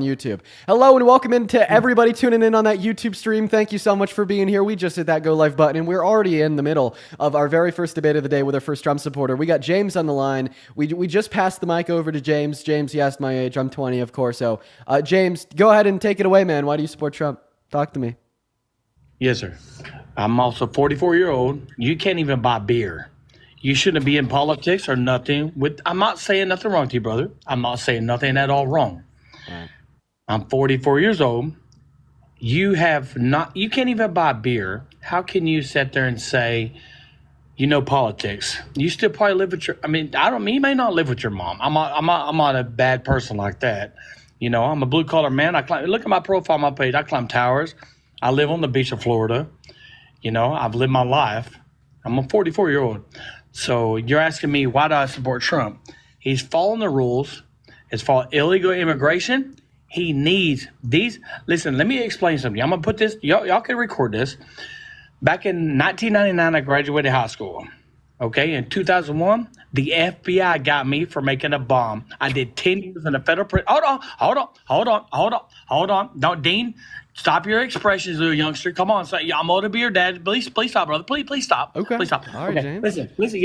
YouTube. Hello and welcome into everybody tuning in on that YouTube stream. Thank you so much for being here. We just hit that go live button and we're already in the middle of our very first debate of the day with our first Trump supporter. We got James on the line. We just passed the mic over to James. James, he asked my age. I'm 20, of course. So, James, go ahead and take it away, man. Why do you support Trump? Talk to me. Yes, sir. I'm also 44-year-old. You can't even buy beer. You shouldn't be in politics or nothing. I'm not saying nothing wrong to you, brother. I'm not saying nothing at all wrong. Right. I'm 44 years old. You can't even buy beer. How can you sit there and say, you know, politics? You still probably live with you may not live with your mom. I'm not a bad person like that. You know, I'm a blue collar man. Look at my profile on my page. I climb towers. I live on the beach of Florida. You know, I've lived my life. I'm a 44-year-old. So you're asking me, why do I support Trump? He's following the rules. It's for illegal immigration. He needs these. Listen, let me explain something. I'm going to put this, y'all can record this. Back in 1999, I graduated high school. Okay, in 2001, the FBI got me for making a bomb. I did 10 years in the federal prison. Hold on. Don't, Dean, stop your expressions, little youngster. Come on, son. I'm going to be your dad. Please stop, brother. Please stop. Okay. Please stop. All right, okay. James. Listen.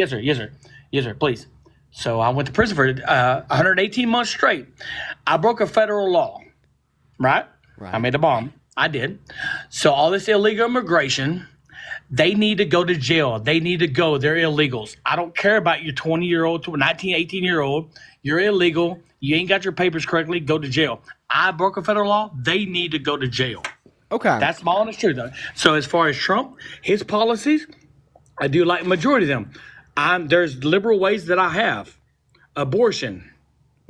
Yes, sir. Please. So I went to prison for 118 months straight. I broke a federal law, right? I made a bomb. I did. So all this illegal immigration, they need to go to jail. They need to go. They're illegals. I don't care about your 20-year-old, 19, 18-year-old. You're illegal. You ain't got your papers correctly. Go to jail. I broke a federal law. They need to go to jail. Okay. That's my honest truth. So as far as Trump, his policies, I do like majority of them. There's liberal ways that I have. Abortion.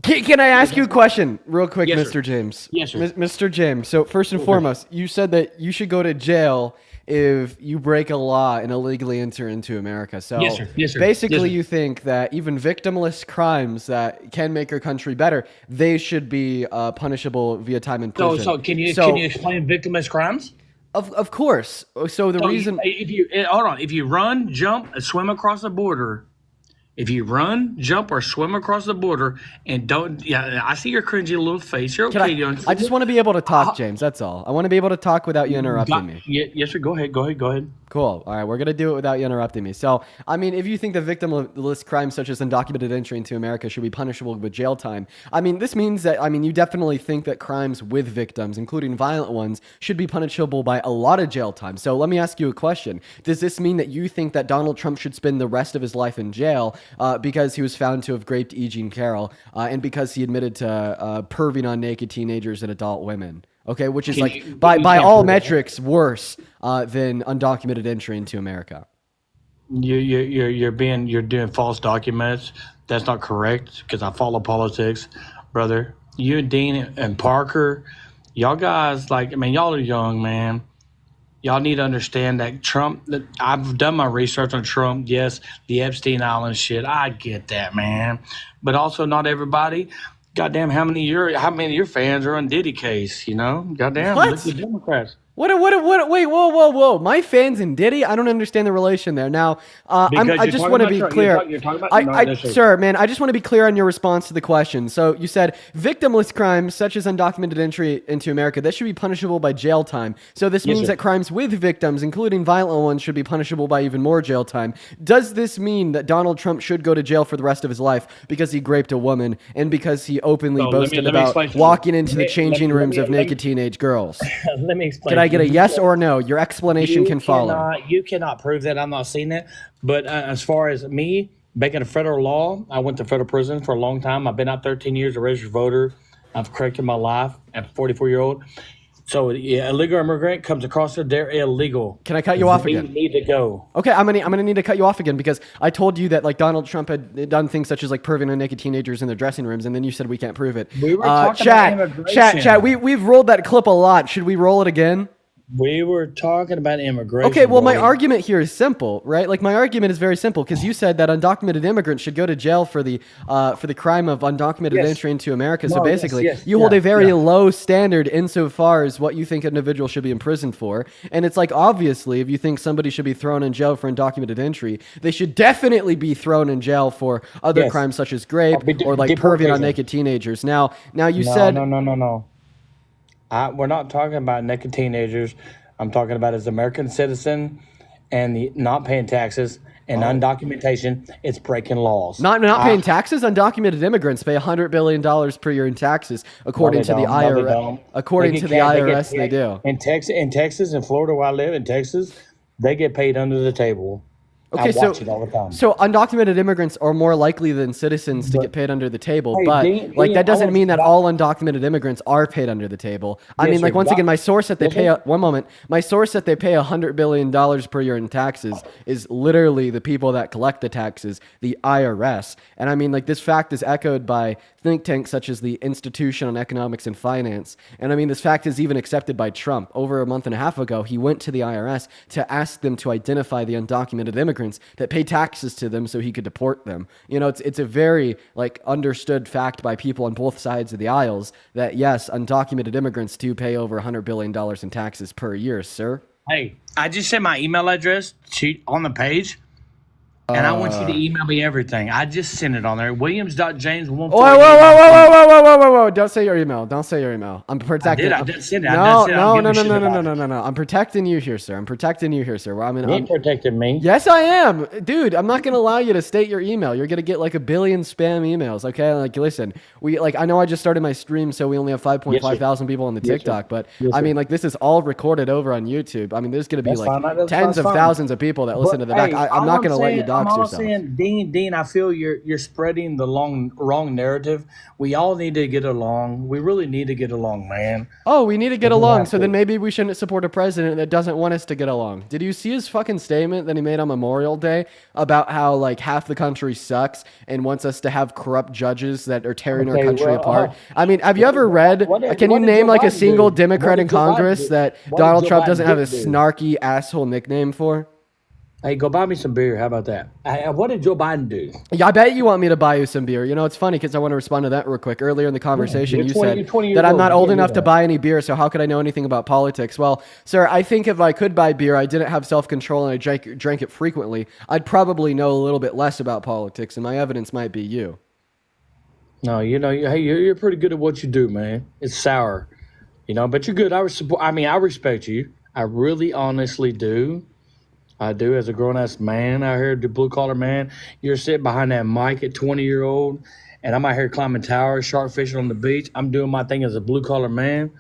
Can I ask you a question real quick, Yes, Mr. sir. James? Yes, sir. Mr. James, so first and foremost, you said that you should go to jail if you break a law and illegally enter into America. So Yes, sir. Yes, sir. basically Yes, sir. you think that even victimless crimes that can make our country better, they should be punishable via time in prison. So can you explain victimless crimes? Of course. So the reason... If you run, jump, and swim across the border, and don't, I see your cringy little face. You're okay, young. I just want to be able to talk, James. That's all. I want to be able to talk without you interrupting me. Yes, sir. Go ahead. Cool. All right, we're going to do it without you interrupting me. So, I mean, if you think that victimless crimes such as undocumented entry into America should be punishable with jail time, I mean, this means that, you definitely think that crimes with victims, including violent ones, should be punishable by a lot of jail time. So let me ask you a question. Does this mean that you think that Donald Trump should spend the rest of his life in jail because he was found to have raped E. Jean Carroll and because he admitted to perving on naked teenagers and adult women? Okay, which is by all metrics worse than undocumented entry into America. You're doing false documents. That's not correct because I follow politics, brother. You and Dean and Parker, y'all guys y'all are young, man. Y'all need to understand that Trump. I've done my research on Trump. Yes, the Epstein Island shit. I get that, man, but also not everybody. Goddamn, how many of your fans are on Diddy case? You know, goddamn, What? look at the Democrats. Wait, whoa. My fans in Diddy? I don't understand the relation there. Now, I just want to be clear. Sir, man, I just want to be clear on your response to the question. So you said victimless crimes such as undocumented entry into America, that should be punishable by jail time. So this means that crimes with victims, including violent ones, should be punishable by even more jail time. Does this mean that Donald Trump should go to jail for the rest of his life because he raped a woman and because he openly boasted about walking into the changing rooms of naked teenage girls? Let me explain. Can I get a yes or no? Your explanation can follow. You cannot prove that. I'm not seeing that. But as far as me, making a federal law, I went to federal prison for a long time. I've been out 13 years, a registered voter. I've corrected my life at 44-year-old. So illegal immigrant comes across there, they're illegal. Can I cut you off again? They need to go. Okay, I'm gonna need to cut you off again because I told you that Donald Trump had done things such as perving on naked teenagers in their dressing rooms, and then you said we can't prove it. We were talking about immigration. Chat. We've rolled that clip a lot. Should we roll it again? We were talking about immigration. Okay, well, my argument here is simple, right? My argument is very simple because you said that undocumented immigrants should go to jail for the crime of undocumented entry into America. So basically, you hold a very low standard insofar as what you think an individual should be imprisoned for. And it's obviously, if you think somebody should be thrown in jail for undocumented entry, they should definitely be thrown in jail for other crimes such as rape or perving on naked teenagers. Now you said... No. We're not talking about naked teenagers. I'm talking about as American citizen and the not paying taxes and undocumentation. It's breaking laws. Not paying taxes. Undocumented immigrants pay $100 billion per year in taxes, according to the IRS. According to the IRS, they do. In Texas, in Florida, where I live, in Texas, they get paid under the table. Okay, I watch it all the time. so undocumented immigrants are more likely than citizens to get paid under the table, Hey, but Dean, that doesn't I mean that want- all undocumented immigrants are paid under the table. I mean, Yes, like sir. once again, my source that they Yes, pay sir. one moment, my source that they pay $100 billion per year in taxes is literally the people that collect the taxes, the IRS. And I mean, like this fact is echoed by think tanks such as the Institution on Economics and Finance. And I mean, this fact is even accepted by Trump. Over a month and a half ago, he went to the IRS to ask them to identify the undocumented immigrants that pay taxes to them so he could deport them. You know, it's a very like understood fact by people on both sides of the aisles that yes, undocumented immigrants do pay over $100 billion in taxes per year, sir. Hey, I just sent my email address on the page, and I want you to email me everything. I just sent it on there. Williams.james148. Whoa. Don't say your email. Don't say your email. I'm protecting. I did send it. No. No. I'm protecting you here, sir. Well, I mean, You ain't protecting me. yes, I am. Dude, I'm not going to allow you to state your email. You're going to get like a billion spam emails, okay? Like, listen, I know I just started my stream, so we only have 5.5 thousand people on the TikTok, but I mean, like, this is all recorded over on YouTube. I mean, there's going to be like tens of thousands of people that listen to the back. I'm not going to let you dox yourself. Saying, Dean, I feel you're spreading the wrong narrative. We all need to get along. We really need to get along, man. Oh, we need to get along. So then maybe we shouldn't support a president that doesn't want us to get along. Did you see his fucking statement that he made on Memorial Day about how like half the country sucks and wants us to have corrupt judges that are tearing our country apart? I mean, have you ever read? Can you name like a single Democrat in Congress that Donald Trump doesn't have a snarky asshole nickname for? Hey, go buy me some beer. How about that? What did Joe Biden do? Yeah, I bet you want me to buy you some beer. You know, it's funny because I want to respond to that real quick. Earlier in the conversation, you said you're 20 years that I'm old. not You old can't do enough to that. buy any beer, so how could I know anything about politics? Well, sir, I think if I could buy beer, I didn't have self-control and I drank it frequently, I'd probably know a little bit less about politics, and my evidence might be you. No, hey, you're pretty good at what you do, man. It's sour, but you're good. I respect you. I really honestly do. I do as a grown-ass man out here, the blue-collar man. You're sitting behind that mic at 20-year-old, and I'm out here climbing towers, shark fishing on the beach. I'm doing my thing as a blue-collar man.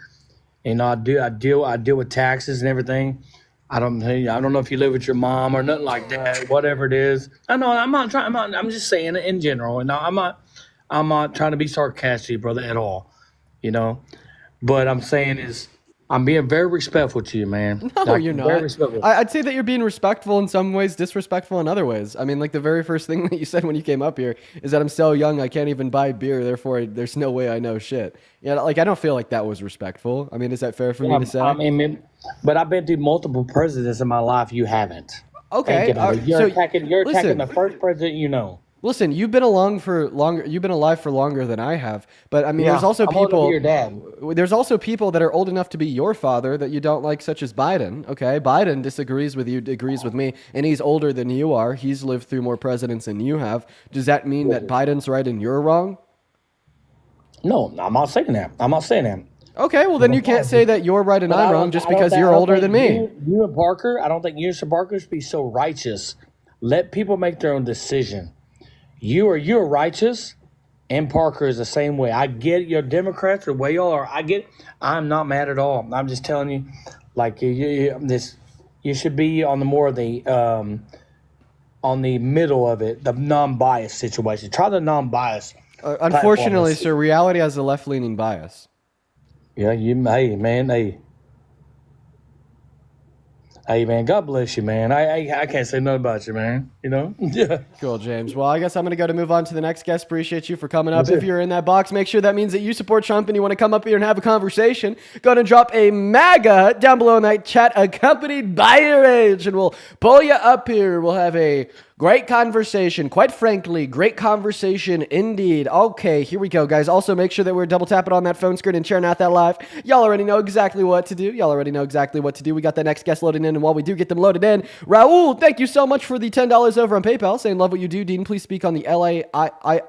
I deal with taxes and everything. I don't know if you live with your mom or nothing like that, whatever it is. I know I'm just saying it in general. And I'm not trying to be sarcastic, brother, at all. But I'm saying is I'm being very respectful to you, man. No, Like, you're very not. respectful. I'd say that you're being respectful in some ways, disrespectful in other ways. I mean, like the very first thing that you said when you came up here is that I'm so young I can't even buy beer, therefore there's no way I know shit. Yeah, like I don't feel like that was respectful. I mean, is that fair for me to say? But I've been through multiple presidents in my life. You haven't. Okay, Think about it. You're attacking listen. the first president you know. Listen, you've been alive for longer than I have. But I mean, there's also I'm older than people. your dad. There's also people that are old enough to be your father that you don't like, such as Biden. Okay, Biden disagrees with you, agrees with me, and he's older than you are. He's lived through more presidents than you have. Does that mean that Biden's right and you're wrong? No, I'm not saying that. Okay, well then you can't say that you're right and I'm wrong just because you're older than me. You and Parker, I don't think you and Parker should be so righteous. Let people make their own decision. You're righteous, and Parker is the same way. I get you're Democrats the way y'all are. I'm not mad at all. I'm just telling you, like you should be on the more of the on the middle of it, the non-biased situation. Try the non-biased. Unfortunately, platform. sir, reality has a left-leaning bias. Yeah, hey man, hey man, God bless you, man. I can't say nothing about you, man. Yeah. Cool, James. Well, I guess I'm going to move on to the next guest. Appreciate you for coming up. Yes, If sir. you're in that box, make sure that means that you support Trump and you want to come up here and have a conversation. Go ahead and drop a MAGA down below in that chat accompanied by your age, and we'll pull you up here. We'll have a Great conversation. Quite frankly, great conversation indeed. Okay, here we go, guys. Also, make sure that we're double tapping on that phone screen and sharing out that live. Y'all already know exactly what to do. We got the next guest loading in, and while we do get them loaded in, Raul, thank you so much for the $10 over on PayPal. Saying love what you do, Dean. Please speak on the LA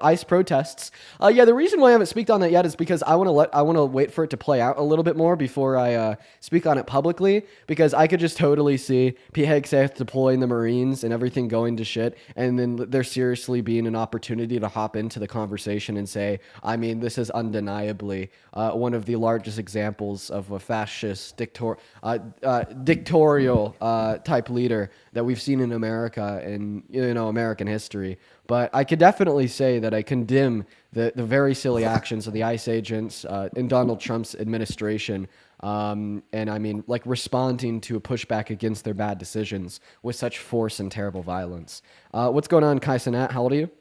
ICE protests. The reason why I haven't speaked on that yet is because I want to wait for it to play out a little bit more before I speak on it publicly, because I could just totally see Pete Hegseth deploying the Marines and everything going to shit, and then there seriously being an opportunity to hop into the conversation and say, I mean, this is undeniably one of the largest examples of a fascist dictatorial type leader that we've seen in America and American history. But I could definitely say that I condemn the very silly actions of the ICE agents in Donald Trump's administration. And I mean, like, responding to a pushback against their bad decisions with such force and terrible violence. What's going on, Kai Cenat? How old are you?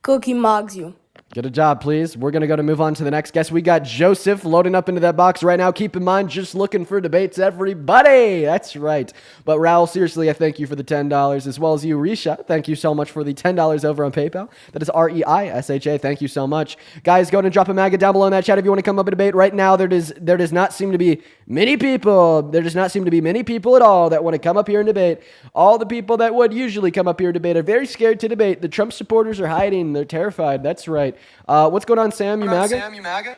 Cookie Mogs you. Get a job, please. We're going to move on to the next guest. We got Joseph loading up into that box right now. Keep in mind, just looking for debates, everybody. That's right. But Raul, seriously, I thank you for the $10, as well as you, Risha. Thank you so much for the $10 over on PayPal. That is REISHA. Thank you so much. Guys, go ahead and drop a MAGA down below in that chat if you want to come up and debate. Right now, there does not seem to be many people. There does not seem to be many people at all that want to come up here and debate. All the people that would usually come up here and debate are very scared to debate. The Trump supporters are hiding. They're terrified. That's right. What's going on, Sam? You MAGA?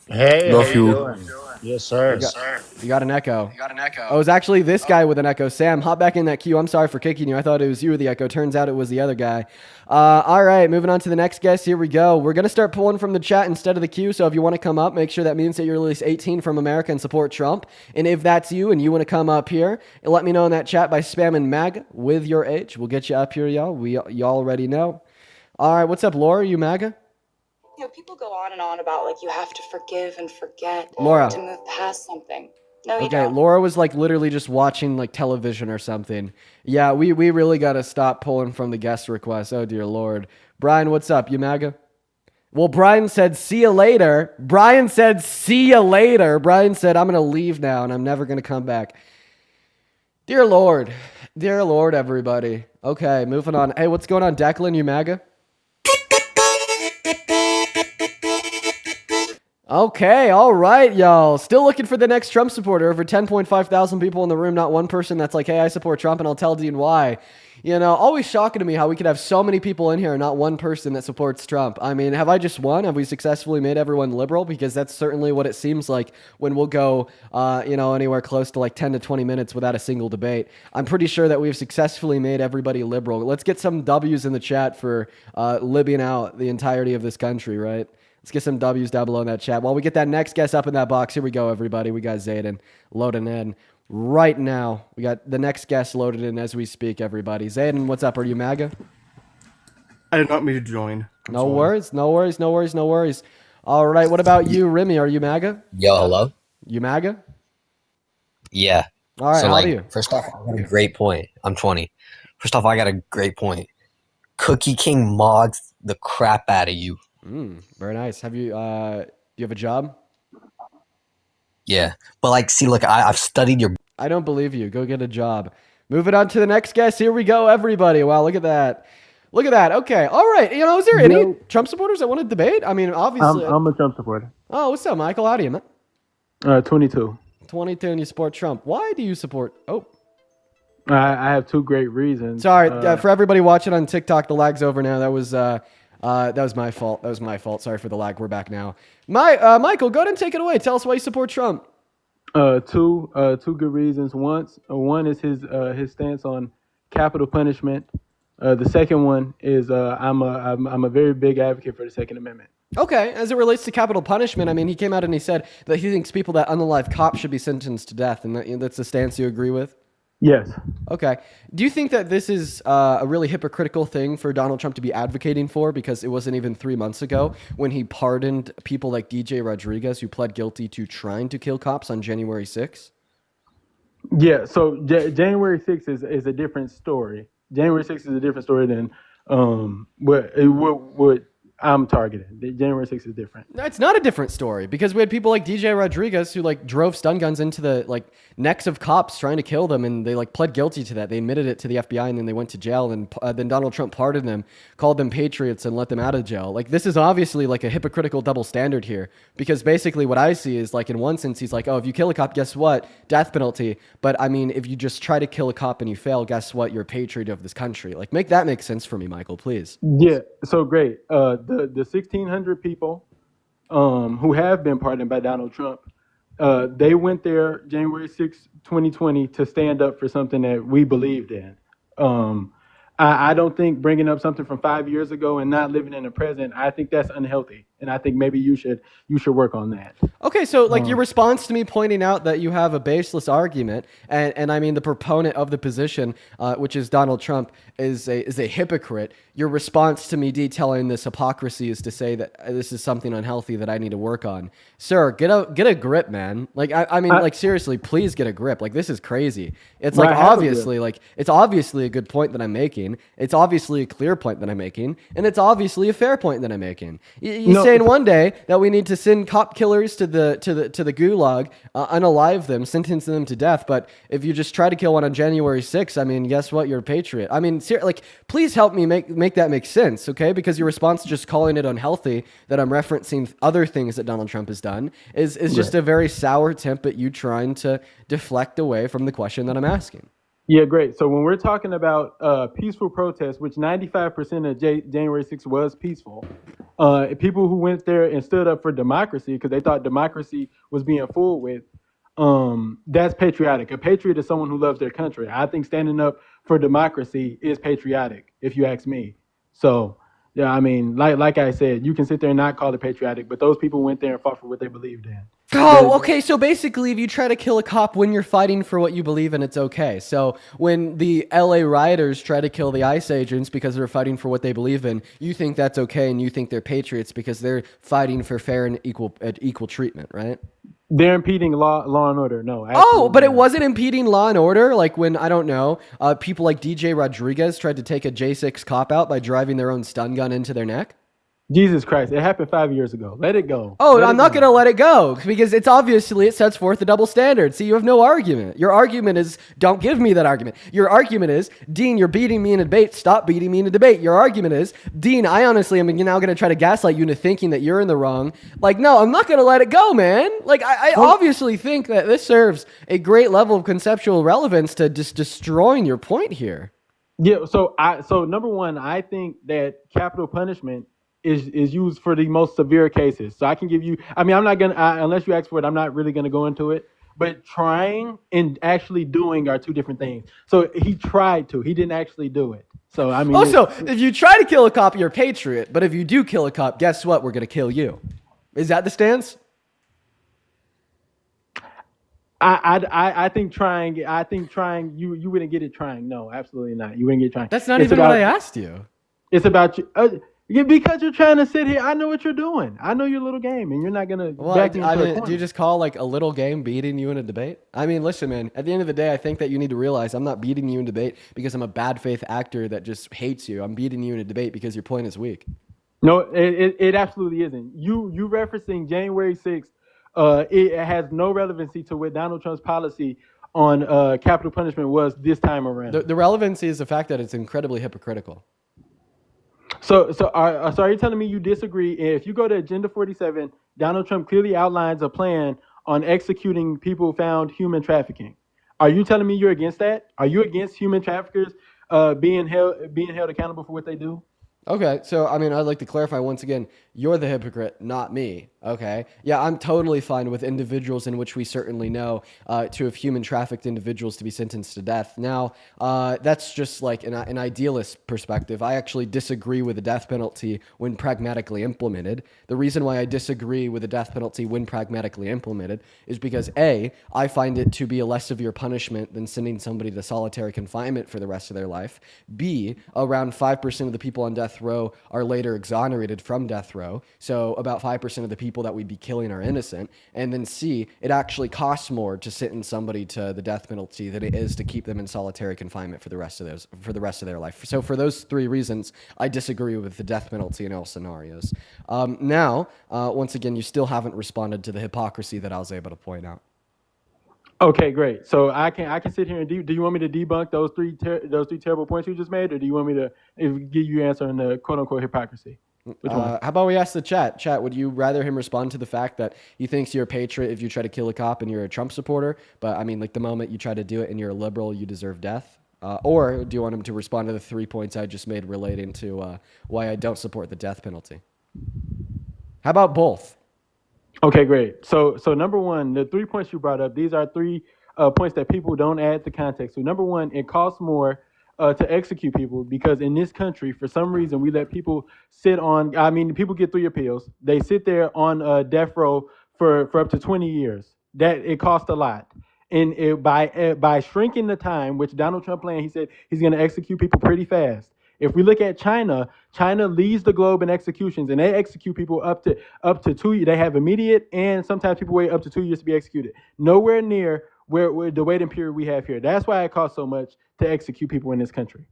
Hey, Love how you. you doing? Yes, sir. You got an echo. Oh, it was actually this guy with an echo. Sam, hop back in that queue. I'm sorry for kicking you. I thought it was you with the echo. Turns out it was the other guy. All right, moving on to the next guest. Here we go. We're going to start pulling from the chat instead of the queue. So if you want to come up, make sure that means that you're at least 18 from America and support Trump. And if that's you and you want to come up here, let me know in that chat by spamming MAGA with your age. We'll get you up here, y'all. Y'all already know. All right, what's up, Laura? You MAGA? People go on and on about, like, you have to forgive and forget Laura. to move past something. No, you Okay, don't. Laura was like literally just watching like television or something. Yeah, we really got to stop pulling from the guest requests. Oh, dear Lord. Brian, what's up? You MAGA? Well, Brian said, see you later. Brian said, I'm going to leave now and I'm never going to come back. Dear Lord, everybody. Okay, moving on. Hey, what's going on, Declan? You MAGA? Okay, all right, y'all. Still looking for the next Trump supporter. Over 10.5 thousand people in the room, not one person that's like, hey, I support Trump, and I'll tell Dean why. Always shocking to me how we could have so many people in here and not one person that supports Trump. I mean, have I just won? Have we successfully made everyone liberal? Because that's certainly what it seems like when we'll go, anywhere close to like 10 to 20 minutes without a single debate. I'm pretty sure that we've successfully made everybody liberal. Let's get some W's in the chat for libbing out the entirety of this country, right? Let's get some W's down below in that chat. While we get that next guest up in that box, here we go, everybody. We got Zayden loading in right now. We got the next guest loaded in as we speak, everybody. Zayden, what's up? Are you MAGA? I did not mean to join. No worries. All right, what about you, Remy? Are you MAGA? Yo, hello? You MAGA? Yeah. All right, So, how like, are you? first off, I got a great point. I'm 20. First off, I got a great point. Cookie King mods the crap out of you. Very nice. Have you, do you have a job? Yeah. But, like, see, look, I've studied your... I don't believe you. Go get a job. Moving on to the next guest. Here we go, everybody. Wow, look at that. Okay. All right. Is there any Trump supporters that want to debate? I mean, obviously. I'm a Trump supporter. Oh, what's up, Michael? How do you, man? 22. 22 and you support Trump. Why do you support... Oh. I have two great reasons. Sorry, for everybody watching on TikTok, the lag's over now. That was my fault. Sorry for the lag. We're back now. Michael, go ahead and take it away. Tell us why you support Trump. Two good reasons. One is his stance on capital punishment. The second one is I'm a very big advocate for the Second Amendment. Okay, as it relates to capital punishment, I mean, he came out and he said that he thinks people that unalive cops should be sentenced to death, and that's a stance you agree with? Yes. Okay. Do you think that this is a really hypocritical thing for Donald Trump to be advocating for, because it wasn't even 3 months ago when he pardoned people like DJ Rodriguez who pled guilty to trying to kill cops on January 6th? Yeah. So January 6th is a different story. January 6th is a different story than what I'm targeted. The January 6th is different. That's not a different story because we had people like DJ Rodriguez who like drove stun guns into the like necks of cops trying to kill them, and they like pled guilty to that. They admitted it to the FBI, and then they went to jail. And then Donald Trump pardoned them, called them patriots, and let them out of jail. Like this is obviously like a hypocritical double standard here, because basically what I see is like in one sense he's like, oh, if you kill a cop, guess what? Death penalty. But I mean, if you just try to kill a cop and you fail, guess what? You're a patriot of this country. Like make that make sense for me, Michael, please. Yeah, so great. The 1,600 people who have been pardoned by Donald Trump, they went there January 6, 2020 to stand up for something that we believed in. I don't think bringing up something from 5 years ago and not living in the present, I think that's unhealthy. And I think maybe you should work on that. Okay, so like your response to me pointing out that you have a baseless argument, and I mean the proponent of the position, which is Donald Trump, is a hypocrite. Your response to me detailing this hypocrisy is to say that this is something unhealthy that I need to work on. Sir, get a grip, man. Like I mean, like seriously, please get a grip. Like this is crazy. It's like obviously, like it's obviously a good point that I'm making. It's obviously a clear point that I'm making, and it's obviously a fair point that I'm making. You saying one day that we need to send cop killers to the gulag, unalive them, sentence them to death. But if you just try to kill one on January 6th, I mean, guess what? You're a patriot. I mean, like, please help me make that make sense, okay? Because your response to just calling it unhealthy, that I'm referencing other things that Donald Trump has done, is just a very sour attempt at you trying to deflect away from the question that I'm asking. Yeah, great. So when we're talking about peaceful protests, which 95% of January 6th was peaceful, people who went there and stood up for democracy because they thought democracy was being fooled with, that's patriotic. A patriot is someone who loves their country. I think standing up for democracy is patriotic, if you ask me. So, yeah, I mean, like I said, you can sit there and not call it patriotic, but those people went there and fought for what they believed in. Oh, okay. So basically, if you try to kill a cop when you're fighting for what you believe in, it's okay. So when the LA rioters try to kill the ICE agents because they're fighting for what they believe in, you think that's okay, and you think they're patriots because they're fighting for fair and equal treatment, right? They're impeding law and order. No. Oh, but it wasn't impeding law and order. Like when, I don't know, people like DJ Rodriguez tried to take a J6 cop out by driving their own stun gun into their neck. Jesus Christ, it happened 5 years ago. Let it go. Oh, I'm not going to let it go because it's obviously, it sets forth a double standard. See, you have no argument. Your argument is, don't give me that argument. Your argument is, Dean, you're beating me in a debate. Stop beating me in a debate. Your argument is, Dean, I honestly am now going to try to gaslight you into thinking that you're in the wrong. Like, no, I'm not going to let it go, man. Like, I obviously think that this serves a great level of conceptual relevance to just destroying your point here. Yeah, so number one, I think that capital punishment is used for the most severe cases. So I can give you, I mean, I'm not going to, unless you ask for it, I'm not really going to go into it. But trying and actually doing are two different things. So he tried to, he didn't actually do it. So, I mean. Also, if you try to kill a cop, you're a patriot. But if you do kill a cop, guess what? We're going to kill you. Is that the stance? I think trying, you wouldn't get it trying. No, absolutely not. You wouldn't get it trying. That's not even what I asked you. It's about you. Yeah, because you're trying to sit here. I know what you're doing. I know your little game, and you're not gonna. Do you just call like a little game beating you in a debate? I mean, listen, man. At the end of the day, I think that you need to realize I'm not beating you in debate because I'm a bad faith actor that just hates you. I'm beating you in a debate because your point is weak. No, it absolutely isn't. You referencing January 6th. It has no relevancy to what Donald Trump's policy on capital punishment was this time around. The relevancy is the fact that it's incredibly hypocritical. So are you telling me you disagree? If you go to Agenda 47, Donald Trump clearly outlines a plan on executing people found human trafficking. Are you telling me you're against that? Are you against human traffickers being held accountable for what they do? Okay, so I mean, I'd like to clarify once again, you're the hypocrite, not me, okay? Yeah, I'm totally fine with individuals in which we certainly know to have human trafficked individuals to be sentenced to death. Now, that's just like an idealist perspective. I actually disagree with the death penalty when pragmatically implemented. The reason why I disagree with the death penalty when pragmatically implemented is because A, I find it to be a less severe punishment than sending somebody to solitary confinement for the rest of their life. B, around 5% of the people on death death row are later exonerated from death row. So about 5% of the people that we'd be killing are innocent. And then C, it actually costs more to sentence somebody to the death penalty than it is to keep them in solitary confinement for the rest of their life. So for those three reasons, I disagree with the death penalty in all scenarios. Now, once again, you still haven't responded to the hypocrisy that I was able to point out. Okay, great. So I can sit here and do you want me to debunk those three terrible points you just made, or do you want me to give you an answer on the quote unquote hypocrisy? Which one? How about we ask the chat? Chat, would you rather him respond to the fact that he thinks you're a patriot if you try to kill a cop and you're a Trump supporter, but I mean, like the moment you try to do it and you're a liberal, you deserve death? Or do you want him to respond to the 3 points I just made relating to why I don't support the death penalty? How about both? Okay, great. So number one, the 3 points you brought up, these are three points that people don't add to context. So number one, it costs more to execute people because in this country, for some reason, we let people sit on. I mean, people get 3 appeals. They sit there on death row for up to 20 years. That it costs a lot. And by shrinking the time, which Donald Trump planned, he said he's going to execute people pretty fast. If we look at China, China leads the globe in executions, and they execute people up to 2 years. They have immediate, and sometimes people wait up to 2 years to be executed. Nowhere near where the waiting period we have here. That's why it costs so much to execute people in this country.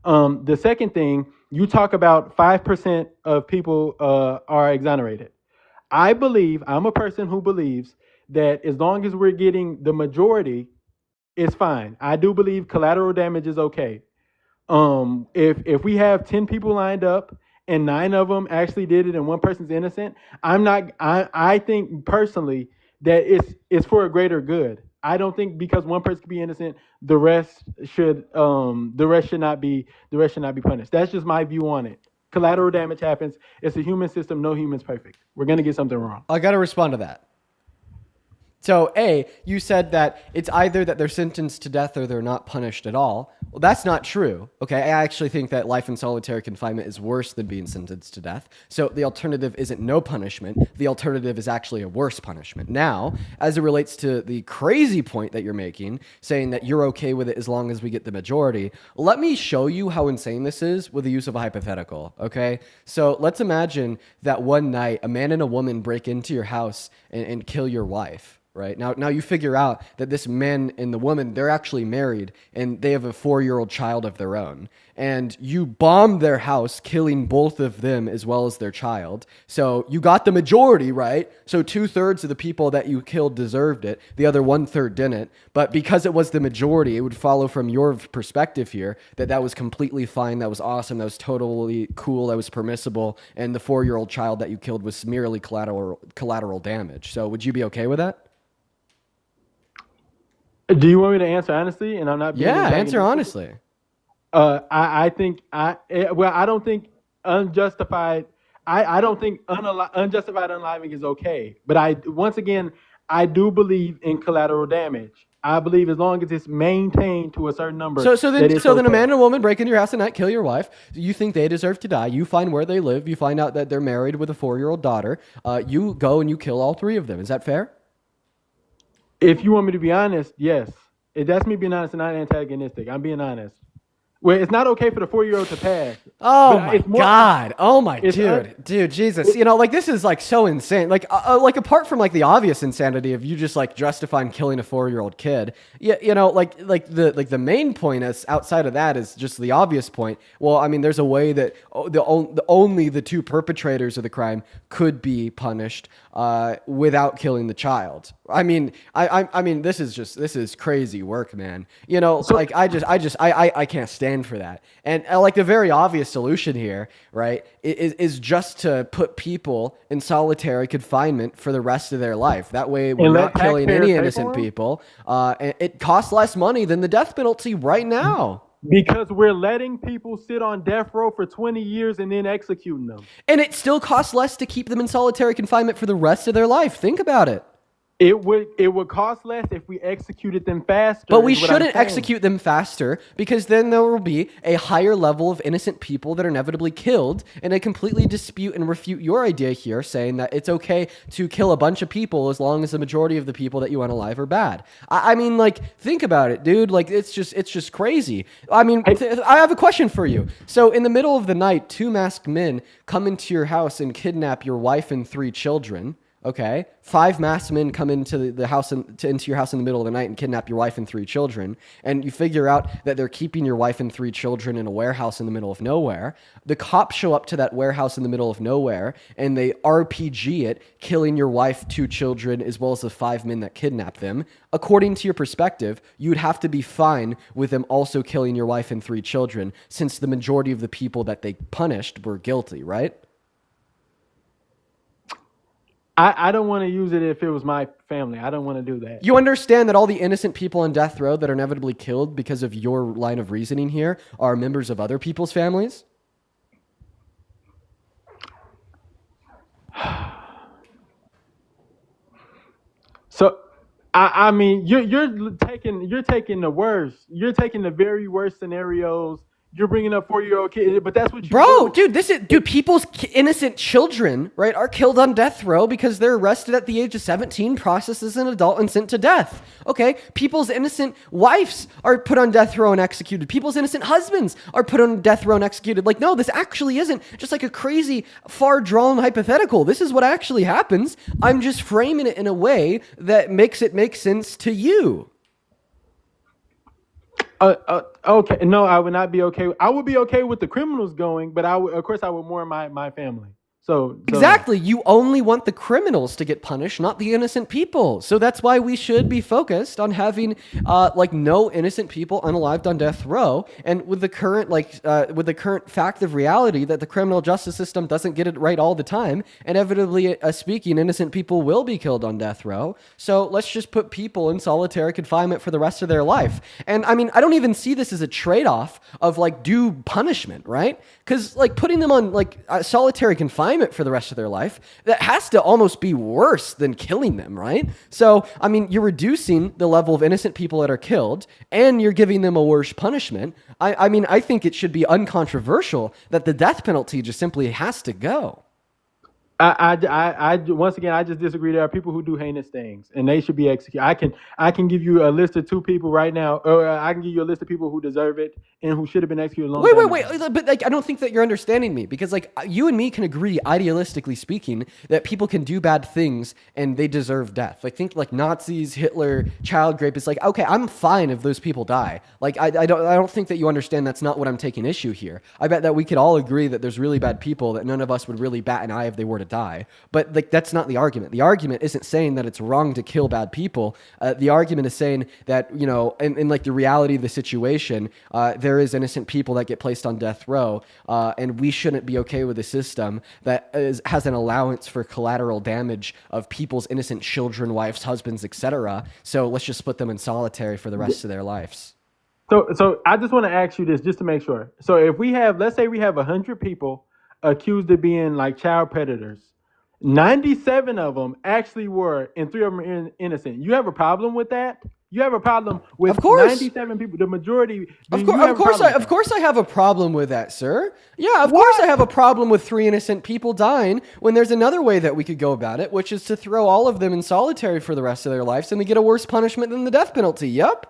The second thing, you talk about 5% of people are exonerated. I'm a person who believes that as long as we're getting the majority, it's fine. I do believe collateral damage is okay. If we have 10 people lined up and 9 of them actually did it and one person's innocent, I think personally that it's for a greater good. I don't think because one person can be innocent, the rest should not be punished. That's just my view on it. Collateral damage happens. It's a human system. No human's perfect. We're gonna get something wrong. I got to respond to that. So, A, you said that it's either that they're sentenced to death or they're not punished at all. Well, that's not true. Okay, I actually think that life in solitary confinement is worse than being sentenced to death. So the alternative isn't no punishment. The alternative is actually a worse punishment. Now, as it relates to the crazy point that you're making, saying that you're okay with it as long as we get the majority, let me show you how insane this is with the use of a hypothetical, okay? So let's imagine that one night a man and a woman break into your house and kill your wife. Right now you figure out that this man and the woman, they're actually married and they have a 4-year-old child of their own. And you bombed their house, killing both of them as well as their child. So you got the majority, right? So 2/3 of the people that you killed deserved it. The other 1/3 didn't. But because it was the majority, it would follow from your perspective here that was completely fine. That was awesome. That was totally cool. That was permissible. And the 4-year-old child that you killed was merely collateral damage. So would you be okay with that? Do you want me to answer honestly? And I'm not being answer honestly. I don't think unjustified. I don't think unjustified unaliving is okay. But I do believe in collateral damage. I believe as long as it's maintained to a certain number. So then a man and a woman break into your house at night, kill your wife. You think they deserve to die. You find where they live. You find out that they're married with a 4-year-old daughter. You go and you kill all 3 of them. Is that fair? If you want me to be honest, yes. That's me being honest and not antagonistic. I'm being honest. Well, it's not okay for the 4-year-old to pass. Oh my God! Oh my dude, Jesus! This is like so insane. Like apart from like the obvious insanity of you just like justifying killing a 4-year-old kid, the main point is outside of that is just the obvious point. Well, I mean, there's a way that only the 2 perpetrators of the crime could be punished without killing the child. I mean, this is crazy work, man. I can't stand for that. And like the very obvious solution here, right, is just to put people in solitary confinement for the rest of their life. That way we're not killing any innocent people. And it costs less money than the death penalty right now. Because we're letting people sit on death row for 20 years and then executing them. And it still costs less to keep them in solitary confinement for the rest of their life. Think about it. It would cost less if we executed them faster. But we is what I'm shouldn't saying. execute them faster because then there will be a higher level of innocent people that are inevitably killed. And I completely dispute and refute your idea here saying that it's okay to kill a bunch of people as long as the majority of the people that you want alive are bad. I mean, like, think about it, dude. Like, it's just crazy. I mean, I have a question for you. So in the middle of the night, 2 masked men come into your house and kidnap your wife and 3 children. Okay, 5 masked men come into the house into your house in the middle of the night and kidnap your wife and 3 children, and you figure out that they're keeping your wife and 3 children in a warehouse in the middle of nowhere. The cops show up to that warehouse in the middle of nowhere, and they RPG it, killing your wife, 2 children, as well as the 5 men that kidnapped them. According to your perspective, you'd have to be fine with them also killing your wife and 3 children, since the majority of the people that they punished were guilty, right? I don't want to use it if it was my family. I don't want to do that. You understand that all the innocent people on death row that are inevitably killed because of your line of reasoning here are members of other people's families? So, I mean, you're taking the worst. You're taking the very worst scenarios. You're bringing up 4-year-old kid, but that's what you Bro, do. dude, people's innocent children, right, are killed on death row because they're arrested at the age of 17, processed as an adult, and sent to death. Okay, people's innocent wives are put on death row and executed. People's innocent husbands are put on death row and executed. Like, no, this actually isn't just like a crazy, far-drawn hypothetical. This is what actually happens. I'm just framing it in a way that makes it make sense to you. Okay, no, I would not be okay. I would be okay with the criminals going, but of course, I would mourn my family. So Exactly. You only want the criminals to get punished, not the innocent people. So that's why we should be focused on having like no innocent people unalived on death row. And with the current fact of reality that the criminal justice system doesn't get it right all the time, inevitably speaking, innocent people will be killed on death row. So let's just put people in solitary confinement for the rest of their life. And I mean, I don't even see this as a trade-off of like due punishment, right? Because like putting them on like solitary confinement for the rest of their life, that has to almost be worse than killing them, right? So, I mean, you're reducing the level of innocent people that are killed, and you're giving them a worse punishment. I mean, I think it should be uncontroversial that the death penalty just simply has to go. I once again, I just disagree. There are people who do heinous things, and they should be executed. I can give you a list of 2 people right now, or I can give you a list of people who deserve it and who should have been executed. Wait, but like, I don't think that you're understanding me, because like you and me can agree, idealistically speaking, that people can do bad things and they deserve death. Like think like Nazis, Hitler, child rapists. Like, okay, I'm fine if those people die. Like I don't think that you understand. That's not what I'm taking issue here. I bet that we could all agree that there's really bad people that none of us would really bat an eye if they were to die. But like that's not the argument. The argument isn't saying that it's wrong to kill bad people. The argument is saying that, you know, in like the reality of the situation, there is innocent people that get placed on death row, and we shouldn't be okay with a system that has an allowance for collateral damage of people's innocent children, wives, husbands, etc. So let's just put them in solitary for the rest of their lives. So I just want to ask you this just to make sure. So if we have, let's say we have 100 people accused of being like child predators, 97 of them actually were, and 3 of them are innocent. You have a problem with that? You have a problem with Of course. 97 people, the majority. Of course, I have a problem with that, sir. Yeah, of course I have a problem with 3 innocent people dying when there's another way that we could go about it, which is to throw all of them in solitary for the rest of their lives and they get a worse punishment than the death penalty. Yep.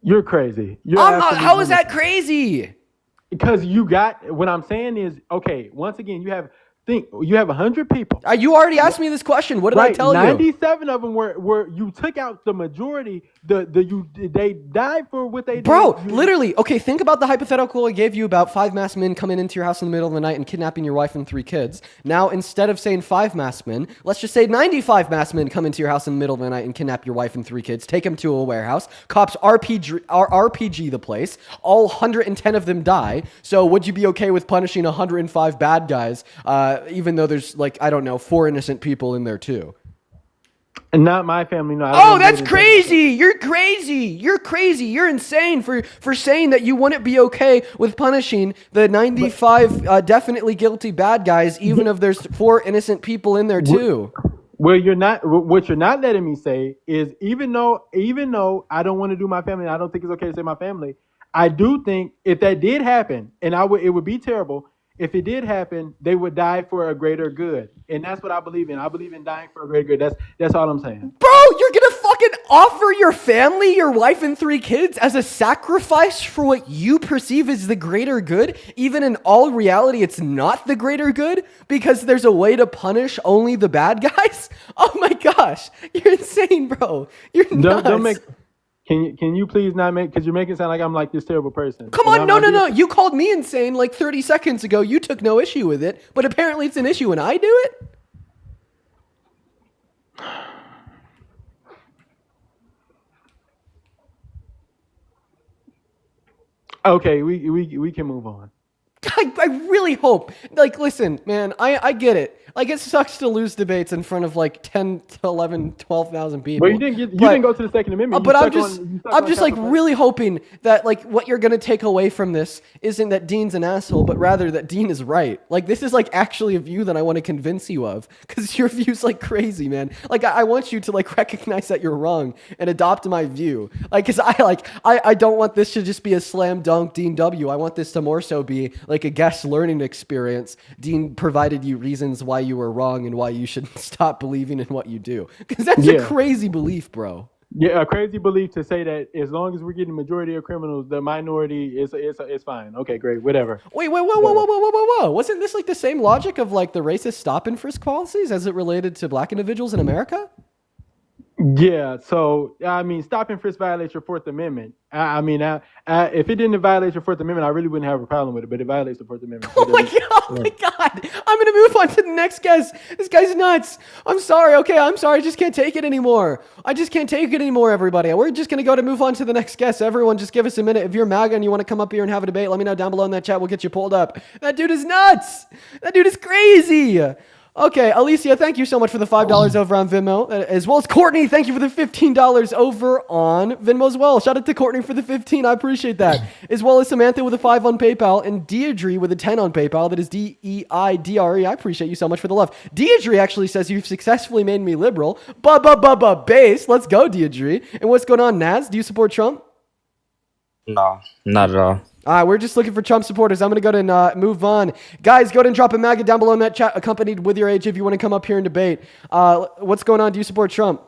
You're crazy. How is that crazy? Because you got, what I'm saying is, okay, once again, you have 100 people. You already asked me this question. What did I tell 97 of them were you took out the majority. They died for what they did. Bro, literally. Okay, think about the hypothetical I gave you about 5 masked men coming into your house in the middle of the night and kidnapping your wife and 3 kids. Now, instead of saying 5 masked men, let's just say 95 masked men come into your house in the middle of the night and kidnap your wife and 3 kids, take them to a warehouse. Cops RPG the place. All 110 of them die. So would you be okay with punishing 105 bad guys, even though there's like, I don't know, 4 innocent people in there too? And not my family. No. Oh, that's crazy! You're crazy! You're crazy! You're insane for saying that you wouldn't be okay with punishing the 95 definitely guilty bad guys, even if there's 4 innocent people in there too. Well, you're not. What you're not letting me say is even though I don't want to do my family, and I don't think it's okay to say my family. I do think if that did happen, and it would be terrible if it did happen. They would die for a greater good, and that's what I believe in. I believe in dying for a greater good. That's all I'm saying. Bro, you're gonna fucking offer your family, your wife and 3 kids as a sacrifice for what you perceive as the greater good, even in all reality it's not the greater good because there's a way to punish only the bad guys? Oh my gosh, you're insane, bro. You're nuts. Don't make. Can you please not make, because you're making it sound like I'm like this terrible person. Come And on, I'm no. not- You called me insane like 30 seconds ago. You took no issue with it, but apparently it's an issue when I do it? Okay, we can move on. I really hope. Like, listen, man, I get it. Like, it sucks to lose debates in front of like 10 to 11, 12,000 people. Well, you didn't go to the Second Amendment. But You I'm stuck just, on- you stuck I'm on just like California. really hoping that like what you're gonna take away from this isn't that Dean's an asshole, but rather that Dean is right. Like, this is like actually a view that I want to convince you of, because your view's like crazy, man. Like, I want you to like recognize that you're wrong and adopt my view. Like, cause I don't want this to just be a slam dunk Dean W. I want this to more so be like a guest learning experience. Dean provided you reasons why you were wrong and why you should stop believing in what you do, because that's a Yeah. crazy belief, bro. Yeah, a crazy belief to say that as long as we're getting majority of criminals, the minority is fine. Okay, great, whatever. Wait, whoa. Wasn't this like the same logic of like the racist stop and frisk policies as it related to black individuals in America? Yeah, so I mean, stop and frisk violates your Fourth Amendment. If it didn't violate your Fourth Amendment, I really wouldn't have a problem with it. But it violates the Fourth Amendment. So Oh my god. I'm gonna move on to the next guest. This guy's nuts. I'm sorry, okay, I'm sorry. I just can't take it anymore. I just can't take it anymore, everybody. We're just gonna move on to the next guest. Everyone, just give us a minute. If you're MAGA and you want to come up here and have a debate, let me know down below in that chat. We'll get you pulled up. That dude is nuts. That dude is crazy. Okay, Alicia, thank you so much for the $5 over on Venmo, as well as Courtney. Thank you for the $15 over on Venmo as well. Shout out to Courtney for the 15. I appreciate that. As well as Samantha with a 5 on PayPal and Deirdre with a 10 on PayPal. That is DEIDRE. I appreciate you so much for the love. Deirdre actually says you've successfully made me liberal. Base. Let's go, Deirdre. And what's going on, Naz? Do you support Trump? No, not at all. All right, we're just looking for Trump supporters. I'm going to go ahead and move on. Guys, go ahead and drop a MAGA down below in that chat, accompanied with your age if you want to come up here and debate. What's going on? Do you support Trump?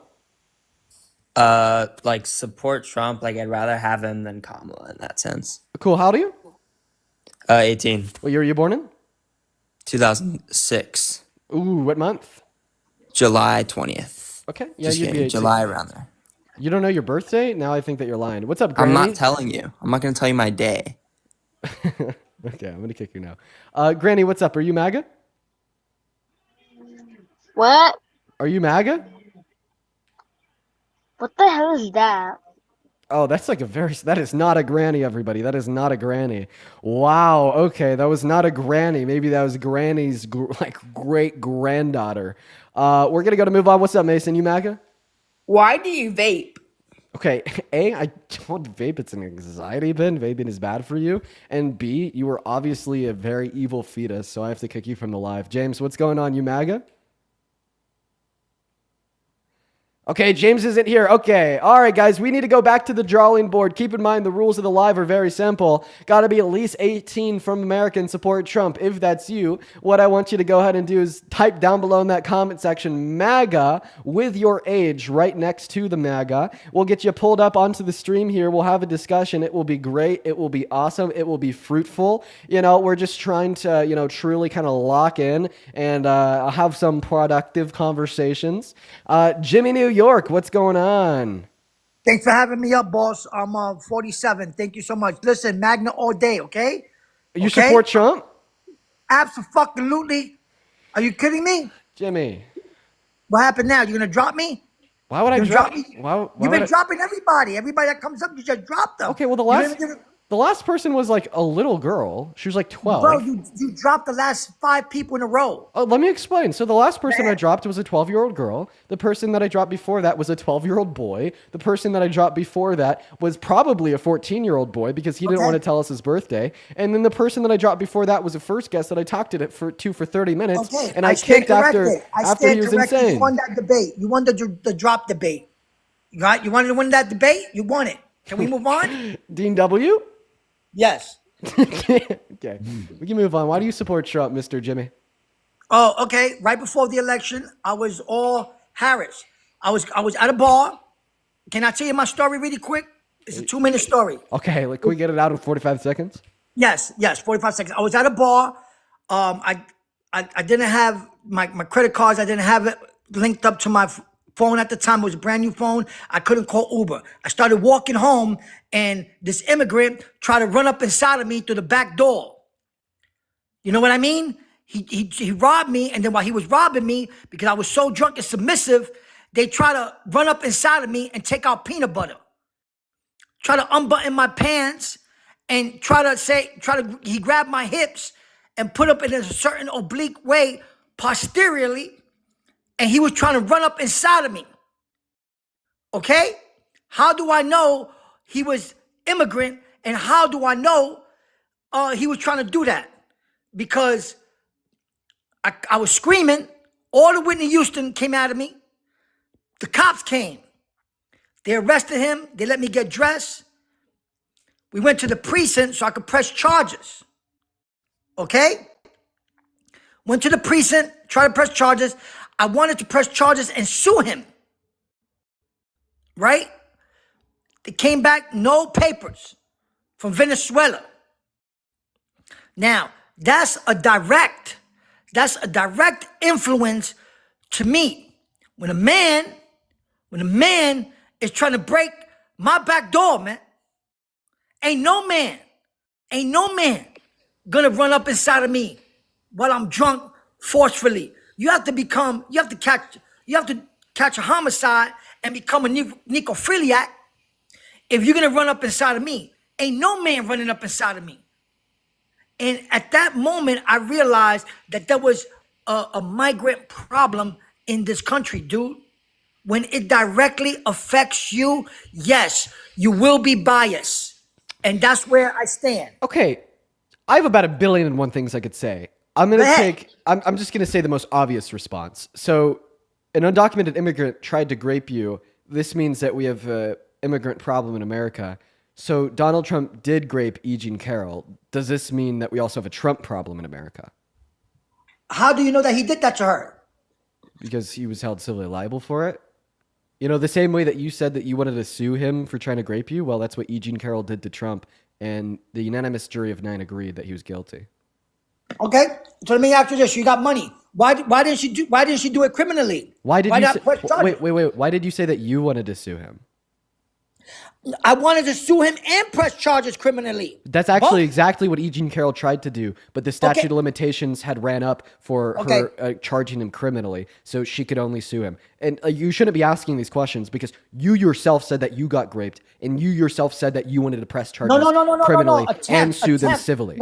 Like support Trump. Like I'd rather have him than Kamala in that sense. Cool. How old are you? 18, What year were you born in? 2006, Ooh, what month? July 20th. Okay. Yeah, Just you'd be kidding, 18. July around there. You don't know your birthday? Now I think that you're lying. What's up, Granny? I'm not telling you. I'm not gonna tell you my day. Okay, I'm going to kick you now. Granny, what's up? Are you MAGA? What? Are you MAGA? What the hell is that? Oh, that's like that is not a granny, everybody. That is not a granny. Wow. Okay, that was not a granny. Maybe that was Granny's great granddaughter. We're gonna move on. What's up, Mason? You MAGA? Why do you vape? Okay, A, I don't vape. It's an anxiety bin. Vaping is bad for you. And B, you were obviously a very evil fetus, so I have to kick you from the live. James, what's going on? You MAGA? Okay, James isn't here. Okay. All right, guys, we need to go back to the drawing board. Keep in mind the rules of the live are very simple. Got to be at least 18 from America and support Trump. If that's you, what I want you to go ahead and do is type down below in that comment section MAGA with your age right next to the MAGA. We'll get you pulled up onto the stream here. We'll have a discussion. It will be great. It will be awesome. It will be fruitful. You know, we're just trying to, truly kind of lock in and have some productive conversations. Jimmy New York, what's going on? Thanks for having me up, boss. I'm 47. Thank you so much. Listen, Magna all day, okay? You support Trump? Absolutely. Are you kidding me? Jimmy. What happened now? You gonna drop me? Why would I drop me? Why You've been dropping everybody. Everybody that comes up, you just drop them. Okay, well the The last person was like a little girl. She was like 12. Bro, you dropped the last 5 people in a row. Oh, let me explain. So the last person I dropped was a 12-year-old girl. The person that I dropped before that was a 12-year-old boy. The person that I dropped before that was probably a 14-year-old boy because he didn't want to tell us his birthday. And then the person that I dropped before that was a first guest that I talked to it for 30 minutes. Okay, And I kicked after he was corrected. insane. You won that debate. You won the drop debate. You wanted to win that debate? You won it. Can we move on? Dean W? Yes. Okay. We can move on. Why do you support Trump, Mr. Jimmy? Oh, okay. Right before the election, I was all Harris. I was at a bar. Can I tell you my story really quick? It's a 2-minute story. Okay, like, can we get it out in 45 seconds? Yes, 45 seconds. I was at a bar. I didn't have my credit cards. I didn't have it linked up to my phone at the time. It was a brand new phone. I couldn't call Uber. I started walking home, and this immigrant tried to run up inside of me through the back door. You know what I mean? He robbed me, and then while he was robbing me, because I was so drunk and submissive, they try to run up inside of me and take out peanut butter. Try to unbutton my pants and he grabbed my hips and put up in a certain oblique way posteriorly, and he was trying to run up inside of me. Okay? How do I know he was immigrant, and how do I know he was trying to do that? Because I was screaming. All the Whitney Houston came out of me. The cops came. They arrested him. They let me get dressed. We went to the precinct so I could press charges. Okay? Went to the precinct, tried to press charges. I wanted to press charges and sue him. Right? They came back, no papers from Venezuela. Now, that's a direct influence to me. When a man is trying to break my back door, man, ain't no man gonna run up inside of me while I'm drunk forcefully. You have to catch a homicide and become a necrophiliac if you're gonna run up inside of me. Ain't no man running up inside of me. And at that moment, I realized that there was a migrant problem in this country, dude. When it directly affects you, yes, you will be biased. And that's where I stand. Okay, I have about 1,000,000,001 things I could say. I'm just gonna say the most obvious response. So, an undocumented immigrant tried to grape you. This means that we have an immigrant problem in America. So Donald Trump did grape E. Jean Carroll. Does this mean that we also have a Trump problem in America? How do you know that he did that to her? Because he was held civilly liable for it. You know, the same way that you said that you wanted to sue him for trying to grape you, well, that's what E. Jean Carroll did to Trump, and the unanimous jury of 9 agreed that he was guilty. Okay, so let me ask you this: you got money. Why didn't she do it criminally? Why did you not say, press charges? wait? Why did you say that you wanted to sue him? I wanted to sue him and press charges criminally. That's actually Both. exactly what E. Jean Carroll tried to do, but the statute of limitations had ran up for her charging him criminally, so she could only sue him. And you shouldn't be asking these questions because you yourself said that you got graped, and you yourself said that you wanted to press charges criminally and sue them civilly.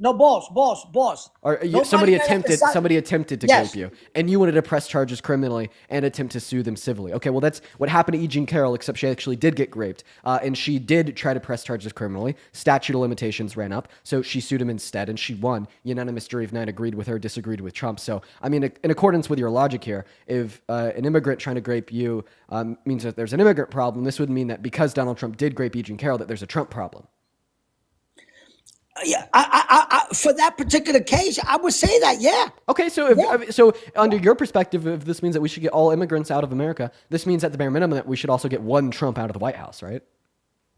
No, boss. Or Nobody somebody ran up attempted to Yes. grape you, and you wanted to press charges criminally and attempt to sue them civilly. Okay, well, that's what happened to E. Jean Carroll, except she actually did get graped, and she did try to press charges criminally. Statute of limitations ran up, so she sued him instead, and she won. Unanimous jury of 9 agreed with her, disagreed with Trump. So, I mean, in accordance with your logic here, if an immigrant trying to grape you means that there's an immigrant problem, this would mean that because Donald Trump did grape E. Jean Carroll, that there's a Trump problem. Yeah, I for that particular case, I would say that. Yeah. Okay, so so under your perspective, if this means that we should get all immigrants out of America, this means at the bare minimum that we should also get one Trump out of the White House, right?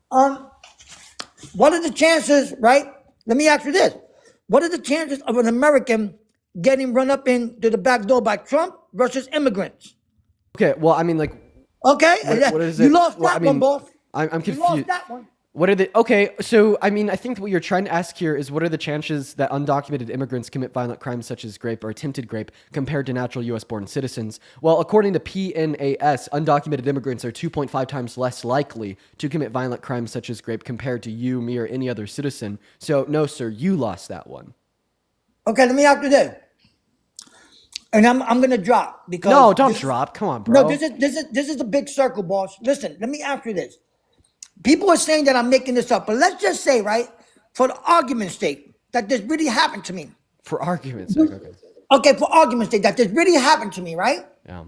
What are the chances? Right. Let me ask you this: what are the chances of an American getting run up into the back door by Trump versus immigrants? Okay, well, I mean, like, Okay, what is it? you lost Well, that I mean, one, boss. I'm You confused. lost that one. What are the okay? So I mean, I think what you're trying to ask here is what are the chances that undocumented immigrants commit violent crimes such as rape or attempted rape compared to natural U.S.-born citizens? Well, according to PNAS, undocumented immigrants are 2.5 times less likely to commit violent crimes such as rape compared to you, me, or any other citizen. So no, sir, you lost that one. Okay, let me ask you this. And I'm gonna drop because No, don't drop. Come on, bro. No, this is a big circle, boss. Listen, let me ask you this. People are saying that I'm making this up, but let's just say, right, for the argument's sake, that this really happened to me. For argument's sake, okay. Okay, for argument's sake, that this really happened to me, right? Yeah.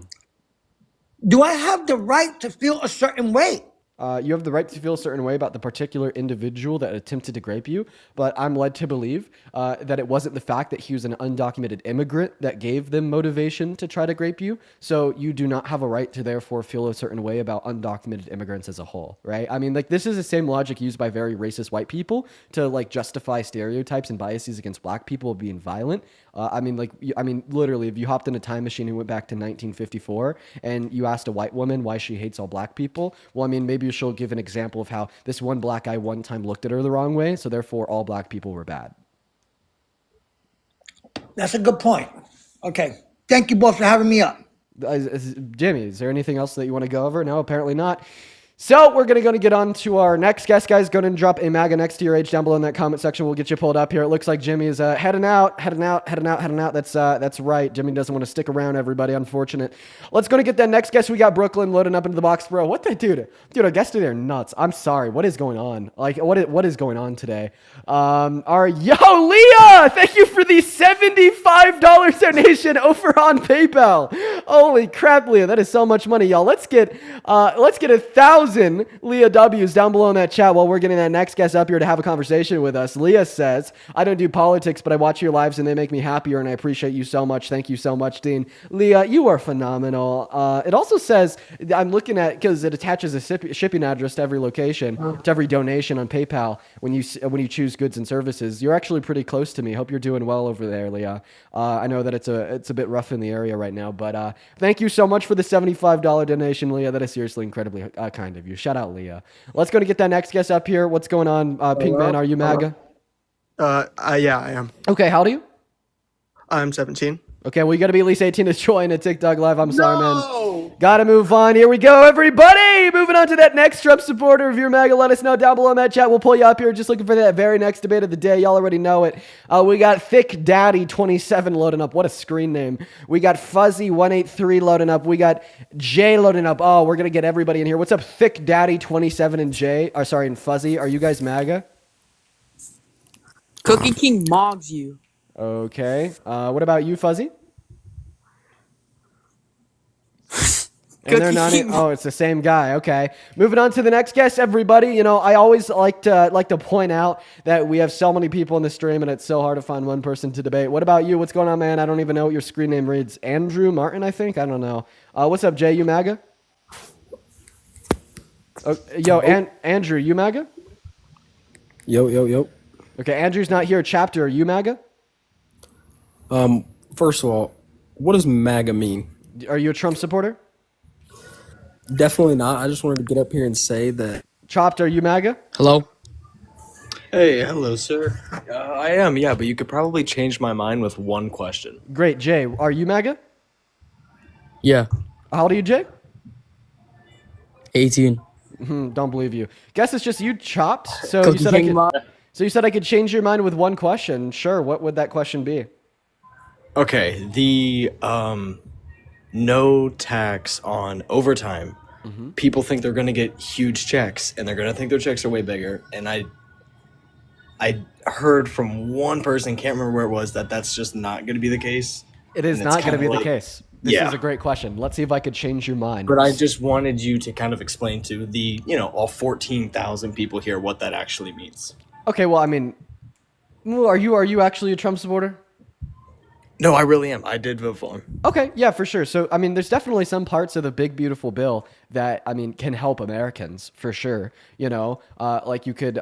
Do I have the right to feel a certain way? You have the right to feel a certain way about the particular individual that attempted to rape you, but I'm led to believe that it wasn't the fact that he was an undocumented immigrant that gave them motivation to try to rape you. So you do not have a right to therefore feel a certain way about undocumented immigrants as a whole, right? I mean, like this is the same logic used by very racist white people to like justify stereotypes and biases against black people being violent. I mean, literally, if you hopped in a time machine and went back to 1954 and you asked a white woman why she hates all black people, well, I mean, maybe she'll give an example of how this one black guy one time looked at her the wrong way, so therefore all black people were bad. That's a good point. Okay. Thank you both for having me up. Jimmy, is there anything else that you want to go over? No, apparently not. So we're going to get on to our next guest, guys. Go ahead and drop a MAGA next to your age down below in that comment section. We'll get you pulled up here. It looks like Jimmy is heading out. That's right. Jimmy doesn't want to stick around, everybody. Unfortunate. Let's go to get that next guest. We got Brooklyn loading up into the box, bro. What the dude? Our guests today are nuts. I'm sorry. What is going on? Like, what is going on today? Leah! Thank you for the $75 donation over on PayPal. Holy crap, Leah. That is so much money, y'all. Let's get 1,000 Leah W's down below in that chat while we're getting that next guest up here to have a conversation with us. Leah says, I don't do politics, but I watch your lives and they make me happier and I appreciate you so much. Thank you so much, Dean. Leah, you are phenomenal. It also says, I'm looking at, because it attaches a shipping address to every location, to every donation on PayPal when you choose goods and services. You're actually pretty close to me. Hope you're doing well over there, Leah. I know that it's a bit rough in the area right now, but thank you so much for the $75 donation, Leah. That is seriously incredibly kind of you. Shout out, Leah. Let's go to get that next guest up here. What's going on, Pinkman? Are you MAGA? Yeah, I am. Okay, how old are you? I'm 17. Okay, well, you got to be at least 18 to join a TikTok live. I'm sorry, man. Got to move on. Here we go, everybody. Moving on to that next Trump supporter. If you're MAGA, let us know down below in that chat. We'll pull you up here. Just looking for that very next debate of the day. Y'all already know it. We got Thick Daddy 27 loading up. What a screen name. We got Fuzzy 183 loading up. We got Jay loading up. Oh, we're going to get everybody in here. What's up, Thick Daddy 27 and Jay? And Fuzzy. Are you guys MAGA? Cookie King mogs you. Okay. What about you, Fuzzy? And they're not. Oh, it's the same guy. Okay. Moving on to the next guest, everybody. You know, I always like to point out that we have so many people in the stream, and it's so hard to find one person to debate. What about you? What's going on, man? I don't even know what your screen name reads. Andrew Martin, I think. I don't know. What's up, Jay? You MAGA? Andrew, you MAGA? Yo. Okay, Andrew's not here. Chapter, are you MAGA? First of all, what does MAGA mean? Are you a Trump supporter? Definitely not. I just wanted to get up here and say that. Chopped, are you MAGA? Hello? Hey, hello, sir. I am, yeah, but you could probably change my mind with one question. Great. Jay, are you MAGA? Yeah. How old are you, Jay? 18. Don't believe you. Guess it's just you, Chopped. So you said I could change your mind with one question. Sure. What would that question be? Okay, the no tax on overtime. Mm-hmm. People think they're going to get huge checks, and they're going to think their checks are way bigger. And I heard from one person, can't remember where it was, that's just not going to be the case. It is And not it's going to be kinda the case. This is a great question. Let's see if I could change your mind. But I just wanted you to kind of explain to the, all 14,000 people here what that actually means. Okay, well, I mean, are you actually a Trump supporter? No, I really am. I did vote for him. Okay, yeah, for sure. So, I mean, there's definitely some parts of the big beautiful bill that I mean can help Americans for sure. You know, like you could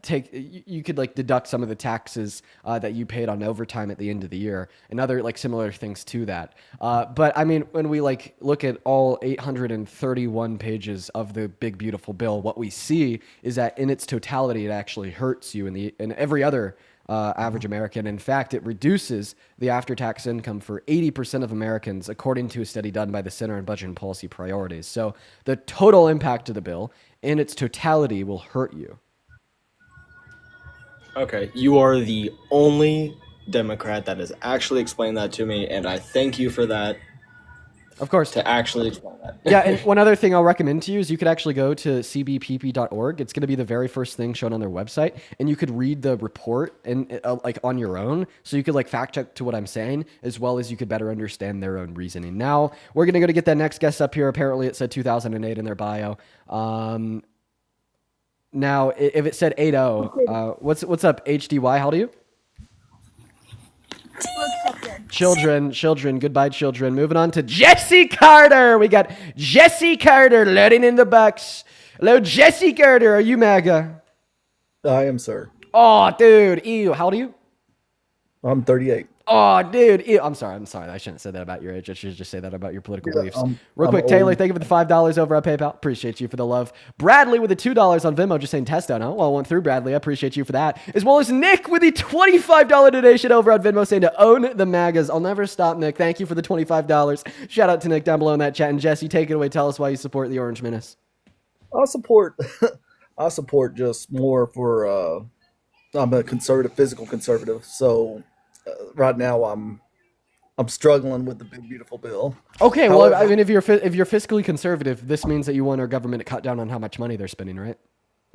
you could like deduct some of the taxes that you paid on overtime at the end of the year, and other like similar things to that. But I mean, when we like look at all 831 pages of the big beautiful bill, what we see is that in its totality, it actually hurts you in every other average American. In fact, it reduces the after-tax income for 80% of Americans, according to a study done by the Center on Budget and Policy Priorities. So the total impact of the bill in its totality will hurt you. Okay, you are the only Democrat that has actually explained that to me, and I thank you for that. Of course. To actually explain that. Yeah, and one other thing I'll recommend to you is you could actually go to cbpp.org. It's going to be the very first thing shown on their website, and you could read the report and like on your own. So you could like fact check to what I'm saying, as well as you could better understand their own reasoning. Now we're going to get that next guest up here. Apparently, it said 2008 in their bio. Now, if it said 80, what's up, HDY? How old are you? Children, goodbye, children. Moving on to Jesse Carter. We got Jesse Carter loading in the box. Hello, Jesse Carter. Are you MAGA? I am, sir. Oh, dude. Ew. How old are you? I'm 38. Oh, dude. Ew. I'm sorry. I shouldn't say that about your age. I should just say that about your political beliefs. Real quick, Taylor, thank you for the $5 over on PayPal. Appreciate you for the love. Bradley with the $2 on Venmo, just saying test out, huh? Well, I went through, Bradley. I appreciate you for that. As well as Nick with the $25 donation over on Venmo, saying to own the MAGAs. I'll never stop, Nick. Thank you for the $25. Shout out to Nick down below in that chat. And Jesse, take it away. Tell us why you support the Orange Menace. I support just more for, I'm a conservative, physical conservative. So right now I'm struggling with the big beautiful bill. Okay, well, I mean, if you're fiscally conservative, this means that you want our government to cut down on how much money they're spending, right?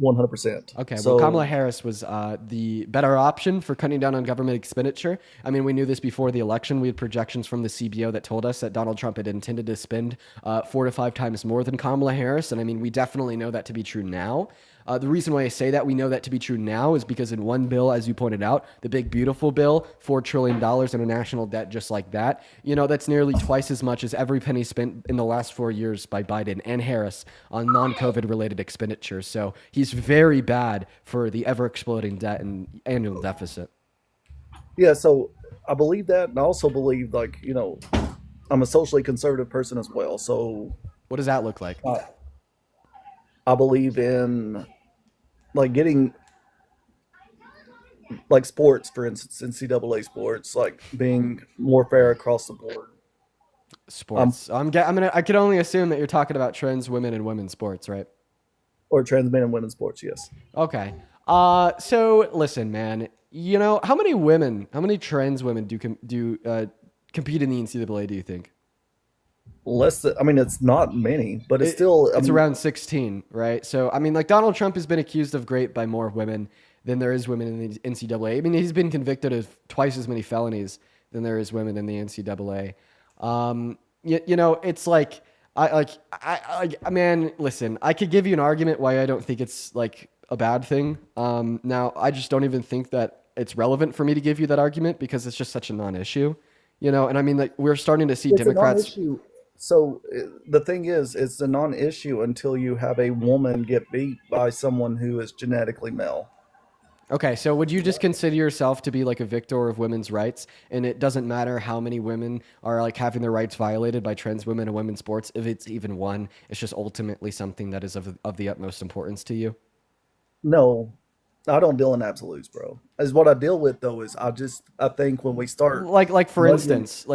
100%. Okay, So, well, Kamala Harris was the better option for cutting down on government expenditure. I mean, we knew this before the election. We had projections from the CBO that told us that Donald Trump had intended to spend 4 to 5 times more than Kamala Harris, and I mean, we definitely know that to be true now. The reason why I say that we know that to be true now is because in one bill, as you pointed out, the big beautiful bill, $4 trillion in a national debt just like that, you know, that's nearly twice as much as every penny spent in the last 4 years by Biden and Harris on non-COVID related expenditures. So he's very bad for the ever-exploding debt and annual deficit. yeah, so I believe that. And I also believe, like, you know, I'm a socially conservative person as well. So What does that look like? I believe in, like, getting, like, sports, for instance, NCAA sports, like, being more fair across the board. Sports. I could only assume that you're talking about trans women and women's sports, right? Or trans men and women's sports, yes. Okay. So listen, man. You know, how many trans women do compete in the NCAA? Do you think? Less than, I mean, it's not many, but it's still. It's around 16, right? So I mean, like Donald Trump has been accused of rape by more women than there is women in the NCAA. I mean, he's been convicted of twice as many felonies than there is women in the NCAA. You know, it's like man, listen, I could give you an argument why I don't think it's like a bad thing. Now I just don't even think that it's relevant for me to give you that argument because it's just such a non-issue, you know? And I mean, like we're starting to see It's Democrats. a non-issue. So the thing is, it's a non-issue until you have a woman get beat by someone who is genetically male. Okay, so would you just consider yourself to be like a victor of women's rights, and it doesn't matter how many women are like having their rights violated by trans women in women's sports, if it's even one, it's just ultimately something that is of the utmost importance to you? No, I don't deal in absolutes, bro. As what I deal with though is I think when we start Like for lugging- instance,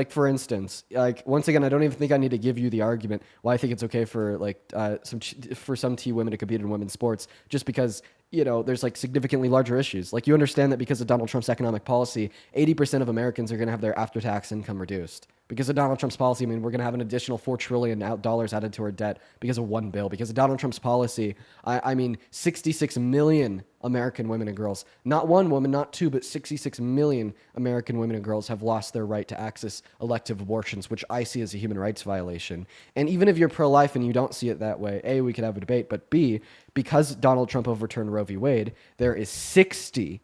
like once again, I don't even think I need to give you the argument why I think it's okay for like some T women to compete in women's sports, just because you know there's like significantly larger issues. Like you understand that because of Donald Trump's economic policy, 80% of Americans are going to have their after-tax income reduced. Because of Donald Trump's policy, I mean, we're going to have an additional $4 trillion added to our debt because of one bill. Because of Donald Trump's policy, I mean, 66 million American women and girls, not one woman, not two, but 66 million American women and girls have lost their right to access elective abortions, which I see as a human rights violation. And even if you're pro-life and you don't see it that way, A, we could have a debate, but B, because Donald Trump overturned Roe v. Wade, there is 60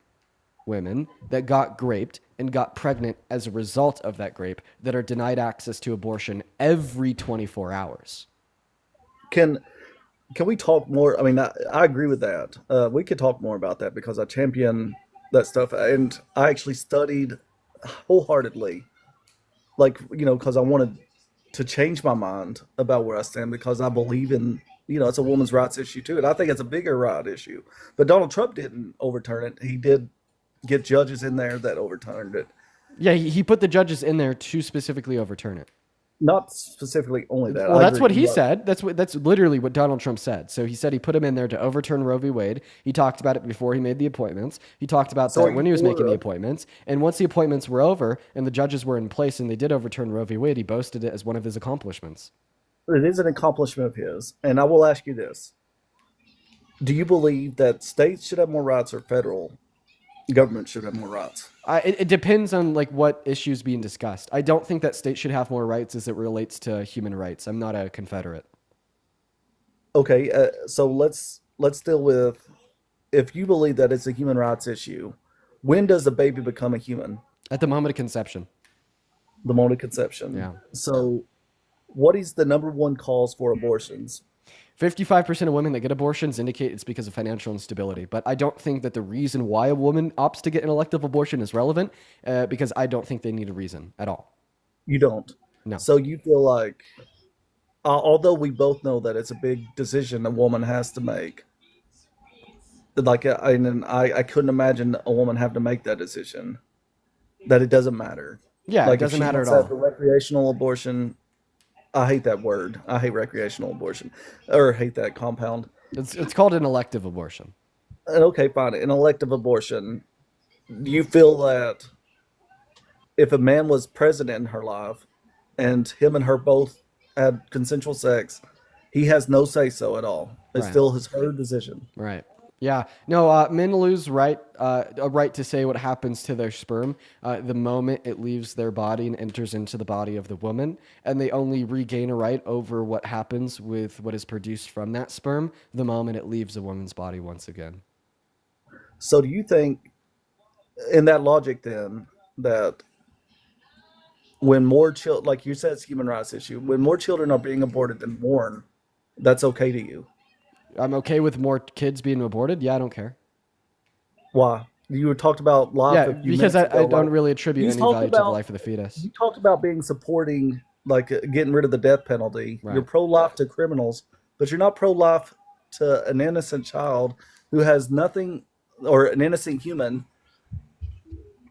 women that got raped and got pregnant as a result of that rape that are denied access to abortion every 24 hours. Can we talk more? I mean, I agree with that. We could talk more about that because I champion that stuff, and I actually studied wholeheartedly, like, because I wanted to change my mind about where I stand because I believe in, it's a woman's rights issue too, and I think it's a bigger right issue. But Donald Trump didn't overturn it. He did get judges in there that overturned it. Yeah, he put the judges in there to specifically overturn it. Not specifically only that. Well, I that's agree. what he said. That's literally what Donald Trump said. So he said he put him in there to overturn Roe v. Wade. He talked about it before he made the appointments. He talked about that when he was making the appointments. And once the appointments were over and the judges were in place and they did overturn Roe v. Wade, he boasted it as one of his accomplishments. It is an accomplishment of his. And I will ask you this. Do you believe that states should have more rights or federal government should have more rights? It depends on like what issues being discussed. I don't think that states should have more rights as it relates to human rights. I'm not a Confederate. Okay, so let's deal with, if you believe that it's a human rights issue, when does a baby become a human? At the moment of conception. The moment of conception. Yeah. So what is the number one cause for abortions? 55% of women that get abortions indicate it's because of financial instability. But I don't think that the reason why a woman opts to get an elective abortion is relevant because I don't think they need a reason at all. You don't? No. So you feel like, although we both know that it's a big decision a woman has to make, like I couldn't imagine a woman having to make that decision, that it doesn't matter. Yeah, like it doesn't if she matter wants at to all. have a recreational abortion, I hate that word. I hate recreational abortion, or hate that compound. It's called an elective abortion. And okay, fine. An elective abortion. Do you feel that if a man was president in her life and him and her both had consensual sex, he has no say so at all? It's Right. still her decision. Right. Yeah. No, men lose a right to say what happens to their sperm the moment it leaves their body and enters into the body of the woman. And they only regain a right over what happens with what is produced from that sperm the moment it leaves a woman's body once again. So do you think, in that logic then, that when more children, like you said, it's a human rights issue, when more children are being aborted than born, that's okay to you? I'm okay with more kids being aborted. Yeah, I don't care. Why? You talked about life. Yeah, a few because minutes I ago, don't like, really attribute you any talked value to the about- life of the fetus. You talked about being supporting, like getting rid of the death penalty. Right. You're pro-life to criminals, but you're not pro-life to an innocent child who has nothing, or an innocent human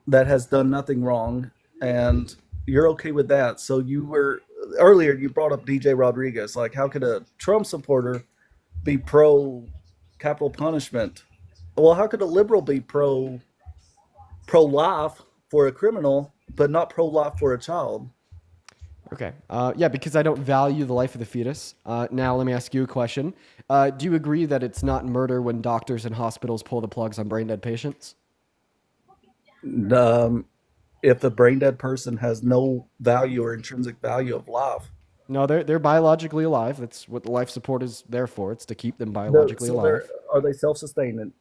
that has done nothing wrong, and you're okay with that. So you were, earlier you brought up DJ Rodriguez. Like, how could a Trump supporter be pro capital punishment? Well, how could a liberal be pro life for a criminal but not pro life for a child? Okay. Yeah, because I don't value the life of the fetus. Now, let me ask you a question. Do you agree that it's not murder when doctors and hospitals pull the plugs on brain dead patients? If the brain dead person has no value or intrinsic value of life. No, they're biologically alive. That's what life support is there for. It's to keep them biologically So alive. are they self-sustaining?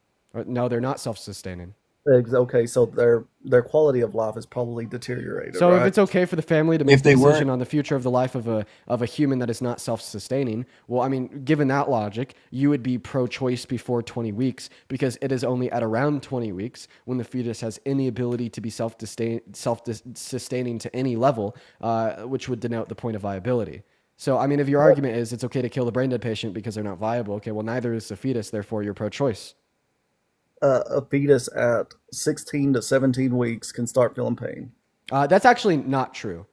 No, they're not self-sustaining. Okay, so their quality of life is probably deteriorated. So right? if it's okay for the family to make If the they decision weren't- on the future of the life of a human that is not self-sustaining, well, I mean, given that logic, you would be pro-choice before 20 weeks because it is only at around 20 weeks when the fetus has any ability to be self-sustaining to any level, which would denote the point of viability. So, I mean, if your argument is it's okay to kill the brain dead patient because they're not viable, okay, well, neither is the fetus, therefore you're pro-choice. A fetus at 16 to 17 weeks can start feeling pain. That's actually not true.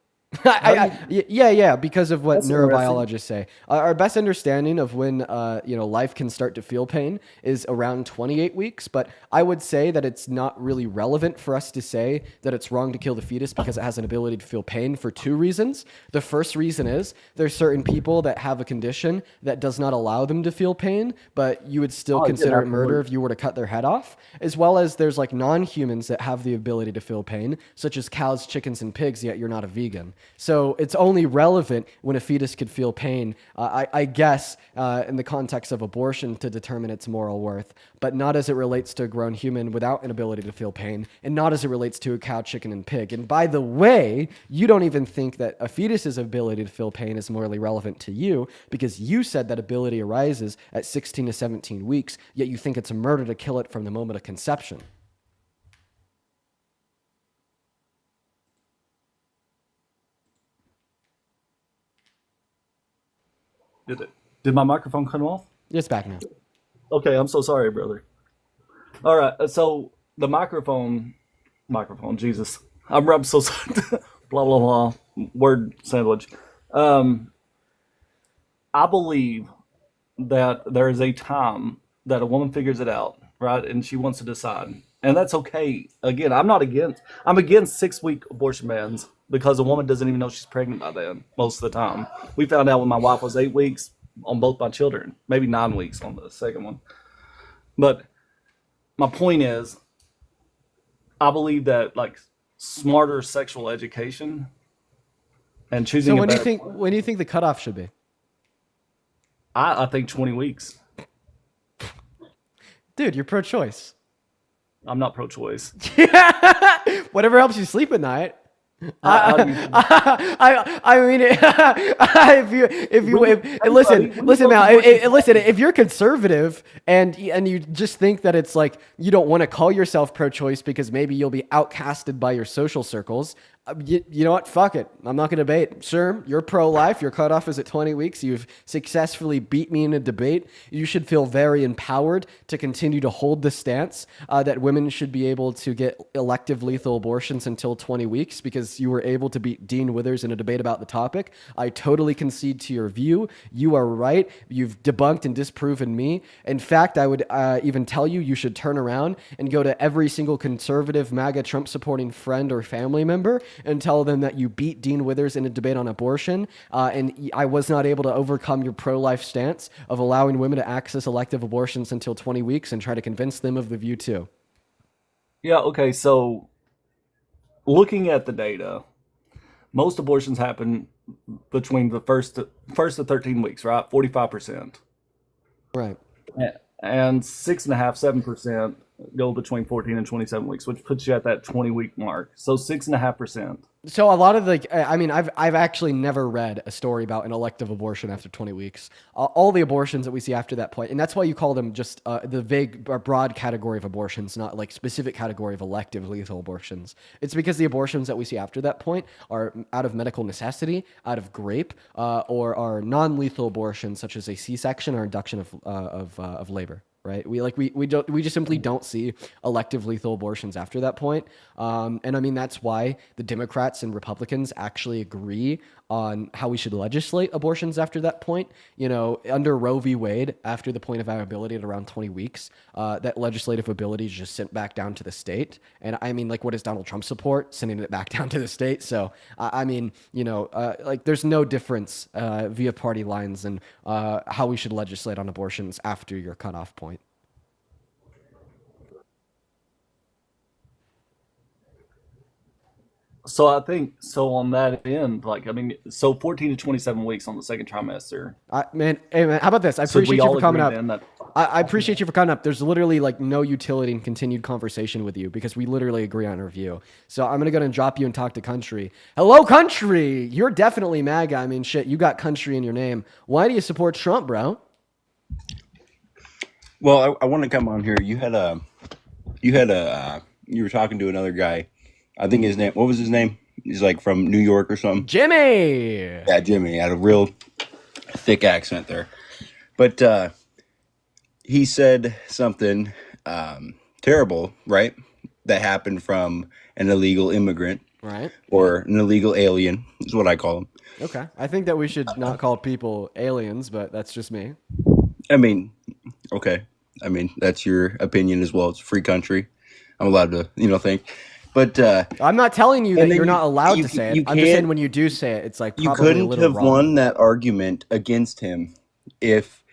Yeah, because of what That's interesting. neurobiologists say. Our best understanding of when life can start to feel pain is around 28 weeks, but I would say that it's not really relevant for us to say that it's wrong to kill the fetus because it has an ability to feel pain for two reasons. The first reason is there's certain people that have a condition that does not allow them to feel pain, but you would still consider it murder if you were to cut their head off, as well as there's like non-humans that have the ability to feel pain, such as cows, chickens, and pigs, yet you're not a vegan. So it's only relevant when a fetus could feel pain, I guess, in the context of abortion to determine its moral worth, but not as it relates to a grown human without an ability to feel pain, and not as it relates to a cow, chicken, and pig. And by the way, you don't even think that a fetus's ability to feel pain is morally relevant to you, because you said that ability arises at 16 to 17 weeks, yet you think it's a murder to kill it from the moment of conception. Did my microphone cut off? It's back now. Okay, I'm so sorry, brother. All right, so the microphone, Jesus, I'm so sorry. Blah blah blah. Word sandwich. I believe that there is a time that a woman figures it out, right, and she wants to decide, and that's okay. Again, I'm against 6-week abortion bans because a woman doesn't even know she's pregnant by then most of the time. We found out when my wife was 8 weeks on both my children, maybe 9 weeks on the second one. But my point is, I believe that like smarter sexual education and choosing. So when do you think the cutoff should be? I think 20 weeks. Dude, you're pro-choice. I'm not pro-choice. Whatever helps you sleep at night. I mean, listen now. Listen, if you're conservative and you just think that it's like you don't want to call yourself pro-choice because maybe you'll be outcasted by your social circles, you know what? Fuck it. I'm not going to debate. Sure, you're pro-life. Your cutoff is at 20 weeks. You've successfully beat me in a debate. You should feel very empowered to continue to hold the stance that women should be able to get elective lethal abortions until 20 weeks because you were able to beat Dean Withers in a debate about the topic. I totally concede to your view. You are right. You've debunked and disproven me. In fact, I would even tell you should turn around and go to every single conservative MAGA Trump supporting friend or family member and tell them that you beat Dean Withers in a debate on abortion, and I was not able to overcome your pro-life stance of allowing women to access elective abortions until 20 weeks and try to convince them of the view too. Yeah, okay, so looking at the data, most abortions happen between the first to 13 weeks, right? 45%. Right. And 6.5%, 7% go between 14 and 27 weeks, which puts you at that 20-week mark. So 6.5%. So a lot of I've actually never read a story about an elective abortion after 20 weeks. All the abortions that we see after that point, and that's why you call them just the vague or broad category of abortions, not like specific category of elective lethal abortions. It's because the abortions that we see after that point are out of medical necessity, out of grape, or are non-lethal abortions such as a C-section or induction of labor. Right? We just simply don't see elective lethal abortions after that point. And I mean, that's why the Democrats and Republicans actually agree on how we should legislate abortions after that point. You know, under Roe v. Wade, after the point of viability at around 20 weeks, that legislative ability is just sent back down to the state. And I mean, like, what does Donald Trump support? Sending it back down to the state. So, I mean, you know, like there's no difference via party lines and how we should legislate on abortions after your cutoff point. So I think, so on that end, like, I mean, so 14 to 27 weeks on the second trimester. Man, how about this? I So we appreciate you all for coming agree up. then that- I appreciate you for coming up. There's literally like no utility in continued conversation with you because we literally agree on our view. So I'm going to go and drop you and talk to Country. Hello, Country. You're definitely MAGA. I mean, shit, you got Country in your name. Why do you support Trump, bro? Well, I want to come on here. You were talking to another guy. I think his name, what was his name? He's like from New York or something. Jimmy. Yeah, Jimmy. He had a real thick accent there. But he said something terrible, right? That happened from an illegal immigrant. Right. Or an illegal alien is what I call them. Okay. I think that we should not call people aliens, but that's just me. I mean, okay. I mean, that's your opinion as well. It's a free country. I'm allowed to, think. But I'm not telling you that and then you're not allowed to say it. I'm just saying when you do say it, it's like you probably a couldn't little have wrong. won that argument against him if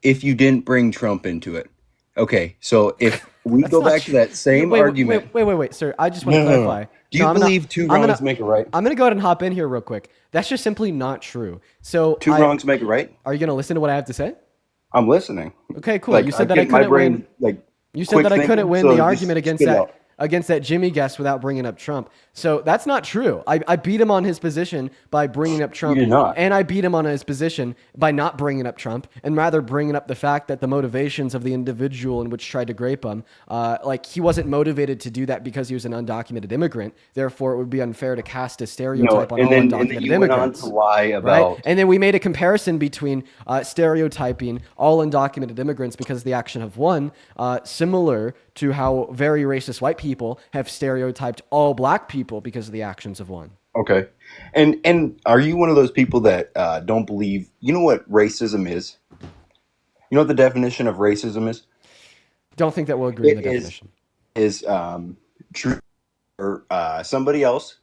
you didn't bring Trump into it. Okay, so if we That's go not back to that same argument. Wait, sir. I just want to clarify. Do you No, I'm not. believe 2 I'm wrongs gonna. make a right? I'm gonna go ahead and hop in here real quick. That's just simply not true. So, 2 wrongs make a right? are you gonna listen to what I have to say? I'm listening. Okay, cool. Like You I said that I get my couldn't win. brain like You said quick that I couldn't thinking, win so the just argument against spit it that out. Jimmy guest without bringing up Trump. So that's not true. I beat him on his position by bringing up You Trump, did not. and I beat him on his position by not bringing up Trump, and rather bringing up the fact that the motivations of the individual in which tried to grape him, like he wasn't motivated to do that because he was an undocumented immigrant. Therefore, it would be unfair to cast a No, stereotype on all and then undocumented you went on immigrants. to lie Right? about And then we made a comparison between stereotyping all undocumented immigrants because of the action of one, similar to how very racist white people have stereotyped all black people because of the actions of one. okay. And are you one of those people that don't believe, you know what racism is? You know what the definition of racism is? Don't think that we'll agree on It the is definition. true or somebody else.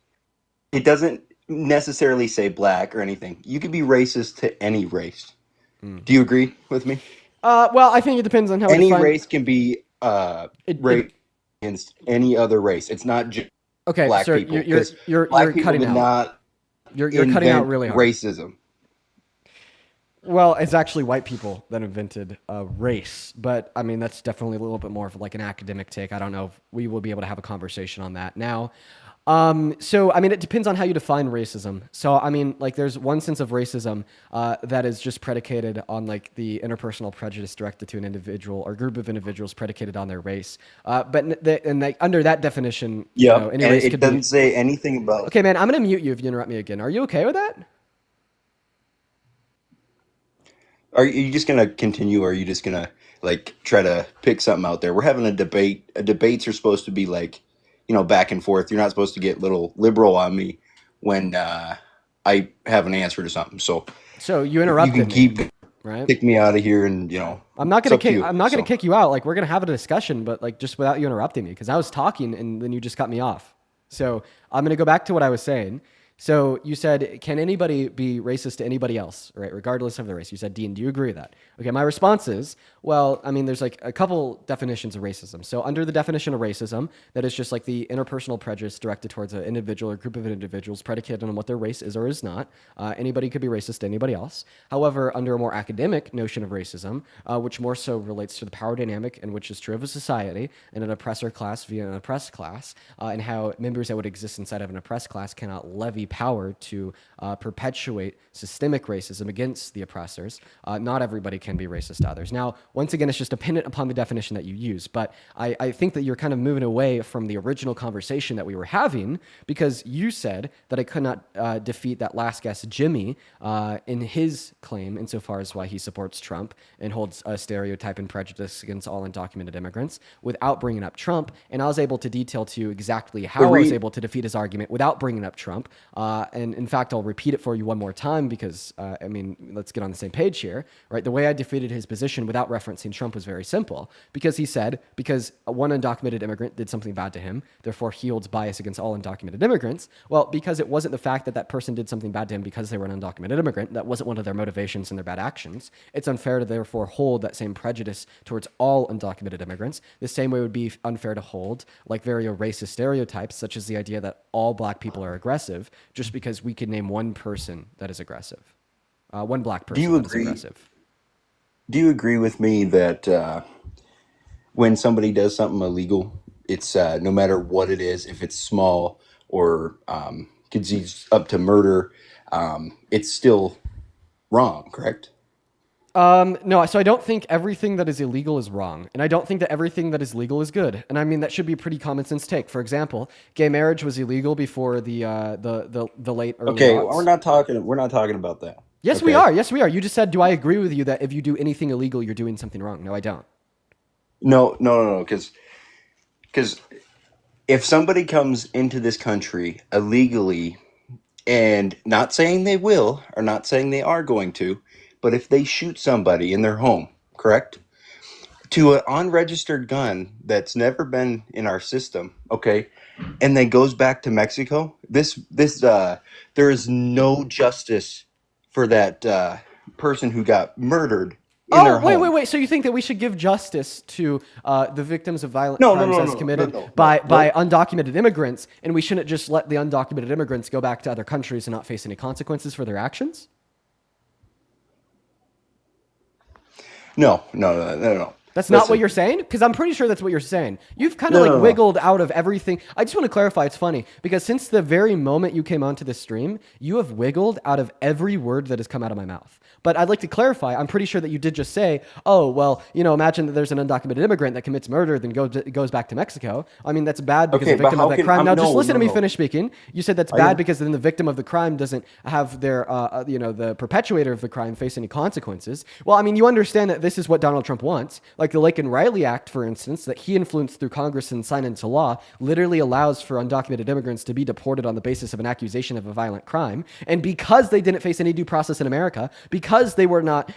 It doesn't necessarily say black or anything. You could be racist to any race. Do you agree with me? Well, I think it depends on how we Any define. race can be racist against any other race. It's not just Okay, black sir, people. you're 'Cause you're black you're people cutting did out. not You're cutting out invent really hard. racism. Well, it's actually white people that invented race, but I mean that's definitely a little bit more of like an academic take. I don't know if we will be able to have a conversation on that now. So I mean, it depends on how you define racism. So I mean, like there's one sense of racism that is just predicated on like the interpersonal prejudice directed to an individual or group of individuals predicated on their race. Under that definition, Yeah, any and race it could doesn't be. say anything about. Okay, man, I'm gonna mute you if you interrupt me again. Are you okay with that? Are you just gonna continue, or are you just gonna like try to pick something out there? We're having a debate. Debates are supposed to be like, back and forth. You're not supposed to get little liberal on me when I have an answer to something. So So you you interrupted can me, keep right? kick me out of here, and I'm not it's gonna up to kick. you. I'm not gonna So kick you out. Like we're gonna have a discussion, but like just without you interrupting me, because I was talking and then you just cut me off. So I'm gonna go back to what I was saying. So you said, can anybody be racist to anybody else, right? Regardless of the race. You said, Dean, do you agree with that? Okay, my response is, well, I mean, there's like a couple definitions of racism. So under the definition of racism, that is just like the interpersonal prejudice directed towards an individual or group of individuals predicated on what their race is or is not. Anybody could be racist to anybody else. However, under a more academic notion of racism, which more so relates to the power dynamic and which is true of a society and an oppressor class via an oppressed class, and how members that would exist inside of an oppressed class cannot levy power to perpetuate systemic racism against the oppressors. Not everybody can be racist to others. Now, once again, it's just dependent upon the definition that you use, but I think that you're kind of moving away from the original conversation that we were having because you said that I could not defeat that last guest, Jimmy, in his claim insofar as why he supports Trump and holds a stereotype and prejudice against all undocumented immigrants without bringing up Trump. And I was able to detail to you exactly how I was able to defeat his argument without bringing up Trump. And in fact, I'll repeat it for you one more time because, I mean, let's get on the same page here, right? The way I defeated his position without referencing Trump was very simple because he said, because one undocumented immigrant did something bad to him, therefore he holds bias against all undocumented immigrants. Well, because it wasn't the fact that that person did something bad to him because they were an undocumented immigrant, that wasn't one of their motivations in their bad actions. It's unfair to therefore hold that same prejudice towards all undocumented immigrants. The same way it would be unfair to hold like very racist stereotypes, such as the idea that all black people are aggressive, just because we could name one person that is aggressive, one black do person you that is agree? aggressive. Do you agree with me that when somebody does something illegal, it's no matter what it is, if it's small or gets up to murder, it's still wrong, correct? No, so I don't think everything that is illegal is wrong, and I don't think that everything that is legal is good. And I mean that should be a pretty common sense take. For example, gay marriage was illegal before the late early Okay, aughts. we're not talking about that. Yes, we Okay. are. Yes, we are. You just said, do I agree with you that if you do anything illegal, you're doing something wrong? No, I don't. No, because if somebody comes into this country illegally, and not saying they will, or not saying they are going to, but if they shoot somebody in their home, correct? To an unregistered gun that's never been in our system, okay, and then goes back to Mexico, there is no justice for that person who got murdered in their wait, home. wait, wait. So you think that we should give justice to the victims of violent No, no, crimes no, as no, no, committed no, no, by no. undocumented immigrants, and we shouldn't just let the undocumented immigrants go back to other countries and not face any consequences for their actions? No, no, no, no, no. That's not what Listen. you're saying? Because I'm pretty sure that's what you're saying. You've kind of No, like no, no. wiggled out of everything. I just want to clarify. It's funny because since the very moment you came onto the stream, you have wiggled out of every word that has come out of my mouth. But I'd like to clarify. I'm pretty sure that you did just say, oh, well, you know, imagine that there's an undocumented immigrant that commits murder, then goes back to Mexico. I mean, that's bad because Okay, the but victim how of that can- crime. Now, just no, listen no, to me no. finish speaking. You said that's I bad am- because then the victim of the crime doesn't have their, you know, the perpetuator of the crime face any consequences. Well, I mean, you understand that this is what Donald Trump wants. Like the Laken Riley Act, for instance, that he influenced through Congress and signed into law, literally allows for undocumented immigrants to be deported on the basis of an accusation of a violent crime. And because they didn't face any due process in America, because they were not,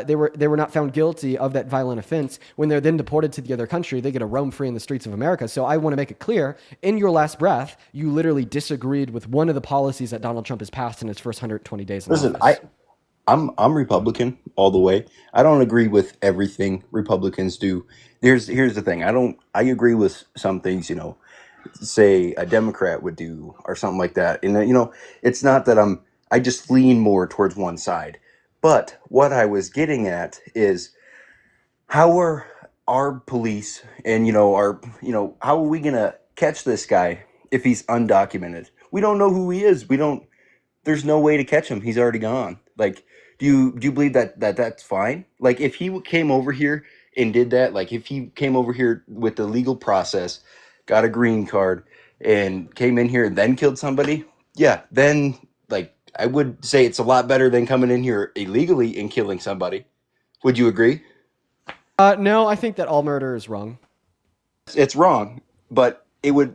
they were not found guilty of that violent offense, when they're then deported to the other country, they get to roam free in the streets of America. So I want to make it clear, in your last breath, you literally disagreed with one of the policies that Donald Trump has passed in his first 120 days in Listen, office. I'm Republican all the way. I don't agree with everything Republicans do. Here's the thing. I agree with some things, you know, say a Democrat would do or something like that. And you know, it's not that I just lean more towards one side. But what I was getting at is how are our police and how are we going to catch this guy if he's undocumented? We don't know who he is. There's no way to catch him. He's already gone. Like, do you believe that that's fine? Like, if he came over here and did that, like if he came over here with the legal process, got a green card, and came in here and then killed somebody, yeah, then like I would say it's a lot better than coming in here illegally and killing somebody. Would you agree? No, I think that all murder is wrong. It's wrong, but it would,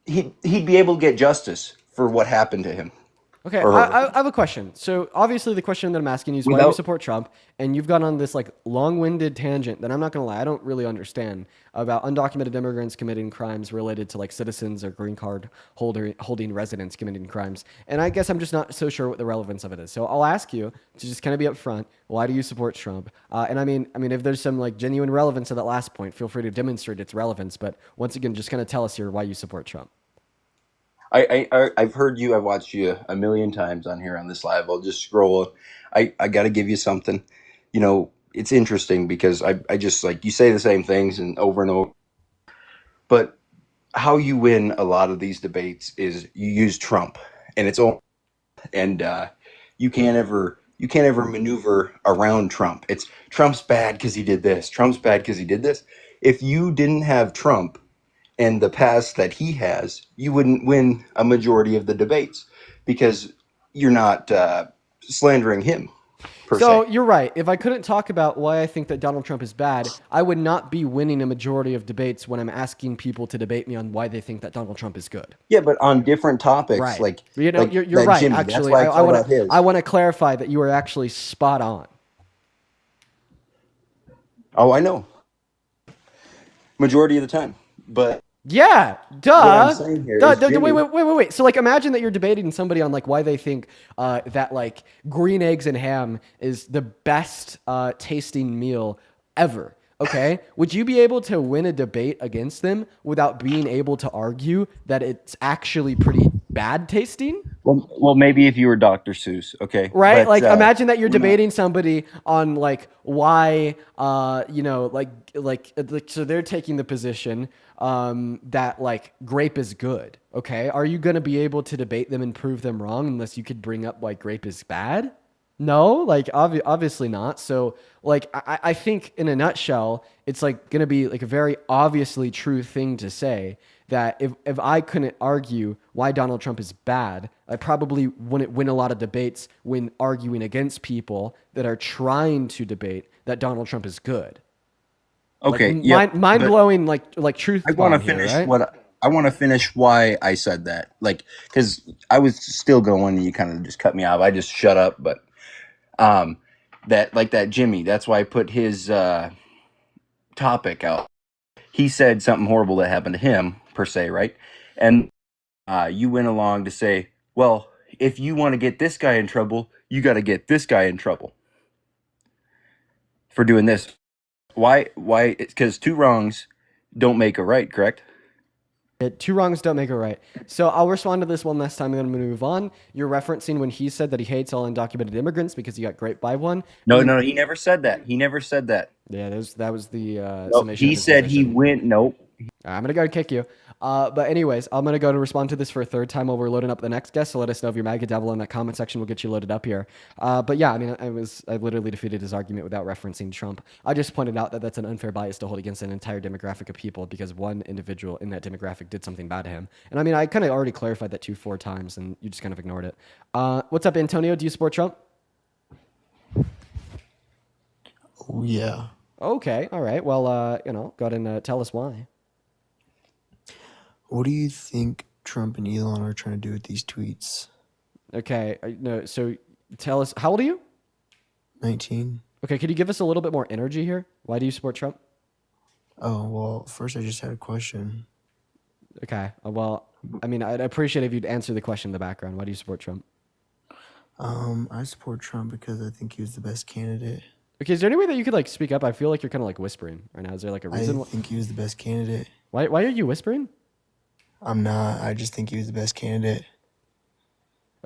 he'd be able to get justice for what happened to him. Okay, Or her. I have a question. So obviously the question that I'm asking you is why do you Without- support Trump? And you've gone on this like long-winded tangent that I'm not gonna lie, I don't really understand about undocumented immigrants committing crimes related to like citizens or green card holding residents committing crimes. And I guess I'm just not so sure what the relevance of it is. So I'll ask you to just kind of be upfront. Why do you support Trump? And I mean, if there's some like genuine relevance to that last point, feel free to demonstrate its relevance. But once again, just kind of tell us here why you support Trump. I've heard you. I've watched you a million times on here on this live. I'll just scroll. I got to give you something. You know, it's interesting because I just like you say the same things and over. But how you win a lot of these debates is you use Trump, and you can't ever maneuver around Trump. It's Trump's bad because he did this. Trump's bad because he did this. If you didn't have Trump and the past that he has, you wouldn't win a majority of the debates because you're not slandering him, per So se. you're right. If I couldn't talk about why I think that Donald Trump is bad, I would not be winning a majority of debates when I'm asking people to debate me on why they think that Donald Trump is good. Yeah, but on different topics, Right. like You know, like you're that right. Jimmy, that's Actually, why I I called want out his. I want to clarify that you are actually spot on. Oh, I know. Majority of the time, but Yeah, what duh. I'm saying here is Wait, Jimmy. wait. So, like, imagine that you're debating somebody on like why they think that like green eggs and ham is the best tasting meal ever. Okay, would you be able to win a debate against them without being able to argue that it's actually pretty bad tasting? Well, maybe if you were Dr. Seuss, okay, Right? but Like, imagine that you're we're not. debating somebody on like why, so they're taking the position that like grape is good. Okay, are you gonna be able to debate them and prove them wrong unless you could bring up why grape is bad? No, like obviously not. So like I think in a nutshell, it's like gonna be like a very obviously true thing to say that if I couldn't argue why Donald Trump is bad, I probably wouldn't win a lot of debates when arguing against people that are trying to debate that Donald Trump is good. Okay, Like, yeah, mind but blowing like truth. I want to bomb here, finish right? I want to finish why I said that, like, because I was still going, and you kind of just cut me off. I just shut up, but that Jimmy, that's why I put his topic out. He said something horrible that happened to him, per se, right? And you went along to say, well, if you want to get this guy in trouble, you got to get this guy in trouble. for doing this. Why? Because two wrongs don't make a right, correct? Two wrongs don't make a right. So I'll respond to this one last time, and then I'm going to move on. You're referencing when he said that he hates all undocumented immigrants because he got raped by one. No, he never said that. He never said that. Yeah, that was the Nope, summation. he said he went. Nope. I'm going to go kick you. But anyways, I'm going to go to respond to this for a third time while we're loading up the next guest. So let us know if you're MAGA devil in that comment section. We'll get you loaded up here. But yeah, I mean, I literally defeated his argument without referencing Trump. I just pointed out that that's an unfair bias to hold against an entire demographic of people because one individual in that demographic did something bad to him. And I mean, I kind of already clarified that 4 times and you just kind of ignored it. What's up, Antonio? Do you support Trump? Oh, yeah. Okay. All right. Well, go ahead and tell us why. What do you think Trump and Elon are trying to do with these tweets? Okay. No. So tell us, how old are you? 19. Okay. Could you give us a little bit more energy here? Why do you support Trump? Oh, well, first I just had a question. Okay. Well, I mean, I'd appreciate if you'd answer the question in the background. Why do you support Trump? I support Trump because I think he was the best candidate. Okay. Is there any way that you could speak up? I feel like you're kind of whispering right now. Is there a reason? I think he was the best candidate. Why are you whispering? I'm not. I just think he was the best candidate.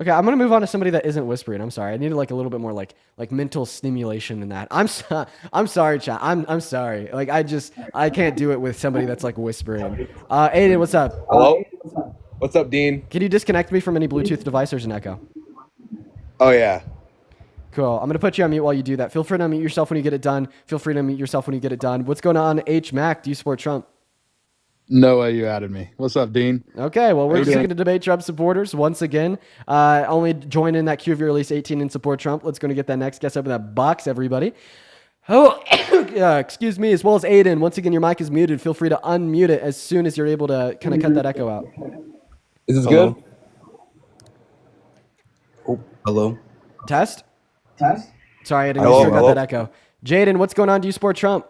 Okay, I'm gonna move on to somebody that isn't whispering. I'm sorry. I needed a little bit more like mental stimulation than that. I'm sorry, chat. I'm sorry. I can't do it with somebody that's whispering. Aiden, what's up? Hello. What's up, Dean? Can you disconnect me from any Bluetooth device? There's an echo. Oh yeah. Cool. I'm gonna put you on mute while you do that. Feel free to unmute yourself when you get it done. Feel free to unmute yourself when you get it done. What's going on, H Mac? Do you support Trump? No way you added me. What's up, Dean? Okay, well, we're How you just doing? going to debate Trump supporters once again. Only join in that queue if you're at least 18 and support Trump. Let's go and get that next guest up in that box, everybody. Oh, excuse me, as well as Aiden. Once again, your mic is muted. Feel free to unmute it as soon as you're able to kind of cut that echo out. Is this good? Oh, hello. Test? Sorry, I didn't Hello, hear hello. that echo. Jaden, what's going on? Do you support Trump?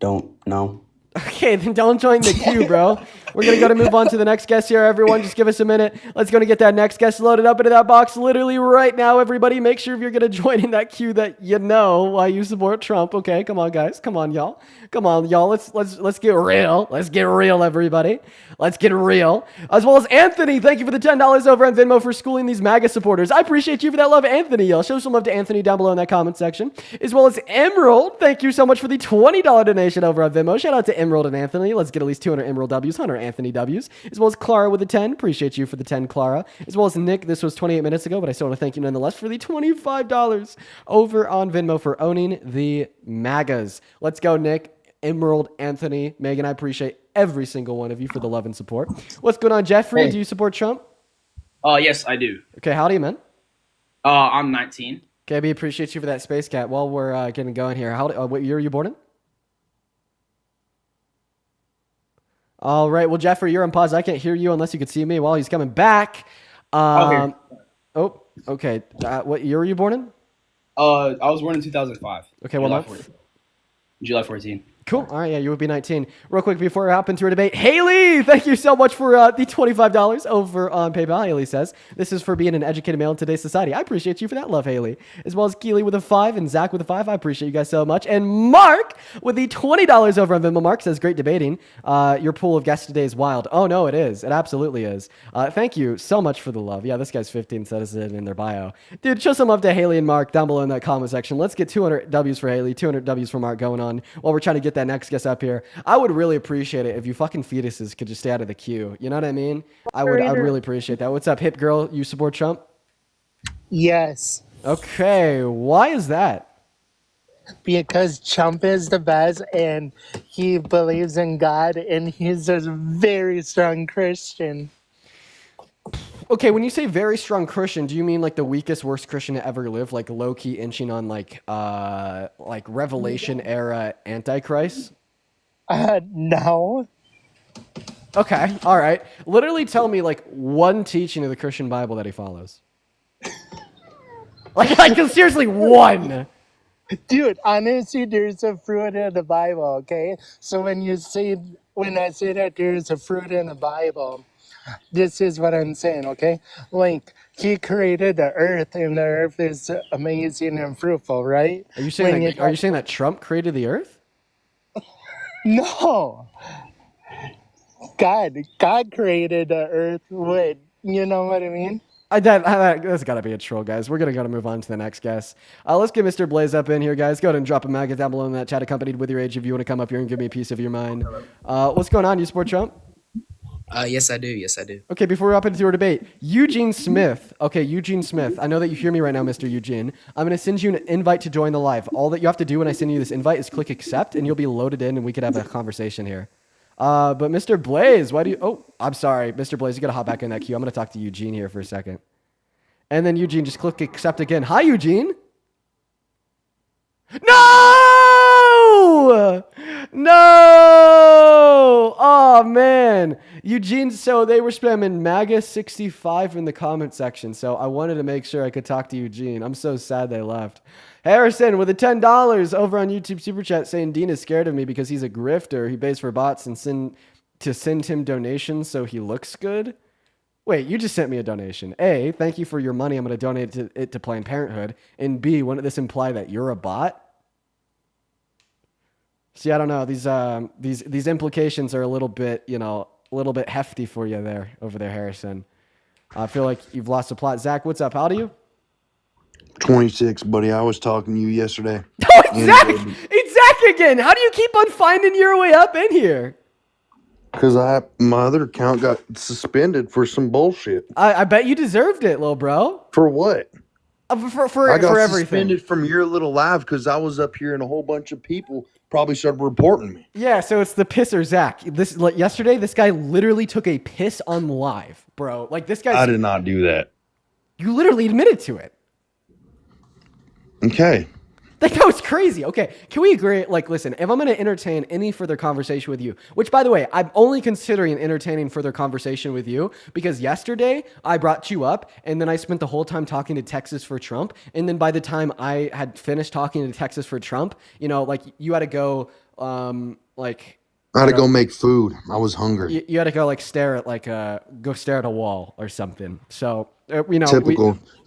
Don't know. Okay, then don't join the queue, bro. We're going to go to move on to the next guest here, everyone. Just give us a minute. Let's go to get that next guest loaded up into that box literally right now, everybody. Make sure if you're going to join in that queue that you know why you support Trump. Okay, come on, guys. Come on, y'all. Come on, y'all. Let's get real. Let's get real, everybody. Let's get real. As well as Anthony, thank you for the $10 over on Venmo for schooling these MAGA supporters. I appreciate you for that love, Anthony. Y'all show some love to Anthony down below in that comment section. As well as Emerald, thank you so much for the $20 donation over on Venmo. Shout out to Emerald and Anthony. Let's get at least 200 Emerald W's, 100 Anthony W's. As well as Clara with the 10. Appreciate you for the 10, Clara. As well as Nick. This was 28 minutes ago, but I still want to thank you nonetheless for the $25 over on Venmo for owning the MAGAs. Let's go, Nick, Emerald, Anthony, Megan. I appreciate every single one of you for the love and support. What's going on, Jeffrey? Hey. Do you support Trump? Yes, I do. Okay, howdy, man. I'm 19. Okay, we appreciate you for that, Space Cat. While we're getting going here, what year are you born in? All right. Well, Jeffrey, you're on pause. I can't hear you unless you could see me while he's coming back. Okay. Oh, okay. What year were you born in? I was born in 2005. Okay, what July month? 14. July 14. Cool. All right. Yeah, you would be 19. Real quick before we hop into our debate, Haley, thank you so much for the $25 over on PayPal. Haley says, this is for being an educated male in today's society. I appreciate you for that love, Haley. As well as Keely with a 5 and Zach with a 5. I appreciate you guys so much. And Mark with the $20 over on Venmo. Mark says, great debating. Your pool of guests today is wild. Oh, no, it is. It absolutely is. Thank you so much for the love. Yeah, this guy's 15 says it in their bio. Dude, show some love to Haley and Mark down below in that comment section. Let's get 200 W's for Haley, 200 W's for Mark going on while we're trying to get that next guest up here. I would really appreciate it if you fucking fetuses could just stay out of the queue. You know what I mean? I'd really appreciate that. What's up, hip girl? You support Trump? Yes, Okay. Why is that? because Trump is the best and he believes in God and he's a very strong Christian. Okay, when you say very strong Christian, do you mean like the weakest, worst Christian to ever live, like low key inching on like Revelation era Antichrist? No. Okay, all right. Literally tell me like one teaching of the Christian Bible that he follows. Like seriously, one. Dude, honestly, there's a fruit in the Bible, okay? So when I say that there's a fruit in the Bible, This is what I'm saying, okay? Like, he created the earth, and the earth is amazing and fruitful, right? Are you saying that Trump created the Earth? No. God created the earth with, you know what I mean? That's got to be a troll, guys. We're going to move on to the next guest. Let's get Mr. Blaze up in here, guys. Go ahead and drop a maggot down below in that chat, accompanied with your age if you want to come up here and give me a piece of your mind. What's going on? You support Trump? Yes, I do. Yes, I do. Okay, before we hop into our debate, Eugene Smith. Okay, Eugene Smith. I know that you hear me right now, Mr. Eugene. I'm going to send you an invite to join the live. All that you have to do when I send you this invite is click accept, and you'll be loaded in, and we could have a conversation here. But Mr. Blaze, why do you... Oh, I'm sorry. Mr. Blaze, you got to hop back in that queue. I'm going to talk to Eugene here for a second. And then Eugene, just click accept again. Hi, Eugene. No! No! Oh, man. Eugene, so they were spamming MAGA65 in the comment section, so I wanted to make sure I could talk to Eugene. I'm so sad they left. Harrison with the $10 over on YouTube Super Chat saying Dean is scared of me because he's a grifter. He pays for bots and send him donations so he looks good. Wait, you just sent me a donation. A, thank you for your money. I'm going to donate it to Planned Parenthood. And B, wouldn't this imply that you're a bot? See, I don't know. These implications are a little bit hefty for you there, over there, Harrison. I feel like you've lost the plot. Zach, what's up? How old are you? 26, buddy. I was talking to you yesterday. Oh, it's Zach again. How do you keep on finding your way up in here? Because my other account got suspended for some bullshit. I bet you deserved it, little bro. For what? For I got everything. suspended from your little live because I was up here and a whole bunch of people probably started reporting me. Yeah, so it's the pisser Zach. Yesterday, this guy literally took a piss on live, bro. Like this guy. I did not do that. You literally admitted to it. Okay. Like, that was crazy. Okay, can we agree? Like, listen, if I'm going to entertain any further conversation with you, which, by the way, I'm only considering entertaining further conversation with you because yesterday I brought you up and then I spent the whole time talking to Texas for Trump. And then by the time I had finished talking to Texas for Trump, like, you had to go, I had to go make food. I was hungry. You had to go, like, stare at a wall or something. So...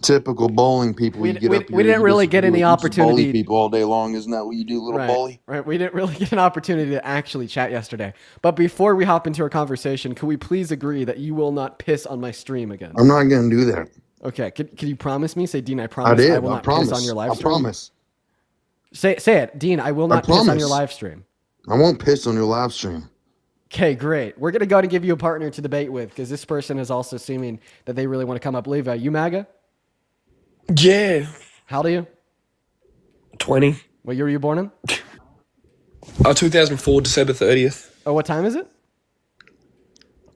typical bowling people. We didn't really get any opportunity. Bully people all day long, isn't that what you do, little bully? Right. We didn't really get an opportunity to actually chat yesterday. But before we hop into our conversation, can we please agree that you will not piss on my stream again? I'm not going to do that. Okay. Can you promise me? Say, Dean, I promise. I will not piss on your live stream. I promise. Say it, Dean. I will not piss on your live stream. I won't piss on your live stream. Okay, great. We're going to go ahead and give you a partner to debate with because this person is also assuming that they really want to come up. Levi, you MAGA? Yeah. How old are you? 20. What year were you born in? 2004, December 30th. Oh, what time is it?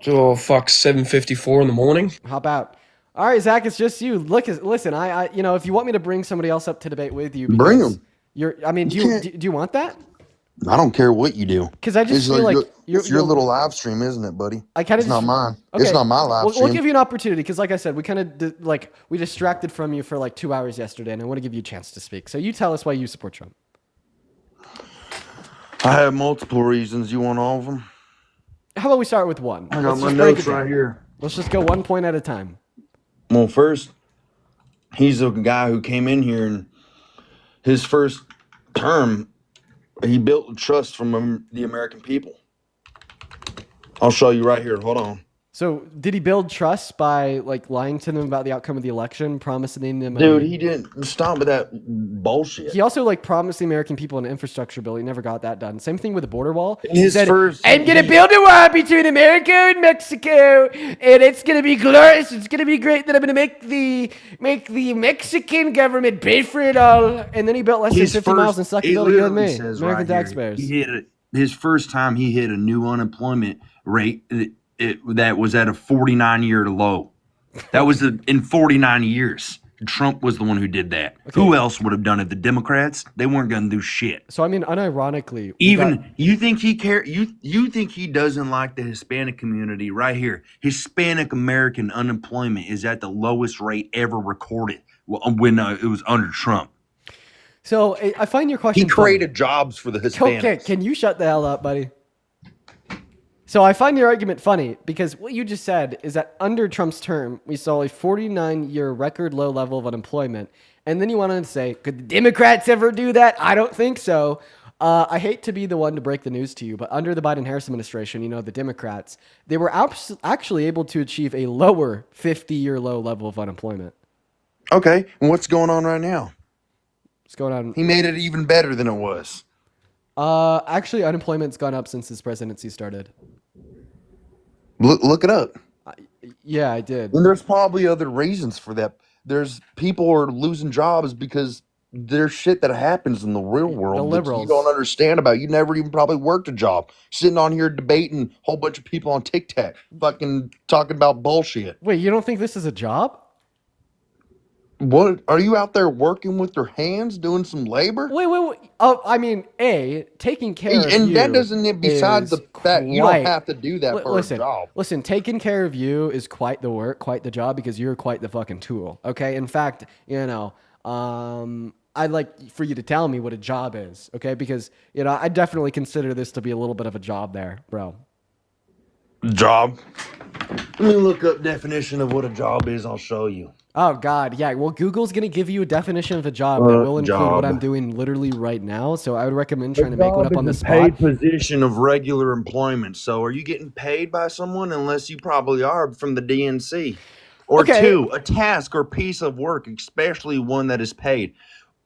Oh, 7:54 in the morning. Hop out. All right, Zach, it's just you. Listen, I if you want me to bring somebody else up to debate with you, bring them. Do you want that? I don't care what you do. Because I just feel like it's your little live stream, isn't it, buddy? It's not mine. Okay. It's not my live stream. We'll give you an opportunity because, like I said, we kind of we distracted from you for like 2 hours yesterday, and I want to give you a chance to speak. So you tell us why you support Trump. I have multiple reasons. You want all of them? How about we start with one? I got my notes right here. Let's just go 1 point at a time. Well, first, he's a guy who came in here and his first term, he built trust from the American people. I'll show you right here. Hold on. So did he build trust by lying to them about the outcome of the election, promising them? Dude, he didn't stop with that bullshit. He also promised the American people an infrastructure bill. He never got that done. Same thing with the border wall. He said, I'm going to build a wall between America and Mexico, and it's going to be glorious. It's going to be great. Then I'm going to make the Mexican government pay for it all. And then he built less than 50 miles and sucked the bill to you and me, American taxpayers. His first time, he hit a new unemployment rate that was at a 49-year low. That was in 49 years. Trump was the one who did that. Okay. Who else would have done it? The Democrats? They weren't going to do shit. So I mean, unironically, you think he care? You think he doesn't like the Hispanic community? Right here, Hispanic American unemployment is at the lowest rate ever recorded when it was under Trump. So I find your question. He created jobs for the Hispanics. Okay, can you shut the hell up, buddy? So I find your argument funny because what you just said is that under Trump's term, we saw a 49-year record low level of unemployment. And then you went on to say, could the Democrats ever do that? I don't think so. I hate to be the one to break the news to you, but under the Biden-Harris administration, you know, the Democrats, they were actually able to achieve a lower 50-year low level of unemployment. Okay, and what's going on right now? What's going on? He made it even better than it was. Actually, unemployment's gone up since his presidency started. Look it up. Yeah, I did. And there's probably other reasons for that. There's people are losing jobs because there's shit that happens in the real world that you liberals. don't understand about. You never even probably worked a job. Sitting on here debating a whole bunch of people on TikTok, fucking talking about bullshit. Wait, you don't think this is a job? What are you out there working with your hands, doing some labor? Wait. Oh, I mean, taking care of you. And that doesn't. Besides the fact you don't have to do that for a job. Listen, taking care of you is quite the work, quite the job, because you're quite the fucking tool. Okay. In fact, you know, I'd like for you to tell me what a job is. Okay, because you know, I definitely consider this to be a little bit of a job there, bro. Job. Let me look up definition of what a job is. I'll show you. Oh God, yeah. Well, Google's gonna give you a definition of a job that will include what I'm doing literally right now. So I would recommend trying to make one up on the spot. Paid position of regular employment. So are you getting paid by someone? Unless you probably are from the DNC. Or two, a task or piece of work, especially one that is paid.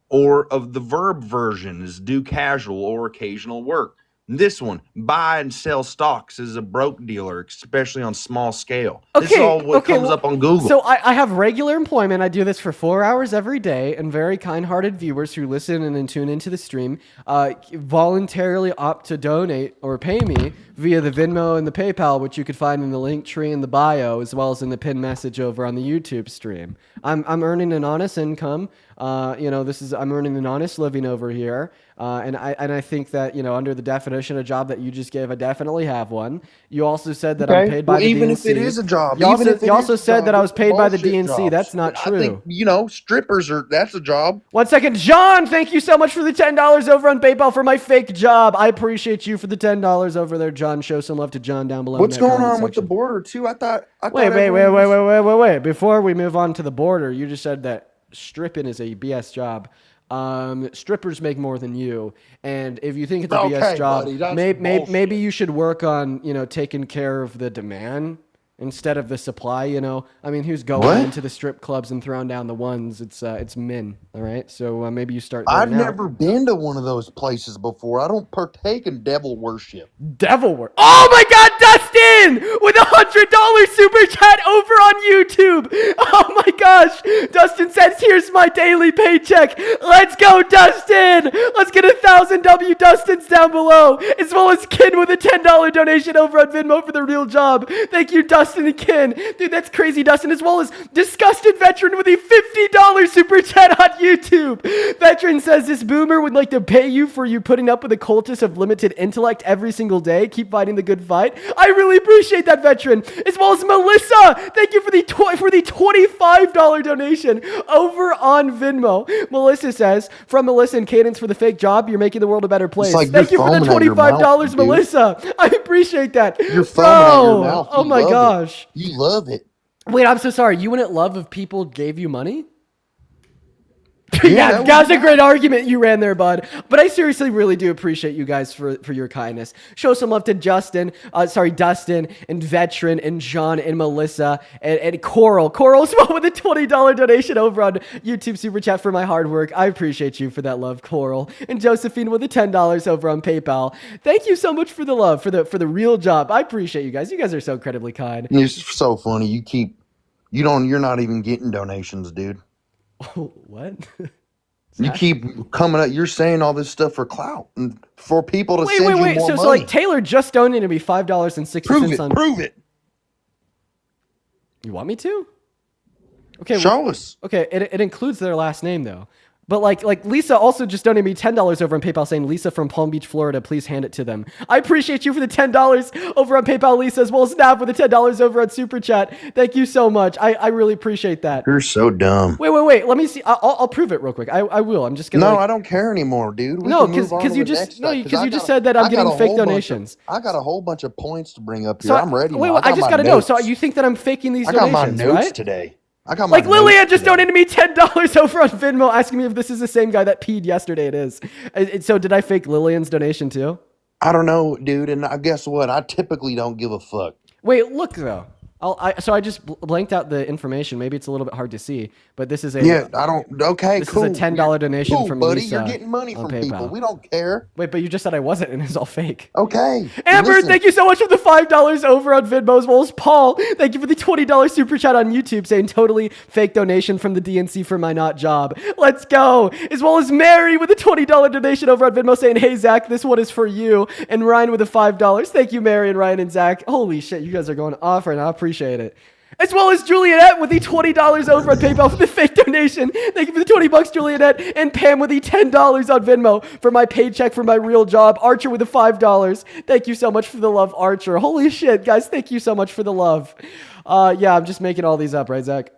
Or of the verb version is do casual or occasional work. This one, buy and sell stocks as a broke dealer, especially on small scale. This is all what comes up on Google. So I have regular employment. I do this for 4 hours every day, and very kind-hearted viewers who listen and then tune into the stream voluntarily opt to donate or pay me via the Venmo and the PayPal, which you could find in the link tree in the bio, as well as in the pinned message over on the YouTube stream. I'm earning an honest income. You know, I'm earning an honest living over here. And I think that, you know, under the definition of job that you just gave, I definitely have one. You also said that I'm paid by the DNC. Even if it is a job. You also said that I was paid by the DNC. That's not true. I think, you know, strippers that's a job. 1 second. John, thank you so much for the $10 over on PayPal for my fake job. I appreciate you for the $10 over there, John. Show some love to John down below. What's going on with the border, too? I thought Wait. Before we move on to the border, you just said that stripping is a BS job. Strippers make more than you, and if you think it's a BS job, maybe you should work on, you know, taking care of the demand instead of the supply. You know, I mean, who's going into the strip clubs and throwing down the ones? It's men. All right, so maybe you start. I've never been to one of those places before. I don't partake in devil worship. Devil worship. Oh my God, Dustin with $100 super chat over on YouTube. Oh my gosh, Dustin says, "Here's my daily paycheck." Let's go, Dustin. Let's get 1,000 W Dustins down below, as well as Ken with a $10 donation over on Venmo for the real job. Thank you, Dustin and Ken. Dude, that's crazy, Dustin. As well as Disgusted Veteran with a $50 super chat on YouTube. Veteran says, "This boomer would like to pay you for you putting up with a cultist of limited intellect every single day. Keep fighting the good fight." I really appreciate that, Veteran. As well as Melissa, thank you for the $25 donation over on Venmo. Melissa says, "From Melissa and Cadence for the fake job, you're making the world a better place." Like thank you for the $25, Melissa. I appreciate that. You're foaming at your mouth. Oh my gosh. You love it. Wait, I'm so sorry. You wouldn't love if people gave you money? Yeah, that was a great argument you ran there, bud. But I seriously really do appreciate you guys for your kindness. Show some love to Dustin, and Veteran, and John, and Melissa, and Coral. Coral's with a $20 donation over on YouTube Super Chat for my hard work. I appreciate you for that love, Coral. And Josephine with a $10 over on PayPal. Thank you so much for the love, for the real job. I appreciate you guys. You guys are so incredibly kind. It's so funny. You're not even getting donations, dude. What? You keep coming up. You're saying all this stuff for clout and for people to send you more money. So like Taylor just donated me $5.60. Prove it. You want me to? Okay. Show us. Okay. It includes their last name though. But like Lisa also just donated me $10 over on PayPal saying, Lisa from Palm Beach, Florida, please hand it to them. I appreciate you for the $10 over on PayPal, Lisa, as well as Nav with the $10 over on Super Chat. Thank you so much. I really appreciate that. You're so dumb. Wait. Let me see. I'll prove it real quick. I will. I'm just gonna. No, I don't care anymore, dude. No, because you just said that I'm getting fake donations. I got a whole bunch of points to bring up here. I'm ready. Wait, I just gotta know. So you think that I'm faking these donations, I got my notes right? today. I got my like Lillian just donated me $10 over on Venmo, asking me if this is the same guy that peed yesterday. It is. So did I fake Lillian's donation too? I don't know, dude. And guess what? I typically don't give a fuck. Wait, look though. So I just blanked out the information. Maybe it's a little bit hard to see, but this is a Okay, this cool. is a $10 donation cool, from buddy. Lisa. You're getting money on from PayPal. people. We don't care. Wait, but you just said I wasn't, and it's all fake. Okay. Amber, listen. thank you so much for the $5 over on Venmo, as well as Paul. Thank you for the $20 super chat on YouTube, saying totally fake donation from the DNC for my not job. Let's go. As well as Mary with a $20 donation over on Venmo, saying, hey Zach, this one is for you. And Ryan with a $5. Thank you, Mary and Ryan and Zach. Holy shit, you guys are going off right now. I appreciate it. As well as Juliet with the $20 over on PayPal for the fake donation. Thank you for the $20, Juliet. And Pam with the $10 on Venmo for my paycheck for my real job. Archer with the $5. Thank you so much for the love, Archer. Holy shit, guys. Thank you so much for the love. Yeah, I'm just making all these up, right, Zach?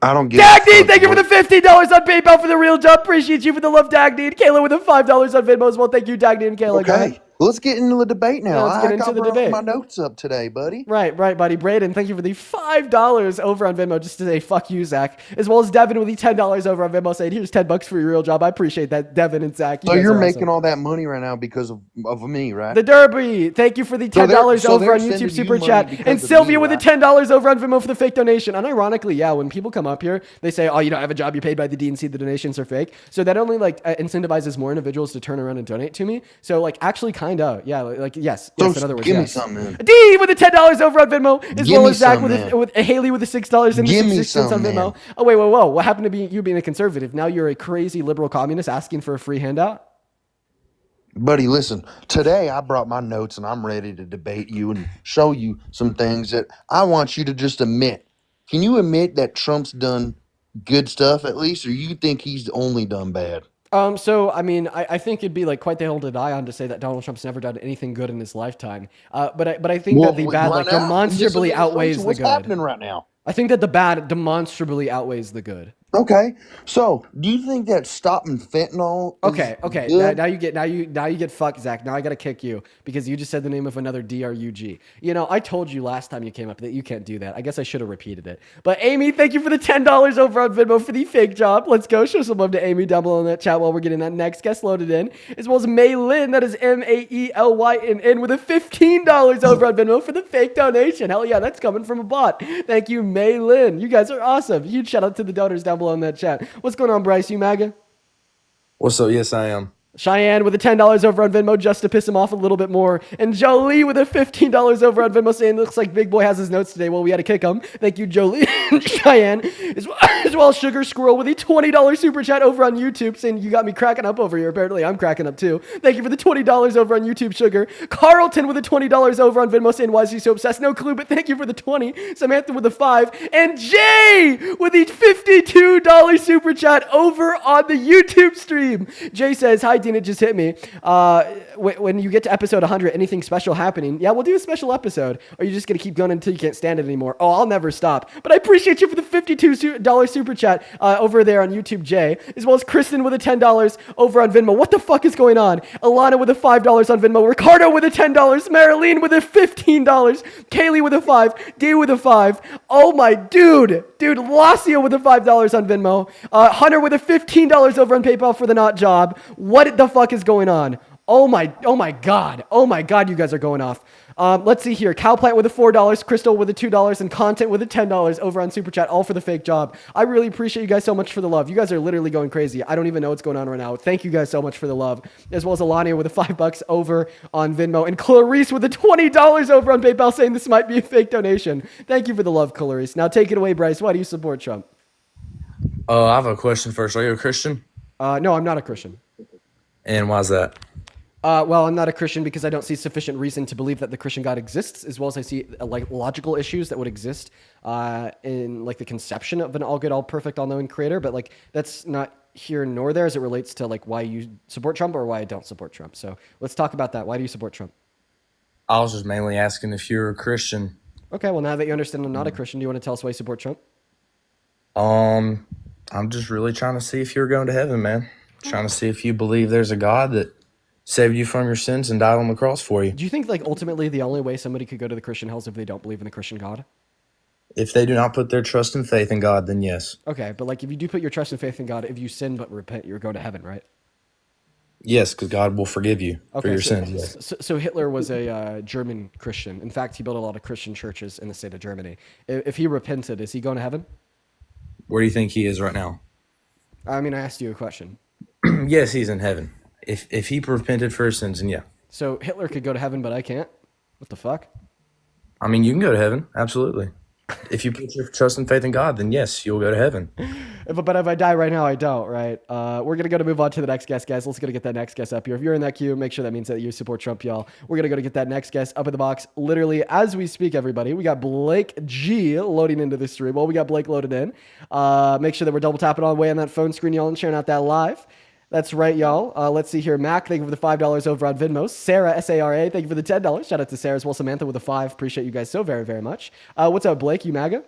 I don't get Dagny, thank you for the $15 on PayPal for the real job. Appreciate you for the love, Dagny. And Kayla with the $5 on Venmo as well. Thank you, Dagny and Kayla. Okay. Let's get into the debate now. Yeah, let's get into the debate. My notes up today, buddy. Right, buddy. Braden, thank you for the $5 over on Venmo just to say fuck you, Zach. As well as Devin with the $10 over on Venmo saying, here's $10 for your real job. I appreciate that, Devin and Zach. So you're making all that money right now because of me, right? The Derby, thank you for the $10 over on YouTube Super Chat. And Sylvia with the $10 over on Venmo for the fake donation. And ironically, yeah, when people come up here, they say, oh, you don't have a job, you're paid by the DNC, the donations are fake. So that only incentivizes more individuals to turn around and donate to me. So actually kind of, yeah, yes. So in other words, give me yes. something, man. D with the $10 over on Venmo, as Give well me as Zach some, with Haley with the $6 and Give the me 6 cents on some, Venmo. man. Oh, wait, whoa. What happened to you being a conservative? Now you're a crazy liberal communist asking for a free handout? Buddy, listen, today I brought my notes and I'm ready to debate you and show you some things that I want you to just admit. Can you admit that Trump's done good stuff at least, or you think he's only done bad? So, I mean, I think it'd be quite the hill to die on to say that Donald Trump's never done anything good in his lifetime. But I think that the bad demonstrably outweighs the What's good. happening right now? I think that the bad demonstrably outweighs the good. Okay, so do you think that stopping fentanyl? Okay. Good? Now you get fucked, Zach. Now I gotta kick you because you just said the name of another DRUG. You know, I told you last time you came up that you can't do that. I guess I should have repeated it. But Amy, thank you for the $10 over on Venmo for the fake job. Let's go show some love to Amy down below in that chat while we're getting that next guest loaded in, as well as May Lynn. That is MAELYNN with a $15 over on Venmo for the fake donation. Hell yeah, that's coming from a bot. Thank you, May Lynn. You guys are awesome. Huge shout out to the donors down below in that chat. What's going on, Bryce? You MAGA? What's up? Yes, I am. Cheyenne with the $10 over on Venmo just to piss him off a little bit more. And Jolie with a $15 over on Venmo saying, looks like Big Boy has his notes today. Well, we had to kick him. Thank you, Jolie. Cheyenne. As well as Sugar Squirrel with a $20 super chat over on YouTube saying, you got me cracking up over here. Apparently, I'm cracking up too. Thank you for the $20 over on YouTube, Sugar. Carlton with the $20 over on Venmo saying, why is he so obsessed? No clue, but thank you for the 20. Samantha with the 5. And Jay with the $52 super chat over on the YouTube stream. Jay says, hi, Dean, it just hit me. When you get to episode 100, anything special happening? Yeah, we'll do a special episode. Or are you just going to keep going until you can't stand it anymore? Oh, I'll never stop. But I appreciate you for the $52 super chat over there on YouTube, Jay. As well as Kristen with a $10 over on Venmo. What the fuck is going on? Alana with a $5 on Venmo. Ricardo with a $10. Marilyn with a $15. Kaylee with a 5. D with a 5. Oh my dude. Lacio with a $5 on Venmo. Hunter with a $15 over on PayPal for the not job. What the fuck is going on? Oh my god, you guys are going off. Let's see here. Cowplant with a $4, Crystal with a $2, and Content with a $10 over on Super Chat, all for the fake job. I really appreciate you guys so much for the love. You guys are literally going crazy. I don't even know what's going on right now. Thank you guys so much for the love. As well as Alania with a $5 over on Venmo, and Clarice with a $20 over on PayPal saying this might be a fake donation. Thank you for the love, Clarice. Now take it away, Bryce. Why do you support Trump? I have a question first. Are you a Christian? No, I'm not a Christian. And why's that? Well, I'm not a Christian because I don't see sufficient reason to believe that the Christian God exists, as well as I see logical issues that would exist in the conception of an all good, all perfect, all knowing creator. But that's not here nor there as it relates to like why you support Trump or why I don't support Trump. So let's talk about that. Why do you support Trump? I was just mainly asking if you're a Christian. Okay, well, now that you understand I'm not a Christian, do you want to tell us why you support Trump? I'm just really trying to see if you're going to heaven, man. Trying to see if you believe there's a God that saved you from your sins and died on the cross for you. Do you think like ultimately the only way somebody could go to the Christian hell is if they don't believe in the Christian God? If they do not put their trust and faith in God, then yes. Okay, but like if you do put your trust and faith in God, if you sin but repent, you're going to heaven, right? Yes, because God will forgive you for your sins. Yes. So Hitler was a German Christian. In fact, he built a lot of Christian churches in the state of Germany. If he repented, is he going to heaven? Where do you think he is right now? I mean, I asked you a question. Yes, he's in heaven. If he repented for his sins, then yeah. So Hitler could go to heaven, but I can't? What the fuck? I mean, you can go to heaven, absolutely. If you put your trust and faith in God, then yes, you'll go to heaven. But if I die right now, I don't, right? We're going to move on to the next guest, guys. Let's go to get that next guest up here. If you're in that queue, make sure that means that you support Trump, y'all. We're going to go to get that next guest up in the box literally as we speak, everybody. We got Blake G loading into the stream. Well, we got Blake loaded in. Make sure that we're double tapping all the way on that phone screen, y'all, and sharing out that live. That's right, y'all. Let's see here. Mac, thank you for the $5 over on Venmo. Sarah, S-A-R-A, thank you for the $10. Shout out to Sarah as well. Samantha with the 5. Appreciate you guys so very, very much. What's up, Blake? You MAGA?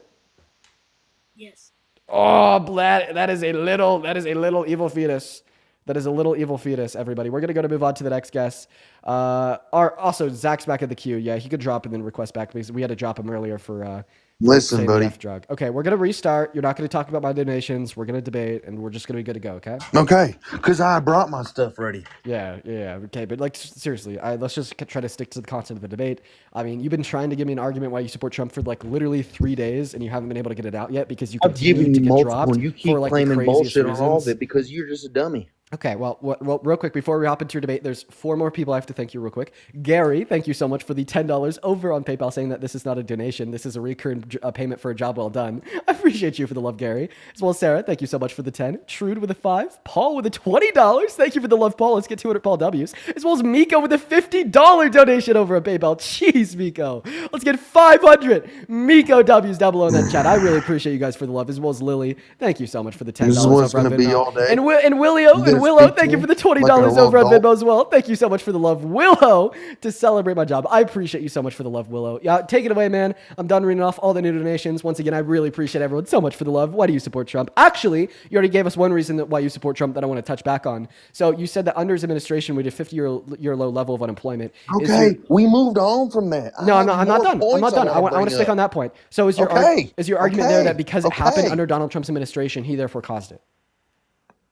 Yes. Oh, that is a little evil fetus. That is a little evil fetus, everybody. We're going to move on to the next guest. Also, Zach's back at the queue. Yeah, he could drop and then request back because we had to drop him earlier for Listen, saying buddy. the F drug. Okay, we're going to restart. You're not going to talk about my donations. We're going to debate, and we're just going to be good to go, okay? Okay, because I brought my stuff ready. Yeah. Okay, but like seriously, let's just try to stick to the content of the debate. I mean, you've been trying to give me an argument why you support Trump for like literally 3 days, and you haven't been able to get it out yet because you I've continue given to you get multiple, dropped and you keep for like the claiming craziest bullshit on all of reasons. it because you're just a dummy. Okay, well, real quick, before we hop into your debate, there's 4 more people I have to thank you real quick. Gary, thank you so much for the $10 over on PayPal, saying that this is not a donation. This is a recurring payment for a job well done. I appreciate you for the love, Gary. As well as Sarah, thank you so much for the 10. Trude with a 5. Paul with a $20. Thank you for the love, Paul. Let's get 200 Paul W's. As well as Miko with a $50 donation over on PayPal. Jeez, Miko. Let's get 500 Miko W's down below in that chat. I really appreciate you guys for the love. As well as Lily, thank you so much for the $10 This is what over it's on going to be Venmo. all day. And Willow, thank you for the $20 over on Venmo as well. Thank you so much for the love, Willow, to celebrate my job. I appreciate you so much for the love, Willow. Yeah, take it away, man. I'm done reading off all the new donations. Once again, I really appreciate everyone so much for the love. Why do you support Trump? Actually, you already gave us one reason why you support Trump that I want to touch back on. So you said that under his administration, we had a 50-year low level of unemployment. Okay, we moved on from that. No, I'm not done. I'm not done. I want to stick on that point. So is your argument there that because it happened under Donald Trump's administration, he therefore caused it?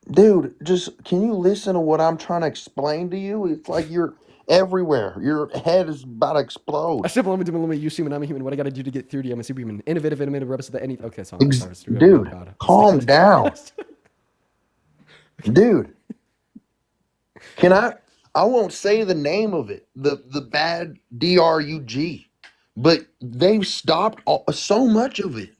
Dude, just can you listen to what I'm trying to explain to you? It's like you're everywhere. Your head is about to explode. A simple limit, you human, I'm a human. What I got to do to get through to you? I'm a superhuman. Innovative, represent the anything. Okay, so Dude, calm down. Dude, can I won't say the name of it, the bad DRUG, but they've stopped so much of it.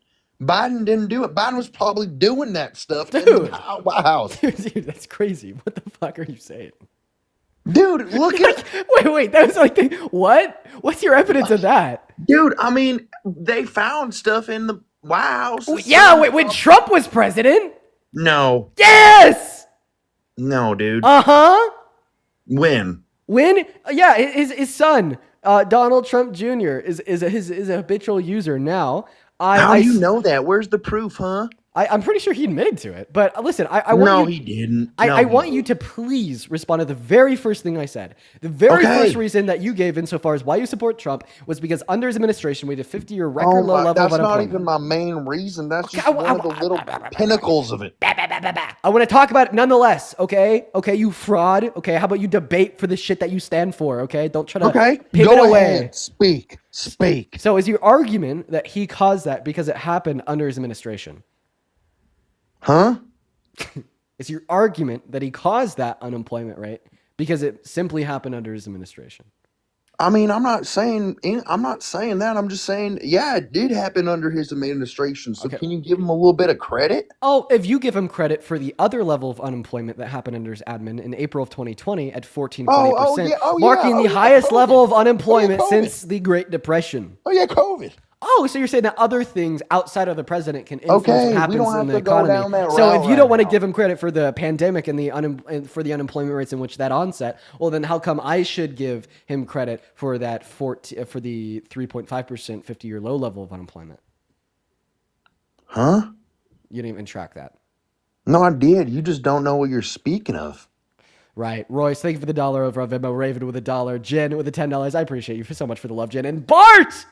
Biden didn't do it. Biden was probably doing that stuff in the White House. Dude, that's crazy. What the fuck are you saying? Dude, look at... Wait, that was like... What? What's your evidence of that? Dude, I mean, they found stuff in the White House. Yeah, wait, when Trump was president? No. Yes! No, dude. Uh-huh. When? Yeah, his son, Donald Trump Jr. is a habitual user now. How do you know that? Where's the proof, huh? I'm pretty sure he admitted to it. But listen, he didn't. I want you to please respond to the very first thing I said. The very first reason that you gave insofar as why you support Trump was because under his administration, we had a 50-year record low level of unemployment. That's not even my main reason. That's just one of the little pinnacles of it. I want to talk about it nonetheless, okay? Okay, you fraud. Okay, how about you debate for the shit that you stand for, okay? Don't try to pivot away. Ahead. Speak. So is your argument that he caused that because it happened under his administration? Huh? Is your argument that he caused that unemployment rate because it simply happened under his administration? I mean, I'm not saying that. I'm just saying, yeah, it did happen under his administration. So can you give him a little bit of credit? Oh, if you give him credit for the other level of unemployment that happened under his admin in April of 2020 at 14.8%, marking the highest level of unemployment since the Great Depression. Oh yeah, COVID. Oh, so you're saying that other things outside of the president can influence Okay, what we happens don't have in the to go economy. down that So route if you don't right want to now. give him credit for the pandemic and and for the unemployment rates in which that onset, well, then how come I should give him credit for that for the 3.5% 50-year low level of unemployment? Huh? You didn't even track that. No, I did. You just don't know what you're speaking of. Right. Royce, thank you for the $1 over on Venmo. Raven with $1. Jen with the $10. I appreciate you so much for the love, Jen. And Bart!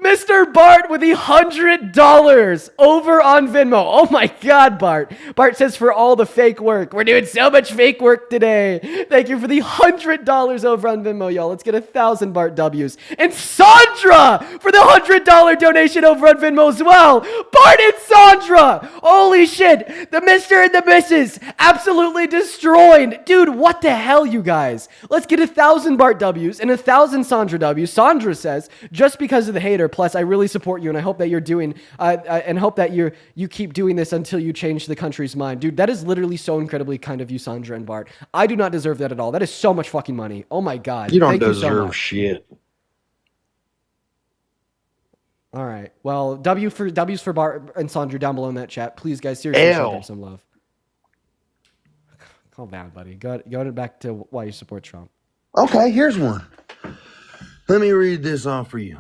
Mr. Bart with the $100 over on Venmo. Oh my God, Bart. Bart says for all the fake work. We're doing so much fake work today. Thank you for the $100 over on Venmo, y'all. Let's get 1,000 Bart W's. And Sandra for the $100 donation over on Venmo as well. Bart and Sandra. Holy shit. The Mr. and the Mrs. absolutely destroyed. Dude, what the hell, you guys? Let's get 1,000 Bart W's and 1,000 Sandra W's. Sandra says, just because of the hater, plus I really support you and I hope that you're doing, and hope that you keep doing this until you change the country's mind. Dude, that is literally so incredibly kind of you, Sandra and Bart. I do not deserve that at all. That is so much fucking money. Oh my God. You don't Thank you so deserve much. shit. All right. Well, W's for Bart and Sandra down below in that chat. Please, guys, seriously, show them some love. Calm down, buddy. Go back to why you support Trump. Okay, here's one. Let me read this off for you.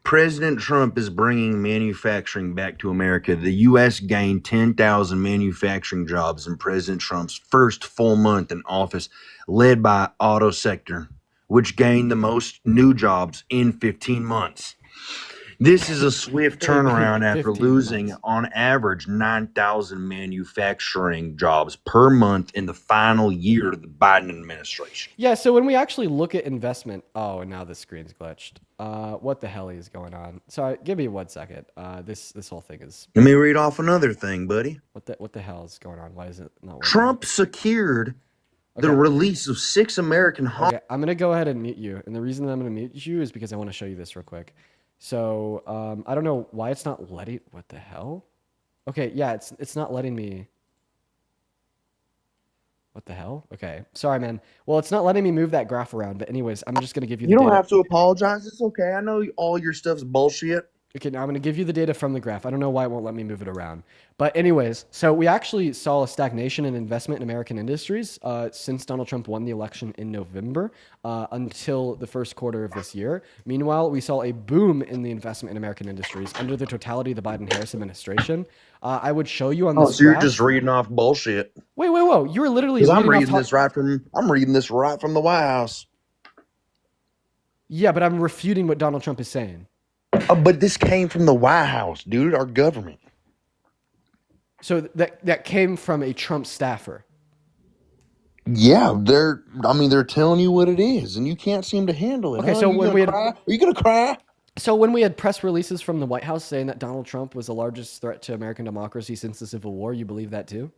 President Trump is bringing manufacturing back to America. The U.S. gained 10,000 manufacturing jobs in President Trump's first full month in office, led by auto sector, which gained the most new jobs in 15 months. This is a swift turnaround after losing, on average, 9,000 manufacturing jobs per month in the final year of the Biden administration. Yeah, so when we actually look at investment, oh, and now the screen's glitched. What the hell is going on? Sorry, give me 1 second. This whole thing is. Let me read off another thing, buddy. What the hell is going on? Why is it not working? Trump secured the release of 6 American Okay, I'm gonna go ahead and mute you, and the reason that I'm gonna mute you is because I want to show you this real quick. So I don't know why it's not letting. What the hell? Okay, yeah, it's not letting me. What the hell? Okay, sorry, man. Well, it's not letting me move that graph around. But anyways, I'm just gonna give you. You the don't data. have to apologize. It's okay. I know all your stuff's bullshit. Okay, now I'm going to give you the data from the graph. I don't know why it won't let me move it around. But anyways, so we actually saw a stagnation in investment in American industries since Donald Trump won the election in November until the first quarter of this year. Meanwhile, we saw a boom in the investment in American industries under the totality of the Biden-Harris administration. I would show you on this so you're graph. just reading off bullshit. Wait, whoa. You were literally Because I'm reading reading off this right from the White House. Yeah, but I'm refuting what Donald Trump is saying. But this came from the White House, dude, our government. So that came from a Trump staffer. Yeah, they're telling you what it is, and you can't seem to handle it. Okay, huh? so You when gonna we had, cry? Are you gonna cry? So when we had press releases from the White House saying that Donald Trump was the largest threat to American democracy since the Civil War, you believe that too?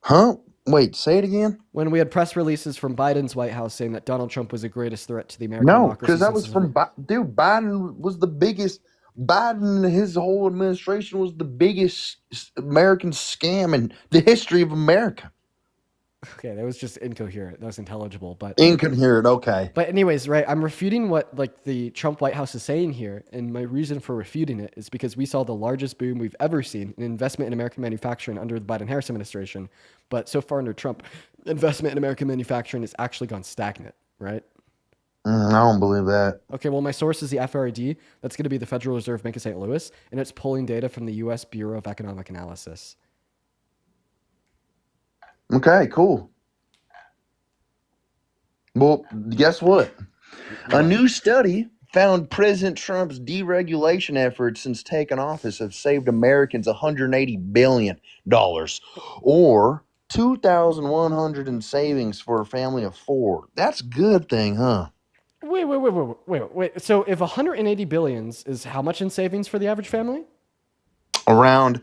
Huh? Wait, say it again. When we had press releases from Biden's White House saying that Donald Trump was the greatest threat to the American No, democracy. because that since was the from dude. Biden was the biggest. Biden and his whole administration was the biggest American scam in the history of America. Okay, that was just incoherent. That was intelligible, but Incoherent. Okay. But anyways, right? I'm refuting what like the Trump White House is saying here, and my reason for refuting it is because we saw the largest boom we've ever seen in investment in American manufacturing under the Biden-Harris administration. But so far under Trump, investment in American manufacturing has actually gone stagnant, right? I don't believe that. Okay, well, my source is the FRD. That's going to be the Federal Reserve Bank of St. Louis, and it's pulling data from the U.S. Bureau of Economic Analysis. Okay, cool. Well, guess what? A new study found President Trump's deregulation efforts since taking office have saved Americans $180 billion, or $2,100 in savings for a family of 4. That's a good thing, huh? Wait. So if 180 billions is how much in savings for the average family? Around,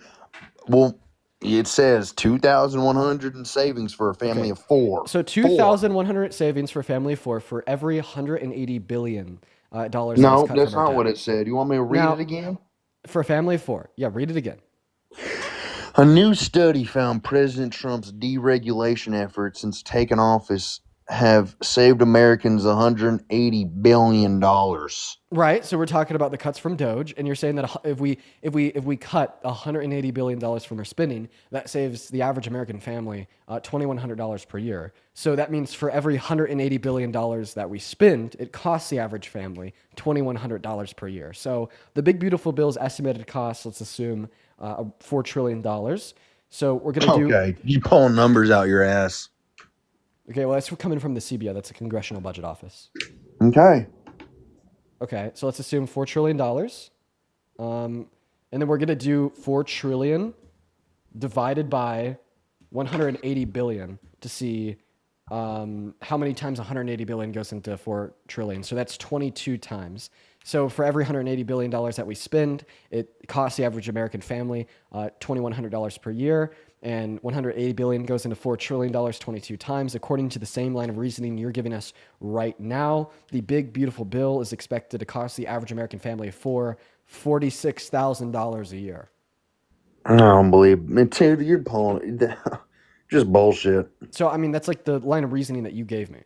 well, it says 2,100 in savings for a family of 4. So 2,100 savings for a family of 4 for every 180 billion dollars. No, that's not what it said. You want me to read it again? For a family of 4. Yeah, read it again. A new study found President Trump's deregulation efforts since taking office have saved Americans $180 billion. Right. So we're talking about the cuts from Doge, and you're saying that if we cut $180 billion from our spending, that saves the average American family $2,100 per year. So that means for every $180 billion that we spend, it costs the average family $2,100 per year. So the Big Beautiful Bill's estimated cost, let's assume $4 trillion. So we're gonna do. Okay, you pulling numbers out your ass. Okay, well that's coming from the CBO. That's the Congressional Budget Office. Okay. Okay, so let's assume $4 trillion. And then we're going to do 4 trillion divided by 180 billion to see how many times 180 billion goes into 4 trillion. So that's 22 times. So for every $180 billion that we spend, it costs the average American family $2,100 per year. And 180 billion goes into $4 trillion 22 times. According to the same line of reasoning you're giving us right now, the Big Beautiful Bill is expected to cost the average American family of four $46,000 a year. I don't believe it. Dude, you're pulling just bullshit. So I mean, that's like the line of reasoning that you gave me,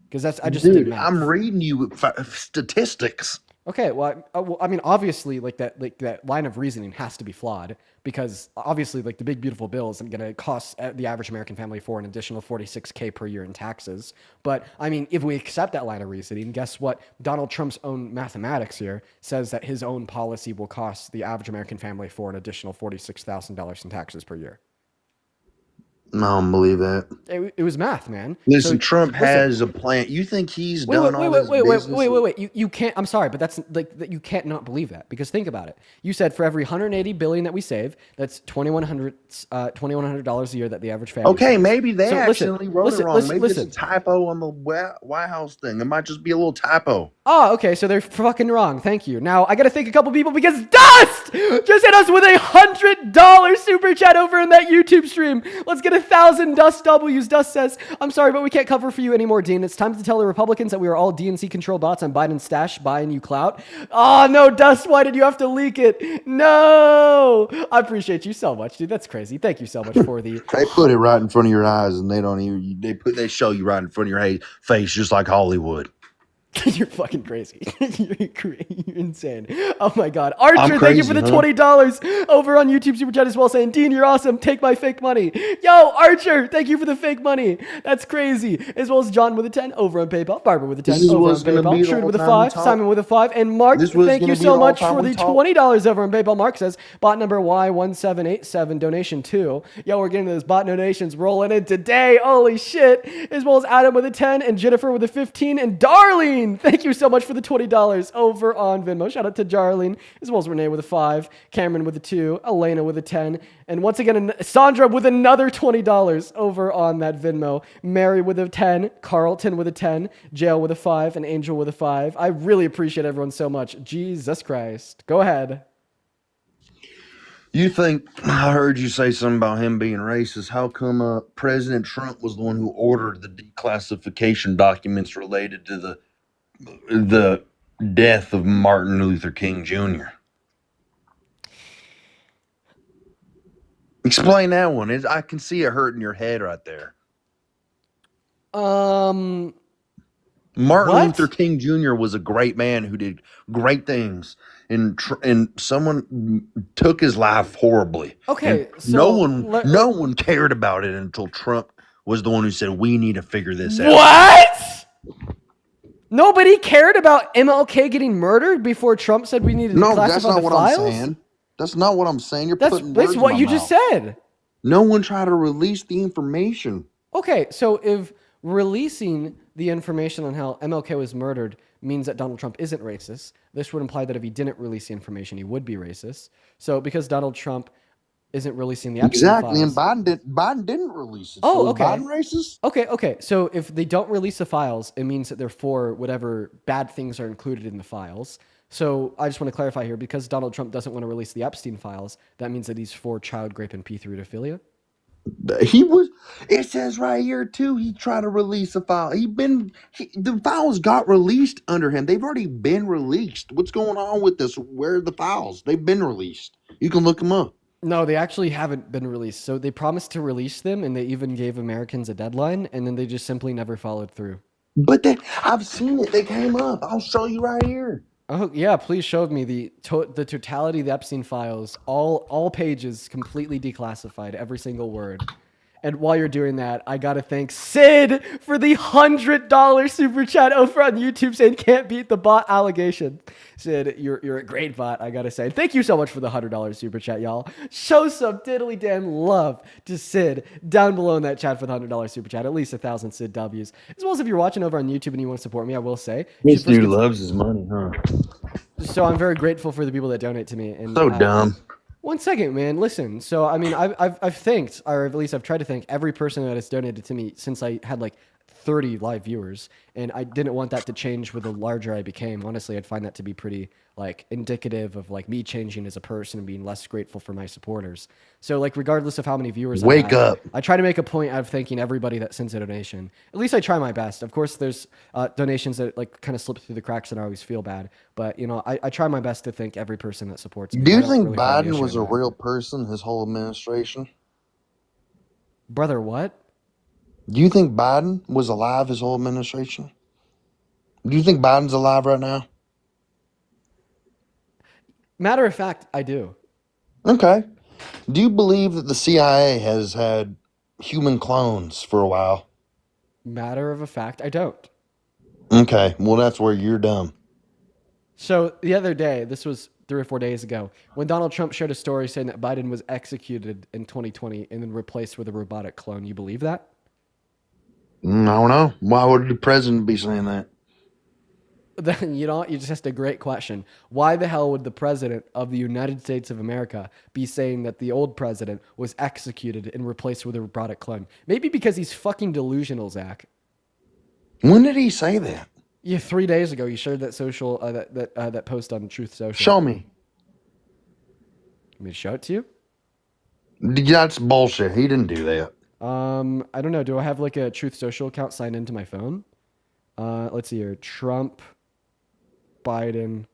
because I just Dude, did math. I'm reading you statistics. Okay, well, I mean, obviously, like that line of reasoning has to be flawed, because obviously, like the Big Beautiful Bill isn't going to cost the average American family for an additional $46K per year in taxes. But I mean, if we accept that line of reasoning, guess what? Donald Trump's own mathematics here says that his own policy will cost the average American family for an additional $46,000 in taxes per year. I don't believe that. It was math, man. Listen, So, Trump has a plan. You think he's done all this business? Wait. You can't. I'm sorry, but that's like that. You can't not believe that, because think about it. You said for every 180 billion that we save, that's $2,100 a year that the average family. Okay, saves. maybe they So accidentally wrote it wrong. Maybe it's a listen. typo on the White House thing. It might just be a little typo. Oh, okay. So they're fucking wrong. Thank you. Now I gotta thank a couple people, because Dust just hit us with $100 super chat over in that YouTube stream. Let's get 1,000 Dust W's. Dust says, "I'm sorry, but we can't cover for you anymore, Dean. It's time to tell the Republicans that we are all DNC control bots on Biden's stash buying you clout." Oh no, Dust! Why did you have to leak it? No, I appreciate you so much, dude. That's crazy. Thank you so much for the. They put it right in front of your eyes, and they don't even. They show you right in front of your face, just like Hollywood. You're fucking crazy. You're insane. Oh my God. Archer, I'm thank you crazy, for the huh? $20 over on YouTube Super Chat as well, saying, "Dean, you're awesome. Take my fake money." Yo, Archer, thank you for the fake money. That's crazy. As well as John with a 10 over on PayPal. Barbara with a 10 This is over on what's gonna be PayPal. the Trude with a all-time 5. top. Simon with a 5. And Mark, This was thank you gonna be so the much all-time for the top. $20 over on PayPal. Mark says, bot number Y1787, donation 2. Yo, we're getting those bot donations rolling in today. Holy shit. As well as Adam with a 10 and Jennifer with a 15 and Darlene. Thank you so much for the $20 over on Venmo. Shout out to Darlene, as well as Renee with a 5, Cameron with a 2, Elena with a 10, and once again, Sandra with another $20 over on that Venmo. Mary with a 10, Carlton with a 10, Jail with a 5, and Angel with a 5. I really appreciate everyone so much. Jesus Christ. Go ahead. You think I heard you say something about him being racist? How come President Trump was the one who ordered the declassification documents related to the death of Martin Luther King Jr.? Explain that one. I can see it hurting your head right there. Martin What? Luther King Jr. was a great man who did great things, and someone took his life horribly. Okay, And so no one cared about it until Trump was the one who said, "We need to figure this out." What? Nobody cared about MLK getting murdered before Trump said we needed to No, declassify that's not the what files? I'm saying. That's not what I'm saying. You're That's putting words in what my you just mouth. said. No one tried to release the information. Okay, so if releasing the information on how MLK was murdered means that Donald Trump isn't racist, this would imply that if he didn't release the information, he would be racist. So because Donald Trump isn't releasing the Epstein Exactly, files, and Biden didn't release it. Oh, so okay. Is Biden racist? Okay. So if they don't release the files, it means that they're for whatever bad things are included in the files. So I just want to clarify here, because Donald Trump doesn't want to release the Epstein files, that means that he's for child rape and pedophilia. He was. It says right here too. He tried to release a file. The files got released under him. They've already been released. What's going on with this? Where are the files? They've been released. You can look them up. No, they actually haven't been released. So they promised to release them, and they even gave Americans a deadline, and then they just simply never followed through. But I've seen it. They came up. I'll show you right here. Oh yeah, please show me the totality of the Epstein files, all pages completely declassified, every single word. And while you're doing that, I gotta thank Sid for the $100 super chat over on YouTube saying can't beat the bot allegation. Sid, you're a great bot, I gotta say. Thank you so much for the $100 super chat, y'all. Show some diddly damn love to Sid down below in that chat for the $100 super chat. At least 1,000 Sid W's. As well as if you're watching over on YouTube and you want to support me, I will say. This dude loves his money, huh? So I'm very grateful for the people that donate to me. And So dumb. one second, man. Listen. So I mean, I've thanked, or at least I've tried to thank every person that has donated to me since I had like 30 live viewers, and I didn't want that to change with the larger I became. Honestly, I'd find that to be pretty like indicative of like me changing as a person and being less grateful for my supporters. So like regardless of how many viewers Wake I have, up. I try to make a point out of thanking everybody that sends a donation. At least I try my best. Of course, there's donations that like kind of slip through the cracks and I always feel bad. But you know, I try my best to thank every person that supports me. Do I you don't think really find the Biden issue was in a that. real person his whole administration? Brother, what? Do you think Biden was alive his whole administration? Do you think Biden's alive right now? Matter of fact, I do. Okay. Do you believe that the CIA has had human clones for a while? Matter of a fact, I don't. Okay. Well, that's where you're dumb. So the other day, this was 3 or 4 days ago, when Donald Trump shared a story saying that Biden was executed in 2020 and then replaced with a robotic clone. You believe that? I don't know. Why would the president be saying that? Then you know, you just asked a great question. Why the hell would the president of the United States of America be saying that the old president was executed and replaced with a robotic clone? Maybe because he's fucking delusional, Zach. When did he say that? Yeah, 3 days ago, you shared that social that post on Truth Social. Show me. Want me to show it to you? That's bullshit. He didn't do that. I don't know. Do I have like a Truth Social account signed into my phone? Let's see here. Trump, Biden.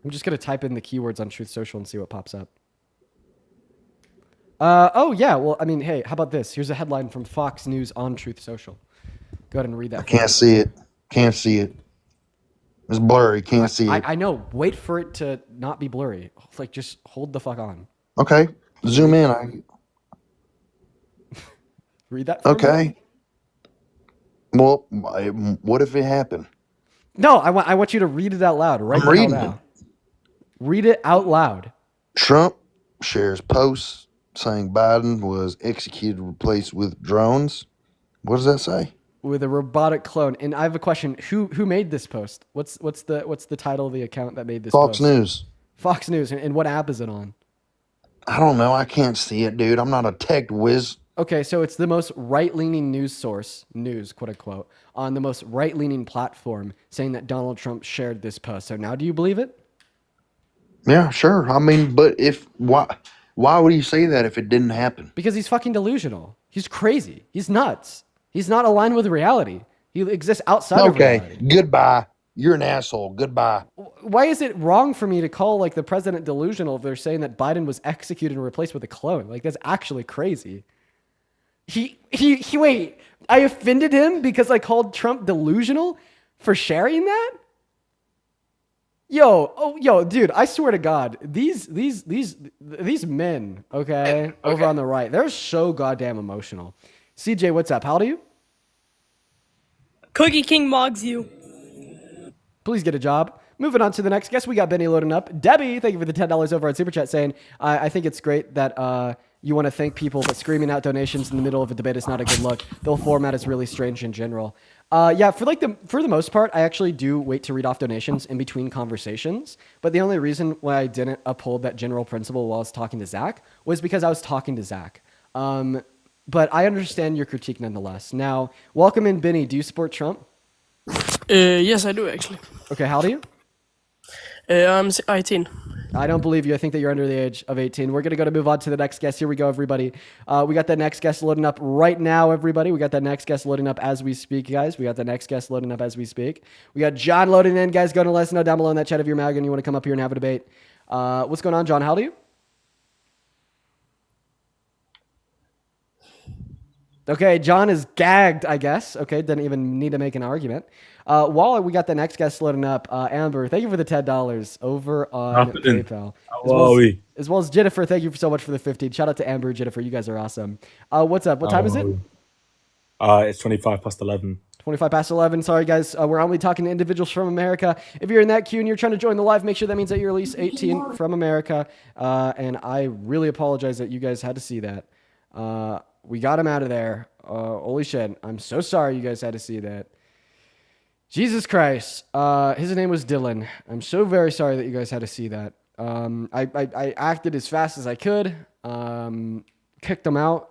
I'm just gonna type in the keywords on Truth Social and see what pops up. Oh yeah. Well, I mean, hey, how about this? Here's a headline from Fox News on Truth Social. Go ahead and read that. I can't see it. Can't see it. It's blurry. Can't see it. I know. Wait for it to not be blurry. Like, just hold the fuck on. Okay. Zoom in. Read that. For me. Okay. Well, what if it happened? No, I want you to read it out loud right I'm reading now. Read it out loud. Trump shares posts saying Biden was executed, replaced with drones. What does that say? With a robotic clone. And I have a question. Who made this post? What's the title of the account that made this Fox post? News. Fox News. And what app is it on? I don't know. I can't see it, dude. I'm not a tech whiz. Okay, so it's the most right-leaning news source, quote unquote, on the most right-leaning platform saying that Donald Trump shared this post. So now do you believe it? Yeah, sure. I mean, but why would he say that if it didn't happen? Because he's fucking delusional. He's crazy. He's nuts. He's not aligned with reality. He exists outside of reality. Okay, goodbye. You're an asshole. Goodbye. Why is it wrong for me to call like the president delusional if they're saying that Biden was executed and replaced with a clone? Like that's actually crazy. He wait, I offended him because I called Trump delusional for sharing that? Yo, dude, I swear to God, these men, okay, over on the right, they're so goddamn emotional. CJ, what's up? How old are you? Cookie King mogs you. Please get a job. Moving on to the next guest, we got Benny loading up. Debbie, thank you for the $10 over on Super Chat saying, I think it's great that you want to thank people, but screaming out donations in the middle of a debate is not a good look. The whole format is really strange in general. Yeah, for the most part, I actually do wait to read off donations in between conversations. But the only reason why I didn't uphold that general principle while I was talking to Zach was because I was talking to Zach. But I understand your critique nonetheless. Now, welcome in, Benny. Do you support Trump? Yes, I do actually. Okay, how old are you? I'm 18. I don't believe you. I think that you're under the age of 18. We're going to move on to the next guest. Here we go, everybody. We got that next guest loading up right now, everybody. We got that next guest loading up as we speak, guys. We got the next guest loading up as we speak. We got John loading in, guys. Go to let us know down below in that chat if you're MAGA and you want to come up here and have a debate. What's going on, John? How old are you? Okay, John is gagged, I guess. Okay, didn't even need to make an argument. While we got the next guest loading up, Amber, thank you for the $10 over on Happening. PayPal. How are we? As well as Jennifer, thank you so much for the 15. Shout out to Amber and Jennifer. You guys are awesome. What's up? What time is it? It's 25 past 11. 25 past 11. Sorry, guys. We're only talking to individuals from America. If you're in that queue and you're trying to join the live, make sure that means that you're at least 18 from America. And I really apologize that you guys had to see that. We got him out of there. Holy shit. I'm so sorry you guys had to see that. Jesus Christ. His name was Dylan. I'm so very sorry that you guys had to see that. I acted as fast as I could. Kicked him out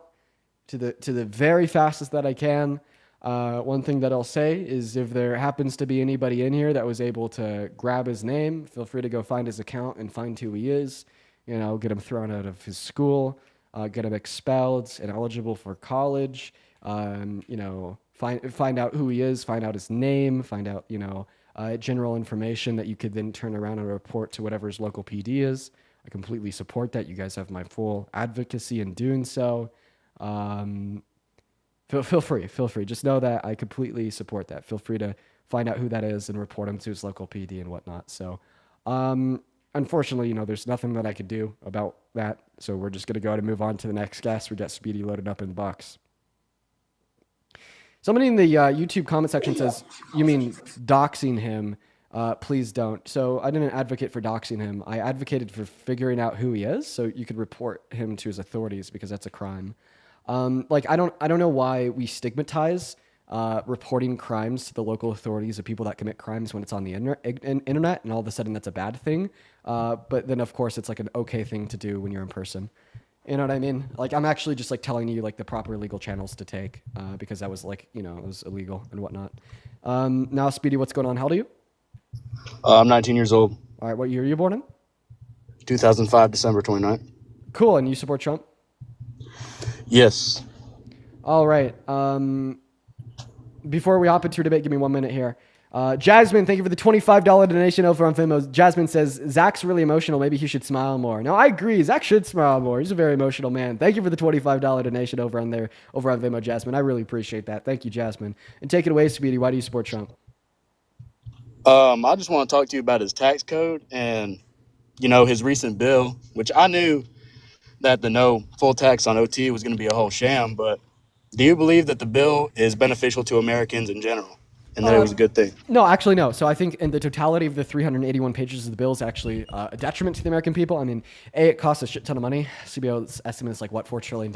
to the very fastest that I can. One thing that I'll say is if there happens to be anybody in here that was able to grab his name, feel free to go find his account and find who he is. You know, get him thrown out of his school, get him expelled and eligible for college. You know, find out who he is, find out his name, find out, you know, general information that you could then turn around and report to whatever his local PD is. I completely support that. You guys have my full advocacy in doing so. Feel free. Just know that I completely support that. Feel free to find out who that is and report him to his local PD and whatnot. So, unfortunately, you know, there's nothing that I could do about that. So we're just going to go ahead and move on to the next guest. We got Speedy loaded up in the box. Somebody in the YouTube comment section says, you mean doxing him? Please don't. So I didn't advocate for doxing him. I advocated for figuring out who he is so you could report him to his authorities because that's a crime. Like I don't know why we stigmatize reporting crimes to the local authorities of people that commit crimes when it's on the internet, and all of a sudden that's a bad thing. But then of course it's like an okay thing to do when you're in person. You know what I mean? Like I'm actually just like telling you like the proper legal channels to take because that was like, you know, it was illegal and whatnot. Now Speedy, what's going on? How old are you? I'm 19 years old. All right, what year are you born in? 2005, December 29th. Cool, and you support Trump? Yes. All right. Before we hop into your debate, give me 1 minute here. Jasmine, thank you for the $25 donation over on Venmo. Jasmine says, Zach's really emotional. Maybe he should smile more. No, I agree. Zach should smile more. He's a very emotional man. Thank you for the $25 donation over on Venmo, Jasmine. I really appreciate that. Thank you, Jasmine. And take it away, Speedy. Why do you support Trump? I just want to talk to you about his tax code and, you know, his recent bill, which I knew that the no full tax on OT was going to be a whole sham. But do you believe that the bill is beneficial to Americans in general and that it was a good thing? No, actually, no. So I think in the totality of the 381 pages of the bill is actually a detriment to the American people. I mean, A, it costs a shit ton of money. CBO's estimate is like, what, $4 trillion?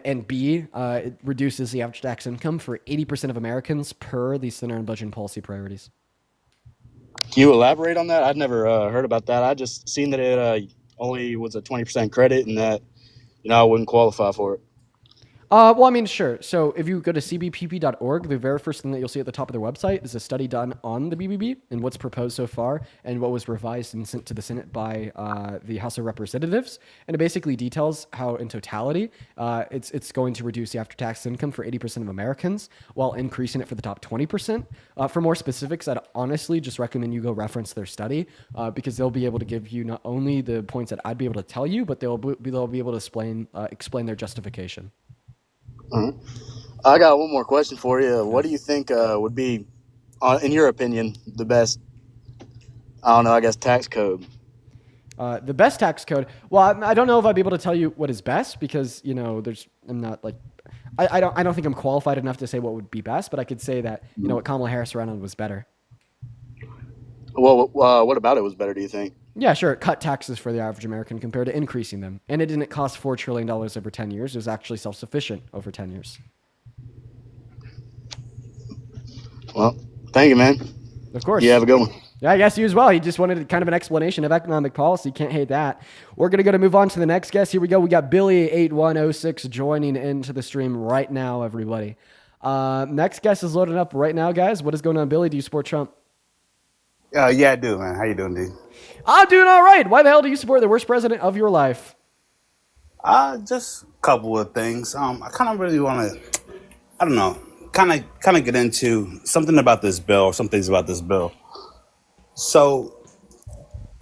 And B, it reduces the average tax income for 80% of Americans per the Center on Budget and Policy Priorities. Can you elaborate on that? I'd never heard about that. I just seen that it only was a 20% credit and that, you know, I wouldn't qualify for it. Well, I mean, sure. So if you go to cbpp.org, the very first thing that you'll see at the top of their website is a study done on the BBB and what's proposed so far and what was revised and sent to the Senate by the House of Representatives. And it basically details how, in totality, it's going to reduce the after-tax income for 80% of Americans while increasing it for the top 20%. For more specifics, I'd honestly just recommend you go reference their study because they'll be able to give you not only the points that I'd be able to tell you, but they'll be able to explain their justification. I got one more question for you. What do you think would be, in your opinion, the best, I don't know, I guess, tax code? The best tax code? Well, I don't know if I'd be able to tell you what is best because, you know, I'm not like, I don't think I'm qualified enough to say what would be best, but I could say that, you know, what Kamala Harris ran on was better. Well, what about it was better, do you think? Yeah, sure. It cut taxes for the average American compared to increasing them. And it didn't cost $4 trillion over 10 years. It was actually self-sufficient over 10 years. Well, thank you, man. Of course. You have a good one. Yeah, I guess you as well. He just wanted kind of an explanation of economic policy. Can't hate that. We're going to move on to the next guest. Here we go. We got Billy8106 joining into the stream right now, everybody. Next guest is loading up right now, guys. What is going on, Billy? Do you support Trump? Yeah, I do, man. How you doing, dude? I'm doing all right. Why the hell do you support the worst president of your life? Just a couple of things. I kind of really want to, I don't know, kind of get into something about this bill, or some things about this bill. So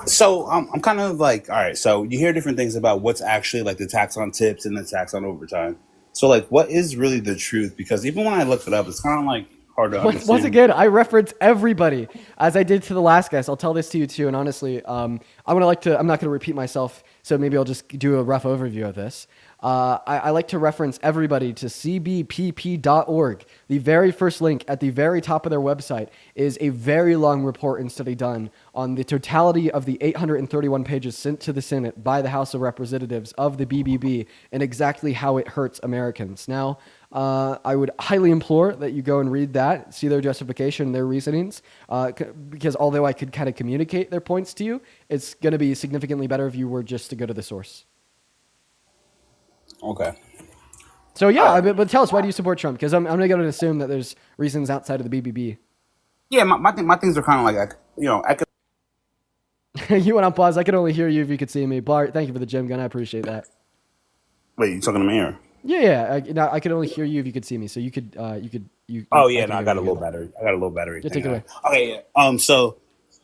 I'm kind of like, all right, so you hear different things about what's actually like the tax on tips and the tax on overtime. So like, what is really the truth? Because even when I looked it up, it's kind of like hard to understand. Once again, I reference everybody as I did to the last guest. I'll tell this to you too. And honestly, I'm not going to repeat myself. So maybe I'll just do a rough overview of this. I like to reference everybody to cbpp.org. The very first link at the very top of their website is a very long report and study done on the totality of the 831 pages sent to the Senate by the House of Representatives of the BBB and exactly how it hurts Americans. Now, I would highly implore that you go and read that, see their justification, their reasonings, because although I could kind of communicate their points to you, it's going to be significantly better if you were just to go to the source. Okay. So yeah, but tell us, why do you support Trump? Because I'm going to assume that there's reasons outside of the BBB. Yeah, my things are kind of like, you know, You went on pause. I could only hear you if you could see me. Bart, thank you for the gym gun. I appreciate that. Wait, you talking to me or? Yeah. I could only hear you if you could see me. So you could. Oh yeah, no, I got a low battery. Yeah, take it away. Okay. So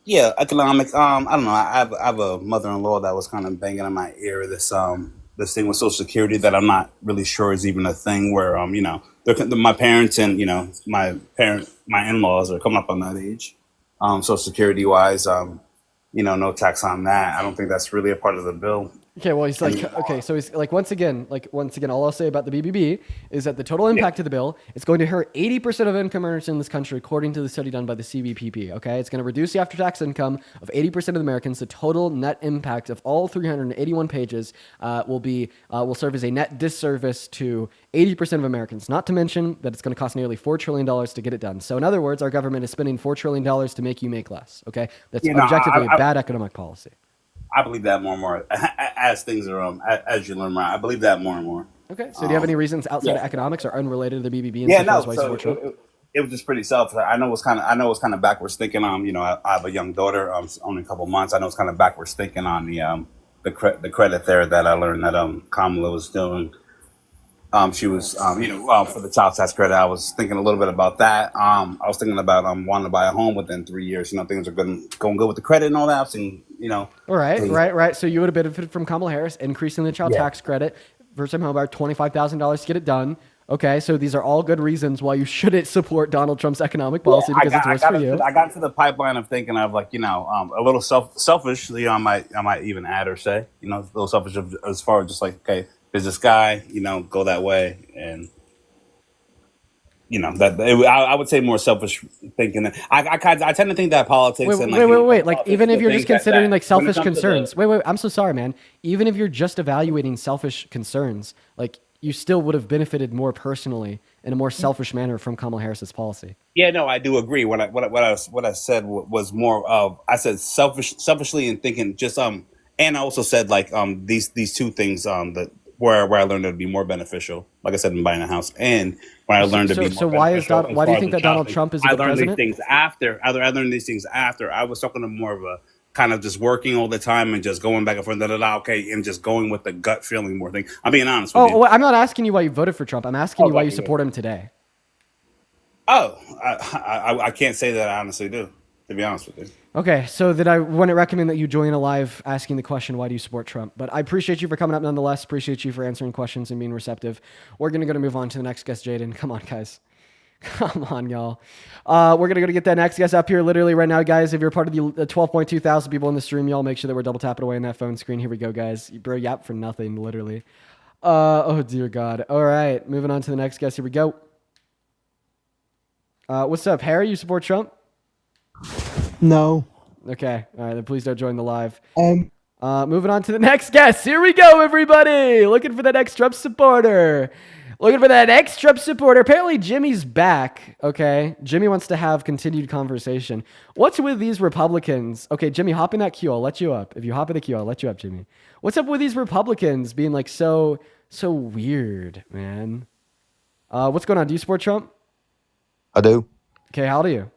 yeah, economic. I don't know. I have a mother-in-law that was kind of banging in my ear this thing with Social Security that I'm not really sure is even a thing. Where you know, my parents and you know my in-laws are coming up on that age. Social Security wise, you know, no tax on that. I don't think that's really a part of the bill. Okay, well, he's like, okay, so he's like, once again, all I'll say about the BBB is that the total impact of the bill is going to hurt 80% of income earners in this country, according to the study done by the CBPP, okay? It's going to reduce the after-tax income of 80% of Americans. The total net impact of all 381 pages will serve as a net disservice to 80% of Americans, not to mention that it's going to cost nearly $4 trillion to get it done. So in other words, our government is spending $4 trillion to make you make less, okay? That's objectively a bad economic policy. I believe that more and more as things are as you learn more. I believe that more and more. Okay, so do you have any reasons outside of economics or unrelated to the BBB? And Yeah, no. why you So support Trump? it was just pretty selfish. I know it's kind of backwards thinking. You know, I have a young daughter. Only a couple months. I know it's kind of backwards thinking on the credit there that I learned that Kamala was doing. She was you know for the child tax credit. I was thinking a little bit about that. I was thinking about wanting to buy a home within 3 years. You know, things are going good with the credit and all that. I've seen, you know. Right. So you would have benefited from Kamala Harris increasing the child tax credit, first-time home buyer, $25,000 to get it done. Okay, so these are all good reasons why you shouldn't support Donald Trump's economic policy because it's worse for you. I got to the pipeline of thinking of like, you know, a little selfish. You know, I might even add or say, you know, a little selfish as far as just like, okay, there's this guy, you know, go that way, and you know I would say more selfish thinking. I tend to think that politics. Wait. Like even if you're just considering like selfish concerns. Wait. I'm so sorry, man. Even if you're just evaluating selfish concerns, like you still would have benefited more personally in a more selfish manner from Kamala Harris's policy. Yeah, no, I do agree. What I said was more of I said selfishly and thinking just and I also said like these two things that. Where I learned it would be more beneficial, like I said, in buying a house, and where I learned to be more So why do you think that Donald Trump is a good president? I learned these things after. I was talking to more of a kind of just working all the time and just going back and forth, okay, and just going with the gut feeling more thing. I'm being honest with you. Oh, I'm not asking you why you voted for Trump. I'm asking you why you support him today. Oh, I can't say that I honestly do, to be honest with you. Okay, so then I wouldn't recommend that you join a live asking the question, why do you support Trump? But I appreciate you for coming up nonetheless. Appreciate you for answering questions and being receptive. We're going to move on to the next guest, Jaden. Come on, guys. Come on, y'all. We're going to get that next guest up here literally right now, guys. If you're part of the 12.2 thousand people in the stream, y'all make sure that we're double tapping away on that phone screen. Here we go, guys. Bro, yap for nothing, literally. Oh, dear God. All right, moving on to the next guest. Here we go. What's up, Harry? You support Trump? No. Okay. All right. Then please don't join the live. Moving on to the next guest. Here we go, everybody. Looking for that next Trump supporter. Apparently, Jimmy's back. Okay. Jimmy wants to have continued conversation. What's with these Republicans? Okay, Jimmy, hop in that queue. I'll let you up. If you hop in the queue, I'll let you up, Jimmy. What's up with these Republicans being like so weird, man? What's going on? Do you support Trump? I do. Okay. How old are you?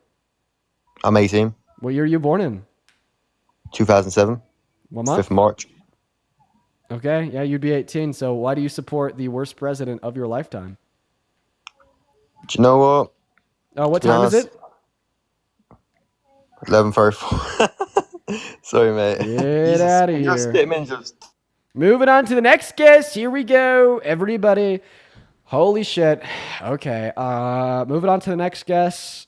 I'm 18. What year are you born in? 2007. What month? 5th March. Okay, yeah, you'd be 18. So why do you support the worst president of your lifetime? Do you know what? What time is it? 11:34. Sorry, mate. Get out of here. Just Moving on to the next guest. Here we go, everybody. Holy shit. Okay. Moving on to the next guess.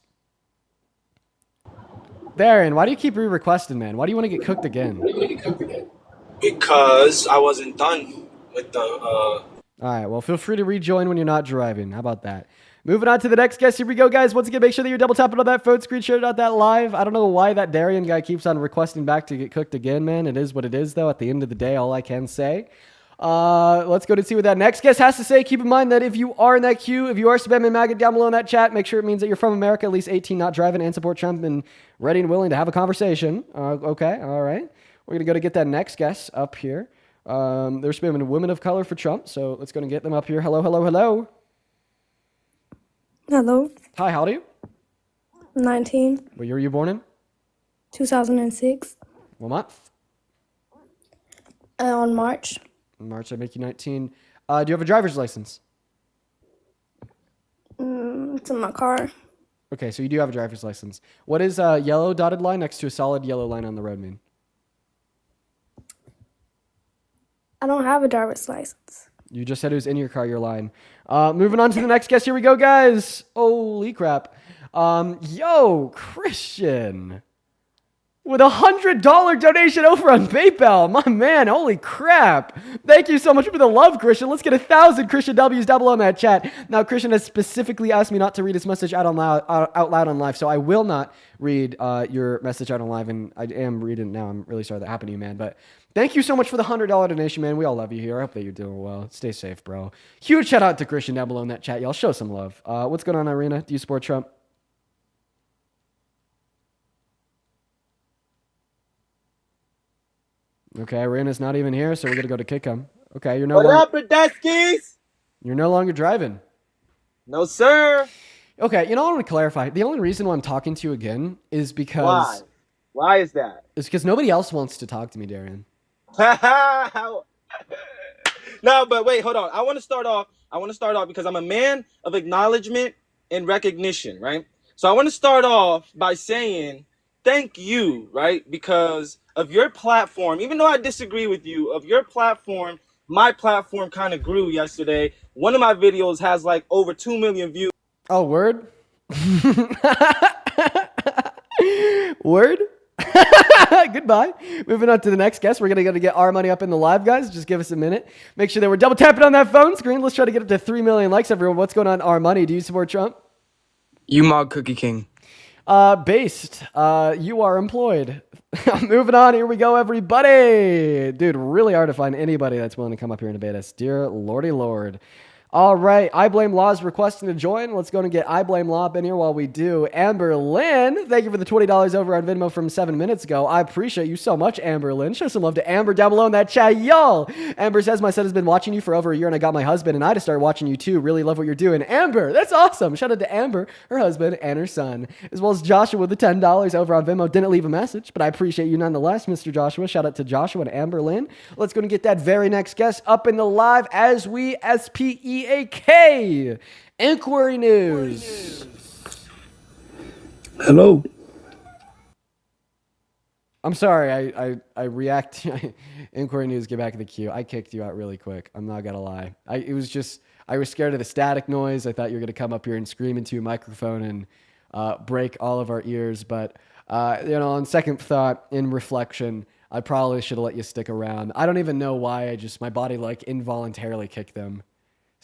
Darren, why do you keep re-requesting, man? Why do you want to get cooked again? Because I wasn't done with the. All right. Well, feel free to rejoin when you're not driving. How about that? Moving on to the next guest. Here we go, guys. Once again, make sure that you're double tapping on that phone screen, share it out that live. I don't know why that Darian guy keeps on requesting back to get cooked again, man. It is what it is, though. At the end of the day, all I can say. Let's go to see what that next guest has to say. Keep in mind that if you are in that queue, if you are spamming maggot down below in that chat, make sure it means that you're from America, at least 18, not driving, and support Trump, and ready and willing to have a conversation. Okay, all right. We're gonna go to get that next guest up here. They're spamming women of color for Trump, so let's go and get them up here. Hello, hello, hello. Hello. Hi, how old are you? 19. What year were you born in? 2006. What month? On March. In March, I make you 19. Do you have a driver's license? It's in my car. Okay, so you do have a driver's license. What is a yellow dotted line next to a solid yellow line on the road mean? I don't have a driver's license. You just said it was in your car, your line. Moving on to the next guest. Here we go, guys. Holy crap. Yo, Christian. With $100 donation over on PayPal. My man, holy crap. Thank you so much for the love, Christian. Let's get 1,000 Christian W's down below in that chat. Now, Christian has specifically asked me not to read his message out loud on live, so I will not read your message out on live, and I am reading it now. I'm really sorry that happened to you, man, but thank you so much for the $100 donation, man. We all love you here. I hope that you're doing well. Stay safe, bro. Huge shout out to Christian down below in that chat, y'all. Show some love. What's going on, Irina? Do you support Trump? Okay, Irina's not even here, so we're gonna go to kick him. Okay, you're no What longer, up, Radeskies? you're no longer driving. No, sir. Okay, you know what I want to clarify? The only reason why I'm talking to you again is because Why? Why is that? it's because nobody else wants to talk to me, Darian. No, but wait, hold on. I want to start off because I'm a man of acknowledgement and recognition, right? So I want to start off by saying thank you, right? Because of your platform, even though I disagree with you, of your platform, my platform kind of grew yesterday. One of my videos has like over 2 million views. Oh, word? Word? Goodbye. Moving on to the next guest. We're going to go to get our money up in the live, guys. Just give us a minute. Make sure that we're double tapping on that phone screen. Let's try to get up to 3 million likes, everyone. What's going on, our money? Do you support Trump? You mod Cookie King. Based. You are employed. Moving on. Here we go, everybody. Dude, really hard to find anybody that's willing to come up here and debate us. Dear Lordy Lord. All right. I Blame Law is requesting to join. Let's go and get I Blame Law up in here while we do. Amber Lynn, thank you for the $20 over on Venmo from 7 minutes ago. I appreciate you so much, Amber Lynn. Show some love to Amber down below in that chat, y'all. Amber says, my son has been watching you for over a year and I got my husband and I to start watching you too. Really love what you're doing. Amber, that's awesome. Shout out to Amber, her husband, and her son. As well as Joshua with the $10 over on Venmo. Didn't leave a message, but I appreciate you nonetheless, Mr. Joshua. Shout out to Joshua and Amber Lynn. Let's go and get that very next guest up in the live as we SPEAK. Inquiry News. Hello. I'm sorry, I react. Inquiry News, get back in the queue. I kicked you out really quick. I'm not gonna lie. I was scared of the static noise. I thought you were gonna come up here and scream into a microphone and break all of our ears. But on second thought, in reflection, I probably should have let you stick around. I don't even know why. My body involuntarily kicked them.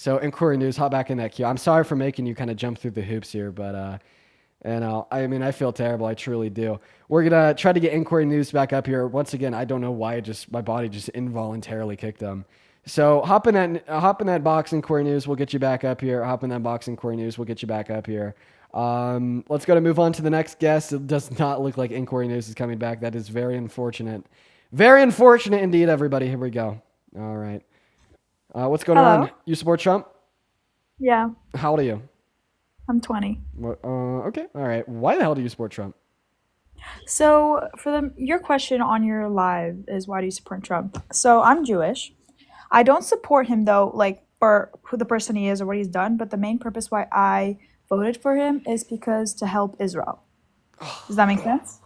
So Inquiry News, hop back in that queue. I'm sorry for making you kind of jump through the hoops here, but I feel terrible. I truly do. We're gonna try to get Inquiry News back up here. Once again, I don't know why my body just involuntarily kicked them. So hop in that box, Inquiry News. We'll get you back up here. Hop in that box, Inquiry News. We'll get you back up here. Let's go to move on to the next guest. It does not look like Inquiry News is coming back. That is very unfortunate. Very unfortunate indeed, everybody. Here we go. All right. What's going on? You support Trump? Yeah, How old are you? I'm 20. Okay. All right. Why the hell do you support Trump? So for your question on your live is why do you support Trump? So I'm Jewish. I don't support him though, for who the person he is or what he's done. But the main purpose why I voted for him is because to help Israel. Does that make sense?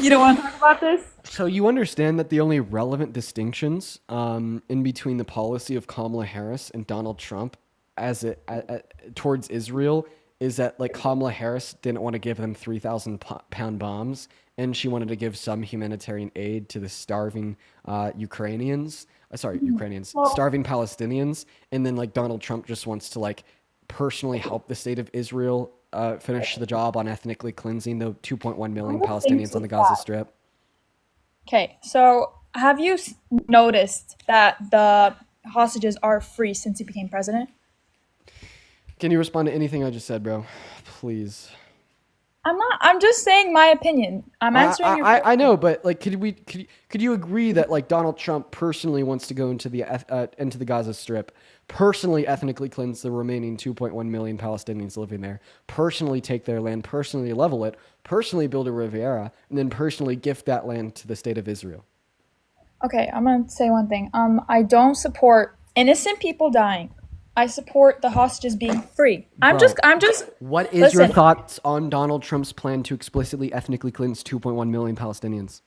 You don't want to talk about this? So you understand that the only relevant distinctions in between the policy of Kamala Harris and Donald Trump towards Israel is that like Kamala Harris didn't want to give them 3,000-pound bombs, and she wanted to give some humanitarian aid to the starving Ukrainians. Starving Palestinians, and then like Donald Trump just wants to like personally help the state of Israel finish the job on ethnically cleansing the 2.1 million Palestinians on the Gaza Strip. Okay, so have you noticed that the hostages are free since he became president? Can you respond to anything I just said, bro? Please. I'm just saying my opinion. I'm answering your question. I know, but like, could you agree that like Donald Trump personally wants to go into the Gaza Strip, personally ethnically cleanse the remaining 2.1 million Palestinians living there, personally take their land, personally level it, personally build a Riviera, and then personally gift that land to the state of Israel? Okay, I'm gonna say one thing. I don't support innocent people dying. I support the hostages being free. I'm just. What is your thoughts on Donald Trump's plan to explicitly ethnically cleanse 2.1 million Palestinians?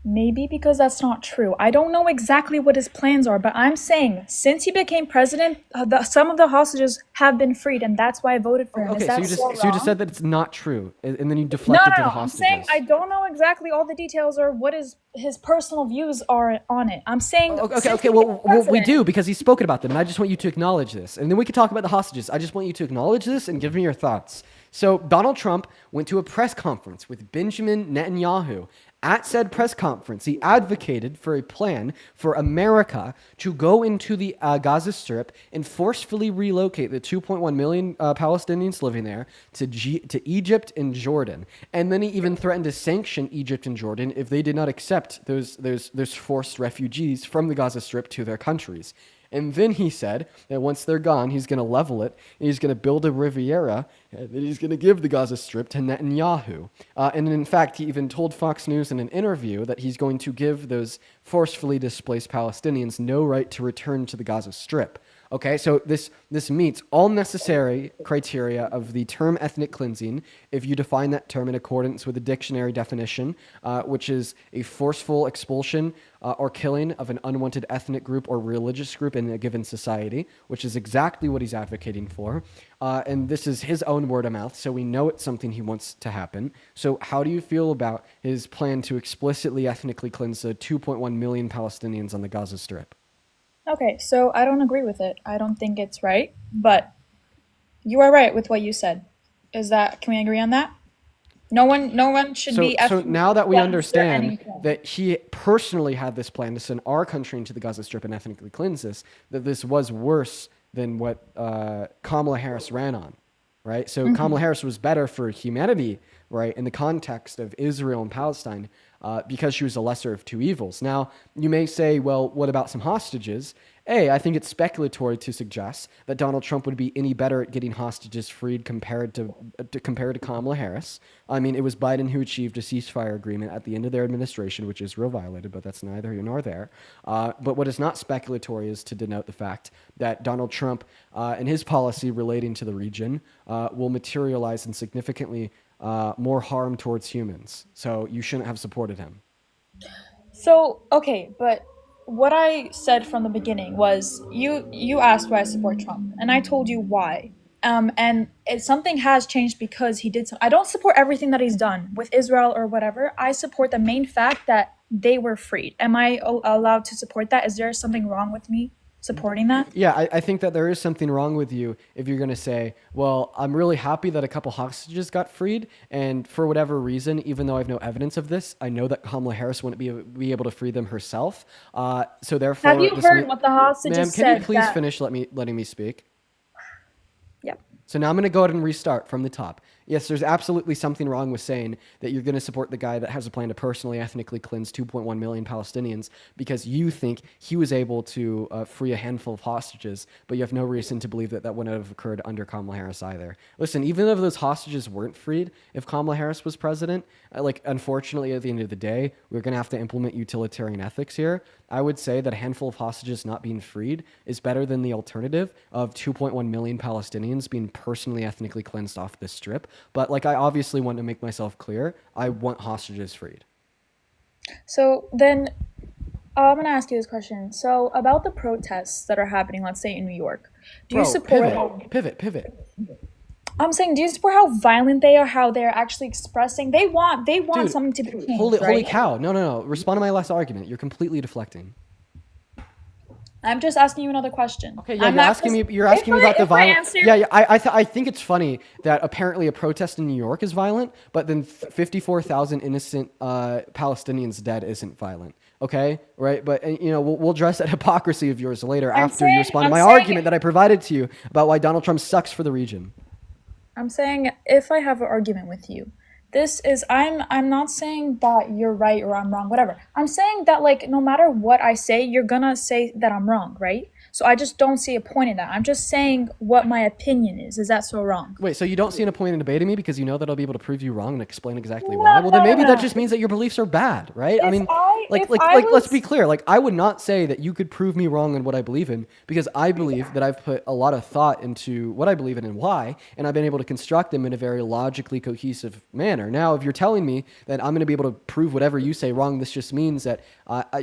Maybe because that's not true. I don't know exactly what his plans are, but I'm saying since he became president, some of the hostages have been freed, and that's why I voted for him. Okay, Is that so you just said that it's not true, and then you deflected to the hostages. I'm saying I don't know exactly all the details or what his personal views are on it. I'm saying Okay. Well, we do because he's spoken about them, and I just want you to acknowledge this, and then we can talk about the hostages. I just want you to acknowledge this and give me your thoughts. So Donald Trump went to a press conference with Benjamin Netanyahu. At said press conference, he advocated for a plan for America to go into the Gaza Strip and forcefully relocate the 2.1 million Palestinians living there to Egypt and Jordan. And then he even threatened to sanction Egypt and Jordan if they did not accept those forced refugees from the Gaza Strip to their countries. And then he said that once they're gone, he's going to level it, and he's going to build a Riviera, that he's going to give the Gaza Strip to Netanyahu. And in fact, he even told Fox News in an interview that he's going to give those forcefully displaced Palestinians no right to return to the Gaza Strip. Okay, so this meets all necessary criteria of the term ethnic cleansing if you define that term in accordance with the dictionary definition, which is a forceful expulsion or killing of an unwanted ethnic group or religious group in a given society, which is exactly what he's advocating for. And this is his own word of mouth, so we know it's something he wants to happen. So how do you feel about his plan to explicitly ethnically cleanse the 2.1 million Palestinians on the Gaza Strip? Okay, so I don't agree with it. I don't think it's right, but you are right with what you said. Can we agree on that? No one should be. So now that we understand that he personally had this plan to send our country into the Gaza Strip and ethnically cleanse this, that this was worse than what Kamala Harris ran on, right? So Kamala Harris was better for humanity, right, in the context of Israel and Palestine, because she was the lesser of two evils. Now, you may say, well, what about some hostages? I think it's speculatory to suggest that Donald Trump would be any better at getting hostages freed compared to Kamala Harris. I mean, it was Biden who achieved a ceasefire agreement at the end of their administration, which Israel violated, but that's neither here nor there. But what is not speculatory is to denote the fact that Donald Trump and his policy relating to the region will materialize in significantly more harm towards humans. So you shouldn't have supported him. So, okay, but what I said from the beginning was you asked why I support Trump, and I told you why. And something has changed because he did. I don't support everything that he's done with Israel or whatever. I support the main fact that they were freed. Am I allowed to support that? Is there something wrong with me supporting that? Yeah, I think that there is something wrong with you if you're going to say, well, I'm really happy that a couple hostages got freed, and for whatever reason, even though I have no evidence of this, I know that Kamala Harris wouldn't be able to free them herself. So therefore, have you heard what the hostages said? Ma'am, can you please finish letting me speak? Yep. So now I'm going to go ahead and restart from the top. Yes, there's absolutely something wrong with saying that you're going to support the guy that has a plan to personally ethnically cleanse 2.1 million Palestinians because you think he was able to free a handful of hostages, but you have no reason to believe that that wouldn't have occurred under Kamala Harris either. Listen, even if those hostages weren't freed, if Kamala Harris was president, unfortunately, at the end of the day, we're going to have to implement utilitarian ethics here. I would say that a handful of hostages not being freed is better than the alternative of 2.1 million Palestinians being personally ethnically cleansed off this strip. But I obviously want to make myself clear, I want hostages freed. So then, I'm gonna ask you this question. So about the protests that are happening, let's say in New York, do you Bro, support? pivot. I'm saying, do you support how violent they are? How they're actually expressing? They want Dude, something to be changed, holy right? cow. No. Respond to my last argument. You're completely deflecting. I'm just asking you another question. Okay, yeah, you're asking me about the violence. I think it's funny that apparently a protest in New York is violent, but then 54,000 innocent Palestinians dead isn't violent. Okay, right? But we'll address that hypocrisy of yours later after you respond to my argument that I provided to you about why Donald Trump sucks for the region. I'm saying if I have an argument with you, this is I'm not saying that you're right or I'm wrong, whatever. I'm saying that like no matter what I say, you're gonna say that I'm wrong, right? So I just don't see a point in that. I'm just saying what my opinion is. Is that so wrong? Wait, so you don't see a point in debating me because you know that I'll be able to prove you wrong and explain exactly why? Well, then maybe that just means that your beliefs are bad, right? Let's be clear. Like, I would not say that you could prove me wrong in what I believe in because I believe that I've put a lot of thought into what I believe in and why, and I've been able to construct them in a very logically cohesive manner. Now, if you're telling me that I'm going to be able to prove whatever you say wrong, this just means that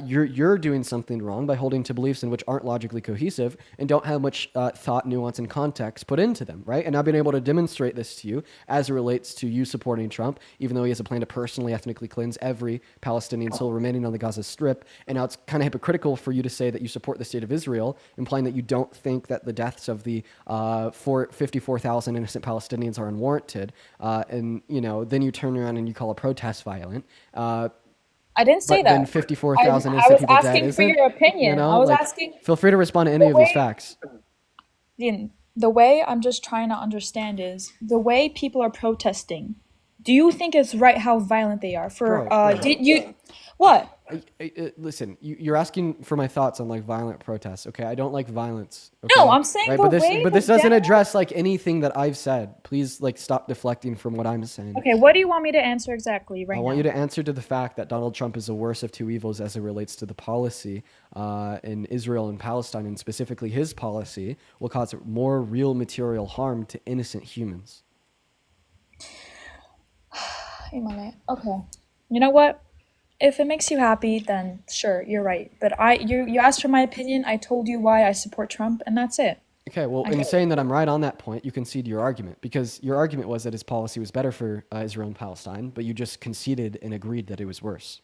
you're doing something wrong by holding to beliefs in which aren't logically cohesive and don't have much thought, nuance, and context put into them, right? And I've been able to demonstrate this to you as it relates to you supporting Trump, even though he has a plan to personally ethnically cleanse every Palestinian soul remaining on the Gaza Strip. And now it's kind of hypocritical for you to say that you support the state of Israel, implying that you don't think that the deaths of the 54,000 innocent Palestinians are unwarranted. And then you turn around and you call a protest violent. I didn't say that. Then 54,000 innocent people dead. I was asking for your opinion. I was asking. Feel free to respond to any of these facts. The way I'm just trying to understand is the way people are protesting. Do you think it's right how violent they are? What? Listen, you're asking for my thoughts on like violent protests. Okay, I don't like violence. Okay? No, I'm saying right? But this doesn't address like anything that I've said. Please like stop deflecting from what I'm saying. Okay, what do you want me to answer exactly right now? I want you to answer to the fact that Donald Trump is the worst of two evils as it relates to the policy in Israel and Palestine, and specifically his policy will cause more real material harm to innocent humans. Okay, you know what? If it makes you happy, then sure, you're right. But you asked for my opinion. I told you why I support Trump, and that's it. Okay, well, in saying that I'm right on that point, you concede your argument because your argument was that his policy was better for Israel and Palestine, but you just conceded and agreed that it was worse.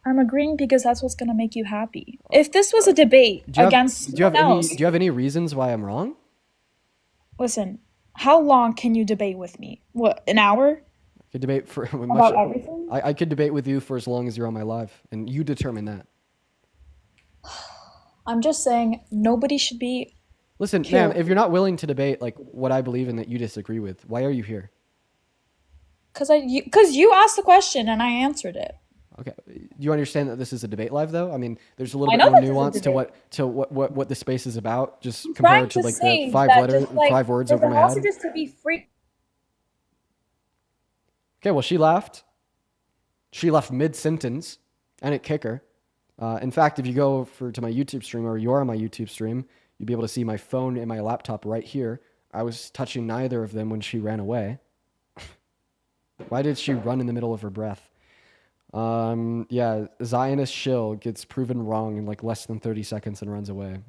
I'm agreeing because that's what's gonna make you happy. If this was a debate against someone else, do you have any reasons why I'm wrong? Listen, how long can you debate with me? What, an hour? Could debate for about everything? I could debate with you for as long as you're on my live, and you determine that. I'm just saying nobody should be. Listen, ma'am, if you're not willing to debate like what I believe in that you disagree with, why are you here? Because you asked the question and I answered it. Okay, do you understand that this is a debate live though? I mean, there's a little bit more nuance to what the space is about, just compared to like the five words over my head. Just to be free. Okay, well, she left. She left mid-sentence. I didn't kick her. In fact, if you go to my YouTube stream, or you're on my YouTube stream, you'll be able to see my phone and my laptop right here. I was touching neither of them when she ran away. Why did she run in the middle of her breath? Yeah, Zionist shill gets proven wrong in like less than 30 seconds and runs away.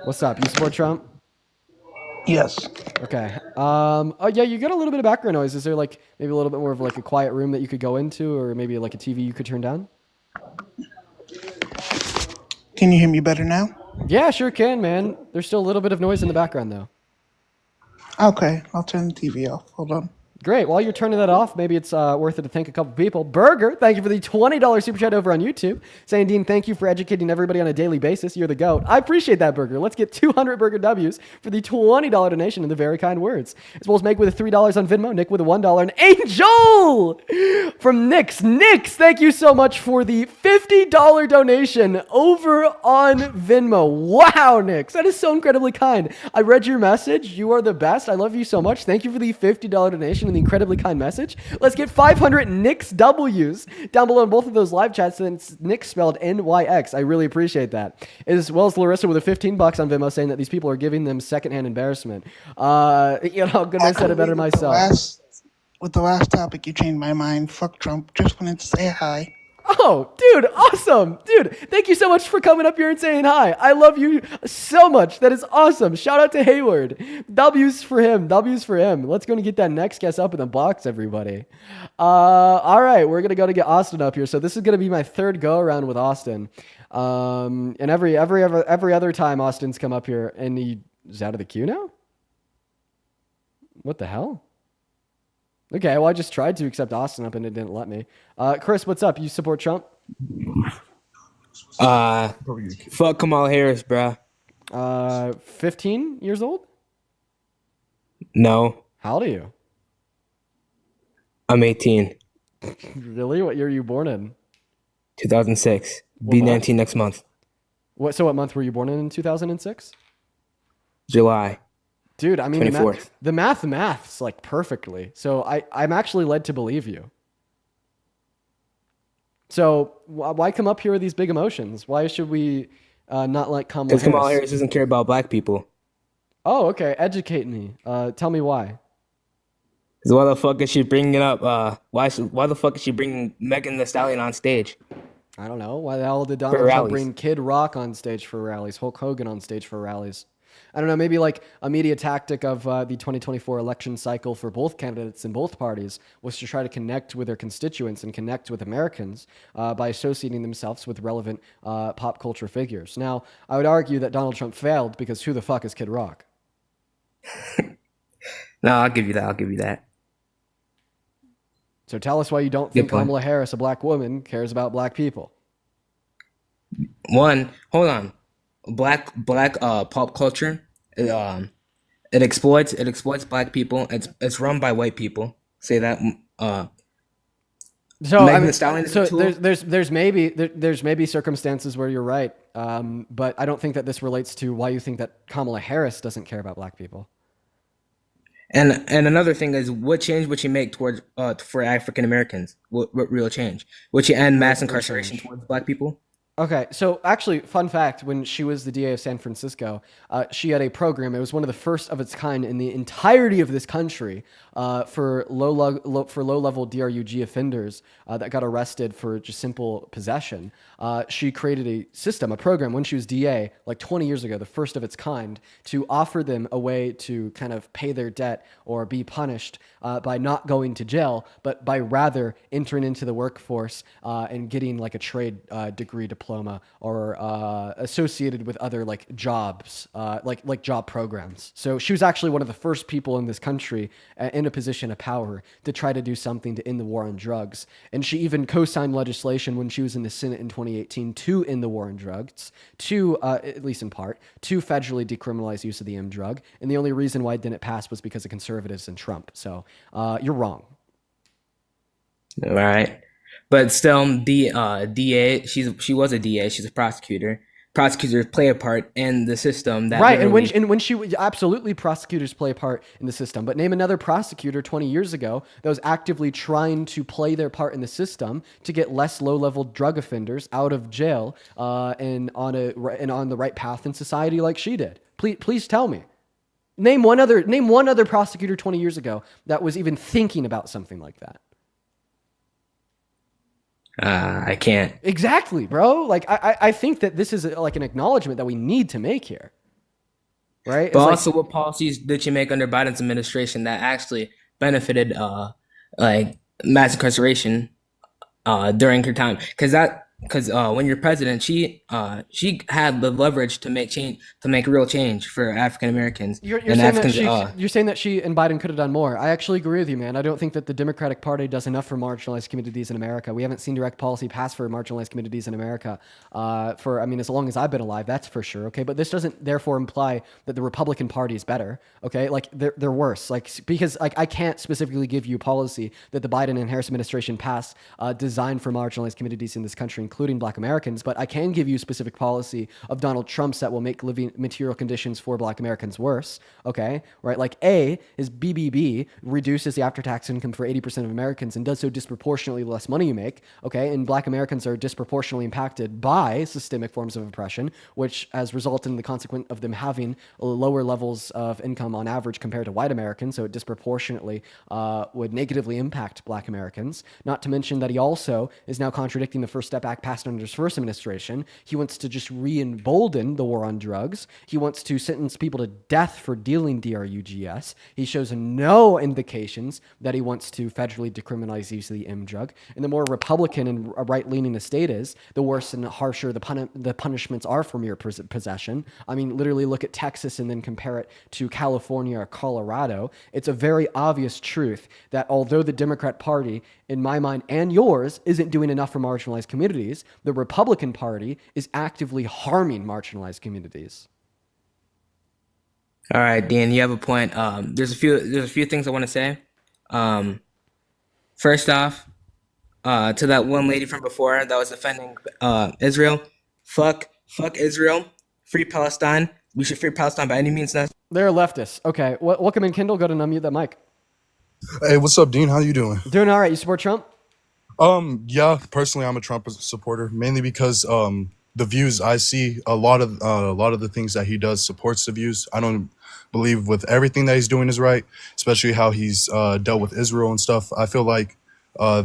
What's up? You support Trump? Yes. Okay. Oh yeah, you got a little bit of background noise. Is there like maybe a little bit more of like a quiet room that you could go into, or maybe like a TV you could turn down? Can you hear me better now? Yeah, sure can, man. There's still a little bit of noise in the background though. Okay, I'll turn the TV off. Hold on. Great. While you're turning that off, maybe it's worth it to thank a couple people. Burger, thank you for the $20 super chat over on YouTube. Saying, Dean, thank you for educating everybody on a daily basis. You're the GOAT. I appreciate that, Burger. Let's get 200 Burger W's for the $20 donation and the very kind words. As well as Meg with $3 on Venmo, Nick with a $1, and Angel from Nix. Nix, thank you so much for the $50 donation over on Venmo. Wow, Nix, that is so incredibly kind. I read your message. You are the best. I love you so much. Thank you for the $50 donation and the incredibly kind message. Let's get 500 Knicks W's down below in both of those live chats. And it's Knicks spelled NYX. I really appreciate that. As well as Larissa with a $15 on Venmo saying that these people are giving them secondhand embarrassment. Couldn't have said it better myself. With the last topic, you changed my mind. Fuck Trump. Just wanted to say hi. Oh, dude, awesome. Dude, thank you so much for coming up here and saying hi. I love you so much. That is awesome. Shout out to Hayward. W's for him. W's for him. Let's go and get that next guest up in the box, everybody. All right, we're going to go to get Austin up here. So this is going to be my third go around with Austin. And every other time Austin's come up here and he's out of the queue now? What the hell? Okay, well, I just tried to accept Austin up and it didn't let me. Chris, what's up? You support Trump? Fuck Kamala Harris, bruh. 15 years old? No, How old are you? I'm 18. Really? What year are you born in? 2006. What Be month? 19 next month. What month were you born in 2006? July. Dude, I mean, 24th. the maths like perfectly. So I'm actually led to believe you. So why come up here with these big emotions? Why should we not like Kamala Because Kamala Harris? Harris doesn't care about black people. Oh, okay. Educate me. Tell me why. So why the fuck is she bringing up? Why the fuck is she bringing Megan Thee Stallion on stage? I don't know. Why the hell did Donald For Trump rallies. bring Kid Rock on stage for rallies, Hulk Hogan on stage for rallies? I don't know, maybe like a media tactic of the 2024 election cycle for both candidates in both parties was to try to connect with their constituents and connect with Americans by associating themselves with relevant pop culture figures. Now, I would argue that Donald Trump failed because who the fuck is Kid Rock? No, I'll give you that. So tell us why you don't think point. Kamala Harris, a black woman, cares about black people. One, hold on. Black pop culture, it exploits black people. It's run by white people. Say that. So Megan I mean, Thee Stallion is so a tool? there's maybe circumstances where you're right, but I don't think that this relates to why you think that Kamala Harris doesn't care about black people. And another thing is, what change would you make towards for African Americans? What real change? Would you end mass incarceration towards black people? Okay, so actually, fun fact, when she was the DA of San Francisco, she had a program. It was one of the first of its kind in the entirety of this country for low-level DRUG offenders that got arrested for just simple possession. She created a system, a program, when she was DA, like 20 years ago, the first of its kind, to offer them a way to kind of pay their debt or be punished by not going to jail, but by rather entering into the workforce and getting like a trade degree diploma or associated with other like jobs, like job programs. So she was actually one of the first people in this country in a position of power to try to do something to end the war on drugs. And she even co-signed legislation when she was in the Senate in 2018 to end the war on drugs, to, at least in part, to federally decriminalize use of the M drug. And the only reason why it didn't pass was because of conservatives and Trump. So you're wrong. All right. But still, the DA, she was a DA. She's a prosecutor. Prosecutors play a part in the system. That Right, and literally- when she absolutely prosecutors play a part in the system. But name another prosecutor 20 years ago that was actively trying to play their part in the system to get less low-level drug offenders out of jail and on the right path in society like she did. Please tell me. Name one other prosecutor 20 years ago that was even thinking about something like that. I can't. Exactly, bro. Like I think that this is like an acknowledgement that we need to make here, right? It's But like- also, what policies did you make under Biden's administration that actually benefited like mass incarceration during her time? Because when you're president, she had the leverage to make real change for African Americans. You're and saying Africans. you're saying that she and Biden could have done more. I actually agree with you, man. I don't think that the Democratic Party does enough for marginalized communities in America. We haven't seen direct policy pass for marginalized communities in America as long as I've been alive, that's for sure. Okay, but this doesn't therefore imply that the Republican Party is better. Okay, like they're worse. Like because like I can't specifically give you policy that the Biden and Harris administration passed designed for marginalized communities in this country, including Black Americans, but I can give you specific policy of Donald Trump's that will make living material conditions for Black Americans worse. Okay, right? Like A, his BBB reduces the after-tax income for 80% of Americans and does so disproportionately the less money you make. Okay, and Black Americans are disproportionately impacted by systemic forms of oppression, which has resulted in the consequence of them having lower levels of income on average compared to white Americans. So it disproportionately would negatively impact Black Americans. Not to mention that he also is now contradicting the First Step Act passed under his first administration. He wants to just re-embolden the war on drugs. He wants to sentence people to death for dealing drugs. He shows no indications that he wants to federally decriminalize use of the M drug. And the more Republican and right-leaning a state is, the worse and harsher the punishments are for mere possession. I mean, literally look at Texas and then compare it to California or Colorado. It's a very obvious truth that although the Democrat Party, in my mind and yours, isn't doing enough for marginalized communities, the Republican Party is actively harming marginalized communities. All right, Dan, you have a point. There's a few things I want to say. First off, to that one lady from before that was defending Israel, fuck Israel, free Palestine. We should free Palestine by any means necessary. They're leftists. Okay, welcome in, Kindle. Go to unmute that mic. Hey, what's up, Dean? How you doing? Doing all right. You support Trump? Yeah, personally, I'm a Trump supporter, mainly because the views I see, a lot of the things that he does supports the views. I don't believe with everything that he's doing is right, especially how he's dealt with Israel and stuff. I feel like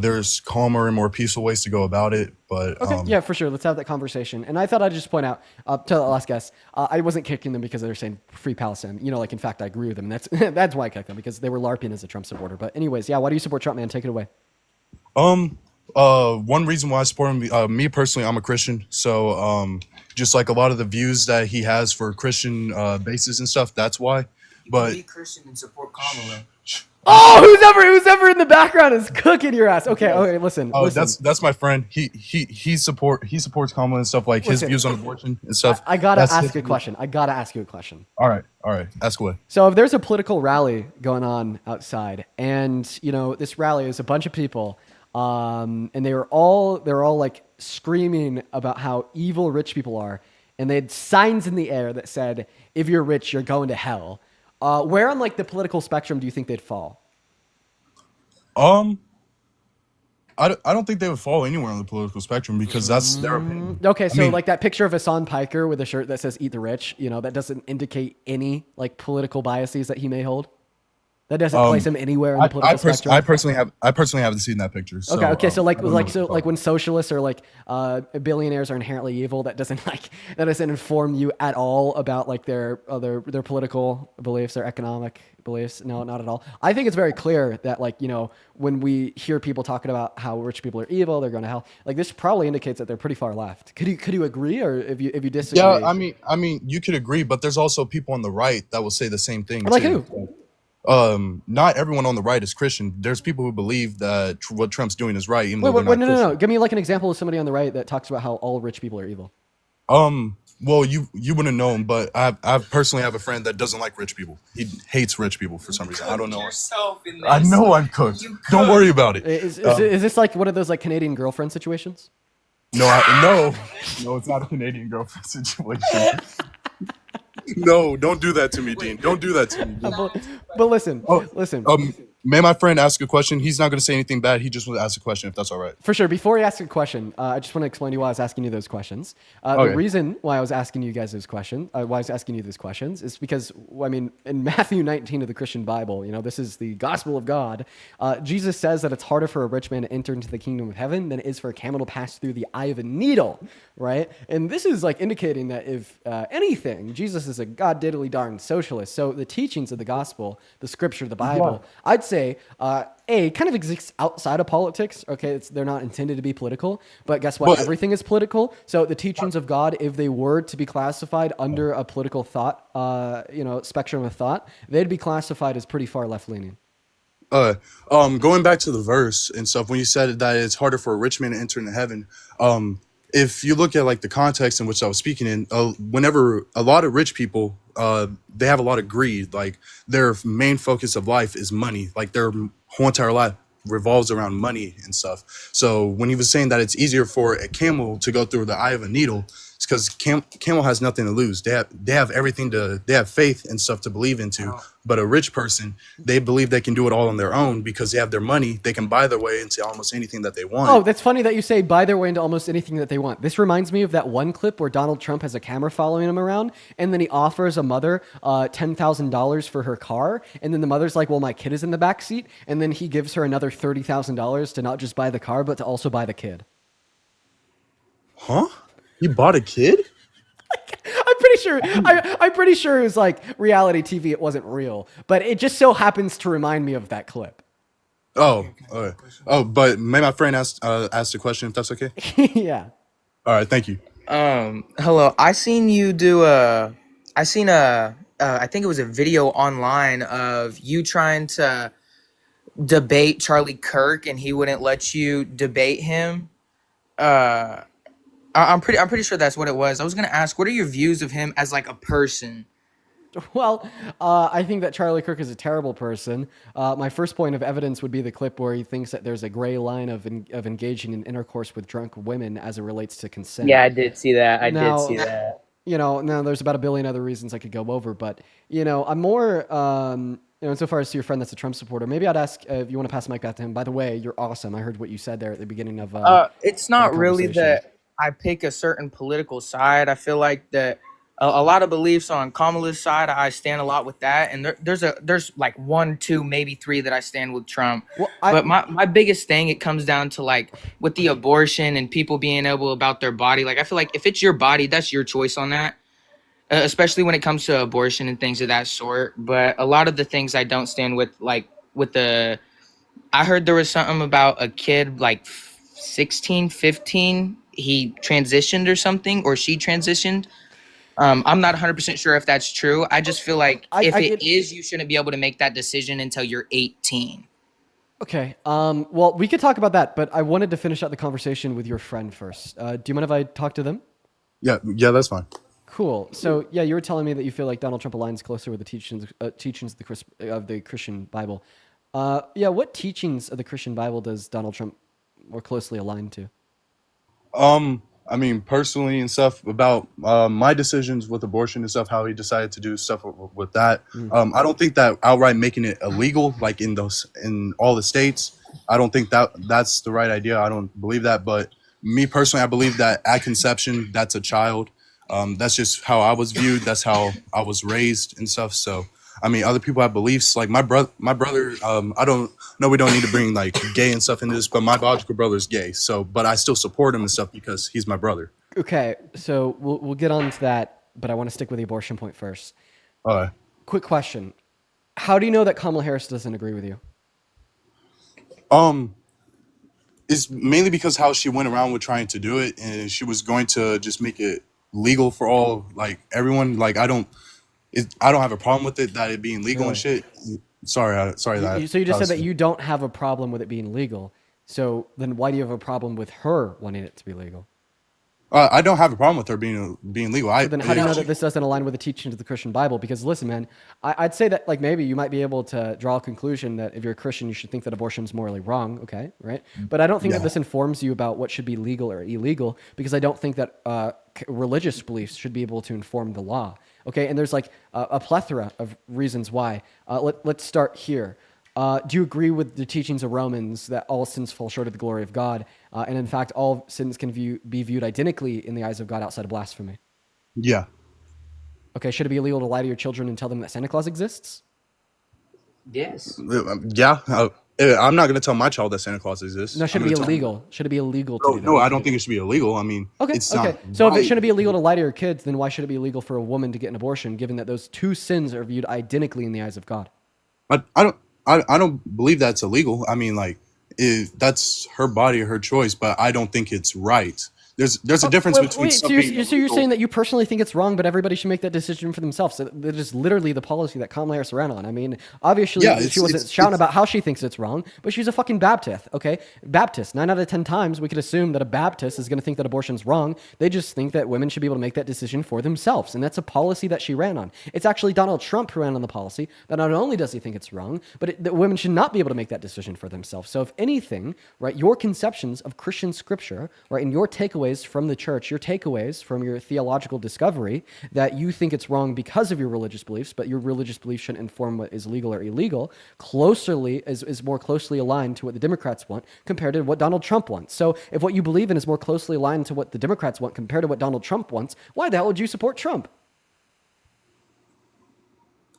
there's calmer and more peaceful ways to go about it. But okay, yeah, for sure. Let's have that conversation. And I thought I'd just point out to the last guest, I wasn't kicking them because they were saying free Palestine. You know, like in fact, I agree with them. That's that's why I kicked them, because they were LARPing as a Trump supporter. But anyways, yeah, why do you support Trump, man? Take it away. One reason why I support him, me personally, I'm a Christian, so just like a lot of the views that he has for Christian bases and stuff, that's why. But Be Christian and support Kamala. Oh, who's ever in the background is cooking your ass. Okay, listen. oh, listen. that's my friend. He supports Kamala and stuff, like his Listen, views on abortion and stuff. I gotta That's ask his you a view. question. I gotta ask you a question. All right, ask away. So if there's a political rally going on outside, and you know this rally is a bunch of people, and they're all like screaming about how evil rich people are, and they had signs in the air that said, "If you're rich, you're going to hell." Where on like the political spectrum do you think they'd fall? I don't think they would fall anywhere on the political spectrum because that's their opinion. Okay, so I mean, like that picture of Hassan Piker with a shirt that says "Eat the Rich," you know, that doesn't indicate any like political biases that he may hold. That doesn't place him anywhere in the political spectrum. I personally haven't seen that picture. So, Okay. So I don't know what so you're like when socialists or like billionaires are inherently evil, that doesn't inform you at all about like their political beliefs, their economic beliefs. No, not at all. I think it's very clear that like, you know, when we hear people talking about how rich people are evil, they're going to hell, like this probably indicates that they're pretty far left. Could you agree, or if you disagree? Yeah, I mean, you could agree, but there's also people on the right that will say the same thing. Like too. who? Not everyone on the right is Christian. There's people who believe that what Trump's doing is right. Even Wait, though they're not no. Give me like an example of somebody on the right that talks about how all rich people are evil. Well, you wouldn't know him, but I personally have a friend that doesn't like rich people. He hates rich people for some reason. I don't know. I know I'm cooked. Don't worry about it. Is this like one of those like Canadian girlfriend situations? No, it's not a Canadian girlfriend situation. No, don't do that to me, Dean. Don't do that to me. But listen. May my friend ask a question? He's not going to say anything bad. He just wants to ask a question, if that's all right. For sure. Before he asks a question, I just want to explain to you why I was asking you those questions. Okay. The reason why I was asking you guys those questions, is because, I mean, in Matthew 19 of the Christian Bible, you know, this is the gospel of God. Jesus says that it's harder for a rich man to enter into the kingdom of heaven than it is for a camel to pass through the eye of a needle, right? And this is like indicating that if anything, Jesus is a god diddly darn socialist. So the teachings of the gospel, the scripture, the Bible, I'd say, kind of exists outside of politics. Okay, they're not intended to be political, but guess what? Everything is political. So the teachings of God, if they were to be classified under a political thought, spectrum of thought, they'd be classified as pretty far left leaning. Going back to the verse and stuff, when you said that it's harder for a rich man to enter into heaven, if you look at like the context in which I was speaking in, whenever a lot of rich people, they have a lot of greed. Like their main focus of life is money. Like their whole entire life revolves around money and stuff. So when he was saying that it's easier for a camel to go through the eye of a needle, it's because camel has nothing to lose. They have everything they have faith and stuff to believe into. But a rich person, they believe they can do it all on their own because they have their money. They can buy their way into almost anything that they want. Oh, that's funny that you say buy their way into almost anything that they want. This reminds me of that one clip where Donald Trump has a camera following him around, and then he offers a mother $10,000 for her car, and then the mother's like, well, my kid is in the back seat, and then he gives her another $30,000 to not just buy the car, but to also buy the kid. Huh? You bought a kid? I'm pretty sure it was like reality TV. It wasn't real, but it just so happens to remind me of that clip. Oh, okay. Oh, but may my friend ask the question if that's okay? Yeah. All right, thank you. Hello. I think it was a video online of you trying to debate Charlie Kirk, and he wouldn't let you debate him. I'm pretty sure that's what it was. I was gonna ask, what are your views of him as like a person? Well, I think that Charlie Kirk is a terrible person. My first point of evidence would be the clip where he thinks that there's a gray line of engaging in intercourse with drunk women as it relates to consent. Yeah, I did see that. Now, there's about a billion other reasons I could go over, but, I'm more, insofar as to your friend that's a Trump supporter, maybe I'd ask if you want to pass the mic back to him. By the way, you're awesome. I heard what you said there at the beginning of It's not really that I pick a certain political side. I feel like that a lot of beliefs on Kamala's side, I stand a lot with that, and there's like 1, 2, maybe 3 that I stand with Trump. Well, but my biggest thing, it comes down to like with the abortion and people being able about their body. Like I feel like if it's your body, that's your choice on that, especially when it comes to abortion and things of that sort. But a lot of the things I don't stand with, like I heard there was something about a kid like 16, 15, he transitioned or something, or she transitioned. I'm not 100% sure if that's true. I just feel like if it is, you shouldn't be able to make that decision until you're 18. Okay. Well, we could talk about that, but I wanted to finish out the conversation with your friend first. Do you mind if I talk to them? Yeah, that's fine. Cool. So, yeah, you were telling me that you feel like Donald Trump aligns closer with the teachings of the Christian Bible. What teachings of the Christian Bible does Donald Trump more closely align to? I mean, personally and stuff about my decisions with abortion and stuff, how he decided to do stuff with that. I don't think that outright making it illegal, like in all the states, I don't think that's the right idea. I don't believe that. But me personally, I believe that at conception, that's a child. That's just how I was viewed. That's how I was raised and stuff. So, I mean, other people have beliefs. Like my brother, I don't know, we don't need to bring like gay and stuff into this, but my biological brother is gay. So, but I still support him and stuff because he's my brother. Okay, so we'll get on to that, but I want to stick with the abortion point first. All right. Quick question. How do you know that Kamala Harris doesn't agree with you? It's mainly because how she went around with trying to do it, and she was going to just make it legal for all, like everyone. Like I don't have a problem with it, that it being legal and shit. Sorry. So you just said that you don't have a problem with it being legal. So then why do you have a problem with her wanting it to be legal? I don't have a problem with her being legal. So then how do you know that this doesn't align with the teachings of the Christian Bible? Because listen, man, I'd say that like maybe you might be able to draw a conclusion that if you're a Christian, you should think that abortion is morally wrong. Okay, right? But I don't think that this informs you about what should be legal or illegal, because I don't think that religious beliefs should be able to inform the law. Okay, and there's like a plethora of reasons why. Let's start here. Do you agree with the teachings of Romans that all sins fall short of the glory of God, and in fact, all sins can be viewed identically in the eyes of God outside of blasphemy? Yeah. Okay, should it be illegal to lie to your children and tell them that Santa Claus exists? Yes. Yeah. I'm not going to tell my child that Santa Claus exists. No, should it be illegal? Should it be illegal to do that? No, I don't think it should be illegal. I mean, it's not So right. if it shouldn't be illegal to lie to your kids, then why should it be illegal for a woman to get an abortion, given that those two sins are viewed identically in the eyes of God? I don't believe that's illegal. I mean, like, that's her body, her choice, but I don't think it's right there's a difference between Wait, some so you're, being so you're illegal. saying that you personally think it's wrong, but everybody should make that decision for themselves. So that is literally the policy that Kamala Harris ran on. I mean, obviously Yeah, she wasn't shouting about how she thinks it's wrong, but she's a fucking Baptist, okay? Baptist. 9 out of 10 times we could assume that a Baptist is going to think that abortion's wrong. They just think that women should be able to make that decision for themselves, and that's a policy that she ran on. It's actually Donald Trump who ran on the policy that not only does he think it's wrong, but that women should not be able to make that decision for themselves. So if anything, right, your conceptions of Christian scripture, right, and your takeaways from the church, your takeaways from your theological discovery that you think it's wrong because of your religious beliefs, but your religious beliefs shouldn't inform what is legal or illegal, is more closely aligned to what the Democrats want compared to what Donald Trump wants. So if what you believe in is more closely aligned to what the Democrats want compared to what Donald Trump wants, why the hell would you support Trump?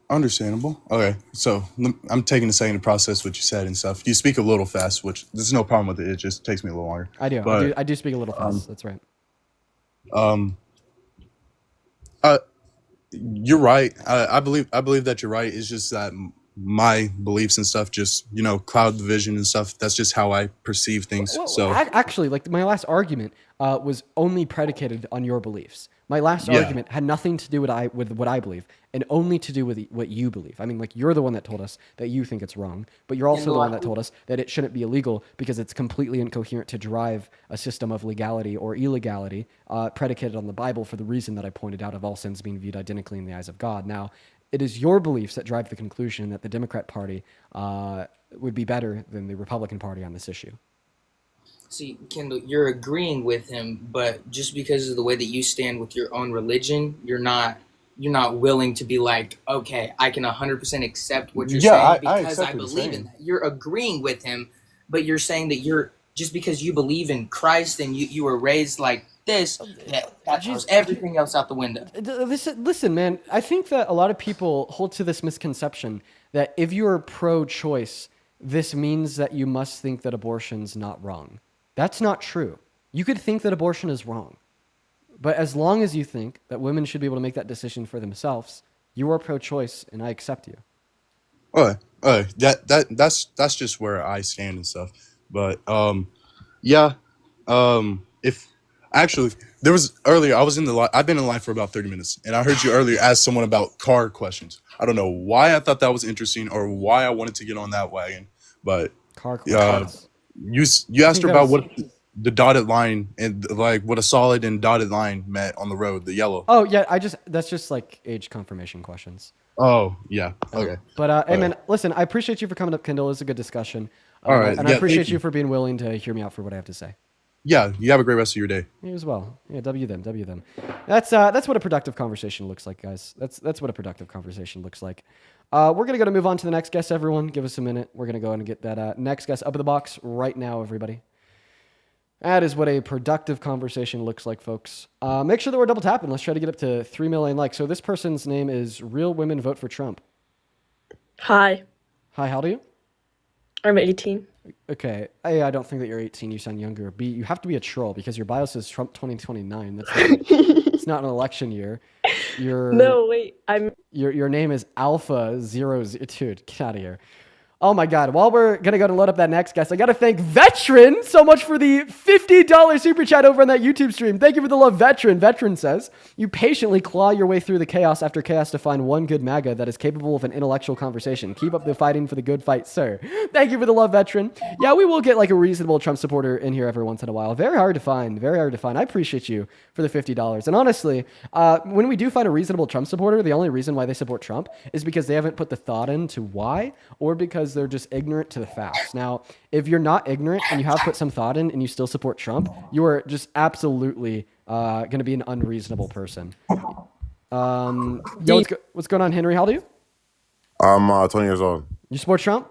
Understandable. Okay, so I'm taking a second to process what you said and stuff. You speak a little fast, which there's no problem with it. It just takes me a little longer. I do. But, I do speak a little fast. That's right. You're right. I believe that you're right. It's just that my beliefs and stuff just cloud the vision and stuff. That's just how I perceive things. Well, So actually, like my last argument was only predicated on your beliefs. My last Yeah. argument had nothing to do with what I believe, and only to do with what you believe. I mean, like you're the one that told us that you think it's wrong, but you're also the one that told us that it shouldn't be illegal because it's completely incoherent to drive a system of legality or illegality predicated on the Bible for the reason that I pointed out of all sins being viewed identically in the eyes of God. Now, it is your beliefs that drive the conclusion that the Democrat Party would be better than the Republican Party on this issue. See, Kendall, you're agreeing with him, but just because of the way that you stand with your own religion, you're not willing to be like, okay, I can 100% accept what you're saying because I believe in that. You're agreeing with him, but you're saying that you're just because you believe in Christ and you were raised like this, that throws everything else out the window. Listen, man, I think that a lot of people hold to this misconception that if you're pro-choice, this means that you must think that abortion's not wrong. That's not true. You could think that abortion is wrong, but as long as you think that women should be able to make that decision for themselves, you are pro-choice, and I accept you. that's just where I stand and stuff. But if actually there was earlier, I was in the line. I've been in line for about 30 minutes, and I heard you earlier ask someone about car questions. I don't know why I thought that was interesting or why I wanted to get on that wagon, but car questions. You asked her about what the dotted line and like what a solid and dotted line meant on the road, the yellow. Oh yeah, that's just like age confirmation questions. Oh yeah, okay. But hey man, listen, I appreciate you for coming up, Kendall. It's a good discussion. All right, and I appreciate you for being willing to hear me out for what I have to say. Yeah, you have a great rest of your day. You as well. Yeah, W them. That's what a productive conversation looks like, guys. That's what a productive conversation looks like. We're gonna go to move on to the next guest. Everyone, give us a minute. We're gonna go and get that next guest up in the box right now, everybody. That is what a productive conversation looks like, folks. Make sure that we're double tapping. Let's try to get up to 3 million likes. So this person's name is Real Women Vote for Trump. Hi, Hi, how old are you? I'm 18. Okay. A, I don't think that you're 18. You sound younger. B, you have to be a troll because your bio says Trump 2029. That's not, it's not an election year. No, wait, Your name is Alpha 00. Dude, get out of here. Oh my God. While we're going to go to load up that next guest, I got to thank Veteran so much for the $50 super chat over on that YouTube stream. Thank you for the love, Veteran. Veteran says, you patiently claw your way through the chaos after chaos to find one good MAGA that is capable of an intellectual conversation. Keep up the fighting for the good fight, sir. Thank you for the love, Veteran. Yeah, we will get like a reasonable Trump supporter in here every once in a while. Very hard to find. Very hard to find. I appreciate you for the $50. And honestly, when we do find a reasonable Trump supporter, the only reason why they support Trump is because they haven't put the thought into why, or because they're just ignorant to the facts. Now, if you're not ignorant and you have put some thought in and you still support Trump, you are just absolutely going to be an unreasonable person. What's going on, Henry? How old are you? I'm 20 years old. You support Trump?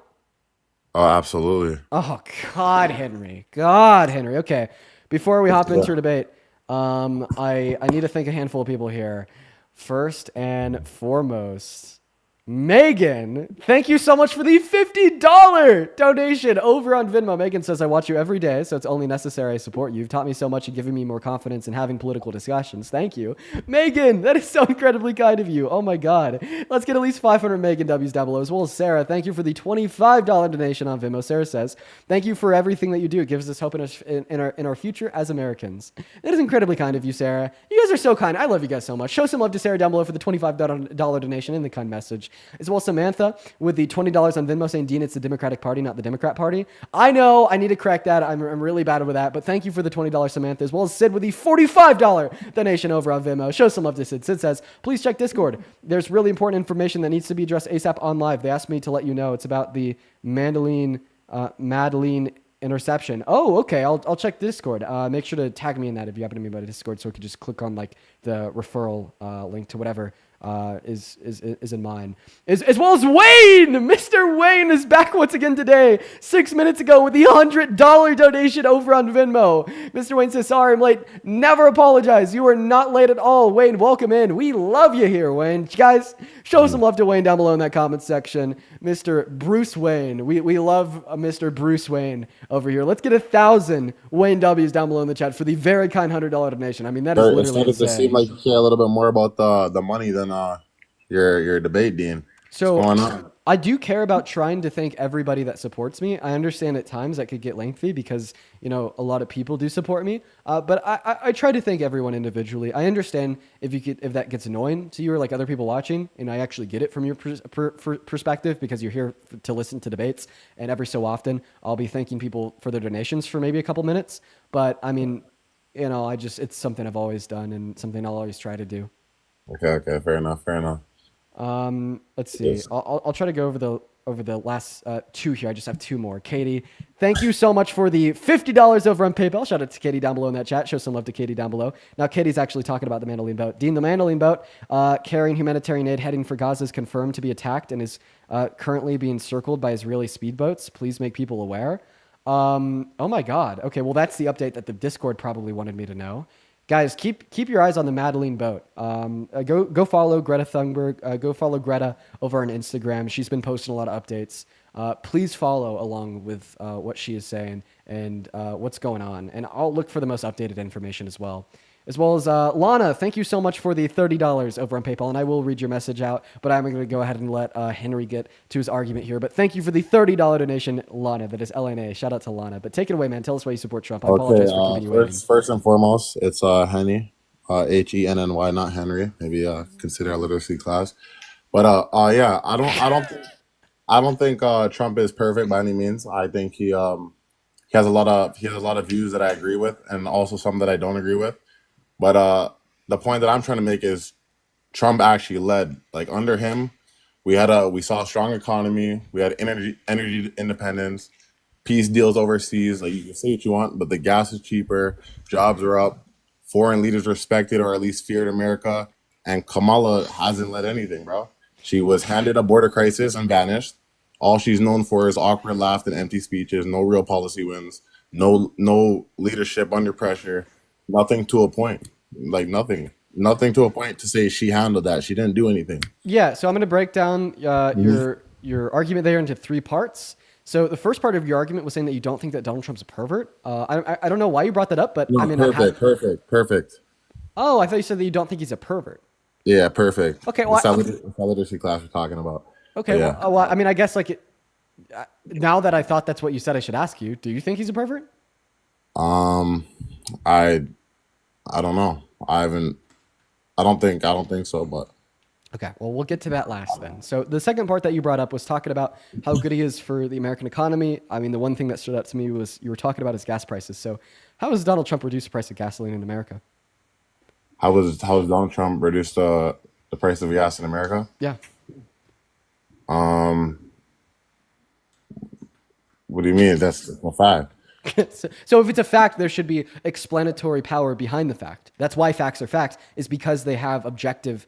Absolutely. Oh, God, Henry. God, Henry. Okay. Before we hop into your debate, I need to thank a handful of people here. First and foremost, Megan, thank you so much for the $50 donation over on Venmo. Megan says, I watch you every day, so it's only necessary I support you. You've taught me so much and given me more confidence in having political discussions. Thank you. Megan, that is so incredibly kind of you. Oh my God. Let's get at least 500 Megan W's down below, as well as Sarah. Thank you for the $25 donation on Venmo. Sarah says, thank you for everything that you do. It gives us hope in our future as Americans. That is incredibly kind of you, Sarah. You guys are so kind. I love you guys so much. Show some love to Sarah down below for the $25 donation and the kind message. As well as Samantha with the $20 on Venmo saying, Dean, it's the Democratic Party, not the Democrat Party. I know, I need to correct that. I'm really bad with that, but thank you for the $20, Samantha, as well as Sid with the $45 donation over on Venmo. Show some love to Sid. Sid says, please check Discord. There's really important information that needs to be addressed ASAP on live. They asked me to let you know. It's about the Madeline interception. Oh, okay. I'll check Discord. Make sure to tag me in that if you happen to be by Discord, so we can just click on like the referral link to whatever is in mine. As well as Wayne! Mr. Wayne is back once again today, 6 minutes ago with the $100 donation over on Venmo. Mr. Wayne says, sorry I'm late. Never apologize. You are not late at all. Wayne, welcome in. We love you here, Wayne. Guys, show some love to Wayne down below in that comment section. Mr. Bruce Wayne. We love Mr. Bruce Wayne over here. Let's get 1,000 Wayne W's down below in the chat for the very kind $100 donation. I mean, that is literally It started to insane. seem like you care a little bit more about the money than your debate, Dean. So What's going on? I do care about trying to thank everybody that supports me. I understand at times that could get lengthy because, you know, a lot of people do support me. But I try to thank everyone individually. I understand if that gets annoying to you or like other people watching, and I actually get it from your perspective because you're here to listen to debates. And every so often I'll be thanking people for their donations for maybe a couple minutes. But I mean, you know, it's something I've always done and something I'll always try to do. Okay, fair enough. Let's see. I'll try to go over the last two here. I just have two more. Katie, thank you so much for the $50 over on PayPal. Shout out to Katie down below in that chat. Show some love to Katie down below. Now, Katie's actually talking about the Mandalene boat. Dean, the Mandalene boat carrying humanitarian aid heading for Gaza is confirmed to be attacked and is currently being circled by Israeli speedboats. Please make people aware. Oh my God. Okay, well that's the update that the Discord probably wanted me to know. Guys, keep your eyes on the Madeline boat. Go follow Greta Thunberg. Go follow Greta over on Instagram. She's been posting a lot of updates. Please follow along with what she is saying and what's going on. And I'll look for the most updated information as well. As well as Lana, thank you so much for the $30 over on PayPal. And I will read your message out, but I'm going to go ahead and let Henry get to his argument here. But thank you for the $30 donation, Lana. That is LNA. Shout out to Lana. But take it away, man. Tell us why you support Trump. I apologize for keeping you waiting. First and foremost, it's Henny, Henny, not Henry. Maybe consider a literacy class. But yeah, I don't think Trump is perfect by any means. I think he has a lot of views that I agree with, and also some that I don't agree with. But the point that I'm trying to make is Trump actually led. Like under him, we saw a strong economy. We had energy independence, peace deals overseas. Like you can say what you want, but the gas is cheaper, jobs are up, foreign leaders respected or at least feared America. And Kamala hasn't led anything, bro. She was handed a border crisis and vanished. All she's known for is awkward laughs and empty speeches. No real policy wins. No leadership under pressure. Nothing to a point. Like nothing to a point to say she handled that. She didn't do anything. Yeah, so I'm going to break down your argument there into three parts. So the first part of your argument was saying that you don't think that Donald Trump's a pervert. I don't know why you brought that up, but No, I mean, perfect. Oh, I thought you said that you don't think he's a pervert. Yeah, perfect. Okay, well, It's literacy class we're talking about. Okay, But yeah. well, I mean, I guess like now that I thought that's what you said, I should ask you: do you think he's a pervert? I don't know. I don't think so, but Okay, well, we'll get to that last then. So the second part that you brought up was talking about how good he is for the American economy. I mean, the one thing that stood out to me was you were talking about his gas prices. So how has Donald Trump reduced the price of gasoline in America? how has Donald Trump reduced the price of gas in America? Yeah. What do you mean? That's a fact. So if it's a fact, there should be explanatory power behind the fact. That's why facts are facts, is because they have objective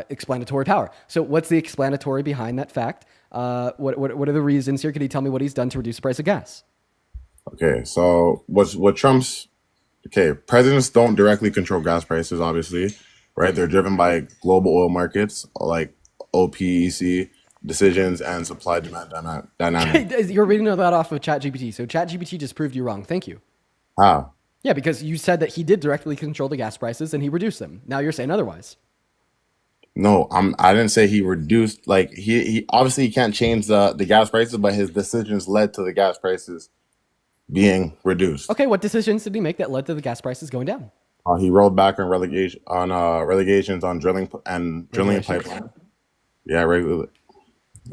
explanatory power. So what's the explanatory behind that fact? What are the reasons here? Can you tell me what he's done to reduce the price of gas? Okay, so presidents don't directly control gas prices, obviously, right? They're driven by global oil markets. Like OPEC decisions and supply demand dynamic. You're reading that off of ChatGPT. So ChatGPT just proved you wrong. Thank you. How? Yeah, because you said that he did directly control the gas prices and he reduced them. Now you're saying otherwise. No, I didn't say he reduced. Like he obviously he can't change the gas prices, but his decisions led to the gas prices being reduced. Okay, what decisions did he make that led to the gas prices going down? He rolled back on relegations on drilling and Regulations. pipeline. Yeah, regular.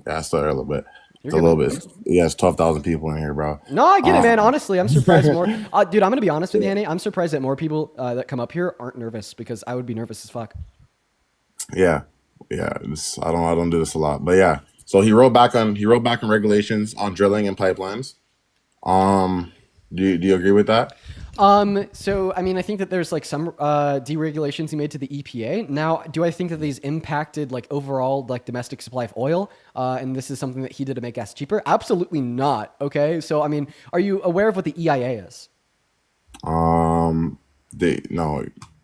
Yeah, I started a little bit. It's You're a little good. bit. Yeah, it's 12,000 people in here, bro. No, I get it, man. Honestly, I'm surprised more. Dude, I'm going to be honest with you, Annie. I'm surprised that more people that come up here aren't nervous because I would be nervous as fuck. Yeah, I don't do this a lot, but yeah. So he rolled back on regulations on drilling and pipelines. Do you agree with that? So, I mean, I think that there's like some deregulations he made to the EPA. Now, do I think that these impacted like overall like domestic supply of oil? And this is something that he did to make gas cheaper? Absolutely not. Okay. So, I mean, are you aware of what the EIA is? No.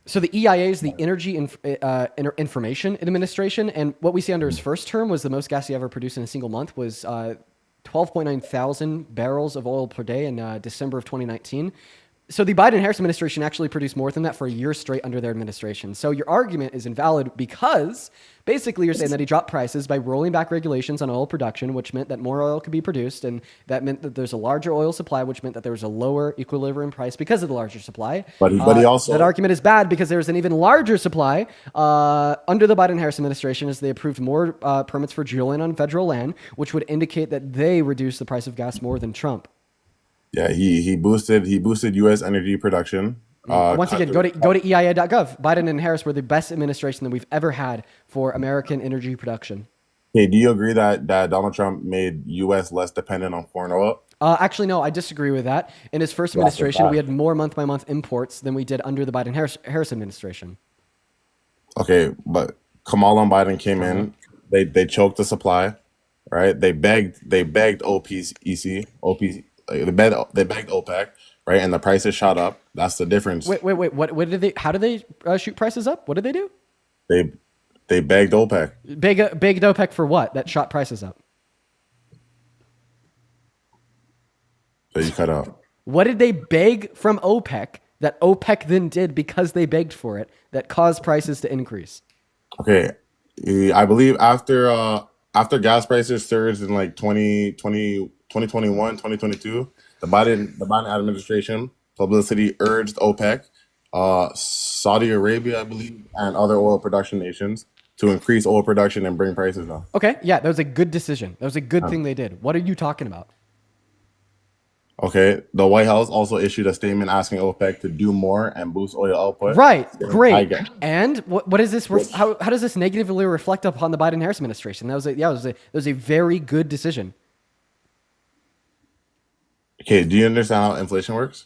So the EIA is the Energy Information Administration, and what we see under his first term was the most gas he ever produced in a single month was 12.9 thousand barrels of oil per day in December of 2019. So the Biden-Harris administration actually produced more than that for a year straight under their administration. So your argument is invalid because basically you're saying that he dropped prices by rolling back regulations on oil production, which meant that more oil could be produced, and that meant that there's a larger oil supply, which meant that there was a lower equilibrium price because of the larger supply. But he also that argument is bad because there's an even larger supply under the Biden-Harris administration as they approved more permits for drilling on federal land, which would indicate that they reduced the price of gas more than Trump. Yeah, he boosted U.S. energy production. Once again, go to EIA.gov. Biden and Harris were the best administration that we've ever had for American energy production. Okay, do you agree that Donald Trump made U.S. less dependent on foreign oil? Actually, no, I disagree with that. In his first administration, we had more month-by-month imports than we did under the Biden-Harris administration. Okay, but Kamala and Biden came in. They choked the supply, right? They begged OPEC. They begged OPEC, right? And the prices shot up. That's the difference. Wait. What did they? How did they shoot prices up? What did they do? They begged OPEC. Begged OPEC for what? That shot prices up. So you cut out. What did they beg from OPEC that OPEC then did because they begged for it that caused prices to increase? Okay, I believe after gas prices surged in like 2021, 2022, the Biden administration publicity urged OPEC, Saudi Arabia, I believe, and other oil production nations to increase oil production and bring prices down. Okay, yeah, that was a good decision. That was a good thing they did. What are you talking about? Okay, the White House also issued a statement asking OPEC to do more and boost oil output. Right, great. And what is this? How does this negatively reflect upon the Biden-Harris administration? That was a very good decision. Okay, do you understand how inflation works?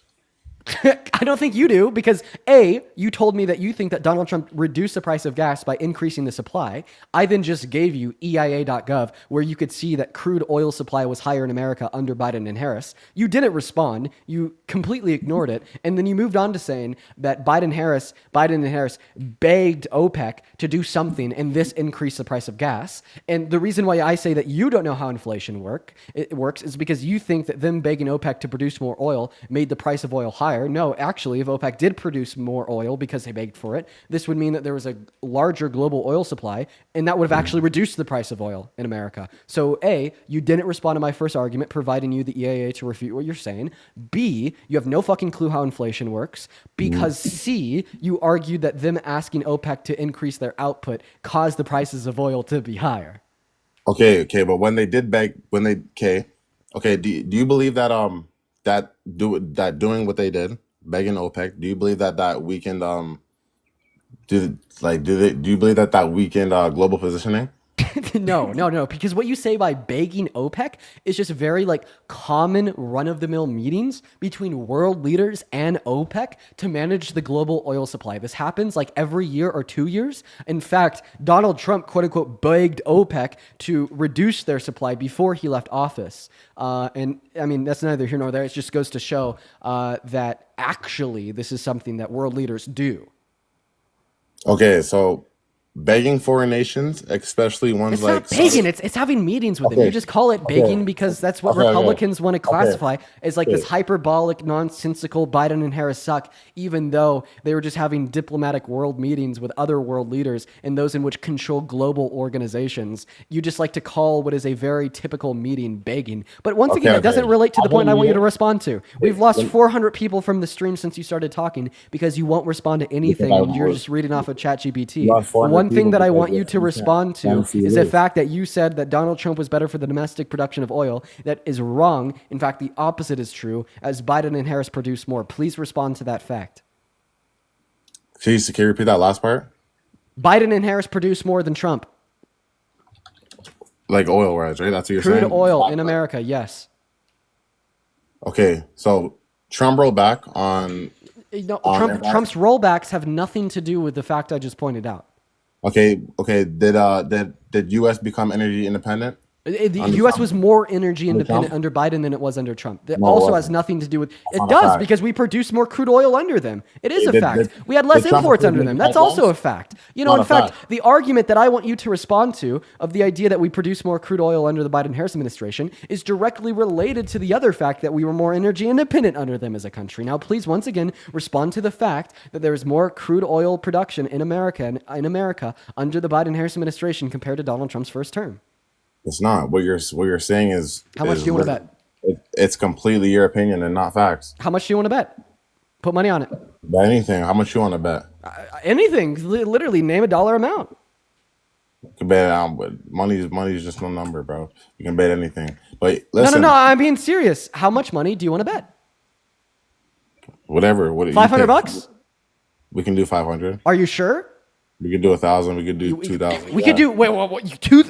I don't think you do because A, you told me that you think that Donald Trump reduced the price of gas by increasing the supply. I then just gave you EIA.gov where you could see that crude oil supply was higher in America under Biden and Harris. You didn't respond. You completely ignored it. And then you moved on to saying that Biden and Harris begged OPEC to do something and this increased the price of gas. And the reason why I say that you don't know how inflation works is because you think that them begging OPEC to produce more oil made the price of oil higher. No, actually, if OPEC did produce more oil because they begged for it, this would mean that there was a larger global oil supply, and that would have actually reduced the price of oil in America. So A, you didn't respond to my first argument, providing you the EIA to refute what you're saying. B, you have no fucking clue how inflation works. Because C, you argued that them asking OPEC to increase their output caused the prices of oil to be higher. Okay, but when they did beg, do you believe that doing what they did, begging OPEC, do you believe that weakened do you believe that weakened global positioning? No, because what you say by begging OPEC is just very common run-of-the-mill meetings between world leaders and OPEC to manage the global oil supply. This happens every year or 2 years. In fact, Donald Trump, quote unquote, begged OPEC to reduce their supply before he left office. And I mean, that's neither here nor there. It just goes to show that actually this is something that world leaders do. Okay, so begging foreign nations, especially ones It's like not begging. It's having meetings with him. You just call it begging because that's what Republicans want to classify as like this hyperbolic, nonsensical Biden and Harris suck, even though they were just having diplomatic world meetings with other world leaders and those in which control global organizations. You just like to call what is a very typical meeting begging. But once again, that doesn't relate to the point I want you to respond to. We've lost 400 people from the stream since you started talking because you won't respond to anything and you're just reading off of ChatGPT. One thing that I want you to respond to is the fact that you said that Donald Trump was better for the domestic production of oil. That is wrong. In fact, the opposite is true, as Biden and Harris produce more. Please respond to that fact. Please, can you repeat that last part? Biden and Harris produce more than Trump. Like oil, right? That's what you're saying? Crude oil in America, yes. Okay, so Trump rolled back on... Trump's rollbacks have nothing to do with the fact I just pointed out. Okay. Did U.S. become energy independent? The U.S. was more energy independent under Biden than it was under Trump. That also has nothing to do with it. Does because we produce more crude oil under them. It is a fact. We had less imports under them. That's also a fact. You know, in fact, the argument that I want you to respond to of the idea that we produce more crude oil under the Biden-Harris administration is directly related to the other fact that we were more energy independent under them as a country. Now, please once again respond to the fact that there is more crude oil production in America under the Biden-Harris administration compared to Donald Trump's first term. It's not. What you're saying is... How much do you want to bet? It's completely your opinion and not facts. How much do you want to bet? Put money on it. Bet anything. How much you want to bet? Anything. Literally, name a dollar amount. You can bet but money's just no number, bro. You can bet anything. But listen. No, I'm being serious. How much money do you want to bet? Whatever. $500? We can do 500. Are you sure? We could do 1,000. We could do 2,000. We could do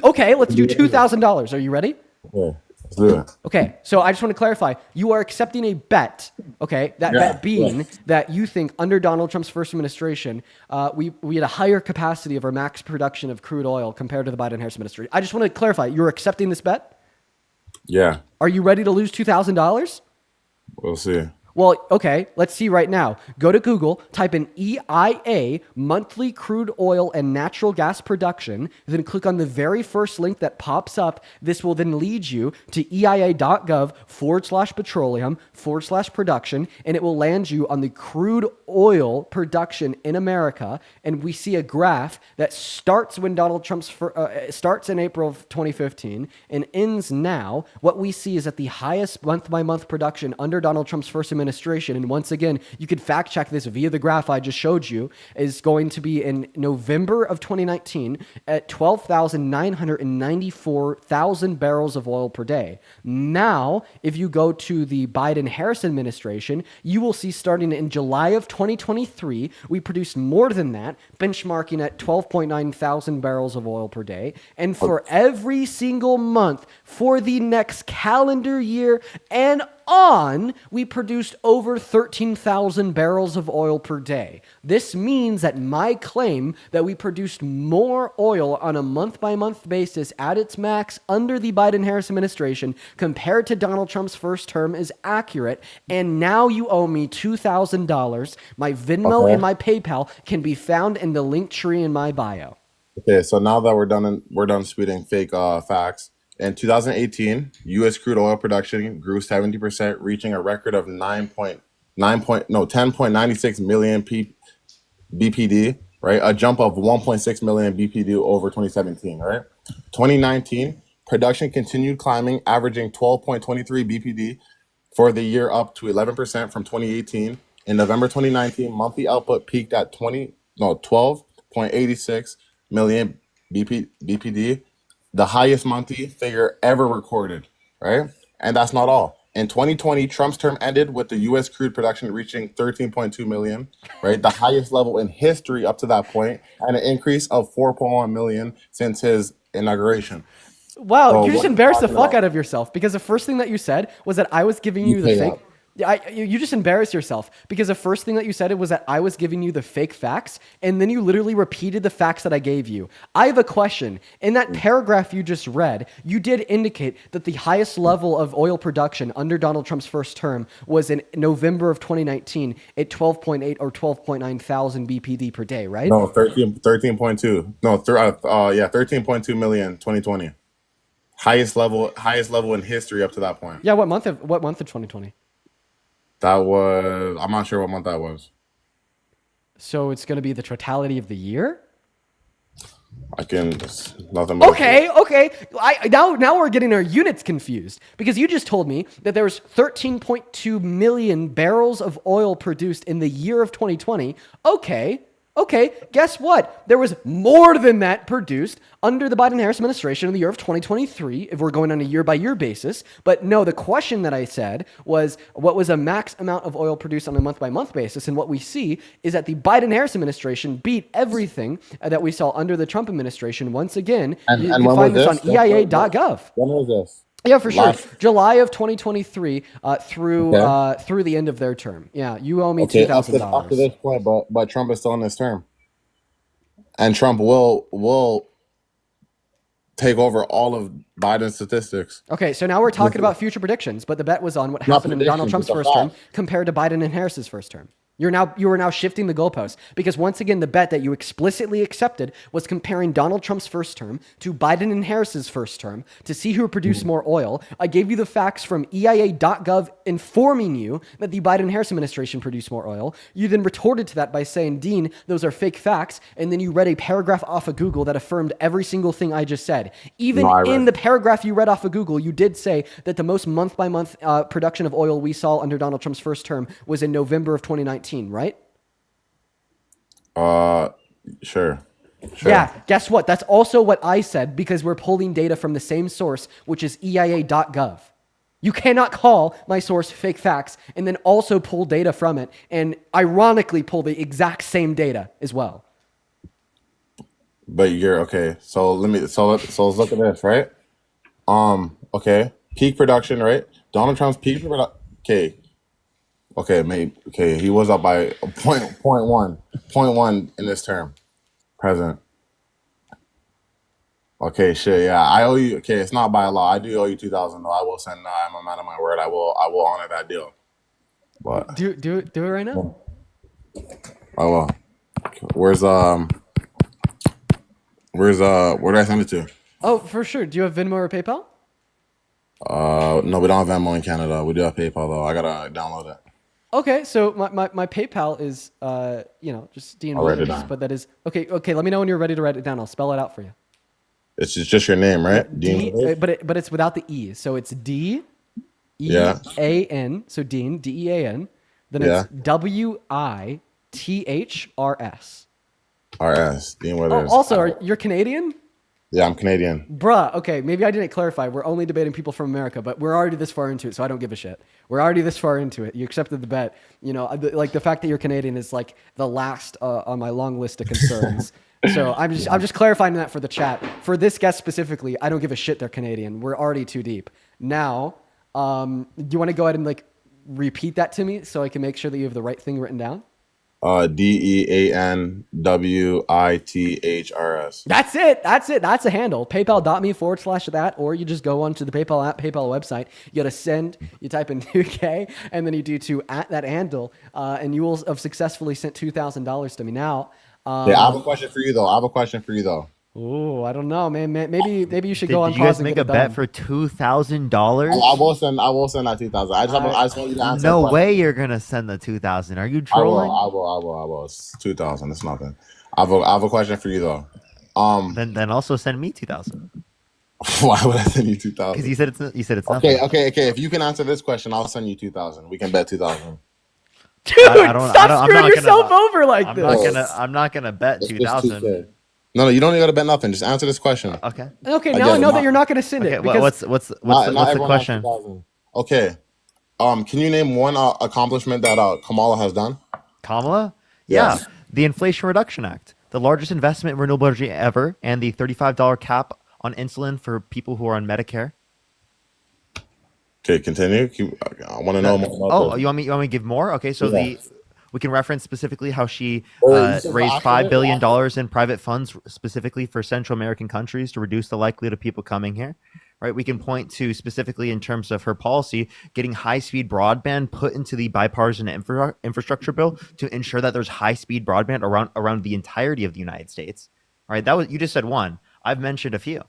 okay. Let's do $2,000. Are you ready? Yeah, let's do it. Okay, so I just want to clarify. You are accepting a bet. Okay, that bet being that you think under Donald Trump's first administration, we had a higher capacity of our max production of crude oil compared to the Biden-Harris administration. I just want to clarify. You're accepting this bet? Yeah. Are you ready to lose $2,000? We'll see. Well, okay, let's see right now. Go to Google, type in EIA, monthly crude oil and natural gas production, then click on the very first link that pops up. This will then lead you to EIA.gov/petroleum/production, and it will land you on the crude oil production in America. And we see a graph that starts when Donald Trump's starts in April of 2015 and ends now. What we see is that the highest month-by-month production under Donald Trump's first administration, and once again, you could fact check this via the graph I just showed you, is going to be in November of 2019 at 12,994,000 barrels of oil per day. Now, if you go to the Biden-Harris administration, you will see starting in July of 2023, we produced more than that, benchmarking at 12.9 thousand barrels of oil per day. And for every single month for the next calendar year and on, we produced over 13,000 barrels of oil per day. This means that my claim that we produced more oil on a month-by-month basis at its max under the Biden-Harris administration compared to Donald Trump's first term is accurate, and now you owe me $2,000. My Venmo and my PayPal can be found in the link tree in my bio. Okay, so now that we're done spitting fake facts. In 2018, U.S. crude oil production grew 70%, reaching a record of 10.96 million BPD, right? A jump of 1.6 million BPD over 2017, right? 2019, production continued climbing, averaging 12.23 BPD for the year, up to 11% from 2018. In November 2019, monthly output peaked at 12.86 million BPD, the highest monthly figure ever recorded, right? And that's not all. In 2020, Trump's term ended with the U.S. crude production reaching 13.2 million, right? The highest level in history up to that point, and an increase of 4.1 million since his inauguration. Wow, you just embarrassed the fuck out of yourself, because the first thing that you said was that I was giving you the fake. You just embarrass yourself because the first thing that you said was that I was giving you the fake facts, and then you literally repeated the facts that I gave you. I have a question. In that paragraph you just read, you did indicate that the highest level of oil production under Donald Trump's first term was in November of 2019 at 12.8 or 12.9 thousand BPD per day, right? No, 13.2. No, 13.2 million 2020. Highest level in history up to that point. Yeah, what month of 2020? That was, I'm not sure what month that was. So it's going to be the totality of the year? Nothing more. Okay. Now we're getting our units confused because you just told me that there was 13.2 million barrels of oil produced in the year of 2020. Okay, guess what? There was more than that produced under the Biden-Harris administration in the year of 2023, if we're going on a year-by-year basis. But no, the question that I said was, what was a max amount of oil produced on a month-by-month basis? And what we see is that the Biden-Harris administration beat everything that we saw under the Trump administration. Once again, you can find this on EIA.gov. When was this? Yeah, for sure. July of 2023 through the end of their term. Yeah, you owe me $2,000. Up to this point, but Trump is still in his term, and Trump will take over all of Biden's statistics. Okay, so now we're talking about future predictions, but the bet was on what happened in Donald Trump's first term compared to Biden and Harris's first term. You are now shifting the goalposts because once again, the bet that you explicitly accepted was comparing Donald Trump's first term to Biden and Harris's first term to see who produced more oil. I gave you the facts from EIA.gov informing you that the Biden-Harris administration produced more oil. You then retorted to that by saying, Dean, those are fake facts. And then you read a paragraph off of Google that affirmed every single thing I just said. Even in the paragraph you read off of Google, you did say that the most month-by-month production of oil we saw under Donald Trump's first term was in November of 2019. Right? Sure. Yeah, guess what? That's also what I said because we're pulling data from the same source, which is EIA.gov. You cannot call my source fake facts and then also pull data from it and ironically pull the exact same data as well. But you're okay. So let's look at this, right? Okay. Peak production, right? Donald Trump's peak production. Okay, he was up by 0.1 in this term. Present. Okay, shit, yeah. I owe you. Okay, it's not by law. I do owe you $2,000 though. I will send. I'm a man of my word. I will honor that deal. But do it right now. I will. Where did I send it to? Oh, for sure. Do you have Venmo or PayPal? No, we don't have Venmo in Canada. We do have PayPal though. I gotta download it. Okay, so my PayPal is just Dean I'll write it Williams, down. but that is okay. Let me know when you're ready to write it down. I'll spell it out for you. It's just your name, right? D, Dean. but it's without the E, so it's D E A N. So Dean, DEAN. Then it's WITHRS. RS. Dean Withers. Also, you're Canadian? Yeah, I'm Canadian. Bruh, okay, maybe I didn't clarify. We're only debating people from America, but we're already this far into it, so I don't give a shit. We're already this far into it. You accepted the bet. Like the fact that you're Canadian is like the last on my long list of concerns. So I'm just clarifying that for the chat. For this guest specifically, I don't give a shit they're Canadian. We're already too deep. Now, do you want to go ahead and repeat that to me so I can make sure that you have the right thing written down? DEANWITHRS. That's it. That's a handle. PayPal.me/that, or you just go onto the PayPal app, PayPal website. You got to send, you type in 2K, and then you do to at that handle, and you will have successfully sent $2,000 to me. Now, I have a question for you though. Oh, I don't know, man. Maybe you should go on Did you pause guys and make get a it bet done. for $2,000? I will send that 2,000. I just want you to answer. No way you're gonna send the 2,000. Are you trolling? I will. It's 2,000. It's nothing. I have a question for you though. Then also send me 2,000. Why would I send you 2,000? Because you said it's okay. nothing. Okay. If you can answer this question, I'll send you 2,000. We can bet 2,000. Dude, stop screwing yourself over like this. I'm not gonna bet 2,000. No, you don't even gotta bet nothing. Just answer this question. Okay. Okay, now I know that you're not going to send it. Okay, Because what's the question? Okay. Can you name one accomplishment that Kamala has done? Kamala? Yeah. Yeah. The Inflation Reduction Act, the largest investment in renewable energy ever, and the $35 cap on insulin for people who are on Medicare. Okay, continue. I want to know more about Oh, this. you want me to give more? Okay, so Yeah. we can reference specifically how she You said raised after $5 it? billion in private funds specifically for Central American countries to reduce the likelihood of people coming here. Right, we can point to specifically in terms of her policy, getting high-speed broadband put into the bipartisan infrastructure bill to ensure that there's high-speed broadband around the entirety of the United States. All right, you just said one. I've mentioned a few.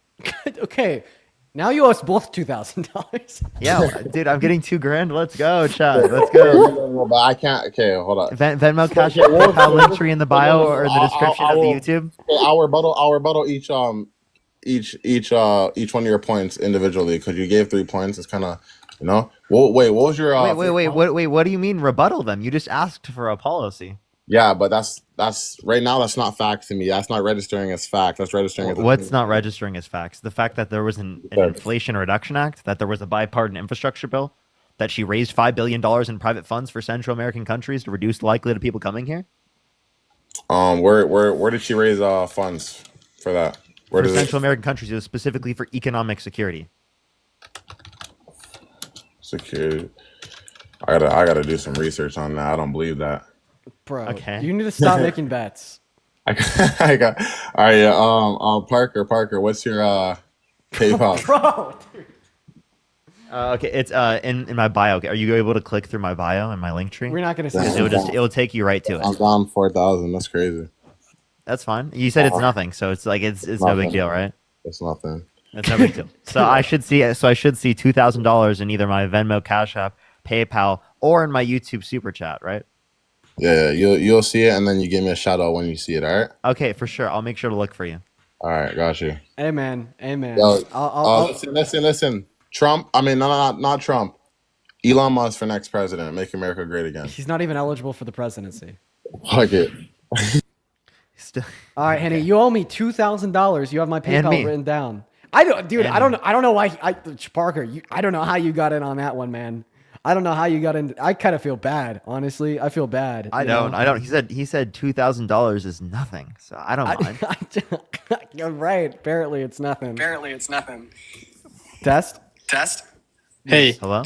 Okay, now you owe us both $2,000. Yeah, dude, I'm getting $2,000. Let's go, Chad. Let's go. But I can't. Okay, hold on. Venmo, Cash App, PayPal, link tree in the bio or in the description of the YouTube. I'll rebuttal each one of your points individually because you gave 3 points. It's kind of, Well, wait, what was your? Wait. What do you mean rebuttal them? You just asked for a policy. Yeah, but that's right now. That's not fact to me. That's not registering as fact. That's registering as What's not registering as facts? The fact that there was an Inflation Reduction Act, that there was a bipartisan infrastructure bill, that she raised $5 billion in private funds for Central American countries to reduce the likelihood of people coming here. Where did she raise funds for that? For Central American countries, it was specifically for economic security. Security. I gotta do some research on that. I don't believe that. Bro, okay. You need to stop making bets. I got. All right, yeah. Parker, what's your PayPal? Bro. Okay, it's in my bio. Are you able to click through my bio and my link tree? We're not gonna see It'll take you right to it. I'm down 4,000. That's crazy. That's fine. You said it's nothing, so it's like it's no big deal, right? It's nothing. It's no big deal. So I should see $2,000 in either my Venmo, Cash App, PayPal, or in my YouTube Super Chat, right? Yeah, you'll see it, and then you give me a shout out when you see it. All right. Okay, for sure. I'll make sure to look for you. All right, got you. Amen. Yo, listen. Trump. I mean, not Trump. Elon Musk for next president. Make America great again. He's not even eligible for the presidency. Fuck it. All right, Henny, you owe me $2,000. You have my PayPal written down. I don't know why. Parker, I don't know how you got in on that one, man. I don't know how you got in. I kind of feel bad, honestly. I feel bad. I don't. He said $2,000 is nothing, so I don't mind. You're right. Apparently, it's nothing. Test. Hey. Hello?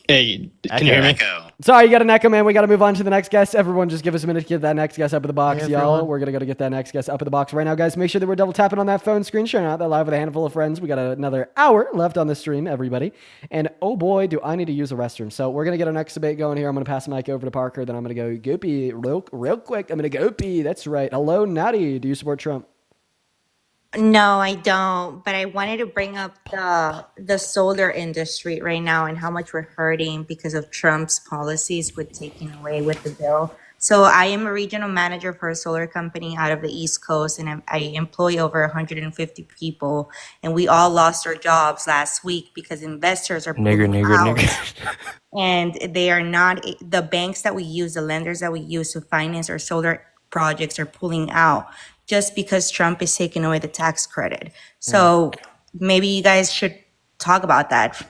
Hey, can you hear me? Sorry, you got an echo, man. We got to move on to the next guest. Everyone, just give us a minute to get that next guest up in the box, Hey, y'all. everyone. We're going to get that next guest up in the box right now, guys. Make sure that we're double tapping on that phone screen, sharing out that live with a handful of friends. We got another hour left on the stream, everybody. And oh boy, do I need to use a restroom. So we're going to get our next debate going here. I'm going to pass the mic over to Parker. Then I'm going to go Goopy real quick. I'm going to Goopy. That's right. Hello, Natty. Do you support Trump? No, I don't. But I wanted to bring up the solar industry right now and how much we're hurting because of Trump's policies with taking away with the bill. So I am a regional manager for a solar company out of the East Coast, and I employ over 150 people. And we all lost our jobs last week because investors are pulling out. And they are not, the banks that we use, the lenders that we use to finance our solar projects are pulling out just because Trump is taking away the tax credit. So maybe you guys should talk about that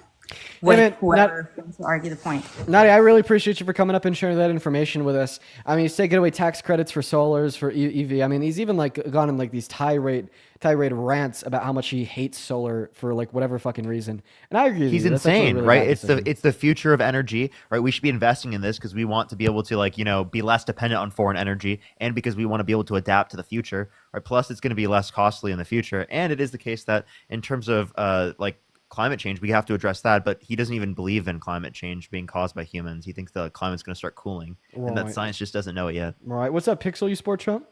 with whoever wants to argue the point. Nadia, I really appreciate you for coming up and sharing that information with us. I mean, he's taking away tax credits for solars, for EV. I mean, he's even gone in these tirade rants about how much he hates solar for whatever fucking reason. And I agree with you. He's That's actually a insane, really right? bad It's the future of energy, right? We should be investing in this because we want to be able to be less dependent on foreign energy, and because we want to be able to adapt to the future, right? Plus, it's going to be less costly in the future, and it is the case that in terms of climate change, we have to address that, but he doesn't even believe in climate change being caused by humans. He thinks the climate's going to start cooling, and that science just doesn't know it yet. Right. What's up, Pixel? You support Trump?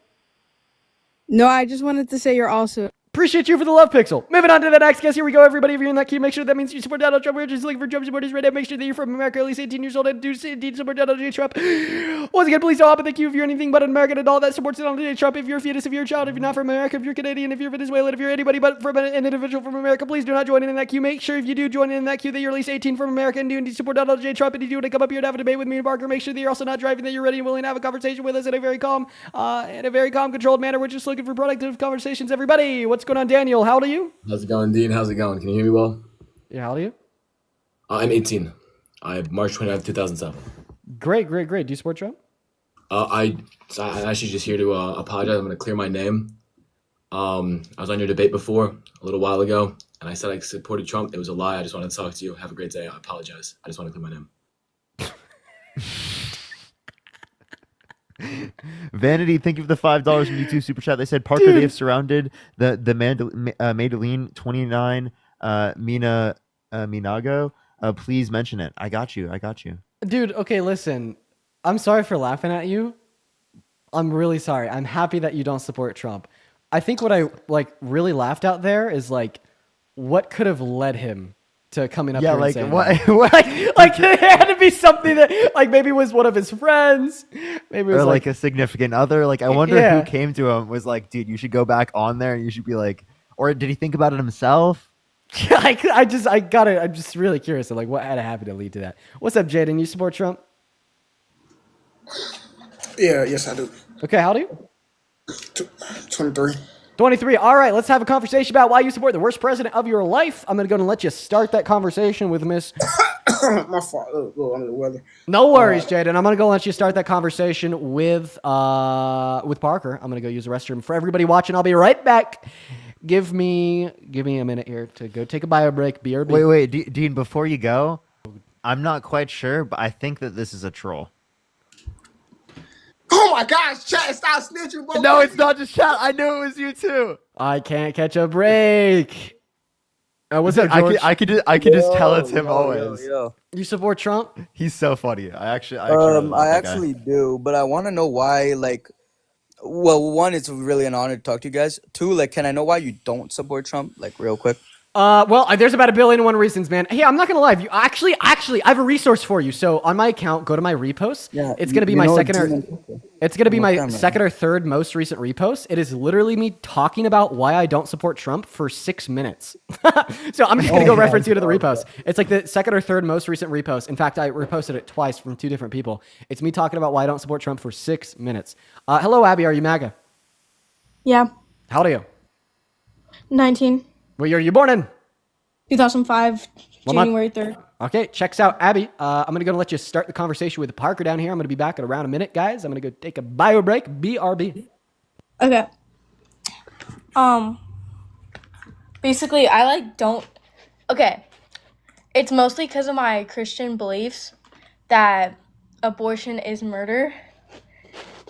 No, I just wanted to say you're also. Appreciate you for the love, Pixel. Moving on to the next guest. Here we go, everybody. If you're in that queue, make sure that means you support Donald Trump. We're just looking for Trump supporters right now. Make sure that you're from America, at least 18 years old, and do indeed support Donald J. Trump. Once again, please don't hop in the queue if you're anything but an American adult that supports Donald J. Trump. If you're a fetus, if you're a child, if you're not from America, if you're Canadian, if you're Venezuelan, if you're anybody but from an individual from America, please do not join in that queue. Make sure if you do join in that queue that you're at least 18 from America and do indeed support Donald J. Trump. And if you want to come up here and have a debate with me and Parker, make sure that you're also not driving, that you're ready and willing to have a conversation with us in a very calm, controlled manner. We're just looking for productive conversations, everybody. What's going on, Daniel? How old are you? How's it going, Dean? How's it going? Can you hear me well? Yeah, how old are you? I'm 18. I'm March 29th, 2007. Great. Do you support Trump? I'm actually just here to apologize. I'm going to clear my name. I was on your debate before a little while ago. and I said I supported Trump. It was a lie. I just wanted to talk to you. Have a great day. I apologize. I just want to clear my name. Vanity, thank you for the $5 in YouTube super chat. They said Parker, they have surrounded the Madeline 29 Mina Minago. Please mention it. I got you. Dude, okay, listen. I'm sorry for laughing at you. I'm really sorry. I'm happy that you don't support Trump. I think what I really laughed out there is what could have led him to coming up here and saying what? there had to be something that maybe it was one of his friends, maybe it was or a significant other. I wonder who came to him was dude, you should go back on there and you should be or did he think about it himself? I'm just really curious of what had to happen to lead to that. What's up, Jaden? You support Trump? Yes, I do. Okay, how old are you? 23. 23. All right, let's have a conversation about why you support the worst president of your life. I'm going to go and let you start that conversation with Miss... My fault. A little under the weather. No worries, Jaden. I'm going to go let you start that conversation with Parker. I'm going to go use the restroom. For everybody watching, I'll be right back. Give me a minute here to go take a bio break. BRB. Wait, Dean, before you go, I'm not quite sure, but I think that this is a troll. Oh my gosh, chat, stop snitching, bro. No, it's not just chat. I knew it was you too. I can't catch a break. What's up, George? I could just tell it's him always. You support Trump? He's so funny. I actually do, but I want to know why. Well, one, it's really an honor to talk to you guys. Two, can I know why you don't support Trump? Real quick. Well, there's about 1,000,000,001 reasons, man. Hey, I'm not gonna lie. You actually, I have a resource for you. So on my account, go to my reposts. Yeah, it's gonna be my second or third most recent repost. It is literally me talking about why I don't support Trump for 6 minutes. So I'm just gonna go reference you to the repost. It's the second or third most recent repost. In fact, I reposted it twice from 2 different people. It's me talking about why I don't support Trump for 6 minutes. Hello, Abby. Are you MAGA? Yeah. How old are you? 19. What year are you born in? 2005, January 3rd. Okay, checks out, Abby. I'm going to go and let you start the conversation with Parker down here. I'm going to be back in around a minute, guys. I'm going to go take a bio break. BRB. Okay. Basically, I don't... Okay. It's mostly because of my Christian beliefs that abortion is murder.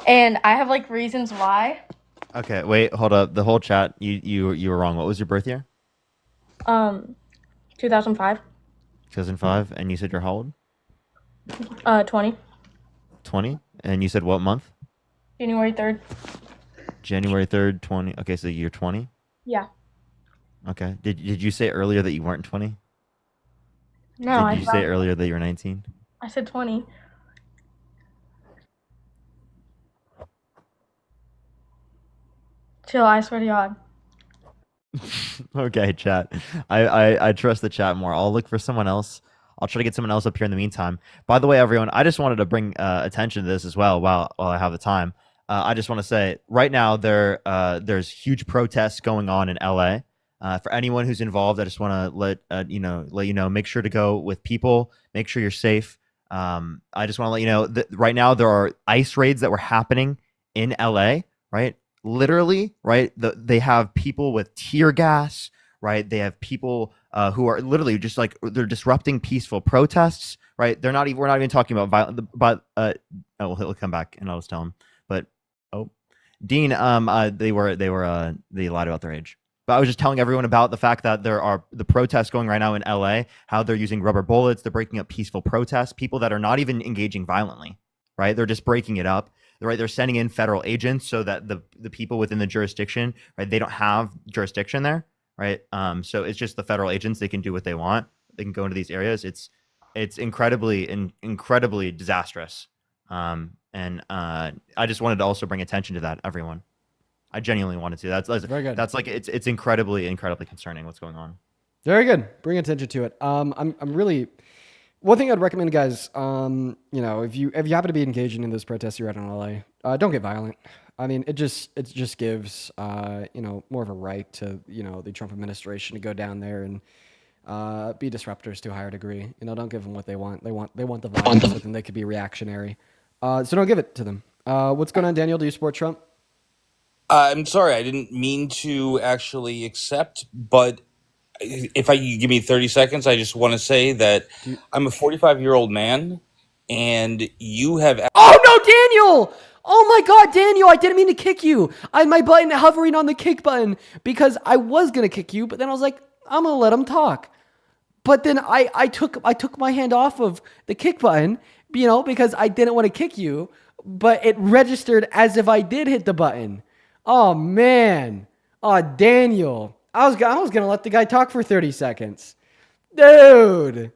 And I have, reasons why. Okay, wait, hold up. The whole chat, you were wrong. What was your birth year? 2005. 2005, and you said you're how old? 20. 20, and you said what month? January 3rd. January 3rd, 20. Okay, so you're 20. Yeah. Okay. Did you say earlier that you weren't 20? No, Did you say earlier that you were 19? I said 20. Chill, I swear to God. Okay, chat. I trust the chat more. I'll look for someone else. I'll try to get someone else up here in the meantime. By the way, everyone, I just wanted to bring attention to this as well while I have the time. I just want to say right now there's huge protests going on in LA. For anyone who's involved, I just want to let you know. Make sure to go with people. Make sure you're safe. I just want to let you know that right now there are ICE raids that were happening in LA. Right. Literally, right? They have people with tear gas, right? They have people who are literally just they're disrupting peaceful protests, right? We're not even talking about violent, but he'll come back and I'll just tell him. But Dean, they lied about their age. But I was just telling everyone about the fact that there are the protests going right now in LA, how they're using rubber bullets, they're breaking up peaceful protests, people that are not even engaging violently, right? They're just breaking it up. Right, they're sending in federal agents so that the people within the jurisdiction, right, they don't have jurisdiction there, right? So it's just the federal agents. They can do what they want. They can go into these areas. It's incredibly disastrous. And I just wanted to also bring attention to that, everyone. I genuinely wanted to. That's very good. That's it's incredibly concerning what's going on. Very good. Bring attention to it. I'm really. One thing I'd recommend, guys, if you happen to be engaging in this protest you're out in LA, don't get violent. I mean, it just gives more of a right to the Trump administration to go down there and be disruptors to a higher degree. Don't give them what they want. They want the violence, but then they could be reactionary. So don't give it to them. What's going on, Daniel? Do you support Trump? I'm sorry, I didn't mean to actually accept, but if you give me 30 seconds, I just want to say that I'm a 45-year-old man, and you have. Oh no, Daniel! Oh my God, Daniel! I didn't mean to kick you. I had my button hovering on the kick button because I was gonna kick you, but then I was like, I'm gonna let him talk. But then I took my hand off of the kick button, because I didn't want to kick you, but it registered as if I did hit the button. Oh man! Oh Daniel! I was gonna let the guy talk for 30 seconds, dude.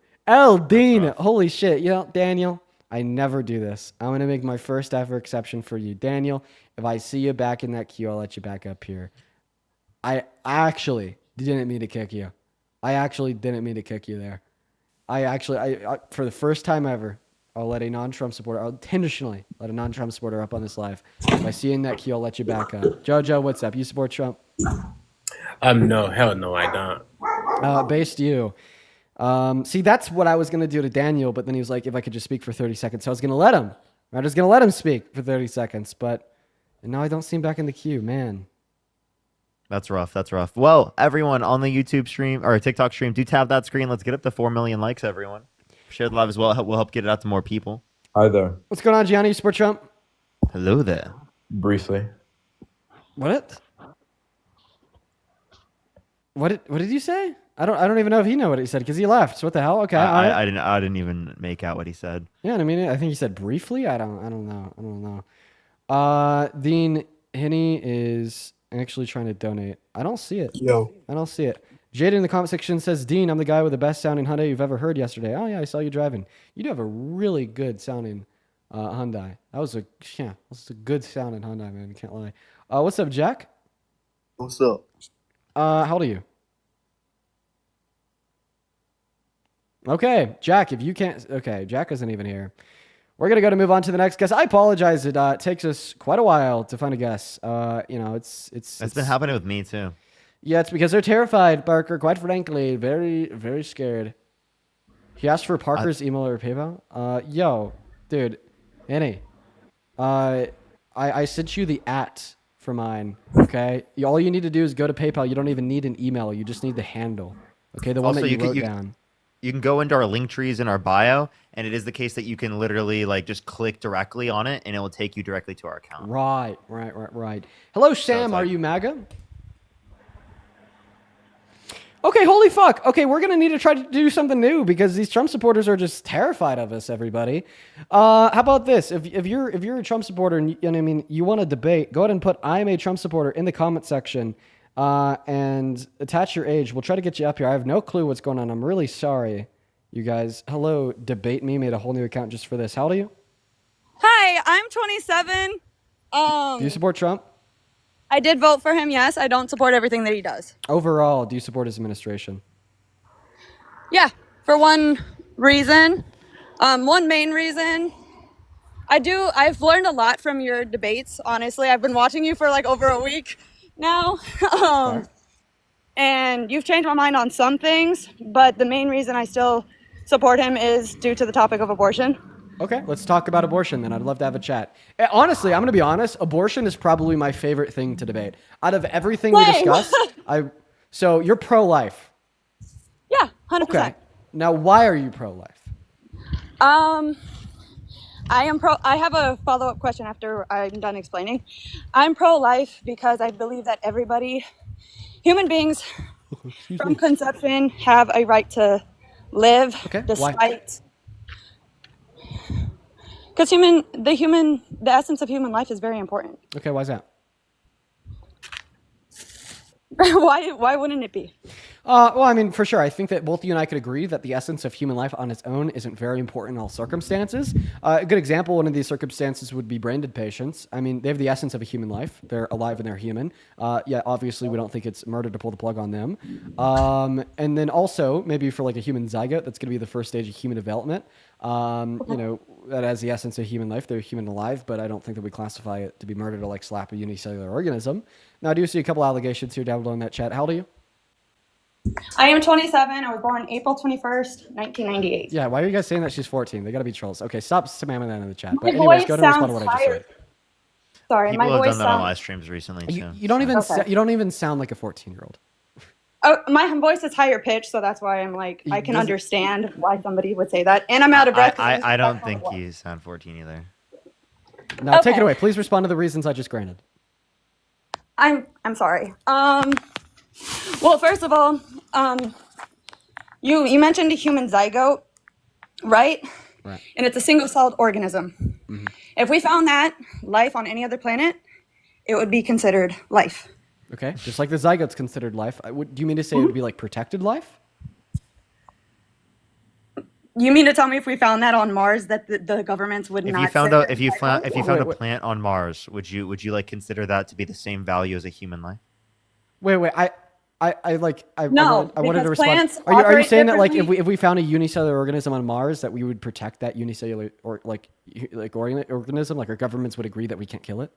Dean, holy shit! Daniel. I never do this. I'm going to make my first ever exception for you. Daniel, if I see you back in that queue, I'll let you back up here. I actually didn't mean to kick you. I actually didn't mean to kick you there. I for the first time ever, I'll let a non-Trump supporter, I'll intentionally let a non-Trump supporter up on this live. If I see you in that queue, I'll let you back up. Jojo, what's up? You support Trump? No, hell no, I don't. Based you. See, that's what I was going to do to Daniel, but then he was like, if I could just speak for 30 seconds. So I was going to let him. I was going to let him speak for 30 seconds, but now I don't see him back in the queue, man. That's rough. That's rough. Well, everyone on the YouTube stream or TikTok stream, do tap that screen. Let's get up to 4 million likes, everyone. Share the live as well. We'll help get it out to more people. Hi there. What's going on, Gianni? You support Trump? Hello there. Briefly. What did you say? I don't even know if he know what he said because he left. So what the hell? Okay. I didn't even make out what he said. Yeah, I mean, I think he said briefly. I don't know. Dean Hinney is actually trying to donate. I don't see it. Yo. I don't see it. Jade in the comment section says, Dean, I'm the guy with the best sounding Hyundai you've ever heard yesterday. Oh yeah, I saw you driving. You do have a really good sounding Hyundai. That was a good sounding Hyundai, man. Can't lie. What's up, Jack? What's up? How old are you? Okay, Jack, if you can't... Okay, Jack isn't even here. We're going to move on to the next guest. I apologize. It takes us quite a while to find a guest. It's been happening with me, too. Yeah, it's because they're terrified, Parker. Quite frankly, very, very scared. He asked for Parker's email or PayPal. Yo, dude, Annie, I sent you the @ for mine, okay? All you need to do is go to PayPal. You don't even need an email. You just need the handle, okay? The one Also, that you wrote down. You can go into our link trees in our bio, and it is the case that you can literally just click directly on it, and it will take you directly to our account. Right. Hello, Sam. Are you MAGA? Okay, holy fuck. Okay, we're going to need to try to do something new because these Trump supporters are just terrified of us, everybody. How about this? If you're a Trump supporter and you want to debate, go ahead and put I am a Trump supporter in the comment section. And attach your age. We'll try to get you up here. I have no clue what's going on. I'm really sorry, you guys. Hello, Debate Me made a whole new account just for this. How old are you? Hi, I'm 27. Do you support Trump? I did vote for him, yes. I don't support everything that he does. Overall, do you support his administration? Yeah, for one reason. One main reason. I've learned a lot from your debates, honestly. I've been watching you for over a week now. And you've changed my mind on some things, but the main reason I still support him is due to the topic of abortion. Okay, let's talk about abortion then. I'd love to have a chat. Honestly, I'm going to be honest. Abortion is probably my favorite thing to debate. Out of everything we discuss, so you're pro-life? Yeah, 100%. Okay. Now, why are you pro-life? I have a follow-up question after I'm done explaining. I'm pro-life because I believe that human beings from conception have a right to live despite... Because the essence of human life is very important. Okay, why is that? Why wouldn't it be? Well, I mean, for sure. I think that both you and I could agree that the essence of human life on its own isn't very important in all circumstances. A good example, one of these circumstances would be brain dead patients. I mean, they have the essence of a human life. They're alive and they're human. Yeah, obviously, we don't think it's murder to pull the plug on them. And then also, maybe for a human zygote, that's going to be the first stage of human development. That has the essence of human life. They're human alive, but I don't think that we classify it to be murder to slap a unicellular organism. Now, I do see a couple allegations here down below in that chat. How old are you? I am 27. I was born April 21st, 1998. Yeah, why are you guys saying that she's 14? They got to be trolls. Okay, stop spamming that in the chat. My But anyways, voice go to respond to sounds what I just tired. said. Sorry, People my have voice done that on sounds... live streams recently, too. You don't even you don't even sound like a 14-year-old. My voice is higher pitched, so that's why I'm like, I can Does it- understand why somebody would say that. And I'm out of breath. 'cause I don't that's think not you sound 14 either. No, take it Okay. away. Please respond to the reasons I just granted. I'm sorry. Well, first of all, you mentioned a human zygote, right? Right. And it's a single-celled organism. Mhm. If we found that life on any other planet, it would be considered life. Okay. Just like the zygote's considered life. Do you mean to say it would be like protected life? You mean to tell me if we found that on Mars that the governments would If not? you found say a that if you it's found life? if you found a Wait. plant on Mars, would you like consider that to be the same value as a human life? Wait. I No, wanted to because respond. plants Are you operate saying that like differently. if we found a unicellular organism on Mars that we would protect that unicellular or organism, like our governments would agree that we can't kill it?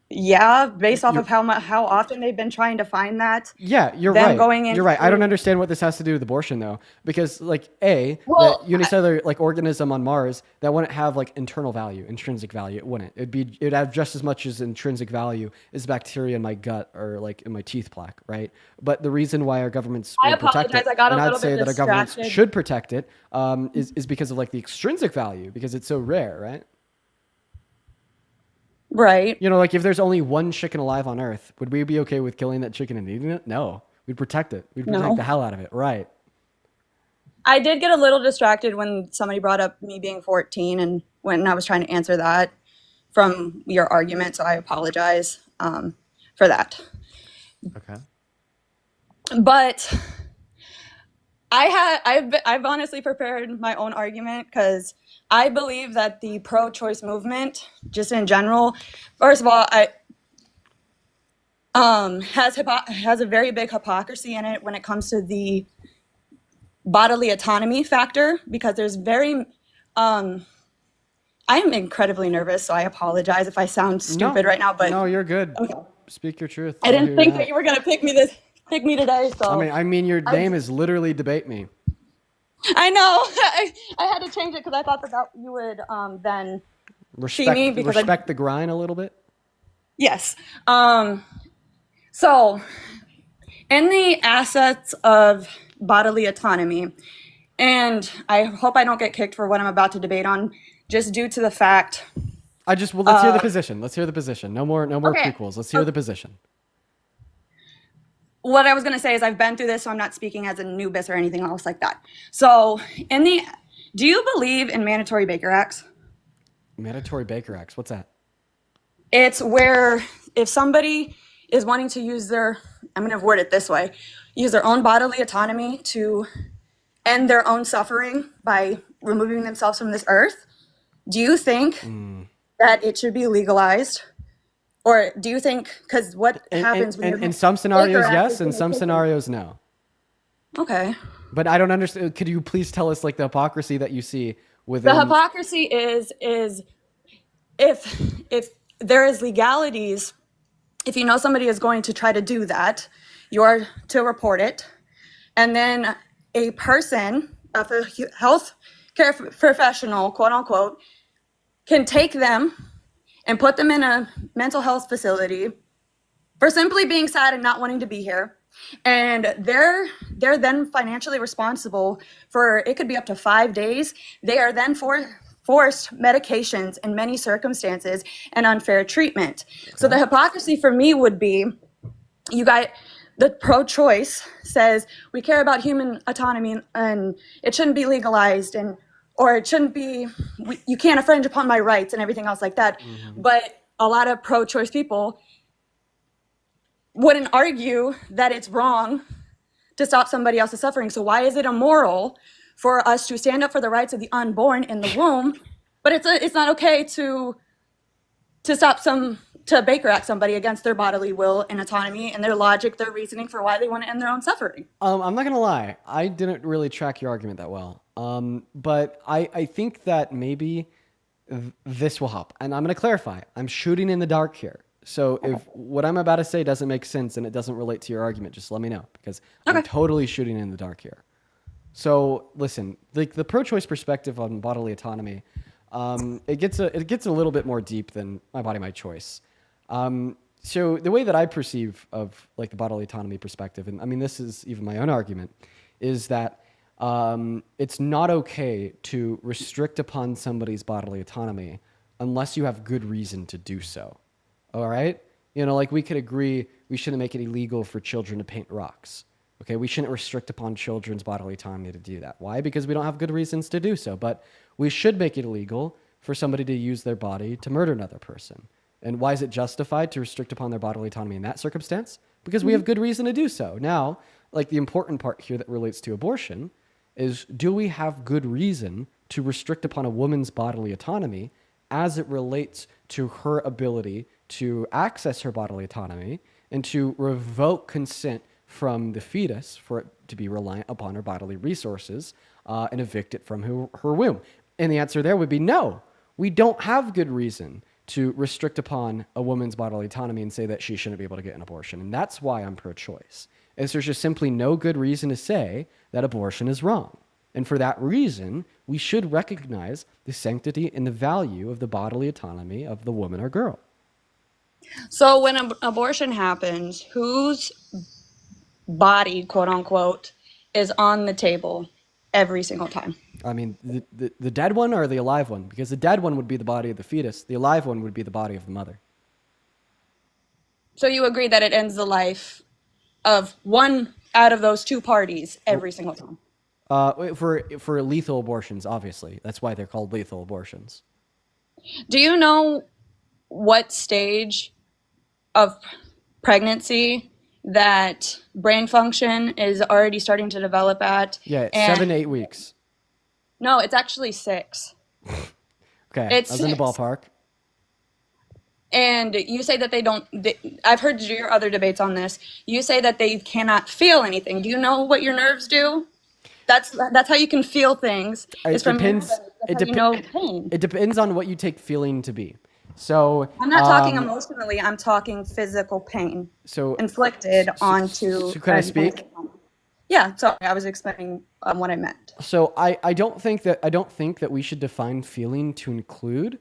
Yeah, based off of how often they've been trying to find that. Yeah, you're them right. Going You're right. I don't into- understand what this has to do with abortion though, because like that unicellular like organism on Mars that wouldn't have like internal value, intrinsic value. It wouldn't. It'd have just as much as intrinsic value as bacteria in my gut or like in my teeth plaque, right? But the reason why our governments I would protect apologize, it, I got a and I'd little say bit that our governments distracted. should protect it, is because of like the extrinsic value because it's so rare, right? Right. You know, like if there's only one chicken alive on Earth, would we be okay with killing that chicken and eating it? No, we'd protect it. We'd protect No. the hell out of it, right? I did get a little distracted when somebody brought up me being 14 and when I was trying to answer that from your argument, so I apologize for that. Okay. But I've honestly prepared my own argument because I believe that the pro-choice movement, just in general, first of all, has a very big hypocrisy in it when it comes to the bodily autonomy factor because there's I am incredibly nervous, so I apologize if I sound stupid right now. But no, you're good. Speak your truth. I didn't think that you were gonna pick me today. So I mean, your name is literally debate me. I know. I had to change it because I thought that you would then see me because Respect the grind a little bit. Yes. So, in the assets of bodily autonomy, and I hope I don't get kicked for what I'm about to debate on, just due to the fact. Let's hear the position. Let's hear the position. No more Okay. prequels. Let's hear the position. What I was going to say is I've been through this, so I'm not speaking as a noobus or anything else like that. So, do you believe in mandatory Baker Acts? Mandatory Baker Acts. What's that? It's where if somebody is wanting to use I'm going to word it this way, use their own bodily autonomy to end their own suffering by removing themselves from this earth, do you think that it should be legalized? Or do you think, because what happens when in some scenarios, Baker Act yes. is In gonna some take scenarios, no. Okay. But I don't understand. Could you please tell us like the hypocrisy that you see within? The hypocrisy is if there is legalities, if you know somebody is going to try to do that, you are to report it. And then a person, a health care professional, quote unquote, can take them and put them in a mental health facility for simply being sad and not wanting to be here. And they're then financially responsible for, it could be up to 5 days. They are then forced medications in many circumstances and unfair treatment. So the hypocrisy for me would be, the pro-choice says we care about human autonomy and it shouldn't be legalized or it shouldn't be, you can't infringe upon my rights and everything else like that. But a lot of pro-choice people wouldn't argue that it's wrong to stop somebody else's suffering. So why is it immoral for us to stand up for the rights of the unborn in the womb, but it's not okay to Baker Act somebody against their bodily will and autonomy and their logic, their reasoning for why they want to end their own suffering? I'm not gonna lie. I didn't really track your argument that well. But I think that maybe this will help. And I'm gonna clarify. I'm shooting in the dark here. So if what I'm about to say doesn't make sense and it doesn't relate to your argument, just let me know because I'm totally shooting in the dark here. So listen, the pro-choice perspective on bodily autonomy, it gets a little bit more deep than my body, my choice. So the way that I perceive of like the bodily autonomy perspective, and I mean this is even my own argument, is that it's not okay to restrict upon somebody's bodily autonomy unless you have good reason to do so. All right? You know, like we could agree we shouldn't make it illegal for children to paint rocks. Okay, we shouldn't restrict upon children's bodily autonomy to do that. Why? Because we don't have good reasons to do so. But we should make it illegal for somebody to use their body to murder another person. And why is it justified to restrict upon their bodily autonomy in that circumstance? Because we have good reason to do so. Now, like the important part here that relates to abortion is, do we have good reason to restrict upon a woman's bodily autonomy as it relates to her ability to access her bodily autonomy and to revoke consent from the fetus for it to be reliant upon her bodily resources and evict it from her womb? And the answer there would be no. We don't have good reason to restrict upon a woman's bodily autonomy and say that she shouldn't be able to get an abortion. And that's why I'm pro-choice. Is there's just simply no good reason to say that abortion is wrong. And for that reason, we should recognize the sanctity and the value of the bodily autonomy of the woman or girl. So when an abortion happens, whose body, quote unquote, is on the table every single time? I mean, the dead one or the alive one? Because the dead one would be the body of the fetus. The alive one would be the body of the mother. So you agree that it ends the life of one out of those two parties every single time? For lethal abortions, obviously. That's why they're called lethal abortions. Do you know what stage of pregnancy that brain function is already starting to develop at? Yeah, And- 7 to 8 weeks. No, it's actually 6. Okay, It's I was in the 6. ballpark. And you say that I've heard your other debates on this. You say that they cannot feel anything. Do you know what your nerves do? That's how you can feel things. It It's from your depends. nerves. That's how you know pain. It depends on what you take feeling to be. So I'm not talking emotionally. I'm talking physical pain So inflicted onto. so can I speak? Yeah, sorry, I was explaining what I meant. So I don't think that we should define feeling to include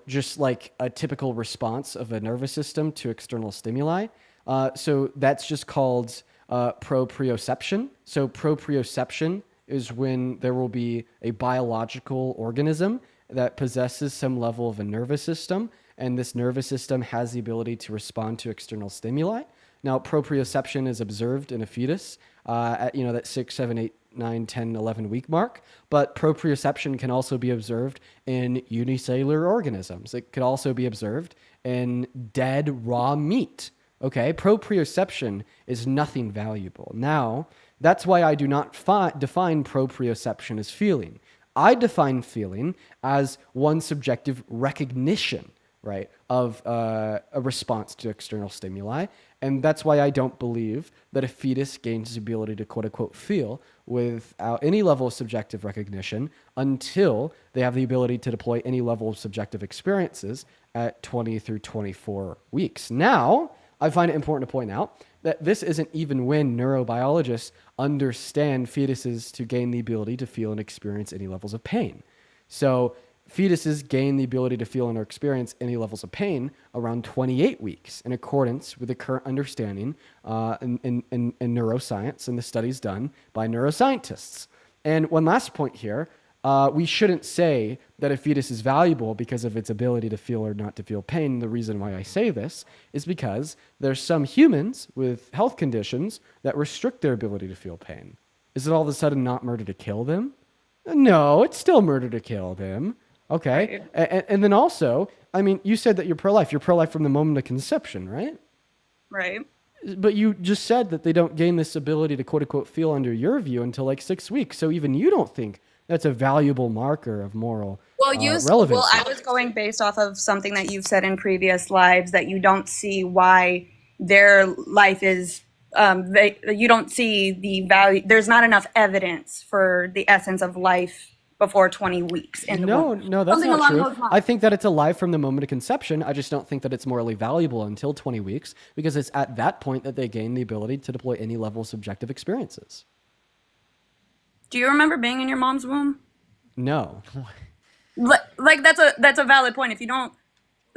just like a typical response of a nervous system to external stimuli. So that's just called proprioception. So proprioception is when there will be a biological organism that possesses some level of a nervous system, and this nervous system has the ability to respond to external stimuli. Now, proprioception is observed in a fetus at that 6, 7, 8, 9, 10, 11 week mark, but proprioception can also be observed in unicellular organisms. It could also be observed in dead raw meat. Okay, proprioception is nothing valuable. Now, that's why I do not define proprioception as feeling. I define feeling as one subjective recognition, right, of a response to external stimuli. And that's why I don't believe that a fetus gains the ability to quote unquote feel without any level of subjective recognition until they have the ability to deploy any level of subjective experiences at 20 through 24 weeks. Now, I find it important to point out that this isn't even when neurobiologists understand fetuses to gain the ability to feel and experience any levels of pain. So fetuses gain the ability to feel and experience any levels of pain around 28 weeks in accordance with the current understanding in neuroscience and the studies done by neuroscientists. And one last point here, we shouldn't say that a fetus is valuable because of its ability to feel or not to feel pain. The reason why I say this is because there's some humans with health conditions that restrict their ability to feel pain. Is it all of a sudden not murder to kill them? No, it's still murder to kill them. Okay. And then also, I mean, you said that you're pro-life. You're pro-life from the moment of conception, right? Right. But you just said that they don't gain this ability to quote unquote feel under your view until like 6 weeks. So even you don't think that's a valuable marker of moral relevancy. Well, I was going based off of something that you've said in previous lives, that you don't see why their life is you don't see the value. There's not enough evidence for the essence of life before 20 weeks. No, that's Something not along true. those lines. I think that it's alive from the moment of conception. I just don't think that it's morally valuable until 20 weeks because it's at that point that they gain the ability to deploy any level of subjective experiences. Do you remember being in your mom's womb? No. Like that's a valid point. If you don't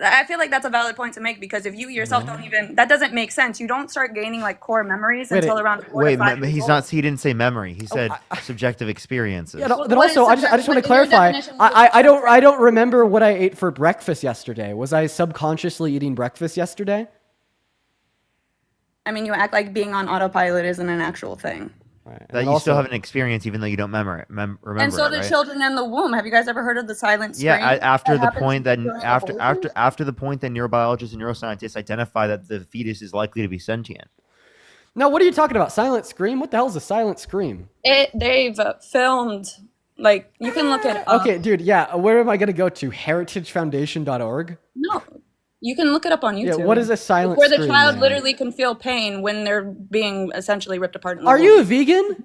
I feel like that's a valid point to make because if you yourself don't even, that doesn't make sense. You don't start gaining like core memories until around 4 to 5 years old. He didn't say memory. He said subjective experiences. Yeah, but also, I just want to clarify. I don't remember what I ate for breakfast yesterday. Was I subconsciously eating breakfast yesterday? I mean, you act like being on autopilot isn't an actual thing. Right. That you still have an experience even though you don't remember And so it, do right? children in the womb. Have you guys ever heard of the silent scream? Yeah, after That the happens point that during after the point that neurobiologists and neuroscientists identify that the fetus is likely to be sentient. No, what are you talking about? Silent scream? What the hell is a silent scream? They've filmed, like, you can look it up. Okay, dude, yeah. Where am I going to go to? heritagefoundation.org? No, you can look it up on YouTube. Yeah, what is a silent Where the scream, child man? literally can feel pain when they're being essentially ripped apart in the Are womb. you a vegan?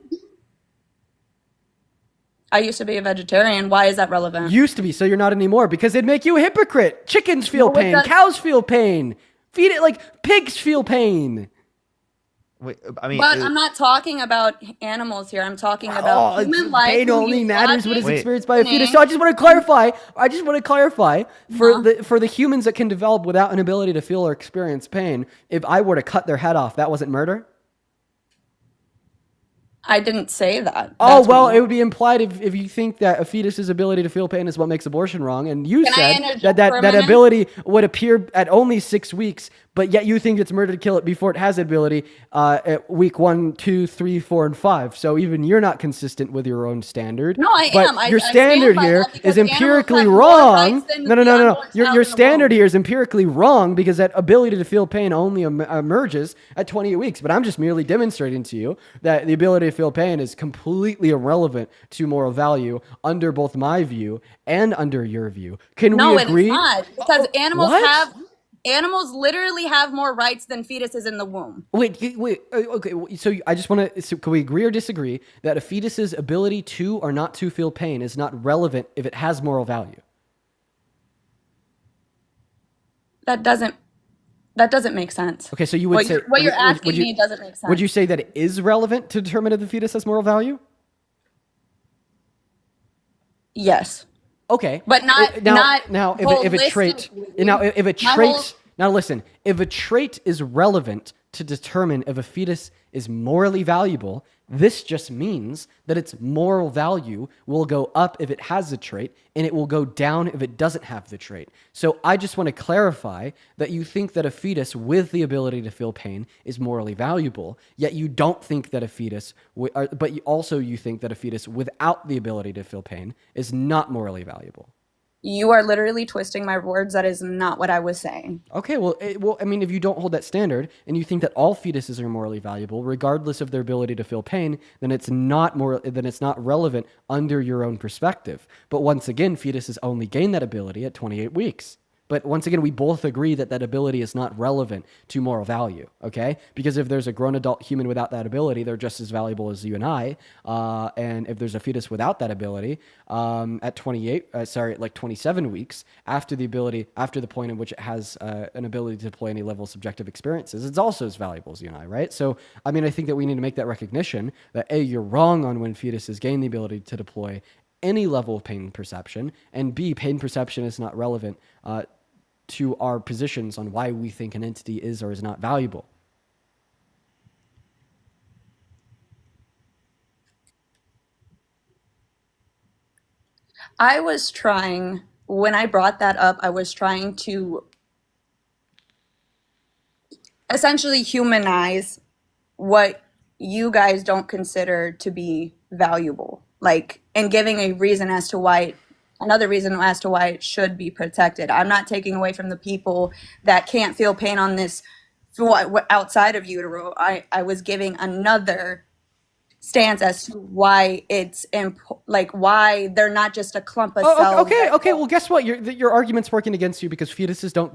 I used to be a vegetarian. Why is that relevant? Used to be, so you're not anymore because it'd make you a hypocrite. Chickens feel No, it pain. doesn't. Cows feel pain. Feed it like pigs feel pain. Wait, I mean, But I'm not talking about animals here. I'm talking about human life. Pain who only you matters when logic- it's experienced by a fetus. So I just want to clarify. For the humans that can develop without an ability to feel or experience pain, if I were to cut their head off, that wasn't murder? I didn't say that. Oh, That's well, what it would be implied if you think that a fetus's ability to feel pain is what makes abortion wrong, and you Can I said interject that for a that minute? ability would appear at only 6 weeks, but yet you think it's murder to kill it before it has the ability at week 1, 2, 3, 4, and 5. So even you're not consistent with your own standard. No, I but am. I Your stand standard by here that because is animals empirically have more wrong. rights than No. the unborn child Your in the standard womb. here is empirically wrong because that ability to feel pain only emerges at 28 weeks. But I'm just merely demonstrating to you that the ability to feel pain is completely irrelevant to moral value under both my view and under your view. Can No, we agree? it's not. Because What? animals literally have more rights than fetuses in the womb. Wait. Okay. So I just want to. So can we agree or disagree that a fetus's ability to or not to feel pain is not relevant if it has moral value? That doesn't make sense. Okay. So you would say what you're would asking you- me doesn't make sense. Would you say that it is relevant to determine if the fetus has moral value? Yes. Okay, But not now if a trait holistically. now listen, if a trait is relevant to determine if a fetus is morally valuable, this just means that its moral value will go up if it has the trait and it will go down if it doesn't have the trait. So I just want to clarify that you think that a fetus with the ability to feel pain is morally valuable, yet you don't think that a fetus, but you think that a fetus without the ability to feel pain is not morally valuable. You are literally twisting my words. That is not what I was saying. Okay, well, I mean, if you don't hold that standard and you think that all fetuses are morally valuable, regardless of their ability to feel pain, then it's not relevant under your own perspective. But once again, fetuses only gain that ability at 28 weeks. But once again, we both agree that that ability is not relevant to moral value, okay? Because if there's a grown adult human without that ability, they're just as valuable as you and I. And if there's a fetus without that ability, at 27 weeks, after the point in which it has an ability to deploy any level of subjective experiences, it's also as valuable as you and I, right? So, I mean, I think that we need to make that recognition that A, you're wrong on when fetuses gain the ability to deploy any level of pain perception, and B, pain perception is not relevant to our positions on why we think an entity is or is not valuable. When I brought that up, I was trying to essentially humanize what you guys don't consider to be valuable, like, and giving another reason as to why it should be protected. I'm not taking away from the people that can't feel pain on this outside of utero. I was giving another stance as to why it's why they're not just a clump of cells. Okay. Well, guess what? Your argument's working against you because fetuses don't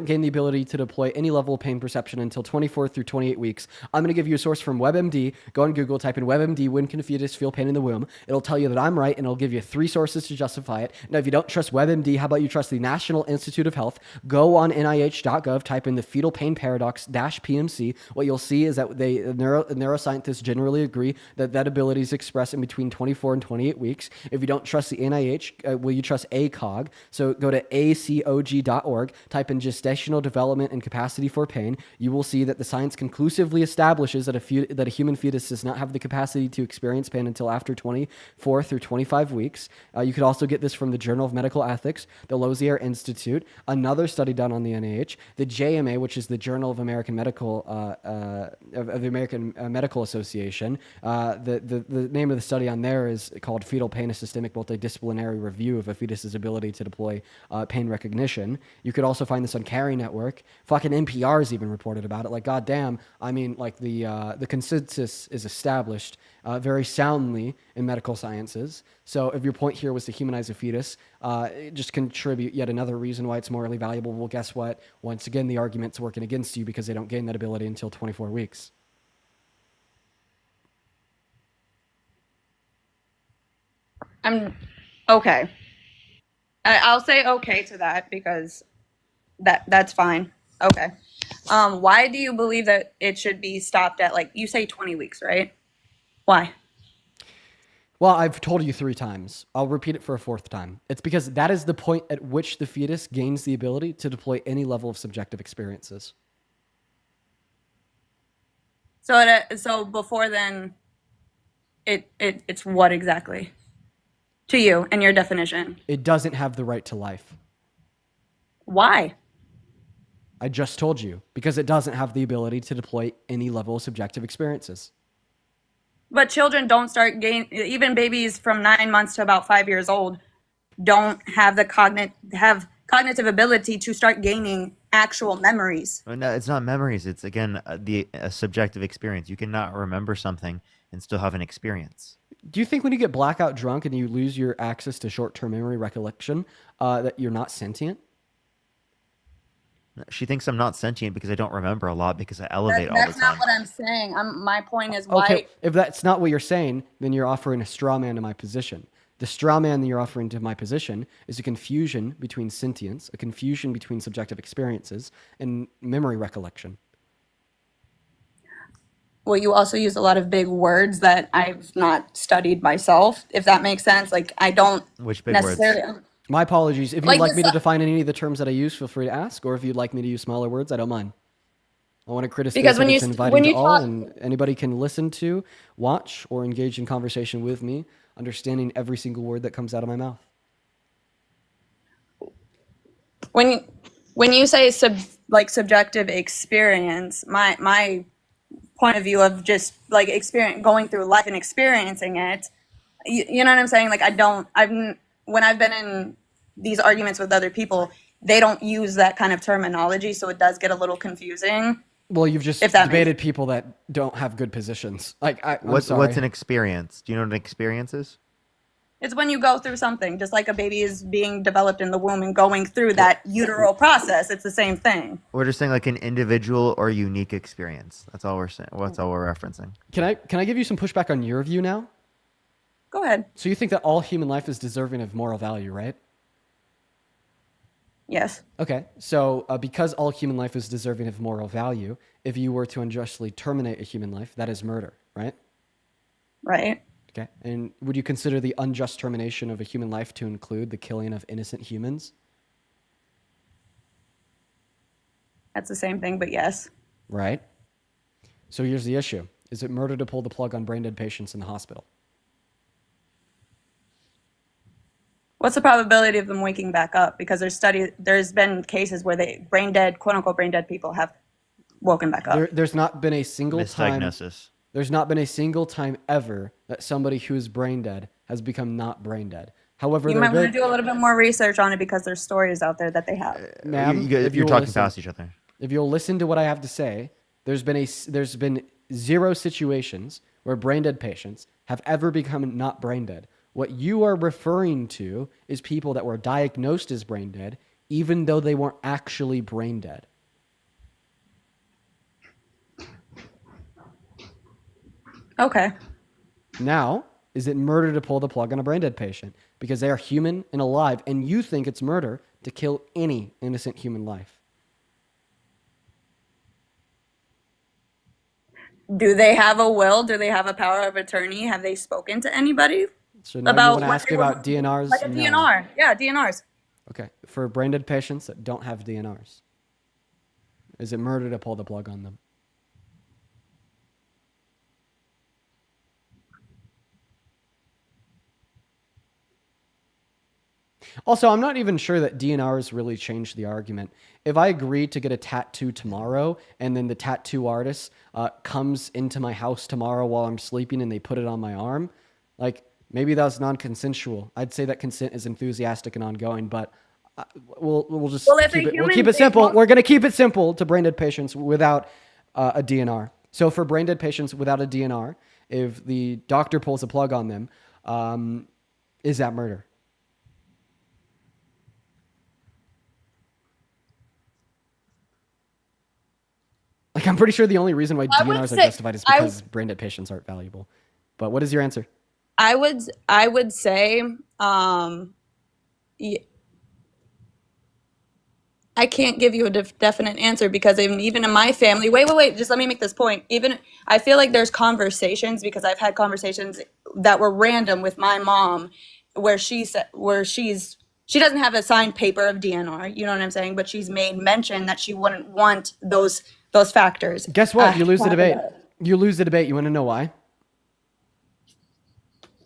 gain the ability to deploy any level of pain perception until 24 through 28 weeks. I'm going to give you a source from WebMD. Go on Google, type in WebMD, when can a fetus feel pain in the womb? It'll tell you that I'm right, and it'll give you 3 sources to justify it. Now, if you don't trust WebMD, how about you trust the National Institute of Health? Go on NIH.gov, type in the fetal pain paradox -PMC. What you'll see is that neuroscientists generally agree that ability is expressed in between 24 and 28 weeks. If you don't trust the NIH, will you trust ACOG? So go to acog.org, type in gestational development and capacity for pain. You will see that the science conclusively establishes that a human fetus does not have the capacity to experience pain until after 24 through 25 weeks. You could also get this from the Journal of Medical Ethics, the Lozier Institute, another study done on the NIH, the JMA, which is the Journal of American Medical of the American Medical Association. The name of the study on there is called Fetal Pain: A Systemic Multidisciplinary Review of a Fetus's Ability to Deploy Pain Recognition. You could also find this on Carry Network. Fucking NPR's even reported about it. Like, goddamn, I mean, like the consensus is established very soundly in medical sciences. So if your point here was to humanize a fetus, just contribute yet another reason why it's morally valuable. Well, guess what? Once again, the argument's working against you because they don't gain that ability until 24 weeks. I'm okay. I'll say okay to that because that's fine. Okay. Why do you believe that it should be stopped at, like, you say 20 weeks, right? Why? Well, I've told you 3 times. I'll repeat it for a 4th time. It's because that is the point at which the fetus gains the ability to deploy any level of subjective experiences. So before then, it's what exactly? To you and your definition. It doesn't have the right to life. Why? I just told you. Because it doesn't have the ability to deploy any level of subjective experiences. But children don't start even babies from 9 months to about 5 years old don't have the cognitive ability to start gaining actual memories. No, it's not memories. It's, again, a subjective experience. You cannot remember something and still have an experience. Do you think when you get blackout drunk and you lose your access to short-term memory recollection, that you're not sentient? She thinks I'm not sentient because I don't remember a lot because I elevate all the time. That's not what I'm saying. My point is why. Okay, if that's not what you're saying, then you're offering a straw man to my position. The straw man that you're offering to my position is a confusion between sentience, a confusion between subjective experiences, and memory recollection. Well, you also use a lot of big words that I've not studied myself, if that makes sense. Like, I don't Which big necessarily. words? My apologies. If you'd Like like me this- to define any of the terms that I use, feel free to ask. Or if you'd like me to use smaller words, I don't mind. I want to criticize Because that when it's you- inviting when to you all, talk- and anybody can listen to, watch, or engage in conversation with me, understanding every single word that comes out of my mouth. When you say subjective experience, my point of view of just like going through life and experiencing it, you know what I'm saying? Like, when I've been in these arguments with other people, they don't use that kind of terminology, so it does get a little confusing. Well, you've just If that debated people that don't have good positions. Like, I'm What's sorry. an experience? Do you know what an experience is? It's when you go through something, just like a baby is being developed in the womb and going through that uteral process. It's the same thing. We're just saying like an individual or unique experience. That's all we're saying. That's all we're referencing. Can I give you some pushback on your view now? Go ahead. So you think that all human life is deserving of moral value, right? Yes. Okay, so because all human life is deserving of moral value, if you were to unjustly terminate a human life, that is murder, right? Right. Okay, and would you consider the unjust termination of a human life to include the killing of innocent humans? That's the same thing, but yes. Right. So here's the issue. Is it murder to pull the plug on brain dead patients in the hospital? What's the probability of them waking back up? Because there's been cases where quote unquote brain dead people have woken back up. There's not been a single time. Misdiagnosis. There's not been a single time ever that somebody who is brain dead has become not brain dead. However, You might want to do a little bit more research on it because there's stories out there that they have. Ma'am, if You're will talking listen- past each other. If you'll listen to what I have to say, there's been 0 situations where brain dead patients have ever become not brain dead. What you are referring to is people that were diagnosed as brain dead, even though they weren't actually brain dead. Okay. Now, is it murder to pull the plug on a brain dead patient? Because they are human and alive, and you think it's murder to kill any innocent human life. Do they have a will? Do they have a power of attorney? Have they spoken to anybody So now you about want to what ask they about want? DNRs? Like a No. DNR. Yeah, DNRs. Okay. For brain dead patients that don't have DNRs, is it murder to pull the plug on them? Also, I'm not even sure that DNRs really change the argument. If I agree to get a tattoo tomorrow and then the tattoo artist comes into my house tomorrow while I'm sleeping and they put it on my arm, like maybe that's non-consensual. I'd say that consent is enthusiastic and ongoing, but we'll just Well, if keep a it, we'll human keep it being simple. wants- We're going to keep it simple to brain dead patients without a DNR. So for brain dead patients without a DNR, if the doctor pulls a plug on them, is that murder? Like, I'm pretty sure the only reason why I would DNRs are say- justified is because brain dead patients aren't valuable. But what is your answer? I would say I can't give you a definite answer because even in my family, wait, just let me make this point. Even I feel like there's conversations because I've had conversations that were random with my mom where she doesn't have a signed paper of DNR, you know what I'm saying? But she's made mention that she wouldn't want those factors. Guess what? You lose the debate. You lose the debate. You want to know why?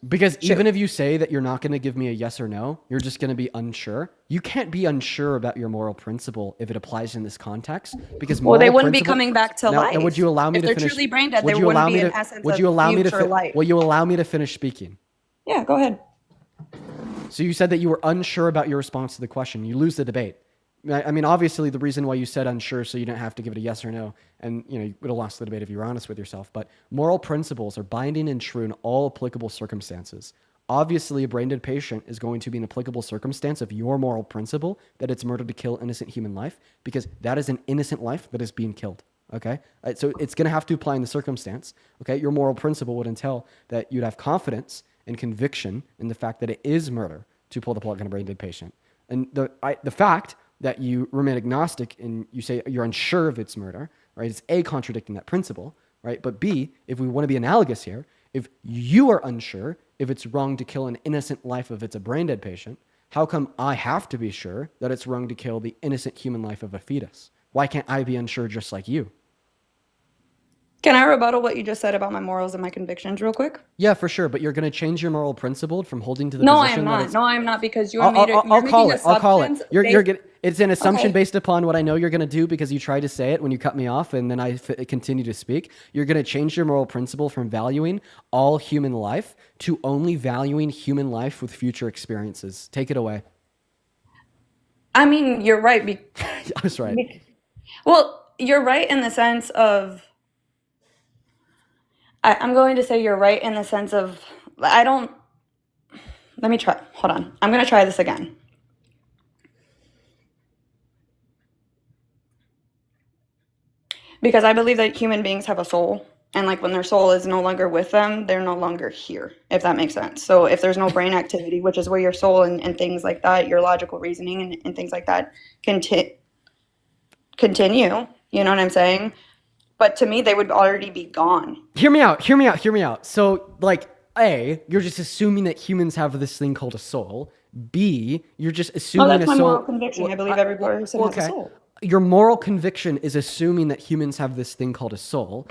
Because even if you say that you're not going to give me a yes or no, you're just going to be unsure. You can't be unsure about your moral principle if it applies in this context. Because Well, they moral wouldn't be principle- coming back to Now, life. would you allow me If to they're finish? truly brain dead, would there you allow wouldn't me be to? an essence Would of you allow me to? future life. Will you allow me to finish speaking? Yeah, go ahead. So you said that you were unsure about your response to the question. You lose the debate. I mean, obviously, the reason why you said unsure, so you didn't have to give it a yes or no, and you would have lost the debate if you were honest with yourself. But moral principles are binding and true in all applicable circumstances. Obviously, a brain dead patient is going to be an applicable circumstance of your moral principle that it's murder to kill innocent human life, because that is an innocent life that is being killed. Okay, so it's going to have to apply in the circumstance. Okay, your moral principle would entail that you'd have confidence and conviction in the fact that it is murder to pull the plug on a brain dead patient, and the fact that you remain agnostic and you say you're unsure if it's murder, right? It's A, contradicting that principle, right? But B, if we want to be analogous here, if you are unsure if it's wrong to kill an innocent life if it's a brain dead patient, how come I have to be sure that it's wrong to kill the innocent human life of a fetus? Why can't I be unsure just like you? Can I rebuttal what you just said about my morals and my convictions real quick? Yeah, for sure. But you're going to change your moral principle from holding to the No, I position am that not. it's... No, I'm not because you I'll made it. I'll call it. I'll call it. It's an assumption Okay. based upon what I know you're going to do because you tried to say it when you cut me off and then I continue to speak. You're going to change your moral principle from valuing all human life to only valuing human life with future experiences. Take it away. I mean, you're right. I was right. Well, you're right in the sense of. I'm going to say you're right in the sense of I don't. Let me try. Hold on. I'm going to try this again. Because I believe that human beings have a soul. And like when their soul is no longer with them, they're no longer here, if that makes sense. So if there's no brain activity, which is where your soul and things like that, your logical reasoning and things like that continue, you know what I'm saying? But to me, they would already be gone. Hear me out. So, like, A, you're just assuming that humans have this thing called a soul. B, you're just assuming No, that's a my soul. moral conviction. I believe every person has a soul. Your moral conviction is assuming that humans have this thing called a soul.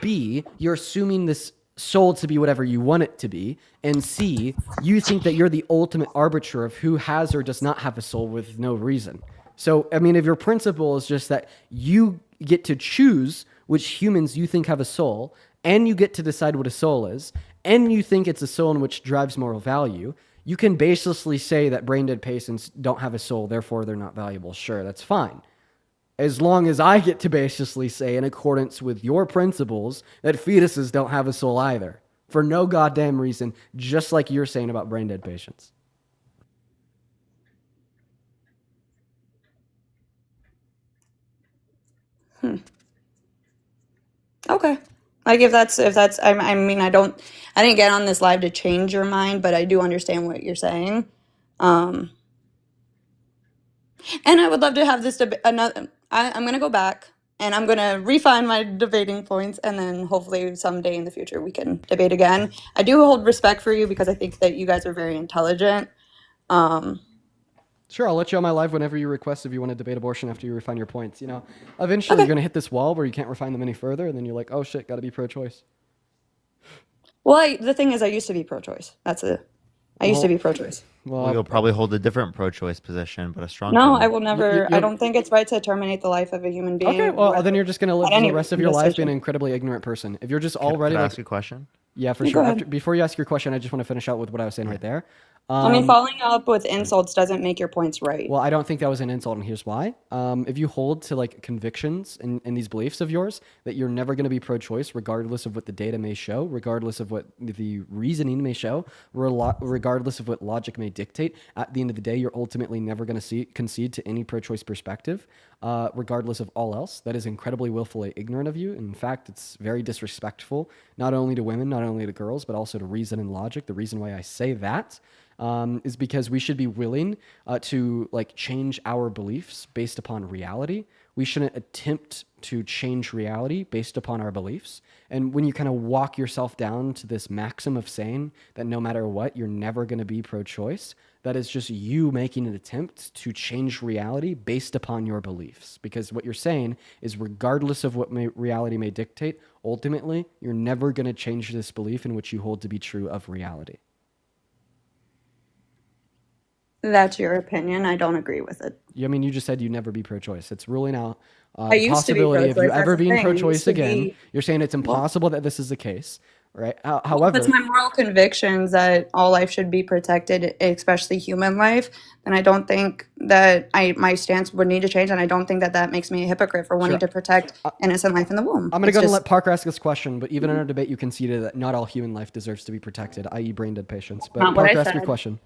B, you're assuming this soul to be whatever you want it to be. And C, you think that you're the ultimate arbiter of who has or does not have a soul with no reason. So, I mean, if your principle is just that you get to choose which humans you think have a soul, and you get to decide what a soul is, and you think it's a soul in which drives moral value, you can baselessly say that brain dead patients don't have a soul, therefore they're not valuable. Sure, that's fine. As long as I get to baselessly say, in accordance with your principles, that fetuses don't have a soul either. For no goddamn reason, just like you're saying about brain dead patients. Okay. Like if that's I mean I didn't get on this live to change your mind, but I do understand what you're saying. And I would love to have this debate. I'm gonna go back and I'm gonna refine my debating points, and then hopefully someday in the future we can debate again. I do hold respect for you because I think that you guys are very intelligent. Sure, I'll let you on my live whenever you request if you want to debate abortion after you refine your points. You know, eventually you're going to hit this wall where you can't refine them any further, and then you're like, oh shit, got to be pro-choice. Well, the thing is, I used to be pro-choice. I used to be pro-choice. Well, you'll probably hold a different pro-choice position, but a strong. No, one. I will never. I don't think it's right to terminate the life of a human being. Okay, well, then you're just going to live at the any rest of your life being decision. an incredibly ignorant person. If you're just Can already I like, ask a question? yeah, for Yeah, sure. go ahead. Before you ask your question, I just want to finish out with what I was saying right there. I mean, following up with insults doesn't make your points right. Well, I don't think that was an insult, and here's why. If you hold to like convictions and these beliefs of yours that you're never going to be pro-choice, regardless of what the data may show, regardless of what the reasoning may show, regardless of what logic may dictate, at the end of the day, you're ultimately never going to concede to any pro-choice perspective, regardless of all else. That is incredibly willfully ignorant of you. In fact, it's very disrespectful, not only to women, not only to girls, but also to reason and logic. The reason why I say that is because we should be willing to like change our beliefs based upon reality. We shouldn't attempt to change reality based upon our beliefs. And when you kind of walk yourself down to this maxim of saying that no matter what, you're never going to be pro-choice, that is just you making an attempt to change reality based upon your beliefs. Because what you're saying is regardless of what reality may dictate, ultimately, you're never going to change this belief in which you hold to be true of reality. That's your opinion. I don't agree with it. I mean, you just said you'd never be pro-choice. It's ruling out I the used to be possibility of you pro-choice, ever that's the being thing. I used pro-choice to again. be- You're saying it's impossible that this is the case, right? However, If it's my moral convictions that all life should be protected, especially human life, then I don't think that my stance would need to change, and I don't think that that makes me a hypocrite for wanting Sure. to protect innocent life in the womb. I'm going to It's go and just- let Parker ask this question, but even in our debate, you conceded that not all human life deserves to be protected, i.e. brain-dead patients. But Not what I Parker, ask your said. question.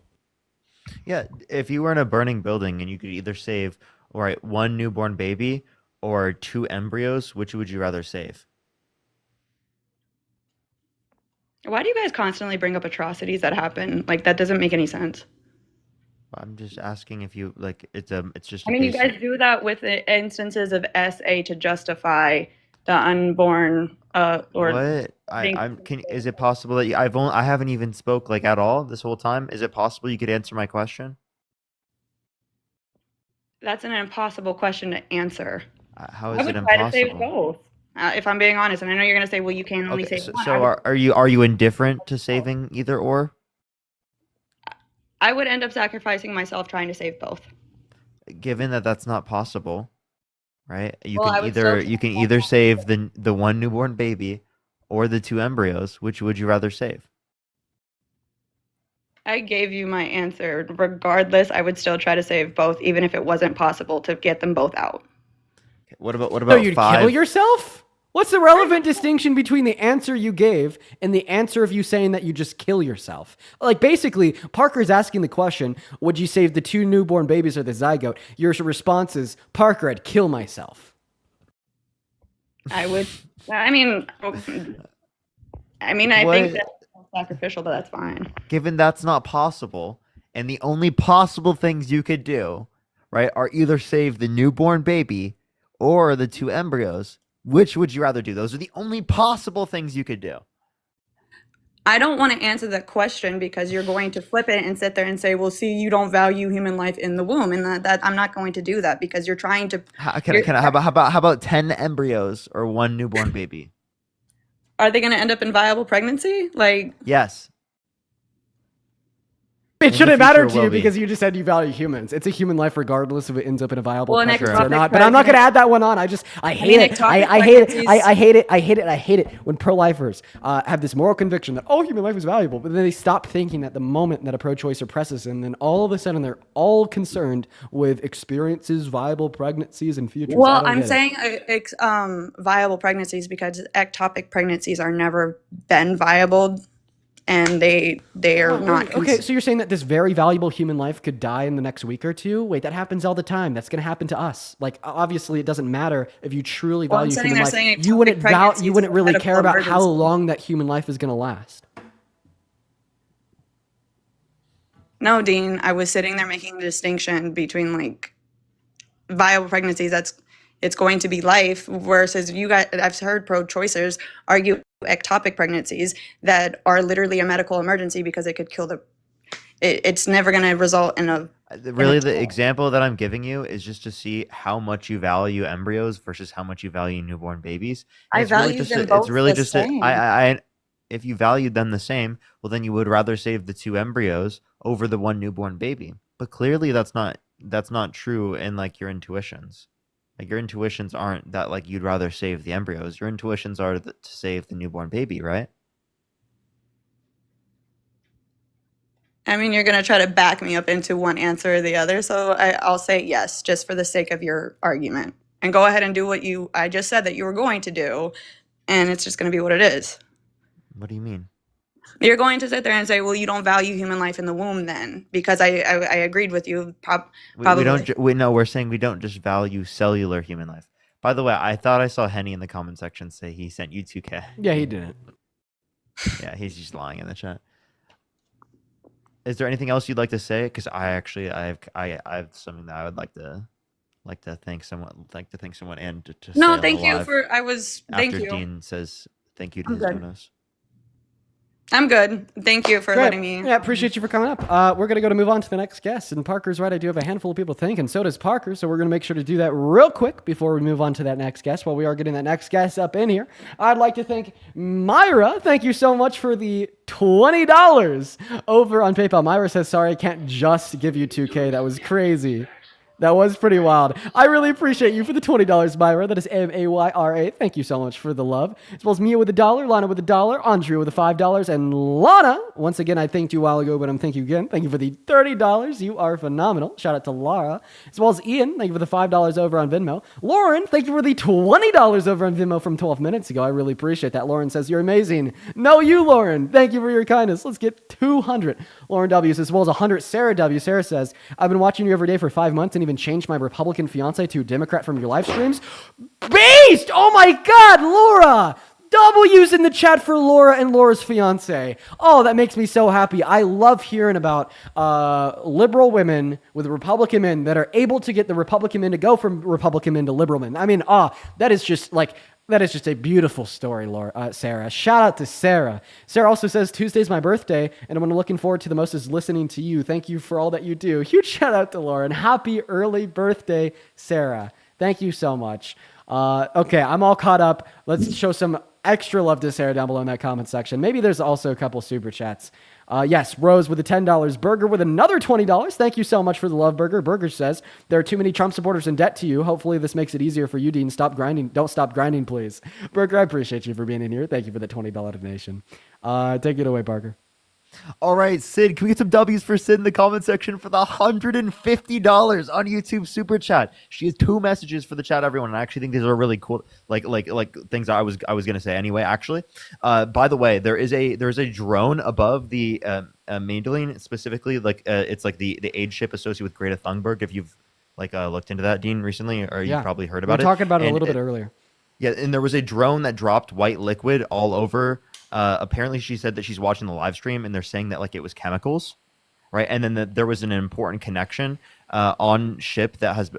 Yeah, if you were in a burning building and you could either save, all right, one newborn baby or 2 embryos, which would you rather save? Why do you guys constantly bring up atrocities that happen? Like, that doesn't make any sense. I'm just asking if you like it's just. I a mean, you basic- guys do that with the instances of SA to justify the unborn or What? Is it possible that I haven't even spoke like at all this whole time? Is it possible you could answer my question? That's an impossible question to answer. How I is would it try to save impossible? both. If I'm being honest, and I know you're going to say, well, you can only Okay, save one. so are you indifferent to saving either or? I would end up sacrificing myself trying to save both. Given that that's not possible, right? Well, I would still You can either save the one newborn baby or the 2 embryos. Which would you rather save? I gave you my answer. Regardless, I would still try to save both, even if it wasn't possible to get them both out. What about So you'd 5? kill yourself? What's the relevant distinction between the answer you gave and the answer of you saying that you just kill yourself? Like, basically, Parker's asking the question, would you save the 2 newborn babies or the zygote? Your response is, Parker, I'd kill myself. I would. I mean, I think What- that's sacrificial, but that's fine. Given that's not possible, and the only possible things you could do, right, are either save the newborn baby or the 2 embryos, which would you rather do? Those are the only possible things you could do. I don't want to answer that question because you're going to flip it and sit there and say, well, see, you don't value human life in the womb. And that I'm not going to do that because you're trying to. How about 10 embryos or 1 newborn baby? Are they going to end up in viable pregnancy? Like, Yes. It In the shouldn't matter future to you will be. because you just said you value humans. It's a human life regardless if it ends up in a viable Well, an pregnancy or ectopic not. But I'm not going to add that one on. I hate mean, it. ectopic I hate it. pregnancies- I hate it. I hate it. I hate it when pro-lifers have this moral conviction that, oh, human life is valuable. But then they stop thinking at the moment that a pro-choice oppresses them. Then all of a sudden they're all concerned with experiences, viable pregnancies, and futures. I well, don't I'm get it. saying viable pregnancies because ectopic pregnancies are never been viable and they are not. Okay, so you're saying that this very valuable human life could die in the next week or two? Wait, that happens all the time. That's going to happen to us. Like, obviously, it doesn't matter if you truly Well, I'm value sitting human there life. saying You wouldn't ectopic pregnancies you wouldn't are really medical care about how emergency. long that human life is going to last. No, Dean, I was sitting there making a distinction between like viable pregnancies. That's it's going to be life. Versus you guys, I've heard pro-choicers argue ectopic pregnancies that are literally a medical emergency because it could kill it's never going to result in a Really, the example that I'm giving you is just to see how much you value embryos versus how much you value newborn babies. And I it's really value just them it's both really the just same. if you valued them the same, well, then you would rather save the 2 embryos over the 1 newborn baby. But clearly, that's not true in like your intuitions. Like your intuitions aren't that like you'd rather save the embryos. Your intuitions are to save the newborn baby, right? I mean, you're going to try to back me up into one answer or the other. So I'll say yes, just for the sake of your argument. And go ahead and do what I just said that you were going to do. And it's just going to be what it is. What do you mean? You're going to sit there and say, well, you don't value human life in the womb then. Because I agreed with you. Probably. We're saying we don't just value cellular human life. By the way, I thought I saw Henny in the comment section say he sent you 2K. Yeah, he didn't. Yeah, he's just lying in the chat. Is there anything else you'd like to say? Because I have something that I would like to thank someone and to No, say thank you live for. Thank after you. Dean says thank you to I'm his good. donos. I'm good. Thank you for Great. letting me. Yeah, appreciate you for coming up. We're going to move on to the next guest. And Parker's right. I do have a handful of people to thank, and so does Parker. So we're going to make sure to do that real quick before we move on to that next guest. While we are getting that next guest up in here, I'd like to thank Myra. Thank you so much for the $20 over on PayPal. Myra says, sorry, I can't just give you 2K. That was crazy. That was pretty wild. I really appreciate you for the $20, Myra. That is Mayra. Thank you so much for the love. As well as Mia with $1, Lana with $1, Andrea with the $5, and Lana. Once again, I thanked you a while ago, but I'm thanking you again. Thank you for the $30. You are phenomenal. Shout out to Lara. As well as Ian. Thank you for the $5 over on Venmo. Lauren, thank you for the $20 over on Venmo from 12 minutes ago. I really appreciate that. Lauren says, you're amazing. No, you, Lauren. Thank you for your kindness. Let's get 200. Lauren W. says, as well as 100. Sarah W. Sarah says, I've been watching you every day for 5 months and even changed my Republican fiance to Democrat from your live streams. Beast! Oh my God, Laura! W's in the chat for Laura and Laura's fiance. Oh, that makes me so happy. I love hearing about liberal women with Republican men that are able to get the Republican men to go from Republican men to liberal men. I mean, that is just a beautiful story, Laura, Sarah. Shout out to Sarah. Sarah also says, Tuesday's my birthday, and I'm looking forward to the most is listening to you. Thank you for all that you do. Huge shout out to Laura, and happy early birthday, Sarah. Thank you so much. Okay, I'm all caught up. Let's show some extra love to Sarah down below in that comment section. Maybe there's also a couple super chats. Yes, Rose with the $10. Burger with another $20. Thank you so much for the love, Burger. Burger says, there are too many Trump supporters in debt to you. Hopefully this makes it easier for you, Dean. Stop grinding. Don't stop grinding, please. Burger, I appreciate you for being in here. Thank you for the $20 donation. Take it away, Barker. All right, Sid, can we get some W's for Sid in the comment section for the $150 on YouTube super chat? She has 2 messages for the chat, everyone. And I actually think these are really cool, like things I was gonna say anyway. Actually, by the way, there is a drone above the Madeline, specifically it's like the aid ship associated with Greta Thunberg. If you've looked into that, Dean, recently, or you probably heard about it. We were talking about it a little bit earlier. Yeah, and there was a drone that dropped white liquid all over. Apparently, she said that she's watching the live stream, and they're saying that it was chemicals, right? And then there was an important connection on ship that has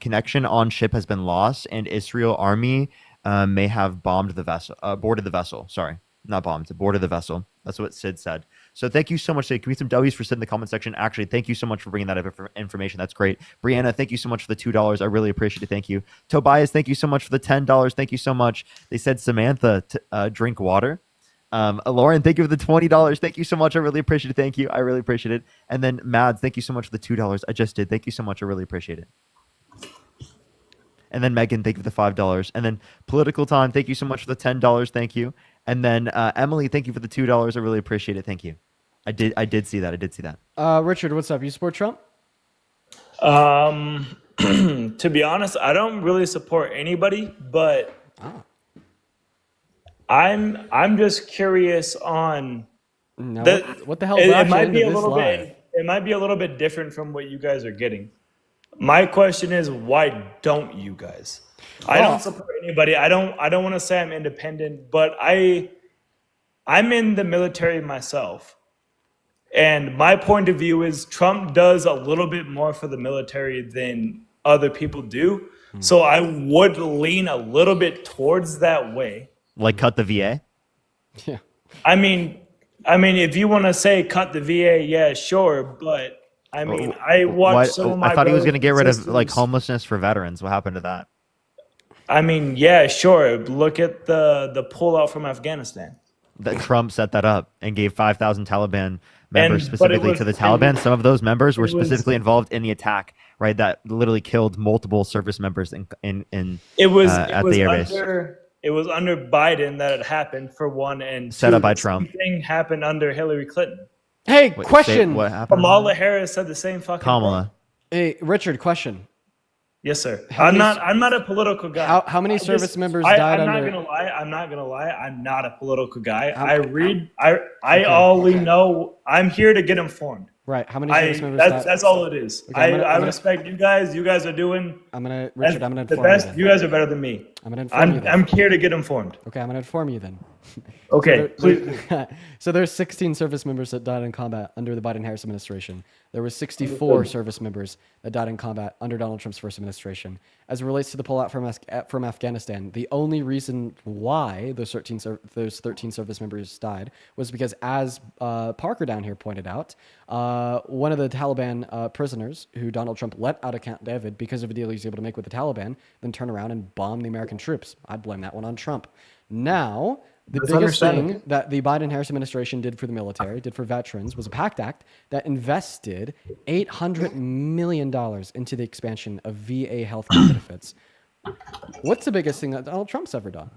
connection on ship has been lost, and Israel army may have bombed the vessel, boarded the vessel. Sorry, not bombed, boarded the vessel. That's what Sid said. So thank you so much, Sid. Can we get some W's for Sid in the comment section? Actually, thank you so much for bringing that information. That's great. Brianna, thank you so much for the $2. I really appreciate it. Thank you. Tobias, thank you so much for the $10. Thank you so much. They said Samantha drink water. Lauren, thank you for the $20. Thank you so much. I really appreciate it. Thank you. I really appreciate it. And then Mads, thank you so much for the $2. I just did. Thank you so much. I really appreciate it. And then Megan, thank you for the $5. And then Political Time, thank you so much for the $10. Thank you. And then Emily, thank you for the $2. I really appreciate it. Thank you. I did see that. I did see that. Richard, what's up? You support Trump? To be honest, I don't really support anybody, but I'm just curious on what the hell? It might be a little bit. It might be a little bit different from what you guys are getting. My question is, why don't you guys? I don't support anybody. I don't want to say I'm independent, but I'm in the military myself. And my point of view is Trump does a little bit more for the military than other people do. So I would lean a little bit towards that way. Like cut the VA. Yeah. I mean, if you want to say cut the VA, yeah, sure. But I mean, I watched some of my. I thought he was going to get rid of like sisters- homelessness for veterans. What happened to that? I mean, yeah, sure. Look at the pullout from Afghanistan. That Trump set that up and gave 5,000 Taliban members And- but it specifically was- to the it Taliban. was- Some of those members were it was- specifically involved in the attack, right? That literally killed multiple service members in It was at the airbase. it was under Biden that it happened for one, and Set two, up by the Trump. same thing happened under Hillary Clinton. Hey, Wait, question. say what happened? Kamala Harris said the same fucking thing. Kamala. Hey, Richard, question. Yes, sir. How I'm many- not a political guy. How many I service just- members I, died I'm under? not gonna lie. I'm not gonna lie. I'm not a political guy. How- I read. I only know. I'm here to get informed. Right. How many service members died? That's all it is. Okay, I'm gonna- I I'm gonna- respect you guys. You guys are doing. Richard, I'm gonna the inform you best. then. You guys are better than me. I'm gonna inform you then. I'm here to get informed. Okay, I'm gonna inform you then. Okay, So there's 16 service members that died in combat under the Biden-Harris administration. There were 64 service members that died in combat under Donald Trump's first administration. As it relates to the pullout from Afghanistan, the only reason why those 13 service members died was because, as Parker down here pointed out, one of the Taliban prisoners who Donald Trump let out of Camp David because of a deal he was able to make with the Taliban, then turn around and bomb the American troops. I'd blame that one on Trump. Now, the That's biggest understandable. thing that the Biden-Harris administration did for the military, did for veterans, was a PACT Act that invested $800 million into the expansion of VA health care benefits. What's the biggest thing that Donald Trump's ever done?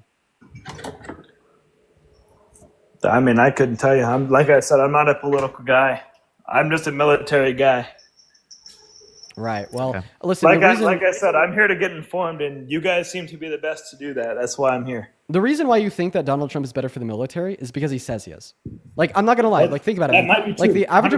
I mean, I couldn't tell you. Like I said, I'm not a political guy. I'm just a military guy. Right. Well, listen. Like the reason, I said, I'm here to get informed, and you guys seem to be the best to do that. That's why I'm here. the reason why you think that Donald Trump is better for the military is because he says he is. Like, I'm not gonna lie. Like, think about it. That man. might be Like true, the average 100%.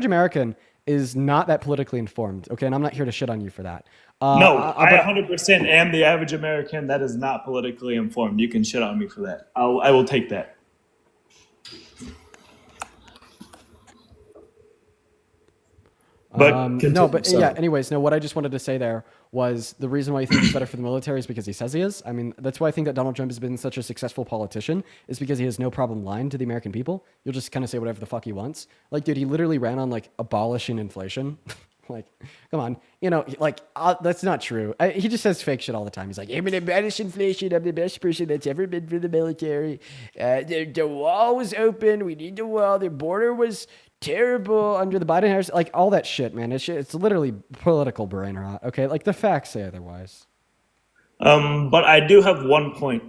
American is not that politically informed. Okay, and I'm not here to shit on you for that. No, I but- 100% am the average American that is not politically informed. You can shit on me for that. I will take that. But no, continue, but sorry. yeah. Anyways, no. What I just wanted to say there was the reason why you think he's better for the military is because he says he is. I mean, that's why I think that Donald Trump has been such a successful politician is because he has no problem lying to the American people. You'll just kind of say whatever the fuck he wants. Like, dude, he literally ran on like abolishing inflation. Like, come on, that's not true. He just says fake shit all the time. He's like, I'm gonna abolish inflation. I'm the best person that's ever been for the military. The wall was open. We need the wall. The border was terrible under the Biden-Harris. Like, all that shit, man. It's literally political brain rot. Okay, like the facts say otherwise. But I do have one point.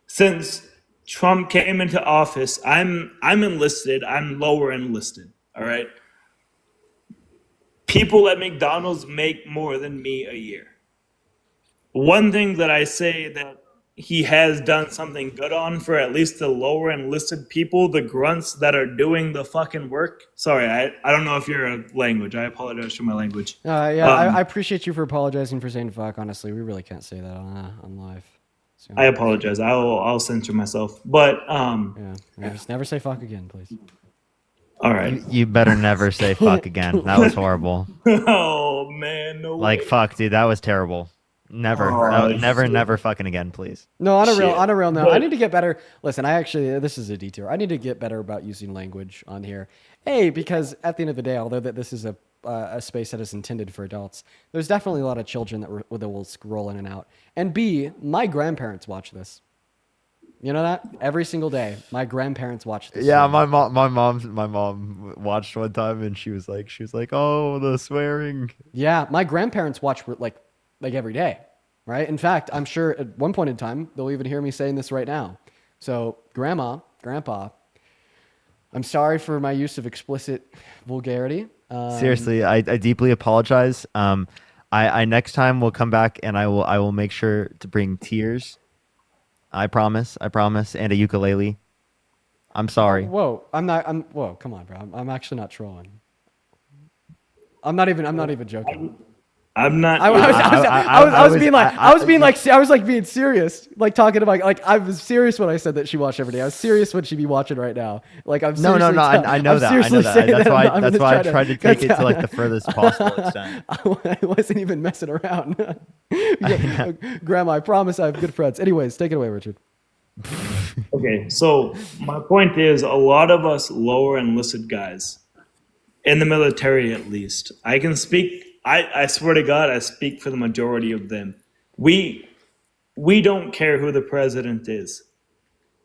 Since Trump came into office, I'm enlisted. I'm lower enlisted. All right. People at McDonald's make more than me a year. One thing that I say that he has done something good on for at least the lower enlisted people, the grunts that are doing the fucking work. Sorry, I don't know if you're a language. I apologize for my language. I appreciate you for apologizing for saying fuck. Honestly, we really can't say that on live. So, I apologize. I'll censor myself. But just never say fuck again, please. All right. You better never say fuck again. That was horrible. Oh man, no Like way. fuck, dude. That was terrible. Never, Oh, never fucking again, please. No, on a real Shit. note, I But- need to get better. Listen, this is a detour. I need to get better about using language on here. A, because at the end of the day, although that this is a space that is intended for adults, there's definitely a lot of children that will scroll in and out. And B, my grandparents watch this. You know that? Every single day, my grandparents watch this. Yeah, show. my mom watched one time and she was like, oh, the swearing. Yeah, my grandparents watch like every day, right? In fact, I'm sure at one point in time they'll even hear me saying this right now. So, grandma, grandpa, I'm sorry for my use of explicit vulgarity. Seriously, I deeply apologize. I next time will come back and I will make sure to bring tears. I promise, and a ukulele. I'm sorry. Whoa, whoa, come on, bro. I'm actually not trolling. I'm not even joking. I'm not. I was being serious, like talking about, like I was serious when I said that she watched every day. I was serious when she'd be watching right now. Like I'm No. seriously I know I'm that. seriously saying That's why. I'm That's gonna why I try tried to take it to like the cut furthest possible extent. I wasn't even messing around. Grandma, I promise I have good friends. Anyways, take it away, Richard. Okay, so my point is, a lot of us lower enlisted guys, in the military at least, I can speak. I swear to God, I speak for the majority of them. We don't care who the president is.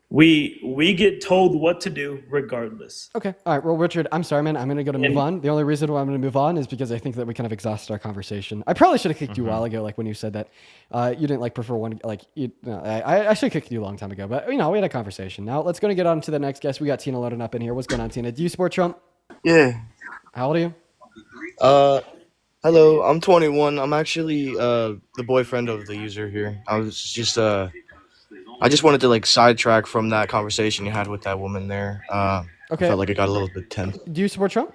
We get told what to do regardless. Okay. All right. Well, Richard, I'm sorry, man. I'm going to move on. The only reason why I'm going to move on is because I think that we kind of exhausted our conversation. I probably should have kicked you a while ago, like when you said that you didn't like prefer one. Like, I should have kicked you a long time ago. But, we had a conversation. Now, let's go and get on to the next guest. We got Tina loading up in here. What's going on, Tina? Do you support Trump? Yeah. How old are you? Hello. I'm 21. I'm actually the boyfriend of the user here. I just wanted to like sidetrack from that conversation you had with that woman there. Okay. I felt like it got a little bit tense. Do you support Trump?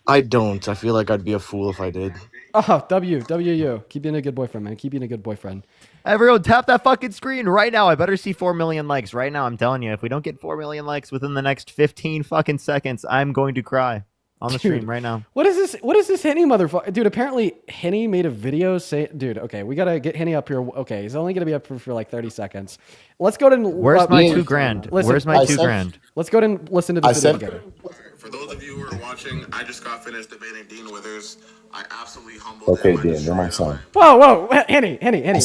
I don't. I feel like I'd be a fool if I did. Oh, WU. Keep being a good boyfriend, man. Keep being a good boyfriend. Everyone, tap that fucking screen right now. I better see 4 million likes right now. I'm telling you, if we don't get 4 million likes within the next 15 fucking seconds, I'm going to cry on the stream right now. What is this? What is this Henny motherfucker? Dude, apparently Henny made a video saying, dude, okay, we got to get Henny up here. Okay, he's only going to be up for like 30 seconds. Let's go to. Where's my $2,000? Where's my $2,000? Let's go and listen to this video together. For those of you who are watching, I just got finished debating Dean Withers. I absolutely humbled Okay, him. Dean, you're my son. Whoa, Henny. I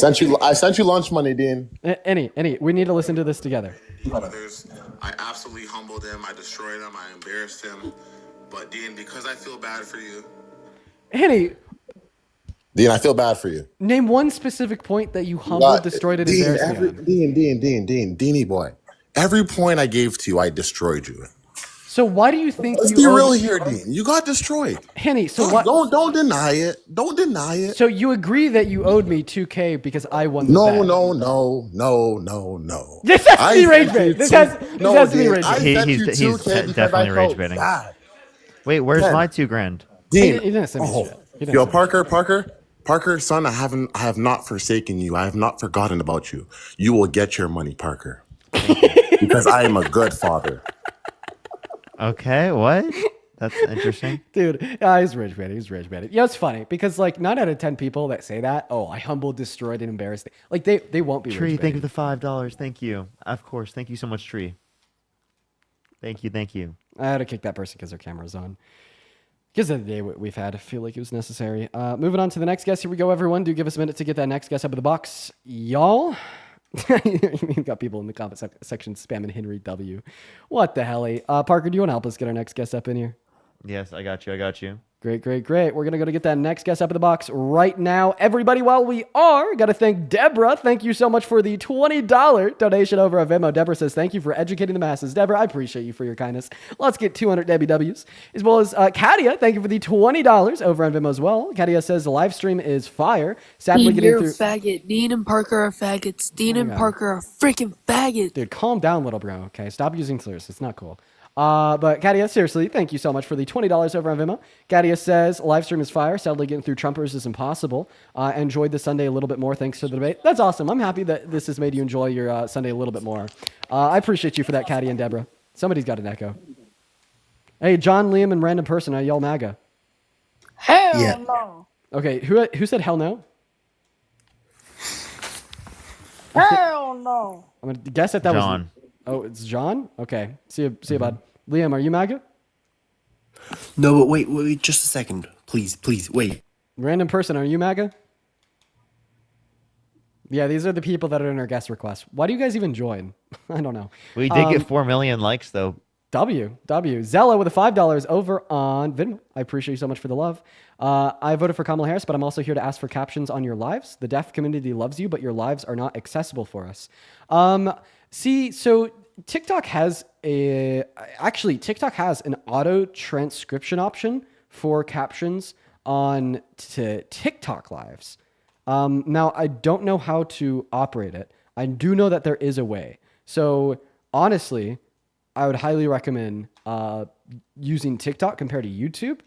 sent you lunch money, Dean. Henny, we need to listen to this together. Withers, I absolutely humbled him. I destroyed him. I embarrassed him. But Dean, because I feel bad for you. Henny. Dean, I feel bad for you. Name one specific point that you humbled, destroyed, and embarrassed me on. Deanie boy. Every point I gave to you, I destroyed you. So why do you think Let's be real here, Dean. You got destroyed. Henny, so what? Don't deny it. Don't deny it. So you agree that you owed me $2,000 because I won the bet? No. This has to be rage bait. This has to be rage bait. He's definitely rage baiting. Wait, where's my $2,000? Dean, he didn't send me shit. Yo, Parker, son, I have not forsaken you. I have not forgotten about you. You will get your money, Parker. Because I am a good father. Okay, what? That's interesting. Dude, he's rage baiting. Yeah, it's funny because like 9 out of 10 people that say that, oh, I humbled, destroyed, and embarrassed. Like they won't be Tree, rage thank you baiting. for the $5. Thank you. Of course. Thank you so much, Tree. Thank you. I had to kick that person because their camera's on. Because of the day we've had, I feel like it was necessary. Moving on to the next guest. Here we go, everyone. Do give us a minute to get that next guest up in the box. Y'all. You've got people in the comment section spamming Henry W. What the hell? Parker, do you want to help us get our next guest up in here? Yes, I got you. Great. We're going to go to get that next guest up in the box right now. Everybody, while we are, got to thank Deborah. Thank you so much for the $20 donation over at Venmo. Deborah says, thank you for educating the masses. Deborah, I appreciate you for your kindness. Let's get 200 Debbie W's. As well as Katia, thank you for the $20 over on Venmo as well. Katia says, the live stream is fire. Sadly, Dean, you're a faggot. Dean and Parker are faggots. Dean and Parker are freaking faggots. Dude, calm down, little bro, okay? Stop using slurs. It's not cool. But Katia, seriously, thank you so much for the $20 over on Venmo. Katia says, live stream is fire. Sadly, getting through Trumpers is impossible. Enjoyed the Sunday a little bit more thanks to the debate. That's awesome. I'm happy that this has made you enjoy your Sunday a little bit more. I appreciate you for that, Katia and Deborah. Somebody's got an echo. Hey, John, Liam, and random person, are y'all MAGA? Hell no. Okay, who said hell no? Hell no. I'm going to guess that was... John. Oh, it's John? Okay. See you, bud. Liam, are you MAGA? No, but wait, just a second. Please, wait. Random person, are you MAGA? Yeah, these are the people that are in our guest request. Why do you guys even join? I don't know. We did get 4 million likes, though. W. Zella with a $5 over on Venmo. I appreciate you so much for the love. I voted for Kamala Harris, but I'm also here to ask for captions on your lives. The deaf community loves you, but your lives are not accessible for us. See, so TikTok has an auto transcription option for captions on TikTok lives. Now, I don't know how to operate it. I do know that there is a way. So honestly, I would highly recommend using TikTok compared to YouTube.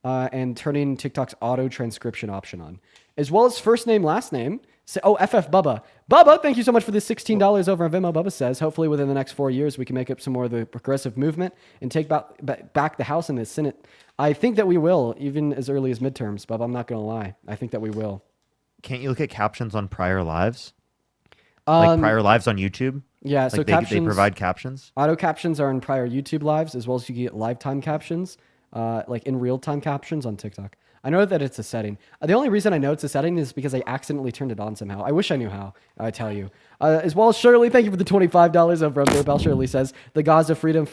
and turning TikTok's auto transcription option on, as well as first name, last name. Oh, FF Bubba. Bubba, thank you so much for the $16 over on Venmo. Bubba says, hopefully within the next 4 years, we can make up some more of the progressive movement and take back the House and the Senate. I think that we will, even as early as midterms, Bubba. I'm not going to lie. I think that we will. Can't you look at captions on prior lives? Like prior lives on YouTube? Yeah, like so they provide captions? Auto captions are in prior YouTube lives, as well as you get lifetime captions, like in real-time captions on TikTok. I know that it's a setting. The only reason I know it's a setting is because I accidentally turned it on somehow. I wish I knew how, I tell you. As well as Shirley, thank you for the $25 over on PayPal. Shirley says, the Gaza Freedom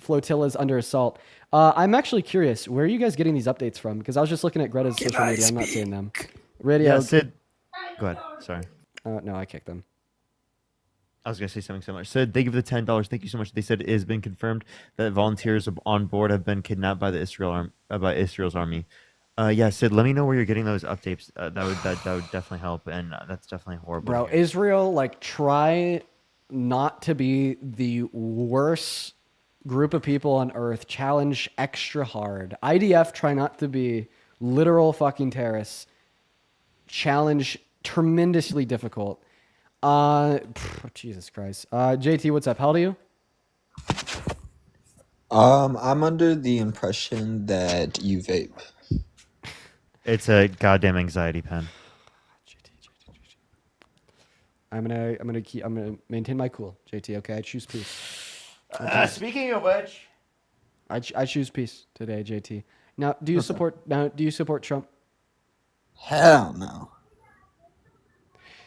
Flotilla is under assault. I'm actually curious, where are you guys getting these updates from? Because I was just looking at Greta's social media. I'm not seeing them. Radio. Yeah, Sid. Go ahead. Sorry. No, I kicked them. I was going to say something similar. Sid, thank you for the $10. Thank you so much. They said it has been confirmed that volunteers on board have been kidnapped by the Israel's army. Yeah, Sid, let me know where you're getting those updates. That would definitely help, and that's definitely horrible. Bro, Israel, like, try not to be the worst group of people on earth. Challenge extra hard. IDF, try not to be literal fucking terrorists. Challenge tremendously difficult. Jesus Christ. JT, what's up? How old are you? I'm under the impression that you vape. It's a goddamn anxiety pen. I'm gonna maintain my cool, JT. Okay, I choose peace. Speaking of which, I choose peace today, JT. Now, do you support Trump? Hell no.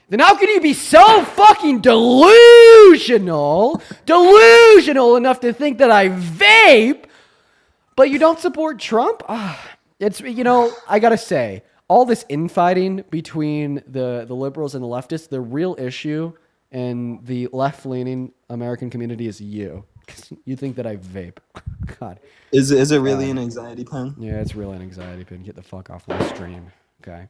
Then how can you be so fucking delusional enough to think that I vape, but you don't support Trump? It's, I gotta say, all this infighting between the liberals and the leftists, the real issue in the left-leaning American community is you. You think that I vape. God. Is it really an anxiety pen? Yeah, it's really an anxiety pen. Get the fuck off my stream. Okay.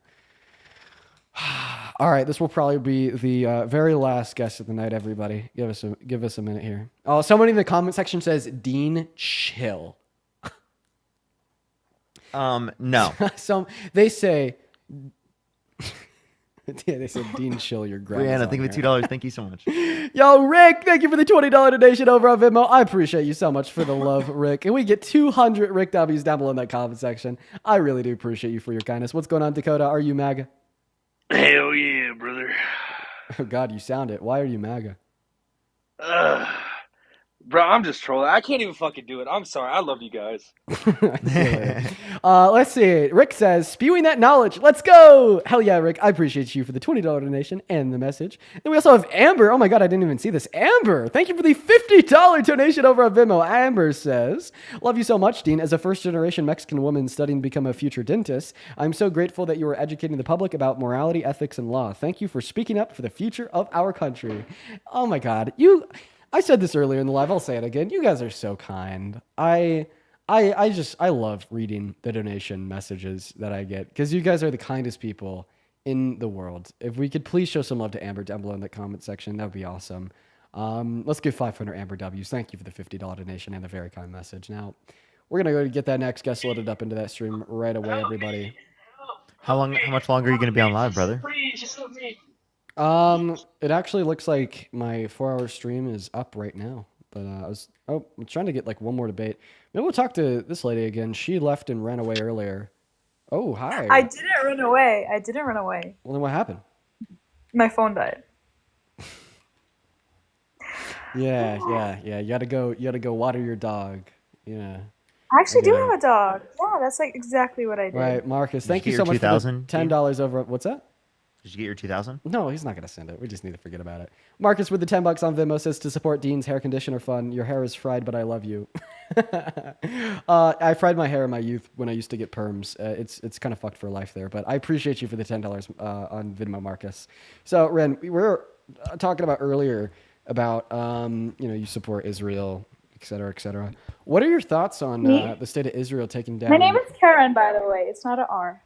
All right, this will probably be the very last guest of the night, everybody. Give us a minute here. Oh, someone in the comment section says, Dean, chill. No. They say, yeah, they said, Dean, chill, your grandma. Brianna, thank you for $2. Thank you so much. Yo, Rick, thank you for the $20 donation over on Venmo. I appreciate you so much for the love, Rick. And we get 200 Rick W's down below in that comment section. I really do appreciate you for your kindness. What's going on, Dakota? Are you MAGA? Hell yeah, brother. Oh, God, you sound it. Why are you MAGA? Bro, I'm just trolling. I can't even fucking do it. I'm sorry. I love you guys. Let's see. Rick says, spewing that knowledge. Let's go. Hell yeah, Rick. I appreciate you for the $20 donation and the message. Then we also have Amber. Oh my God, I didn't even see this. Amber, thank you for the $50 donation over on Venmo. Amber says, love you so much, Dean. As a first-generation Mexican woman studying to become a future dentist, I'm so grateful that you are educating the public about morality, ethics, and law. Thank you for speaking up for the future of our country. Oh my God. I said this earlier in the live. I'll say it again. You guys are so kind. I love reading the donation messages that I get because you guys are the kindest people in the world. If we could please show some love to Amber down below in the comment section, that would be awesome. Let's give 500 Amber W's. Thank you for the $50 donation and the very kind message. Now, we're going to go get that next guest loaded up into that stream right away, everybody. How much longer are you going to be on live, brother? It actually looks like my 4-hour stream is up right now, but I'm trying to get like one more debate. Maybe we'll talk to this lady again. She left and ran away earlier. Oh, hi. I didn't run away. Well, then what happened? My phone died. Yeah. You gotta go water your dog. Yeah. I actually do have a dog. Yeah, that's like exactly what I did. Right, Marcus. Thank you so much for the $10 over. What's that? Did you get your 2,000? No, he's not going to send it. We just need to forget about it. Marcus with the $10 on Venmo says to support Dean's hair conditioner fun. Your hair is fried, but I love you. I fried my hair in my youth when I used to get perms. It's kind of fucked for life there, but I appreciate you for the $10 on Venmo, Marcus. So, Ren, we were talking about earlier about, you support Israel, et cetera, et cetera. What are your thoughts on the state of Israel taking down... My name is Karen, by the way. It's not an R.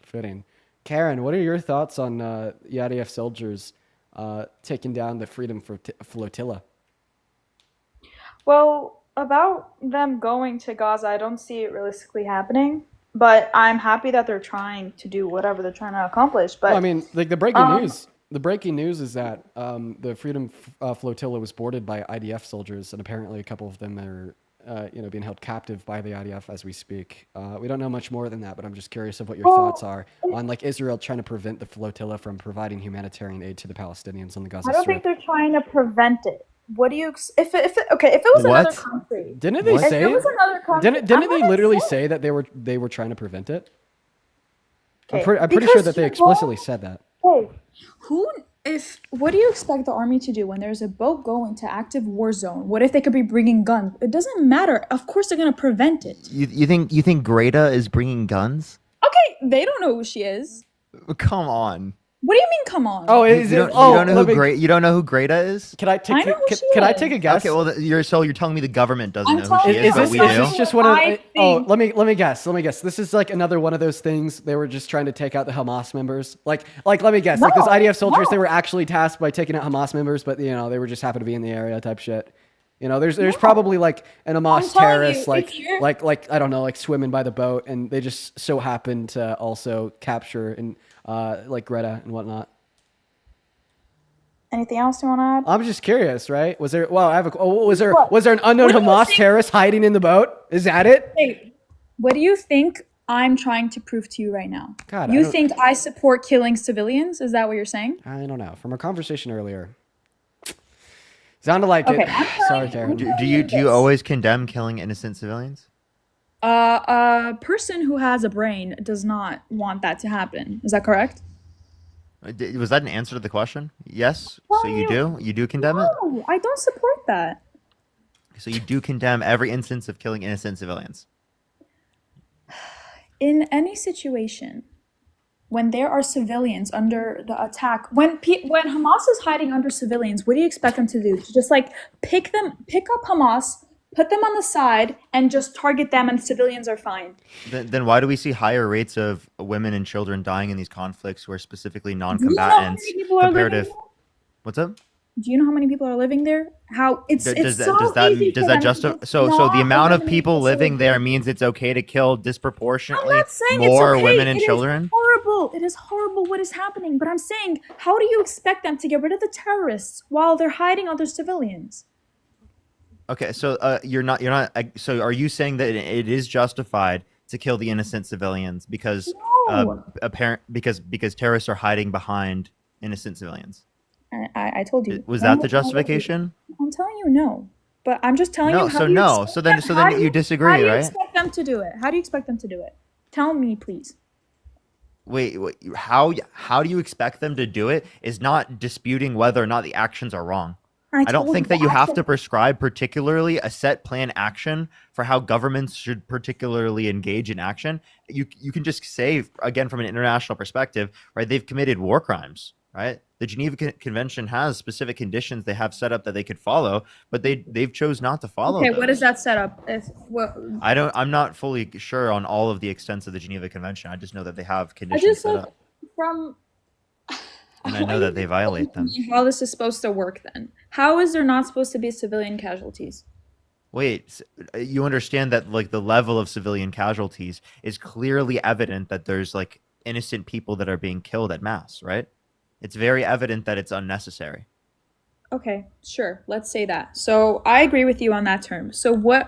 Fitting. Karen, what are your thoughts on the IDF soldiers taking down the Freedom Flotilla? Well, about them going to Gaza, I don't see it realistically happening. But I'm happy that they're trying to do whatever they're trying to accomplish. But Well, I mean, like the breaking news. The breaking news is that the Freedom Flotilla was boarded by IDF soldiers, and apparently a couple of them are, being held captive by the IDF as we speak. We don't know much more than that, but I'm just curious of what your thoughts are on like Israel trying to prevent the flotilla from providing humanitarian aid to the Palestinians on the Gaza I don't Strip. think they're trying to prevent it. What do you if it was another What? country? Didn't they If say? it was another country, Didn't they literally say that they were trying to prevent it? I'm pretty sure Because that they you're explicitly said that. Hey, what do you expect the army to do when there's a boat going to active war zone? What if they could be bringing guns? It doesn't matter. Of course they're gonna prevent it. You think Greta is bringing guns? Okay, they don't know who she is. Come on. What do you mean? Come on. Oh, You don't know you don't know who Greta is? Can I take? I know who she Can I is. take a guess? Okay, well you're telling me the government doesn't I'm know who telling she you is, Is but this, we is do. this just one of? I Oh, think- let me guess. This is like another one of those things. They were just trying to take out the Hamas members. Like let me guess. Like those No, IDF soldiers, no. they were actually tasked by taking out Hamas members, but they were just happened to be in the area type shit. There's probably like an Hamas telling terrorist, you, like if you're- like I don't know, like swimming by the boat, and they just so happened to also capture and like Greta and whatnot. anything else you want to add? I'm just curious, right? Was there? Well, was there What? an unknown What do you Hamas think- terrorist hiding in the boat? Is that it? Hey, what do you think I'm trying to prove to you right now? God, I You don't- think I support killing civilians? Is that what you're saying? I don't know. From our conversation earlier, sounded like Okay, it. I'm Sorry, telling Karen. Do you always condemn killing innocent civilians? A person who has a brain does not want that to happen. Is that correct? Was that an answer to the question? Yes. So you do? You do condemn it? No, I don't support that. So you do condemn every instance of killing innocent civilians? In any situation, when there are civilians under the attack, when Hamas is hiding under civilians, what do you expect them to do? To just like pick up Hamas, put them on the side, and just target them, and civilians are fine? Then why do we see higher rates of women and children dying in these conflicts who are specifically Do you know how non-combatants many people are compared living to... What's up? Do you know how many people are living there? How it's Does it's that so does that easy does for that them to justify? just So the not amount of eliminate people living civilians. there means it's okay to kill I'm disproportionately not saying more it's okay. women and It is children? horrible. It is horrible what is happening. But I'm saying, how do you expect them to get rid of the terrorists while they're hiding other civilians? Okay, so you're not. So are you saying that it is justified to kill the innocent civilians because No. because terrorists are hiding behind innocent civilians? I told you. Was that the justification? I'm telling you no. But I'm just telling No, you how so do you no. expect So then- them- so then how do you disagree, how do you right? expect them to do it? How do you expect them to do it? Tell me, please. Wait, how do you expect them to do it? Is not disputing whether or not the actions are wrong. I don't told think you that you have action- to prescribe particularly a set plan action for how governments should particularly engage in action. You can just say, again, from an international perspective, right? They've committed war crimes, right? The Geneva Convention has specific conditions they have set up that they could follow, but they've chose not to follow. Okay, those. what is that set up? I'm not fully sure on all of the extents of the Geneva Convention. I just know that they have I conditions just set like up, from and I know that they violate them. how this is supposed to work then. How is there not supposed to be civilian casualties? Wait, you understand that like the level of civilian casualties is clearly evident that there's like innocent people that are being killed at mass, right? It's very evident that it's unnecessary. Okay, sure. Let's say that. So I agree with you on that term. So what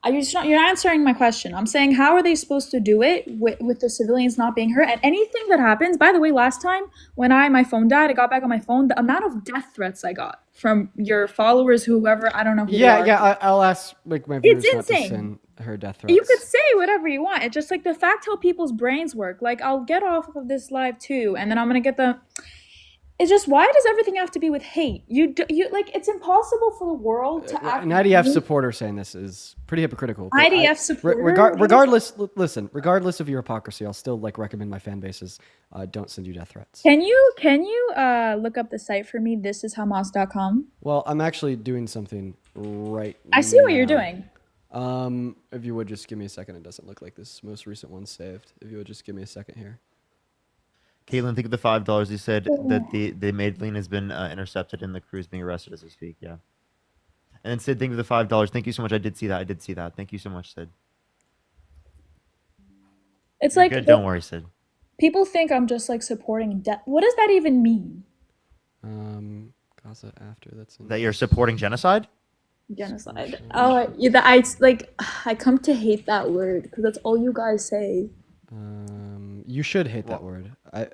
you're not answering my question. I'm saying how are they supposed to do it with the civilians not being hurt? And anything that happens, by the way, last time when my phone died, I got back on my phone, the amount of death threats I got from your followers, whoever, I don't know who they are. I'll ask like my viewers It's not to insane. send her death threats. You could say whatever you want. It's just like the fact how people's brains work. Like I'll get off of this live too, and then I'm gonna get the. It's just why does everything have to be with hate? You like it's impossible for the world to act. An IDF supporter saying this is pretty hypocritical. but IDF supporter? regardless, regardless of your hypocrisy, I'll still like recommend my fan bases don't send you death threats. Can you look up the site for me? Thisishamas.com. Well, I'm actually doing something right I see what you're doing. If you would just give me a second, it doesn't look like this most recent one's saved. If you would just give me a second here. Caitlin, think of the $5 you said that the Madeline has been intercepted and the crew is being arrested as we speak. Yeah. And then Sid, thank you for the $5. Thank you so much. I did see that. Thank you so much, Sid. It's You're like good. Don't worry, Sid. people think I'm just like supporting death. What does that even mean? Gaza after that's in That you're supporting genocide? Genocide. Oh, yeah, I come to hate that word because that's all you guys say. You should hate that word. I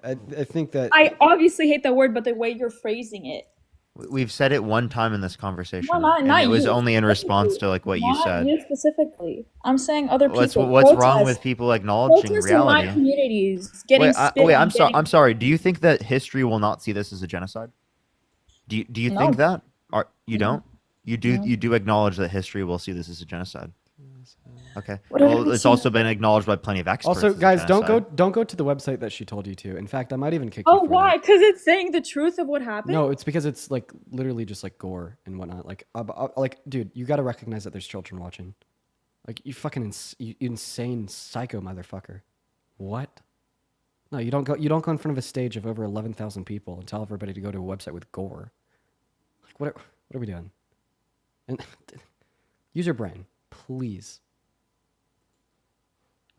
think that I obviously hate that word, but the way you're phrasing it. We've said it one time in this conversation. No, not and it was you. only in response to like what you Not said. you specifically. I'm saying other people. What's wrong Protest. with people acknowledging Protest reality? in my communities getting Wait, spit wait, on, I'm sorry. getting- I'm sorry. Do you think that history will not see this as a genocide? Do you No. think that? Or you don't? You do No. you do acknowledge that history will see this as a genocide? Okay. What have Well, you it's seen? also been acknowledged by plenty of experts. also, as a guys, don't genocide. go to the website that she told you to. In fact, I might even kick you. Oh, for why? that. Because it's saying the truth of what happened. No, it's because it's like literally just like gore and whatnot. Like, dude, you got to recognize that there's children watching. Like, you fucking you insane psycho motherfucker. What? No, you don't go in front of a stage of over 11,000 people and tell everybody to go to a website with gore. Like, what are we doing? And use your brain, please.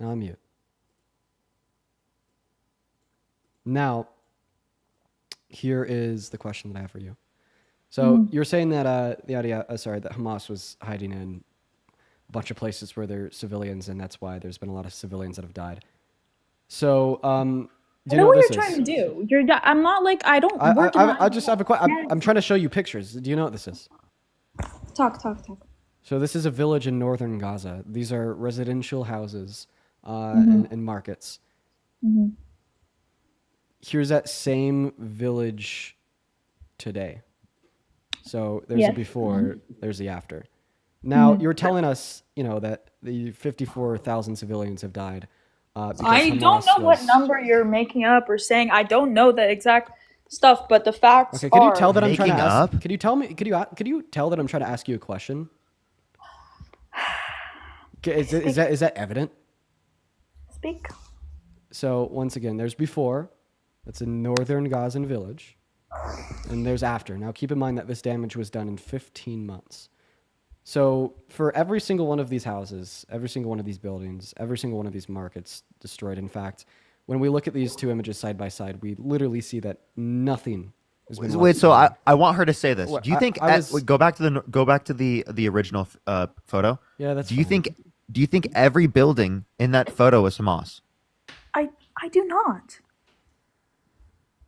Now I'm mute. Now, here is the question that I have for you. So you're saying that that Hamas was hiding in a bunch of places where there are civilians, and that's why there's been a lot of civilians that have died. So, do I you know know what this you're is? trying to do. I'm not like I don't work. I just have a question. I'm trying to show you pictures. Do you know what this is? Talk. So this is a village in northern Gaza. These are residential houses and markets. Mm-hmm. Here's that same village today. So there's Yeah. a before, there's the after. Now you're telling us, that the 54,000 civilians have died. Because I don't Hamas know what was- number you're making up or saying. I don't know the exact stuff, but the facts Okay, can you are. tell that I'm trying to Making ask? up? Could you tell me? Could you tell that I'm trying to ask you a question? Okay, is that evident? Speak. So once again, there's before. That's a northern Gazan village, and there's after. Now keep in mind that this damage was done in 15 months. So for every single one of these houses, every single one of these buildings, every single one of these markets destroyed. In fact, when we look at these two images side by side, we literally see that nothing has been Wait, left so behind. I want her to say this. Well, Do you think I was- wait, go back to the original photo? Yeah, that's Do you fine. think every building in that photo is Hamas? I do not.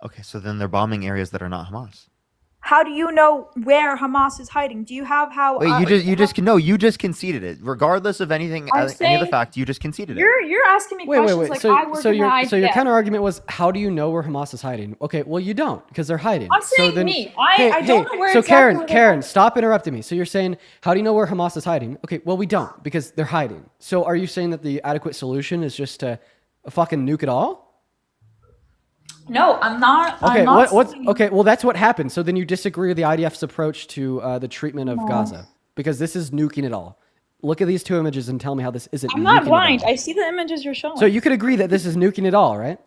Okay, so then they're bombing areas that are not Hamas. How do you know where Hamas is hiding? Do you have how? Wait, you just conceded it. Regardless of anything, I'm any of the saying- facts, you just conceded it. You're asking me questions like I work in the IDF. So your counter argument was, how do you know where Hamas is hiding? Okay, well you don't, because they're hiding. I'm So saying then, me. I don't know where So exactly where they're Karen, stop interrupting me. So you're saying, how do you know where Hamas is hiding? Okay, well we don't, because they're hiding. So are you saying that the adequate solution is just to fucking nuke it all? No, I'm not. Okay, I'm not what's saying- okay? Well, that's what happened. So then you disagree with the IDF's approach to the treatment of Gaza, because this is nuking it all. Look at these two images and tell me how this isn't. I'm not nuking it blind. all. I see the images you're showing. So you could agree that this is nuking it all, right?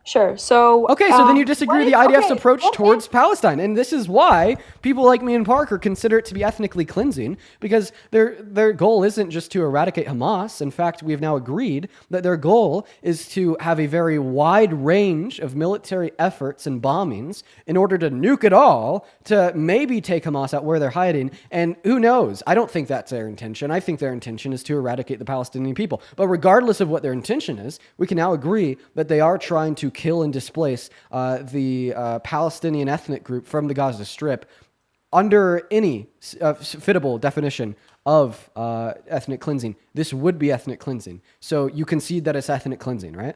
Sure. So Okay, so then you disagree with the IDF's approach okay. towards Palestine, and this is why people like me and Parker consider it to be ethnically cleansing, because their goal isn't just to eradicate Hamas. In fact, we have now agreed that their goal is to have a very wide range of military efforts and bombings in order to nuke it all, to maybe take Hamas out where they're hiding. And who knows? I don't think that's their intention. I think their intention is to eradicate the Palestinian people. But regardless of what their intention is, we can now agree that they are trying to kill and displace the Palestinian ethnic group from the Gaza Strip under any fittable definition of ethnic cleansing. This would be ethnic cleansing. So you concede that it's ethnic cleansing, right?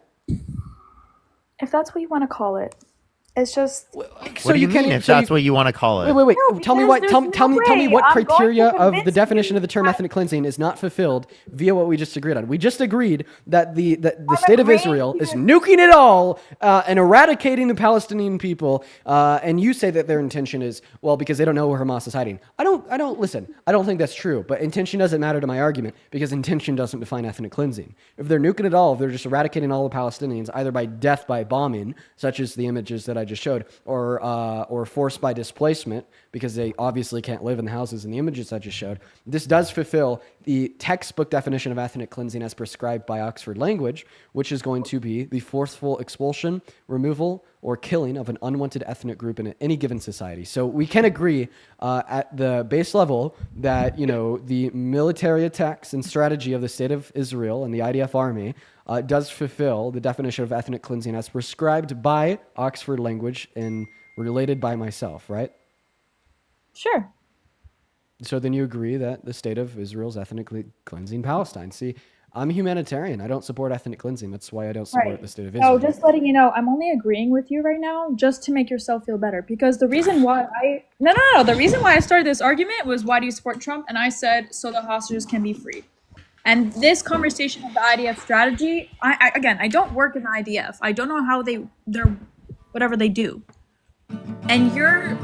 If that's what you want to call it, it's just. What do you mean if that's what you want to call it? Wait. No, tell me because what. there's Tell no me way what I'm going to criteria of the convince definition you of the term ethnic cleansing is not fulfilled via what we just agreed on. We just agreed that the state of agreeing Israel to is nuking it all and eradicating the Palestinian people. And you say that their intention is, well, because they don't know where Hamas is hiding. I don't listen. I don't think that's true. But intention doesn't matter to my argument, because intention doesn't define ethnic cleansing. If they're nuking it all, if they're just eradicating all the Palestinians, either by death by bombing, such as the images that I I just showed, or forced by displacement because they obviously can't live in the houses in the images I just showed. This does fulfill the textbook definition of ethnic cleansing as prescribed by Oxford Language, which is going to be the forceful expulsion, removal, or killing of an unwanted ethnic group in any given society. So we can agree at the base level that, you know, the military attacks and strategy of the state of Israel and the IDF army does fulfill the definition of ethnic cleansing as prescribed by Oxford Language and related by myself, right? Sure. So then you agree that the state of Israel is ethnically cleansing Palestine. See, I'm a humanitarian. I don't support ethnic cleansing. That's why I don't support Right. the state of Israel. No, just letting you know, I'm only agreeing with you right now just to make yourself feel better. Because the reason why the reason why I started this argument was, why do you support Trump? And I said, so the hostages can be freed. And this conversation of the IDF strategy, I don't work in the IDF. I don't know how they're whatever they do. And you're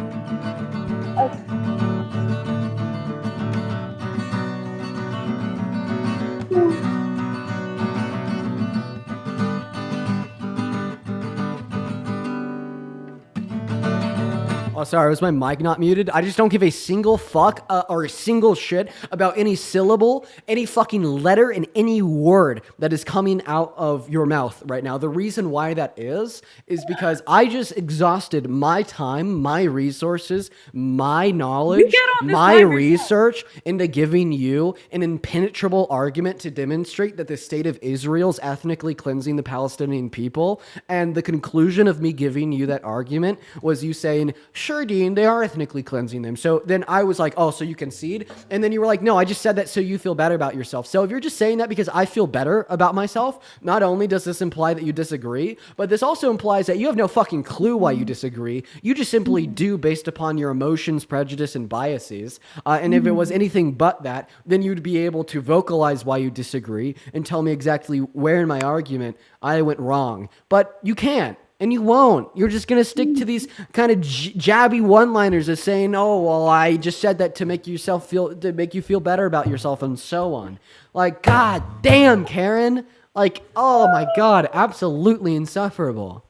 Oh, sorry, was my mic not muted? I just don't give a single fuck or a single shit about any syllable, any fucking letter, and any word that is coming out of your mouth right now. The reason why that is because I just exhausted my time, my resources, my knowledge, my research into giving you an impenetrable argument to demonstrate that the state of Israel is ethnically cleansing the Palestinian people. And the conclusion of me giving you that argument was you saying, sure, Dean, they are ethnically cleansing them. So then I was like, oh, so you concede? And then you were like, no, I just said that so you feel better about yourself. So if you're just saying that because I feel better about myself, not only does this imply that you disagree, but this also implies that you have no fucking clue why you disagree. You just simply do based upon your emotions, prejudice, and biases. And if it was anything but that, then you'd be able to vocalize why you disagree and tell me exactly where in my argument I went wrong. But you can't. And you won't. You're just going to stick to these kind of jabby one-liners of saying, oh, well, I just said that to make you feel better about yourself and so on. Like, God damn, Karen. Like, oh my God, absolutely insufferable.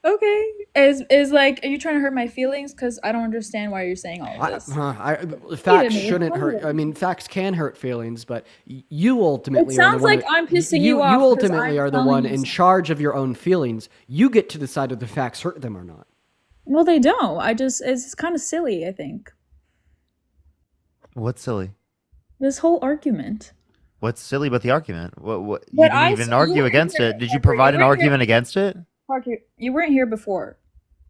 okay. Is like, are you trying to hurt my feelings? Because I don't understand why you're saying all of this. Facts shouldn't hurt. I mean, facts can hurt feelings, but you ultimately It sounds like I'm pissing you off You 'cause ultimately I'm are the telling one you in something. charge of your own feelings. You get to decide if the facts hurt them or not. Well, they don't. It's kind of silly, I think. What's silly? This whole argument. What's silly about the argument? What you But didn't I even said- argue you against weren't it. Did here, you provide an you weren't here. argument against it? Parker, you weren't here before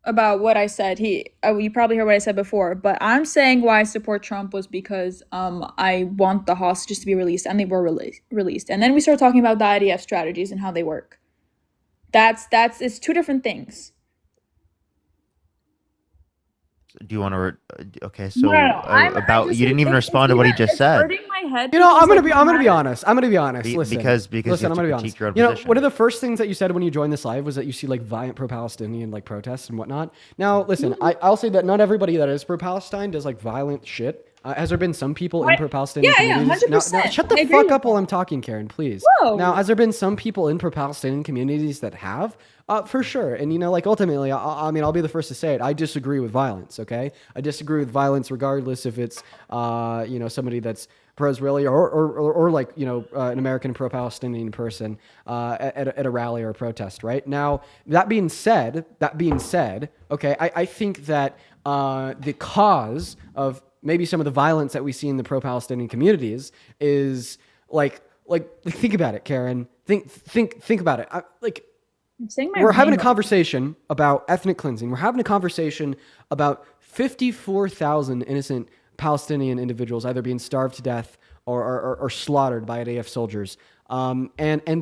about what I said. You probably heard what I said before, but I'm saying why I support Trump was because I want the hostages to be released, and they were released. And then we started talking about the IDF strategies and how they work. It's two different things. Do you want to? Okay, so I about just you didn't think even it's respond to what he even- just it's said. hurting my head. You know, because, I'm gonna like, be honest. I'm gonna be honest. Listen, because you listen, have I'm to gonna be critique honest. your own You know, position. one of the first things that you said when you joined this live was that you see like violent pro-Palestinian like protests and whatnot. Now, listen, I'll say that not everybody that is pro-Palestine does like violent shit. Has there been some people in pro-Palestinian Yeah, communities? Now, 100%. shut the I agree fuck with up while I'm talking, Karen, please. Whoa. Now, has there been some people in pro-Palestinian communities that have? For sure. And, you know, like ultimately, I mean, I'll be the first to say it. I disagree with violence, okay? I disagree with violence regardless if it's, you know, somebody that's pro-Israeli or like, you know, an American pro-Palestinian person at a rally or a protest, right? Now, that being said, okay, I think that the cause of maybe some of the violence that we see in the pro-Palestinian communities is like think about it, Karen. Think about it. I'm saying my We're having a brain- conversation about ethnic cleansing. We're having a conversation about 54,000 innocent Palestinian individuals either being starved to death or slaughtered by IDF soldiers. And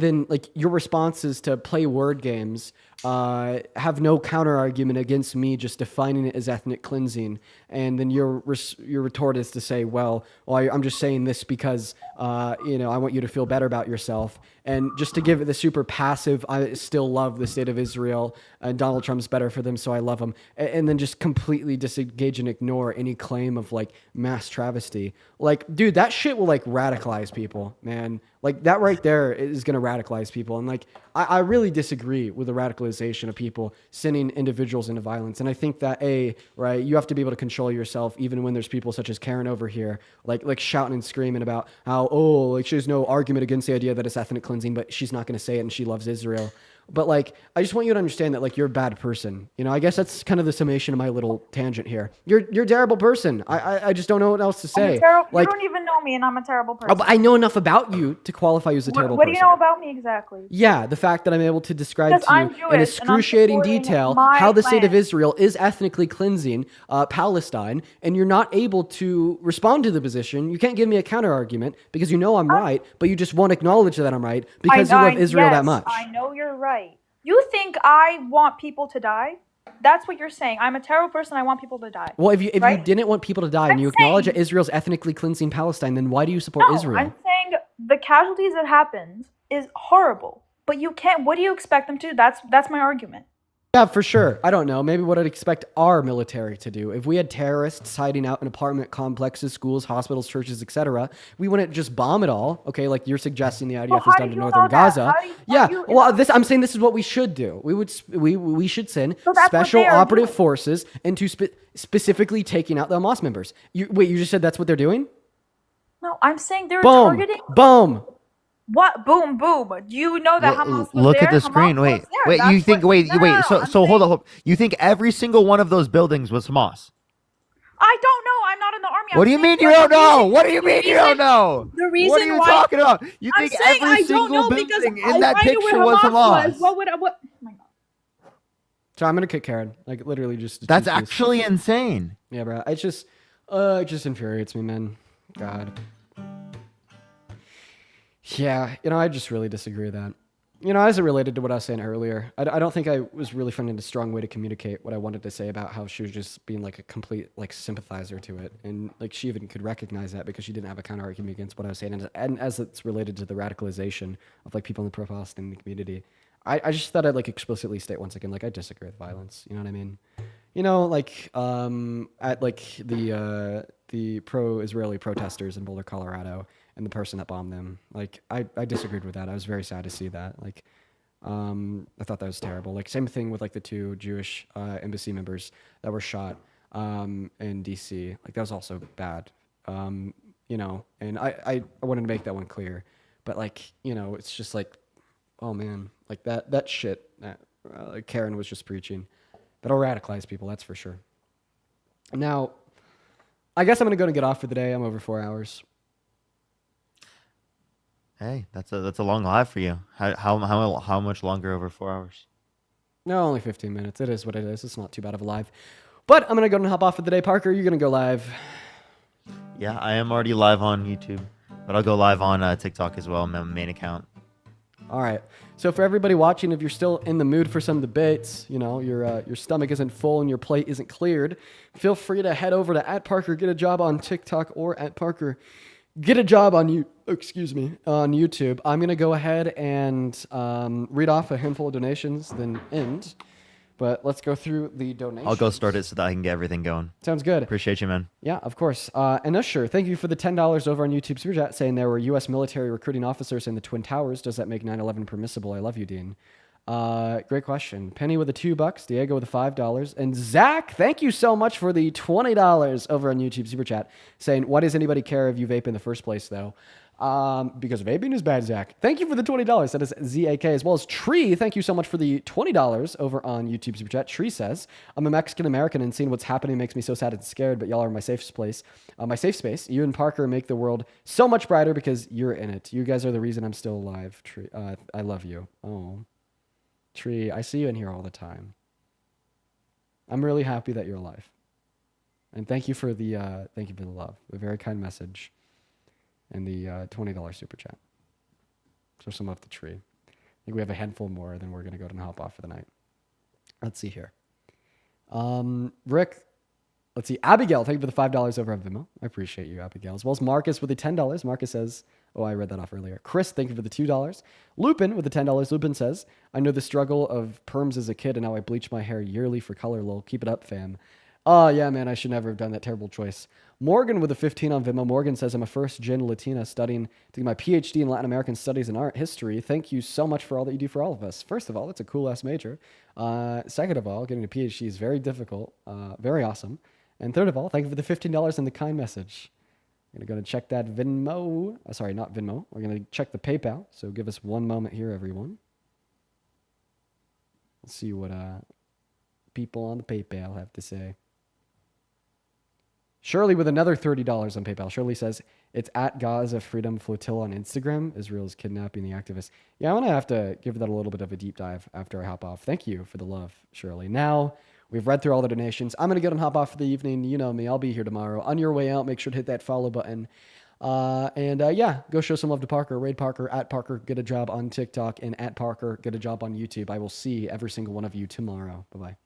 then like your responses to play word games have no counter argument against me just defining it as ethnic cleansing. And then your retort is to say, well, I'm just saying this because you know, I want you to feel better about yourself. And just to give it the super passive, I still love the state of Israel and Donald Trump's better for them, so I love him. And then just completely disengage and ignore any claim of like mass travesty. Like, dude, that shit will like radicalize people, man. Like that right there is going to radicalize people. And like, I really disagree with the radicalization radicalization of people sending individuals into violence. And I think that right, you have to be able to control yourself even when there's people such as Karen over here, like shouting and screaming about how, like she has no argument against the idea that it's ethnic cleansing, but she's not going to say it and she loves Israel. But like, I just want you to understand that like you're a bad person. You know, I guess that's kind of the summation of my little tangent here. You're a terrible person. I just don't know what else to say. Like, you don't even know me, and I'm a terrible person. oh, but I know enough about you to qualify you as a terrible What person. do you know about me exactly? Yeah, the fact that I'm able to describe Because to you I'm in Jewish, and I'm excruciating supporting detail my how the state of land. Israel is ethnically cleansing Palestine, and you're not able to respond to the position. You can't give me a counter argument because you know I'm right, but you just won't acknowledge that I'm right because you love Israel that much. I know you're right. You think I want people to die? That's what you're saying. I'm a terrible person. I want people to die. Well, if you right? didn't want people to die and you acknowledge that Israel's ethnically cleansing Palestine, then why do you support Israel? I'm saying the casualties that happened is horrible. But you can't. What do you expect them to do? That's my argument. Yeah, for sure. I don't know. Maybe what I'd expect our military to do. If we had terrorists hiding out in apartment complexes, schools, hospitals, churches, etc., we wouldn't just bomb it all. Okay, like you're suggesting the IDF has done to northern Gaza. I'm saying this is what we should do. We should send special operative forces into specifically taking out the Hamas members. You just said that's what they're doing? No, I'm saying they're targeting. Boom. What? Boom, boom. Do you know that Hamas was Look there? at the screen. Hamas was there. Wait. That's You think? what- Wait. No, no, no, So hold on. You think every single one of those buildings was Hamas? I don't know. I'm not in the army. What do you mean you don't know? What do you mean you don't know? The reason What are you why talking about? You I'm think saying every I don't single know because building I in that find it where picture was Hamas? What would I? What? Oh my God. So I'm gonna kick Karen. Like literally just. to That's tease you. actually insane. Yeah, bro. It just infuriates me, man. God. Yeah, I just really disagree with that. As it related to what I was saying earlier, I don't think I was really finding a strong way to communicate what I wanted to say about how she was just being like a complete like sympathizer to it. And like she even could recognize that because she didn't have a counter argument against what I was saying. And as it's related to the radicalization of like people in the pro-Palestinian community, I just thought I'd like explicitly state once again, like I disagree with violence. You know what I mean? At like the pro-Israeli protesters in Boulder, Colorado, and the person that bombed them. Like, I disagreed with that. I was very sad to see that. Like, I thought that was terrible. Like, same thing with like the 2 Jewish embassy members that were shot in DC. Like, that was also bad. And I wanted to make that one clear. But like, it's just like, oh man, like that shit that Karen was just preaching. That'll radicalize people, that's for sure. Now, I guess I'm gonna get off for the day. I'm over 4 hours. Hey, that's a long live for you. How much longer over 4 hours? No, only 15 minutes. It is what it is. It's not too bad of a live. But I'm gonna go and hop off for the day. Parker, you're gonna go live. Yeah, I am already live on YouTube, but I'll go live on TikTok as well, my main account. All right. So for everybody watching, if you're still in the mood for some debates, your stomach isn't full and your plate isn't cleared, feel free to head over to @ParkerGetAJob on TikTok or @ParkerGetAJob on YouTube. I'm gonna go ahead and read off a handful of donations, then end. But let's go through the donations. I'll go start it so that I can get everything going. Sounds good. Appreciate you, man. Yeah, of course. And Usher, thank you for the $10 over on YouTube Super Chat, saying there were U.S. military recruiting officers in the Twin Towers. Does that make 9/11 permissible? I love you, Dean. Great question. Penny with the $2, Diego with the $5, and Zach, thank you so much for the $20 over on YouTube Super Chat, saying, why does anybody care if you vape in the first place, though? Because vaping is bad, Zach. Thank you for the $20. That is ZAK, as well as Tree. Thank you so much for the $20 over on YouTube Super Chat. Tree says, I'm a Mexican American and seeing what's happening makes me so sad and scared, but y'all are my safe place. My safe space. You and Parker make the world so much brighter because you're in it. You guys are the reason I'm still alive. Tree, I love you. Oh, Tree, I see you in here all the time. I'm really happy that you're alive. And thank you for the love. A very kind message. And the $20 super chat. So some of the Tree. I think we have a handful more, then we're going to go ahead and hop off for the night. Let's see here. Rick, let's see. Abigail, thank you for the $5 over on Venmo. I appreciate you, Abigail. As well as Marcus with the $10. Marcus says, oh, I read that off earlier. Chris, thank you for the $2. Lupin with the $10. Lupin says, I know the struggle of perms as a kid, and now I bleach my hair yearly for color, lol. Keep it up, fam. Oh, yeah, man, I should never have done that terrible choice. Morgan with a 15 on Venmo. Morgan says, I'm a first-gen Latina studying to get my PhD in Latin American Studies and Art History. Thank you so much for all that you do for all of us. First of all, it's a cool-ass major. Second of all, getting a PhD is very difficult, very awesome. And third of all, thank you for the $15 and the kind message. We're going to go and check that Venmo. Sorry, not Venmo. We're going to check the PayPal. So give us one moment here, everyone. Let's see what people on the PayPal have to say. Shirley with another $30 on PayPal. Shirley says, it's at Gaza Freedom Flotilla on Instagram. Israel's kidnapping the activists. Yeah, I'm going to have to give that a little bit of a deep dive after I hop off. Thank you for the love, Shirley. Now, we've read through all the donations. I'm going to go and hop off for the evening. You know me. I'll be here tomorrow. On your way out, make sure to hit that follow button. Yeah, go show some love to Parker. Raid Parker, at Parker, get a job on TikTok, and at Parker, get a job on YouTube. I will see every single one of you tomorrow. Bye-bye.